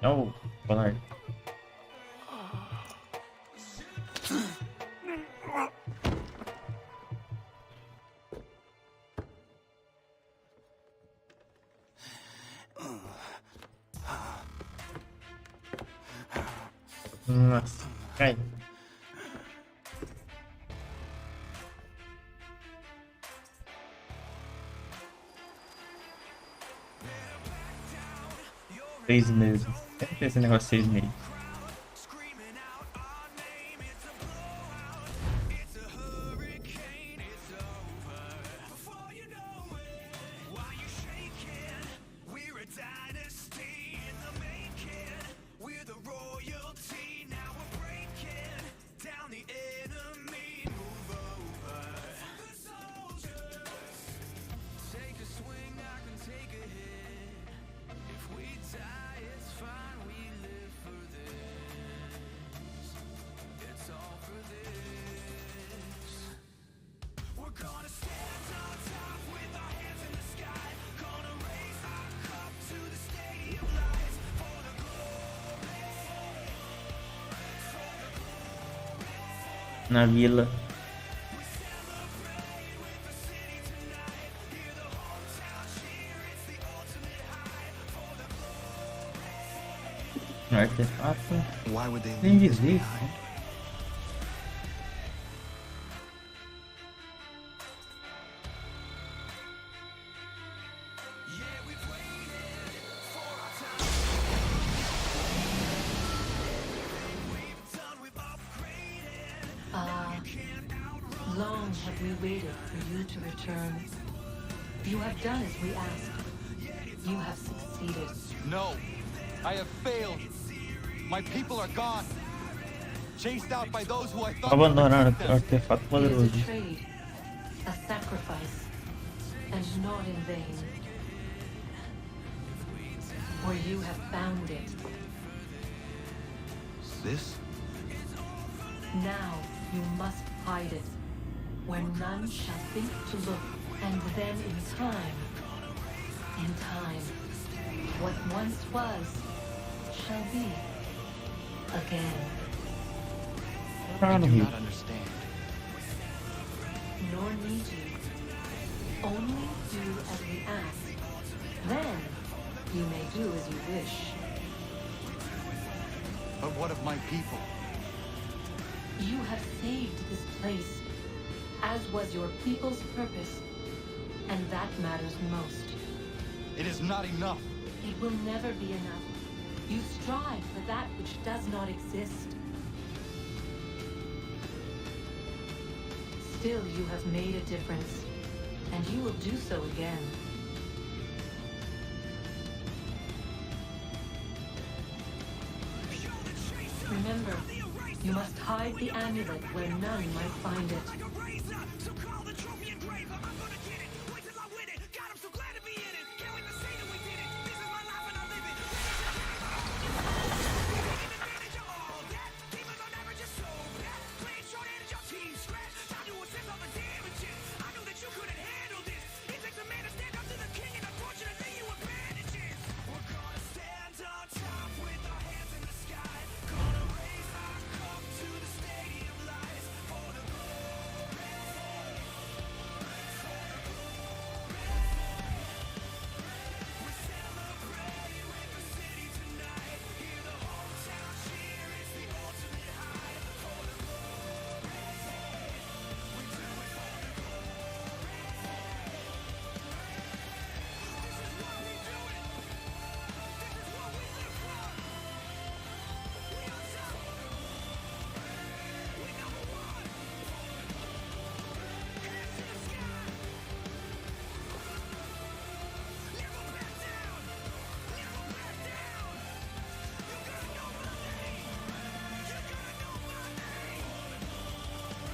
Oh, Polar. Nossa, cai. Seis meses. Sempre esse negócio de 6 meses. Na vila. Um artefato. Nem dizer. Long have we waited for you to return. You have done as we asked. You have succeeded. No, I have failed. My people are gone. Chased out by those who I thought Abandonaram o artefato It is poderoso. a trade, a sacrifice, and not in vain. For you have found it. This? Now you must hide it, where none shall think to look, and then in time, what once was, shall be again. I do not understand. Nor need you. Only do as we ask. Then you may do as you wish. But what of my people? You have saved this place, as was your people's purpose, and that matters most. It is not enough. It will never be enough. You strive for that which does not exist. Still, you have made a difference, and you will do so again. Remember, You must hide the amulet where none might find it.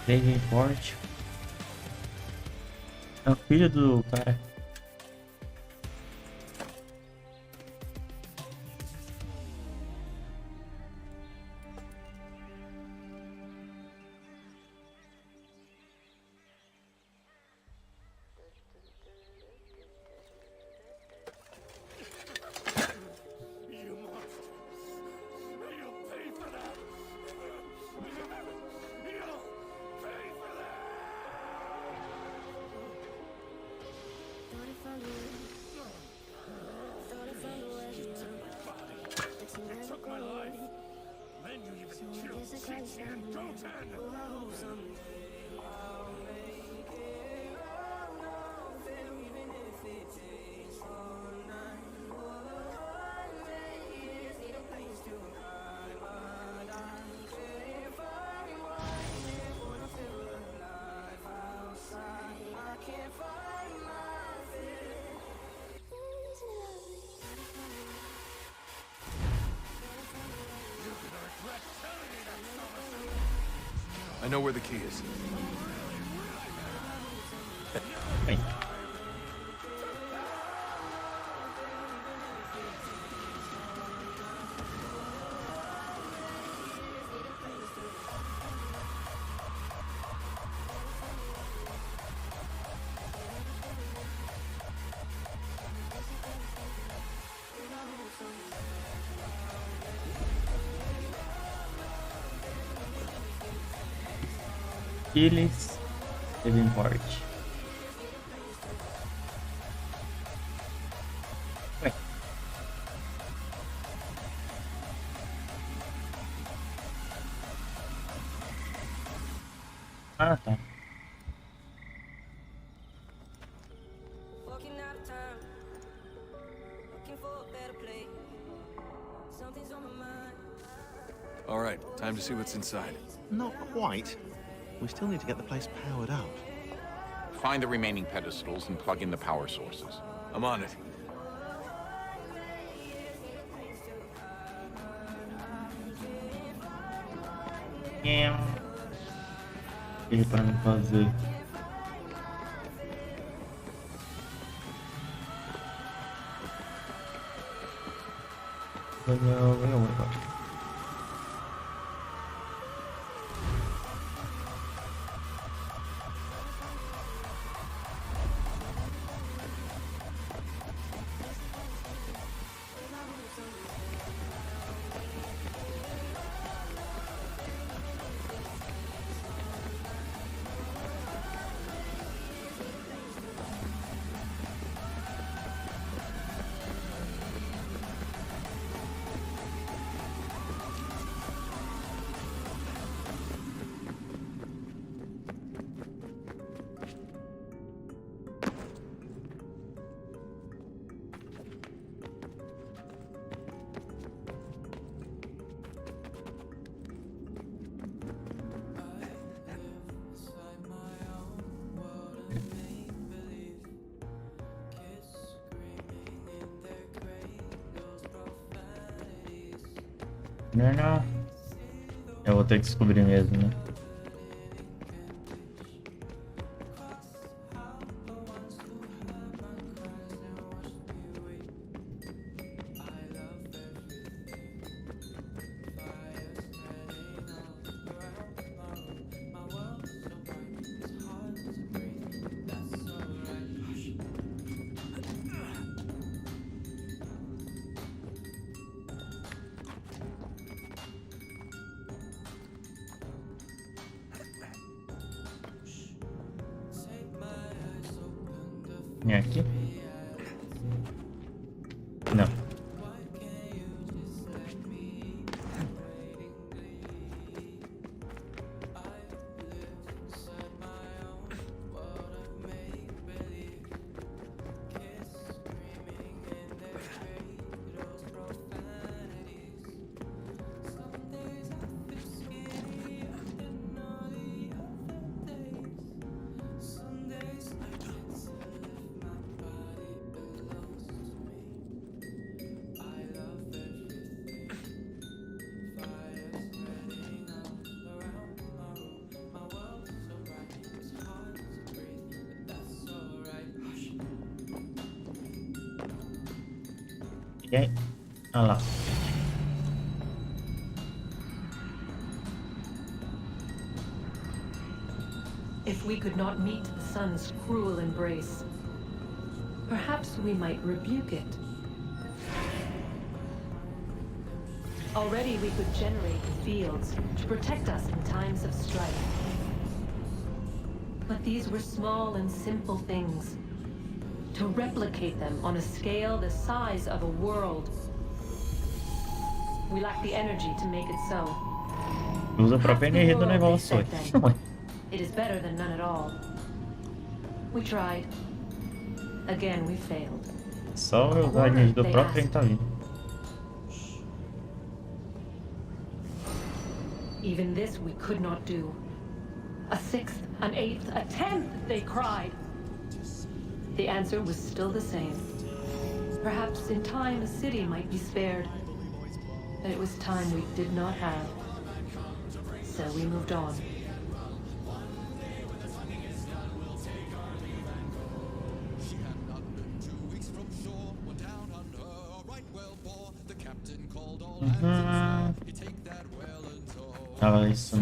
Bem forte. É o filho do cara. I know where the key is. Bem. Eles devem forte. Ué. Ah, tá. All right, time to see what's inside. Not quite. We still need to get the place powered up. Find the remaining pedestals and plug in the power sources. I'm on it. Ele para me fazer. Ganhou agora. No. Eu vou ter que descobrir mesmo, né? É aqui? Não. E aí? Olha lá. If we could not meet the sun's cruel embrace, perhaps we might rebuke it. Already we could generate fields to protect us in times of strife. But these were small and simple things. To replicate them on a scale the size of a world, we lack the energy to make it so. Usa a própria energia do negócio. It is better than none at all. We tried. Again, we failed. Só usar a energia do próprio trem tá vindo. Even this we could not do. A sixth, an eighth, a tenth, they cried. The answer was still the same. Perhaps in time a city might be spared. But it was time we did not have. So we moved on. Tava isso.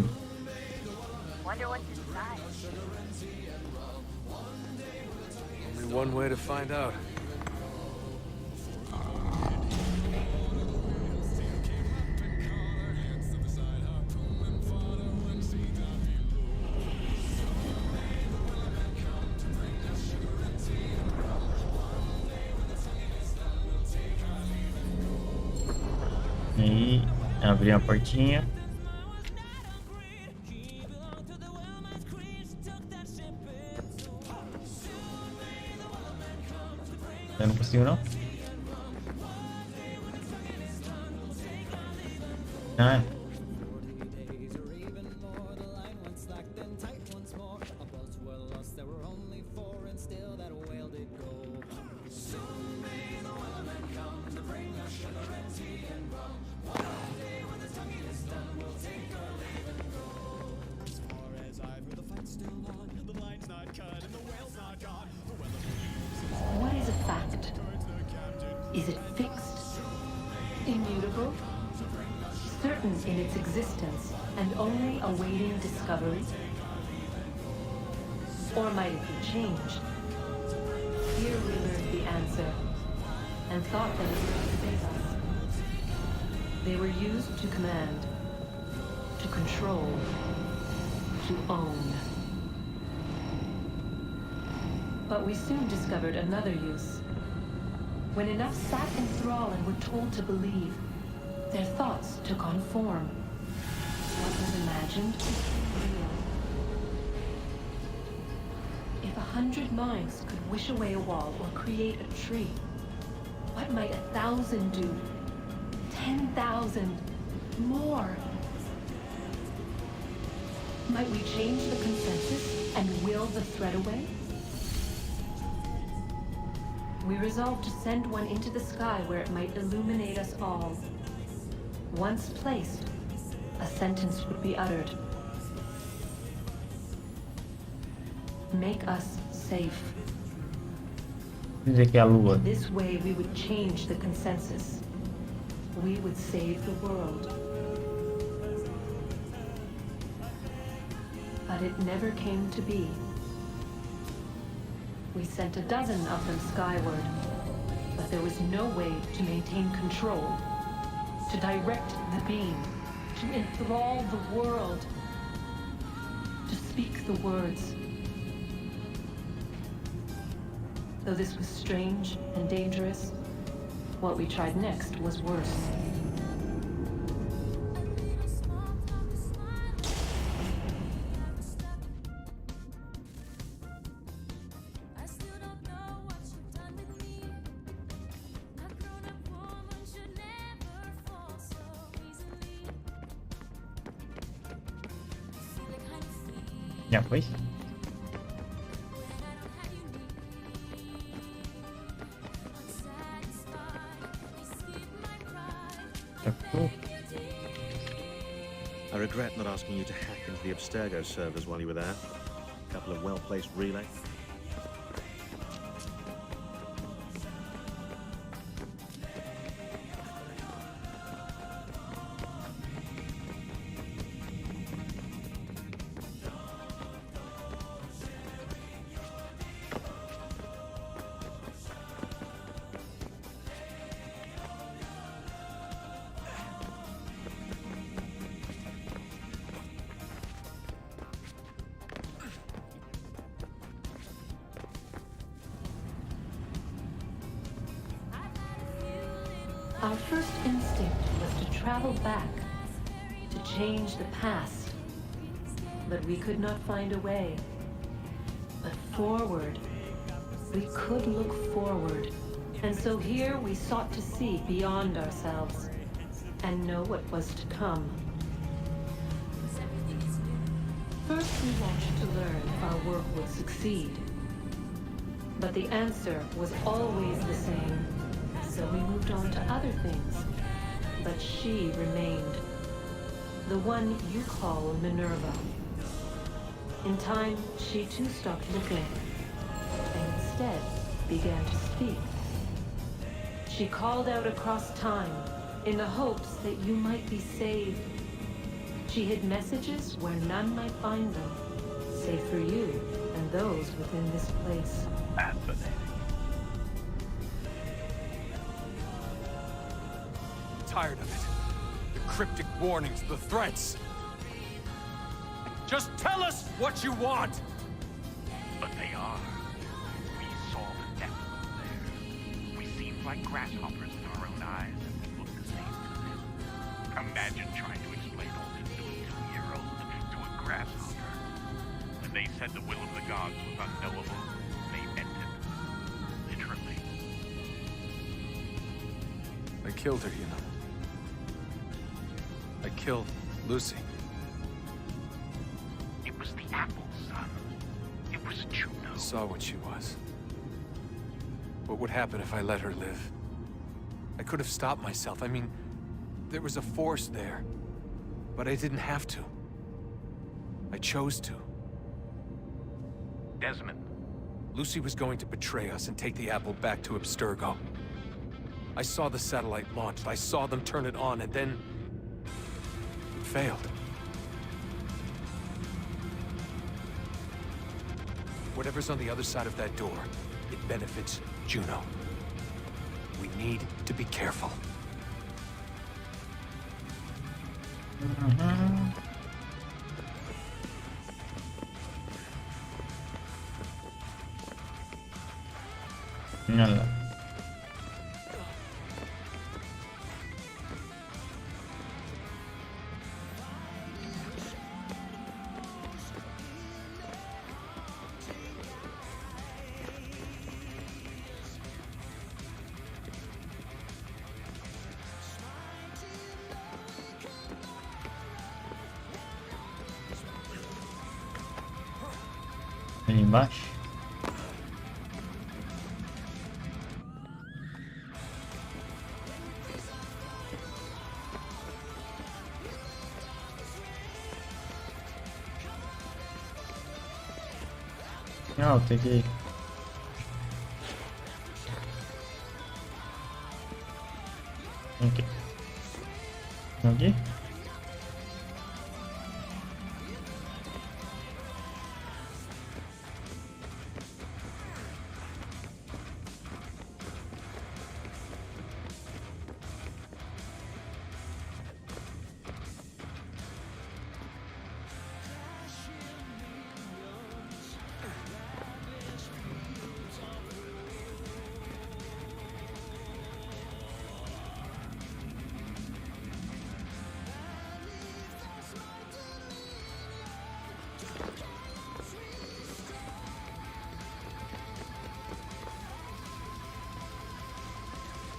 Wonder what's inside. Only one way to find out. E abrir a portinha. Eu não consigo não? Ah. What is a fact? Is it fixed? Immutable? Certain in its existence and only awaiting discovery? Or might it be changed? Here we learned the answer and thought that it would save us. They were used to command, to control, to own. But we soon discovered another use. When enough sat in thrall and were told to believe, their thoughts took on form. What was imagined, real. If 100 minds could wish away a wall or create a tree, what might 1,000 do? 10,000, more. Might we change the consensus and will the thread away? We resolved to send one into the sky where it might illuminate us all. Once placed, a sentence would be uttered. Make us safe. Dizer que é a lua. This way we would change the consensus. We would save the world. But it never came to be. We sent a dozen of them skyward, but there was no way to maintain control, to direct the beam, to enthrall the world, to speak the words. Though this was strange and dangerous, what we tried next was worse. Já foi? I regret not asking you to hack into the Abstergo servers while you were there. A couple of well-placed relays. Our first instinct was to travel back, to change the past. But we could not find a way. But forward, we could look forward. And so here we sought to see beyond ourselves and know what was to come. First we watched to learn if our work would succeed. But the answer was always the same. So we moved on to other things. But she remained. The one you call Minerva. In time, she too stopped looking, and instead began to speak. She called out across time, in the hopes that you might be saved. She hid messages where none might find them, save for you and those within this place. Fascinating. Tired of it. The cryptic warnings, the threats. Just tell us what you want! But they are. We saw the depth there. We seemed like grasshoppers in our own eyes, and we looked the same to them. Imagine trying to explain all this to a 2-year-old, to a grasshopper. When they said the will of the gods was unknowable, they meant it. Literally. I killed her, you know. I killed Lucy. It was the apple, son. It was Juno. I saw what she was. What would happen if I let her live? I could have stopped myself. I mean, there was a force there. But I didn't have to. I chose to. Desmond. Lucy was going to betray us and take the apple back to Abstergo. I saw the satellite launched. I saw them turn it on, and then... it failed. Whatever's on the other side of that door, it benefits Juno. We need to be careful. Nada. Ali embaixo. Ah, eu peguei. Aqui. Aqui?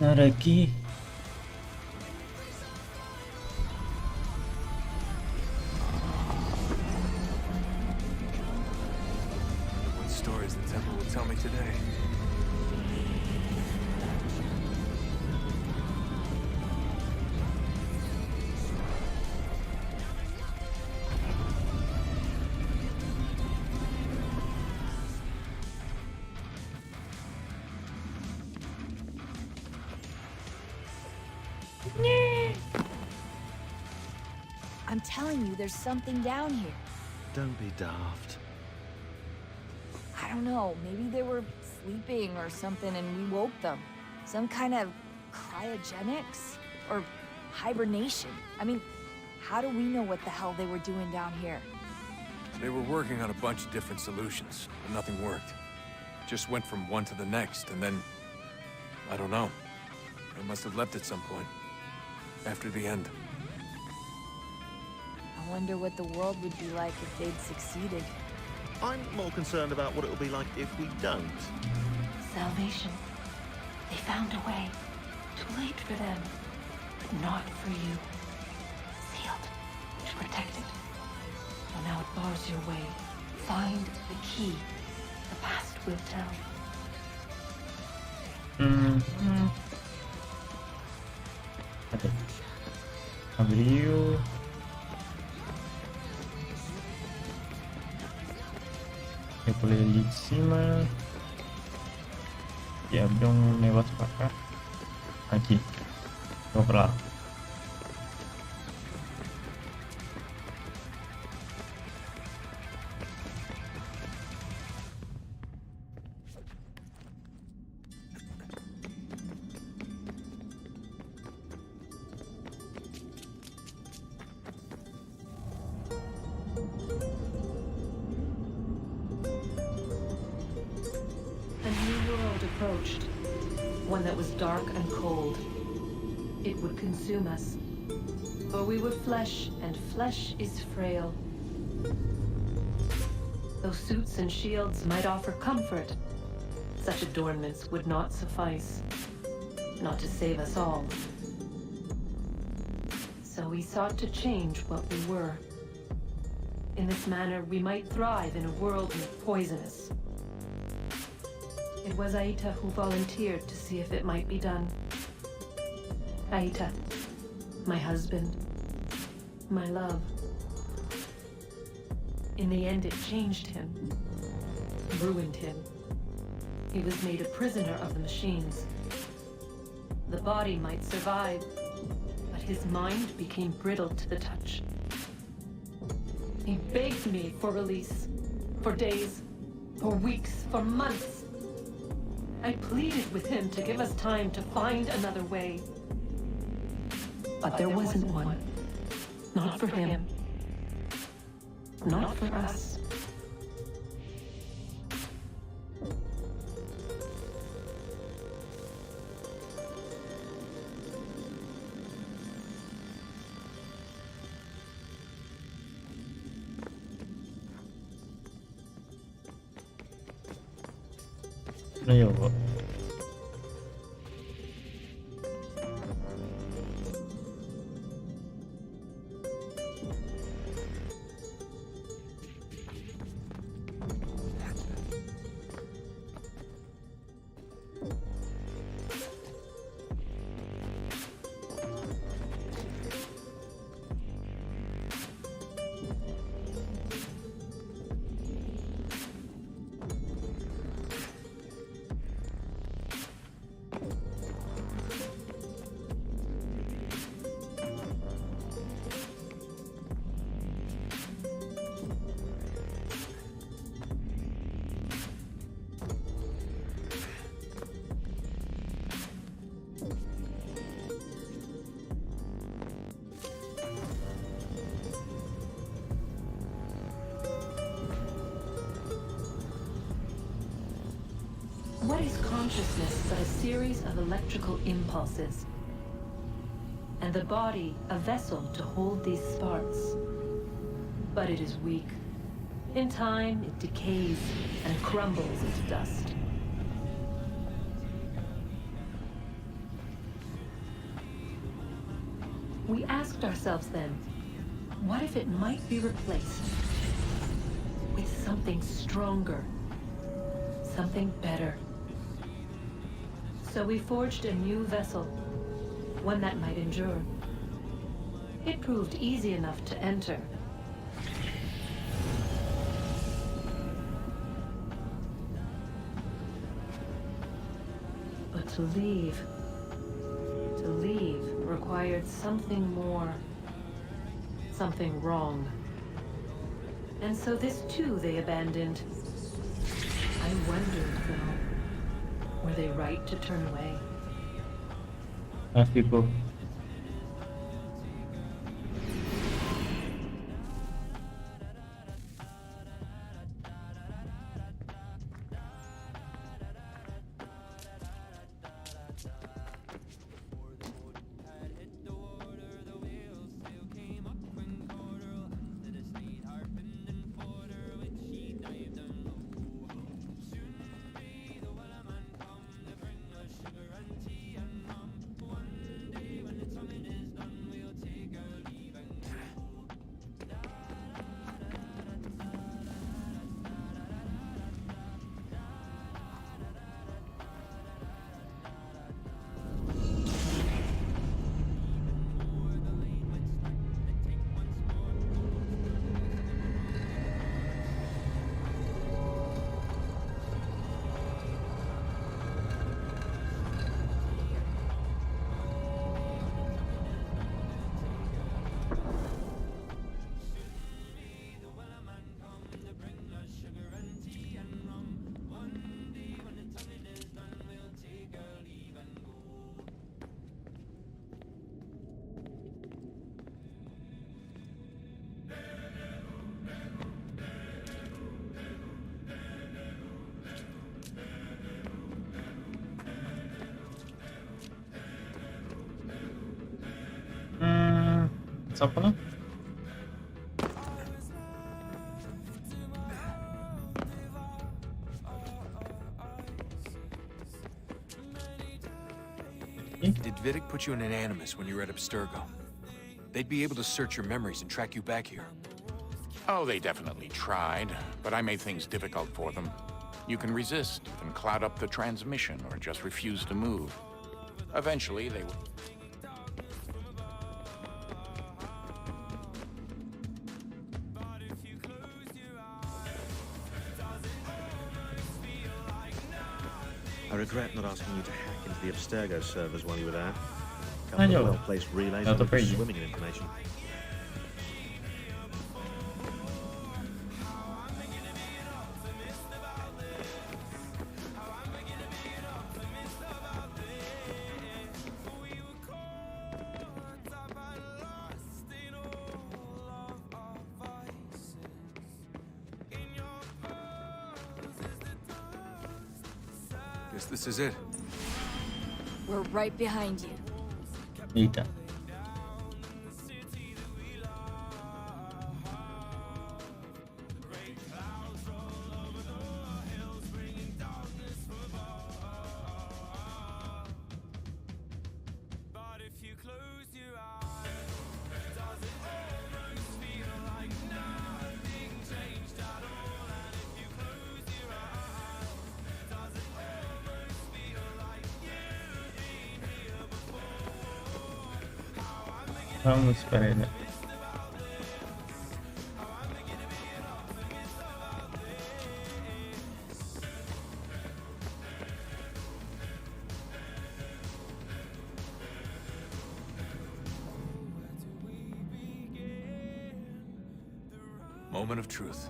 Era aqui. What stories the temple will tell me today? I'm telling you, there's something down here. Don't be daft. I don't know, maybe they were sleeping or something and we woke them. Some kind of cryogenics? Or hibernation? I mean, how do we know what the hell they were doing down here? They were working on a bunch of different solutions, but nothing worked. Just went from one to the next, and then... I don't know. They must have left at some point. After the end. I wonder what the world would be like if they'd succeeded. I'm more concerned about what it'll be like if we don't. Salvation. They found a way. Too late for them, but not for you. Sealed to protect it. And now it bars your way. Find the key. The past will tell. Cadê? Abriu. Eu pulei ali de cima. E abriu um negócio pra cá. Aqui. Vou pra lá. Approached, one that was dark and cold. It would consume us, for we were flesh, and flesh is frail. Though suits and shields might offer comfort, such adornments would not suffice, not to save us all. So we sought to change what we were. In this manner, we might thrive in a world made poisonous. It was Aita who volunteered to see if it might be done. Aita, my husband, my love. In the end, it changed him, ruined him. He was made a prisoner of the machines. The body might survive, but his mind became brittle to the touch. He begged me for release, for days, for weeks, for months. I pleaded with him to give us time to find another way. But there wasn't one. Not for him. Not for us. Aí eu vou. consciousness but a series of electrical impulses, and the body a vessel to hold these sparks. But it is weak. In time, it decays and crumbles into dust. We asked ourselves then, what if it might be replaced with something stronger, something better? So we forged a new vessel, one that might endure. It proved easy enough to enter. But to leave required something more, something wrong. And so this too they abandoned. I wondered, though, were they right to turn away? Ficou. Apa lah? Did Vidic put you in an animus when you were at Abstergo? They'd be able to search your memories and track you back here. Oh, they definitely tried, but I made things difficult for them. You can resist, you can cloud up the transmission, or just refuse to move. Eventually, they will... I regret not asking you to hack into the Abstergo servers while you were there. A Ah, couple yo. of well-placed relays Eu tô and perdido. swimming in information. Guess this is it. We're right behind you. Eita. Vamos para ele. Moment of truth.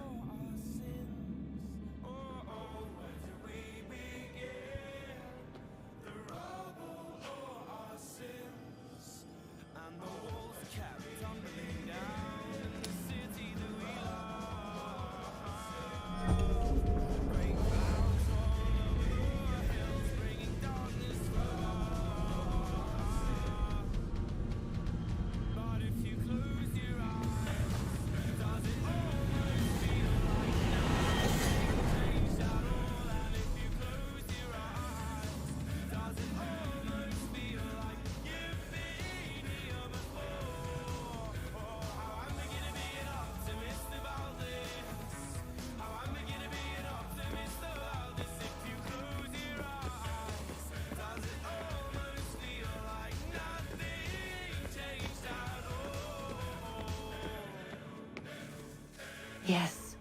Yes.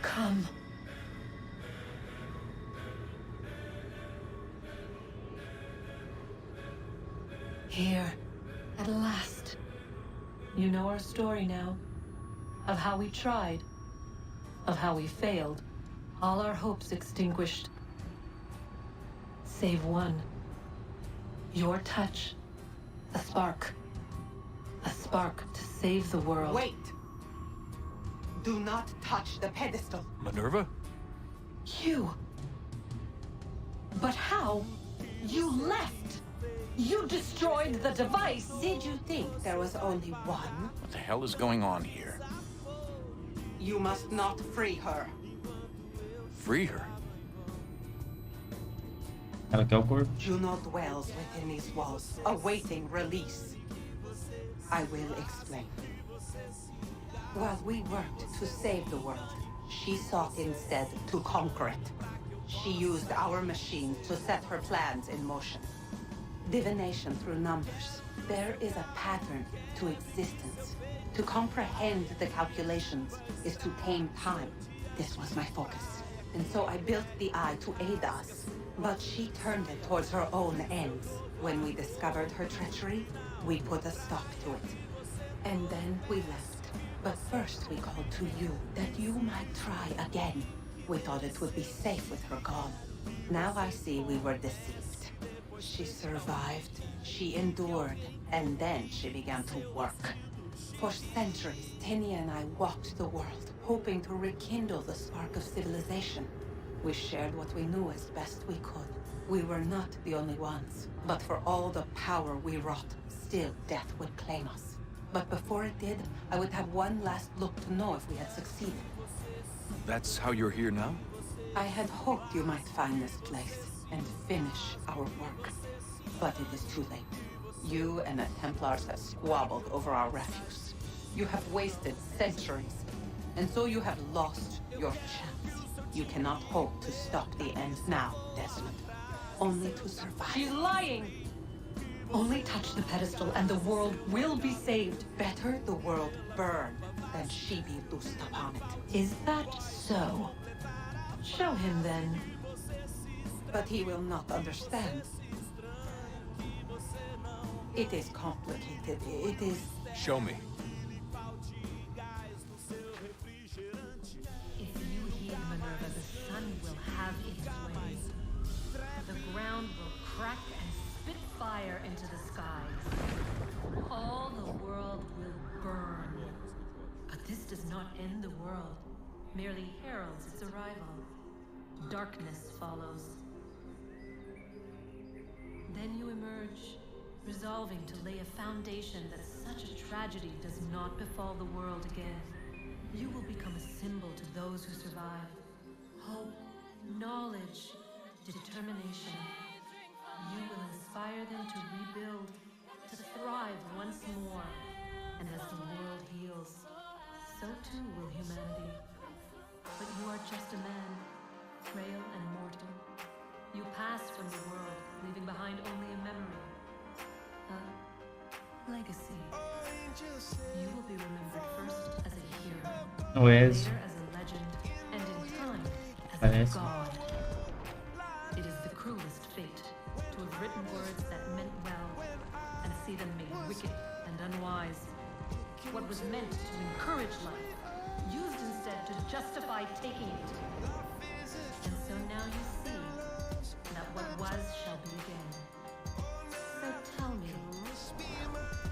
Come. Here, at last. You know our story now. Of how we tried. Of how we failed. All our hopes extinguished. Save one. Your touch. A spark. A spark to save the world. Wait! Do not touch the pedestal. Minerva? You. But how? You left! You destroyed the device! Did you think there was only one? What the hell is going on here? You must not free her. Free her? Ela quer o corpo. Juno dwells within these walls, awaiting release. I will explain. While we worked to save the world, she sought instead to conquer it. She used our machine to set her plans in motion. Divination through numbers. There is a pattern to existence. To comprehend the calculations is to tame time. This was my focus. And so I built the eye to aid us. But she turned it towards her own ends. When we discovered her treachery, we put a stop to it. And then we left. But first we called to you, that you might try again. We thought it would be safe with her gone. Now I see we were deceived. She survived, she endured, and then she began to work. For centuries, Tinia and I walked the world, hoping to rekindle the spark of civilization. We shared what we knew as best we could. We were not the only ones, but for all the power we wrought, still death would claim us. But before it did, I would have one last look to know if we had succeeded. That's how you're here now? I had hoped you might find this place and finish our work. But it is too late. You and the Templars have squabbled over our refuse. You have wasted centuries, and so you have lost your chance. You cannot hope to stop the end now, Desmond. Only to survive. She's lying! Only touch the pedestal and the world will be saved. Better the world burn than she be loosed upon it. Is that so? Show him then. But he will not understand. It is complicated. It is... Show me. If you heed Minerva, the sun will have its way. The ground will crack and spit fire into the skies. All the world will burn. But this does not end the world, merely heralds its arrival. Darkness follows. Then you emerge, resolving to lay a foundation that such a tragedy does not befall the world again. You will become a symbol to those who survive. Hope, knowledge, determination. You will inspire them to rebuild, to thrive once more. And as the world heals, so too will humanity. But you are just a man, frail and mortal. You pass from the world, leaving behind only a memory. A legacy. You will be remembered first as a hero, Não é esse. later as a legend, and in time as Parece. a god. It is the cruelest fate to have written words that meant well and see them made wicked and unwise. What was meant to encourage life, used instead to justify taking it. And so now you see that what was shall be again. So tell me,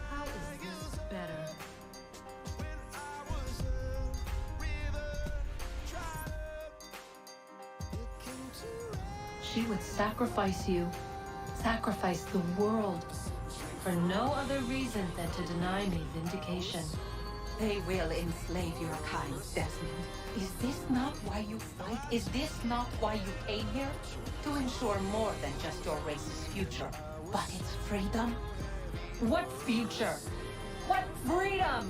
how is this better? She would sacrifice you, sacrifice the world, for no other reason than to deny me vindication. They will enslave your kind, Desmond. Is this not why you fight? Is this not why you came here? To ensure more than just your race's future, but its freedom? What future? What freedom?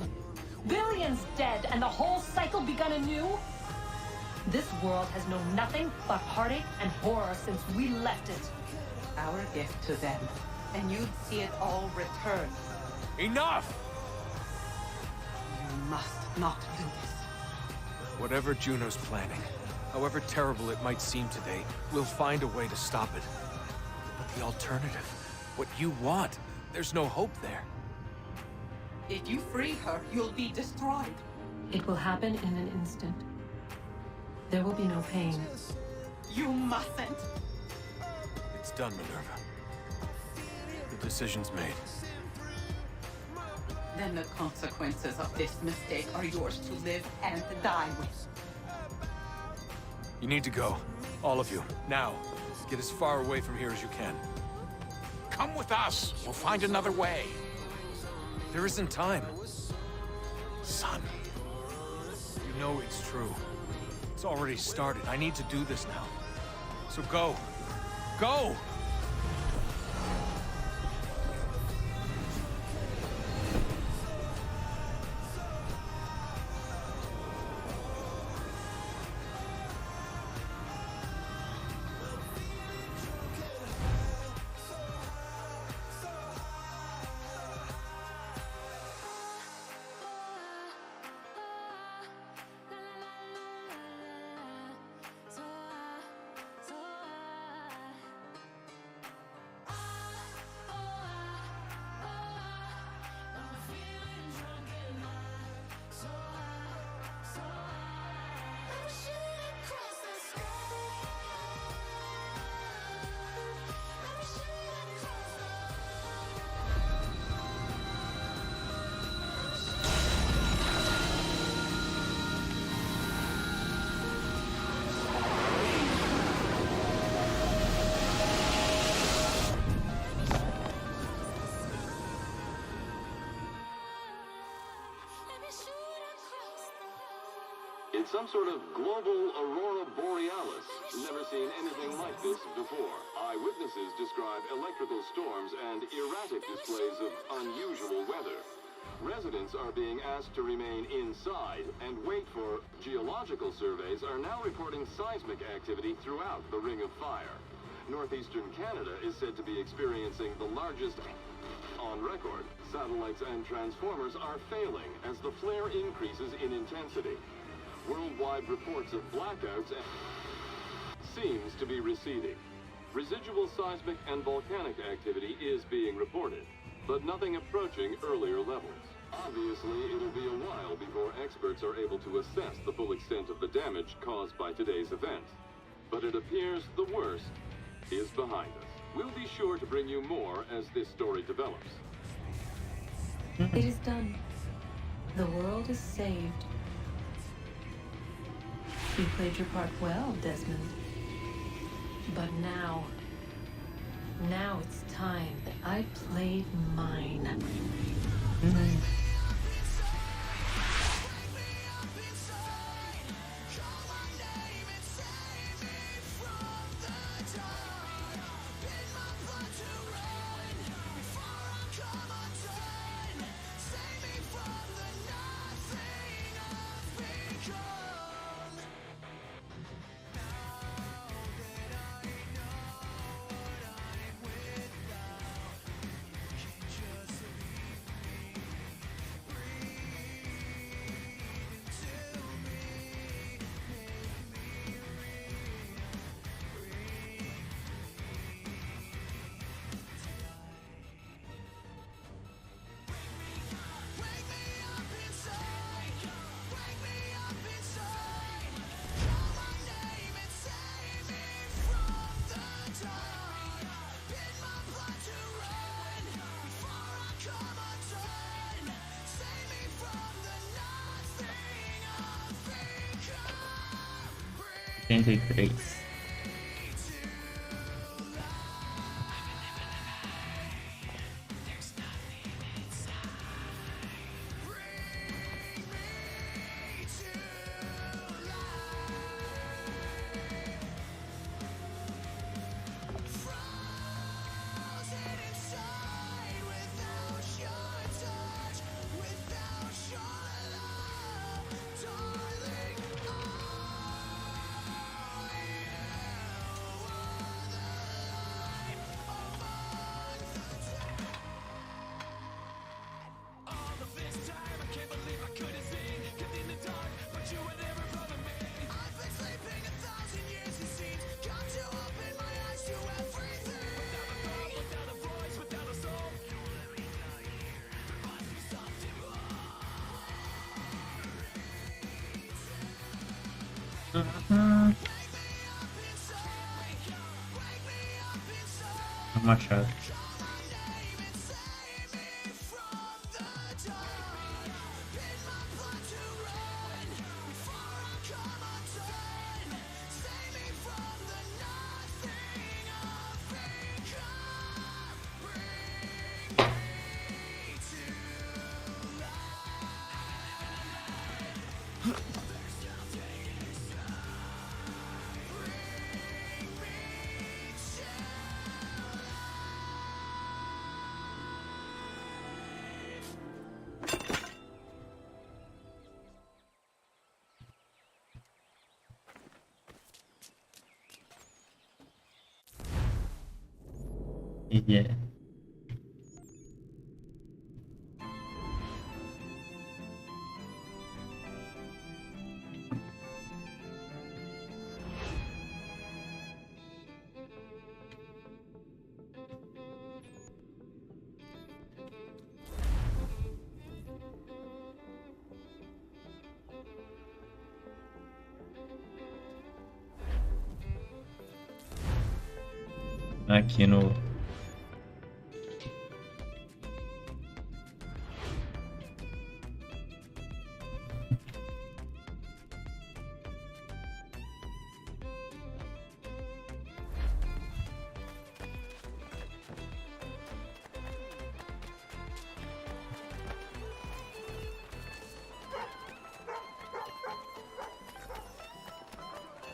Billions dead and the whole cycle begun anew? This world has known nothing but heartache and horror since we left it. Our gift to them, and you'd see it all return. Enough! You must not do this. Whatever Juno's planning, however terrible it might seem today, we'll find a way to stop it. But the alternative, what you want, there's no hope there. If you free her, you'll be destroyed. It will happen in an instant. There will be no pain. You mustn't. It's done, Minerva. The decision's made. Then the consequences of this mistake are yours to live and die with. You need to go. All of you. Now. Get as far away from here as you can. Come with us. We'll find another way. There isn't time. Son. You know it's true. It's already started. I need to do this now. So go. Go! It's some sort of global aurora borealis. Never seen anything like this before. Eyewitnesses describe electrical storms and erratic displays of unusual weather. Residents are being asked to remain inside and wait for geological surveys are now reporting seismic activity throughout the Ring of Fire. Northeastern Canada is said to be experiencing the largest on record. Satellites and transformers are failing as the flare increases in intensity. Worldwide reports of blackouts seems to be receding. Residual seismic and volcanic activity is being reported, but nothing approaching earlier levels. Obviously, it'll be a while before experts are able to assess the full extent of the damage caused by today's event. But it appears the worst is behind us. We'll be sure to bring you more as this story develops. It is done. The world is saved. You played your part well, Desmond. But now it's time that I played mine. Machado. Yeah. Aqui no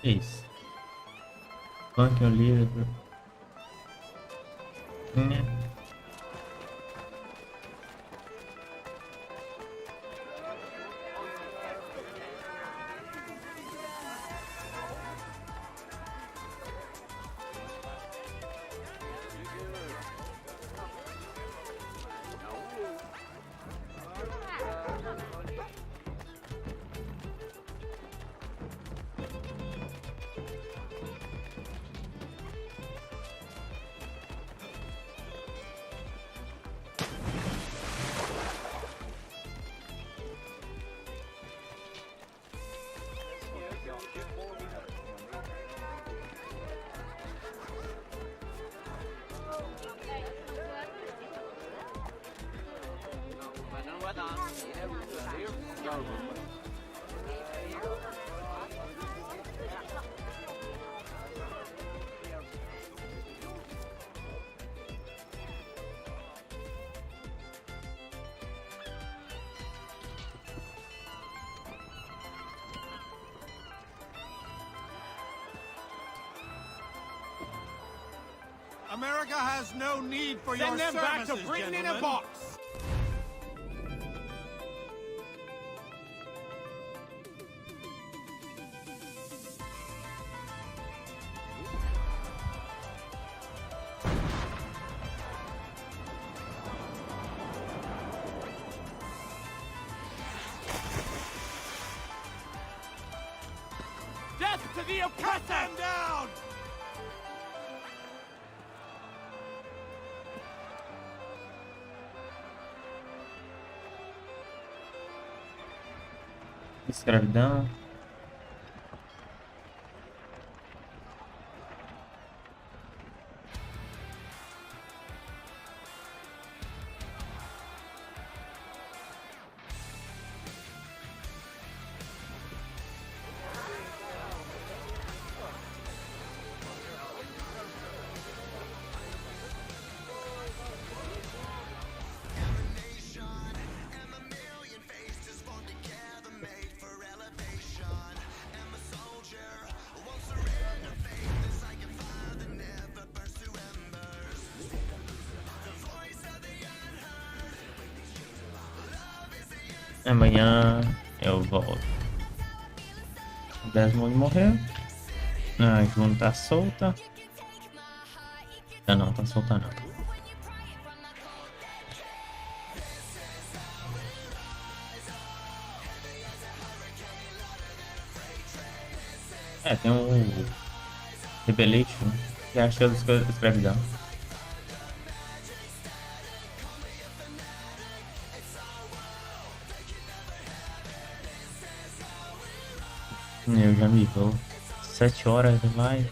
isso. Banco livre. America has no need for Send your them back services, to Britain in a gentlemen. box! Death to the oppressor! Cut them down! Escravidão. Amanhã eu volto. O Desmond morreu. A June tá solta. Ah, não, tá solta não. É, tem um Revelation que acha das coisas da escravidão. Eu já me vou. 7 horas demais.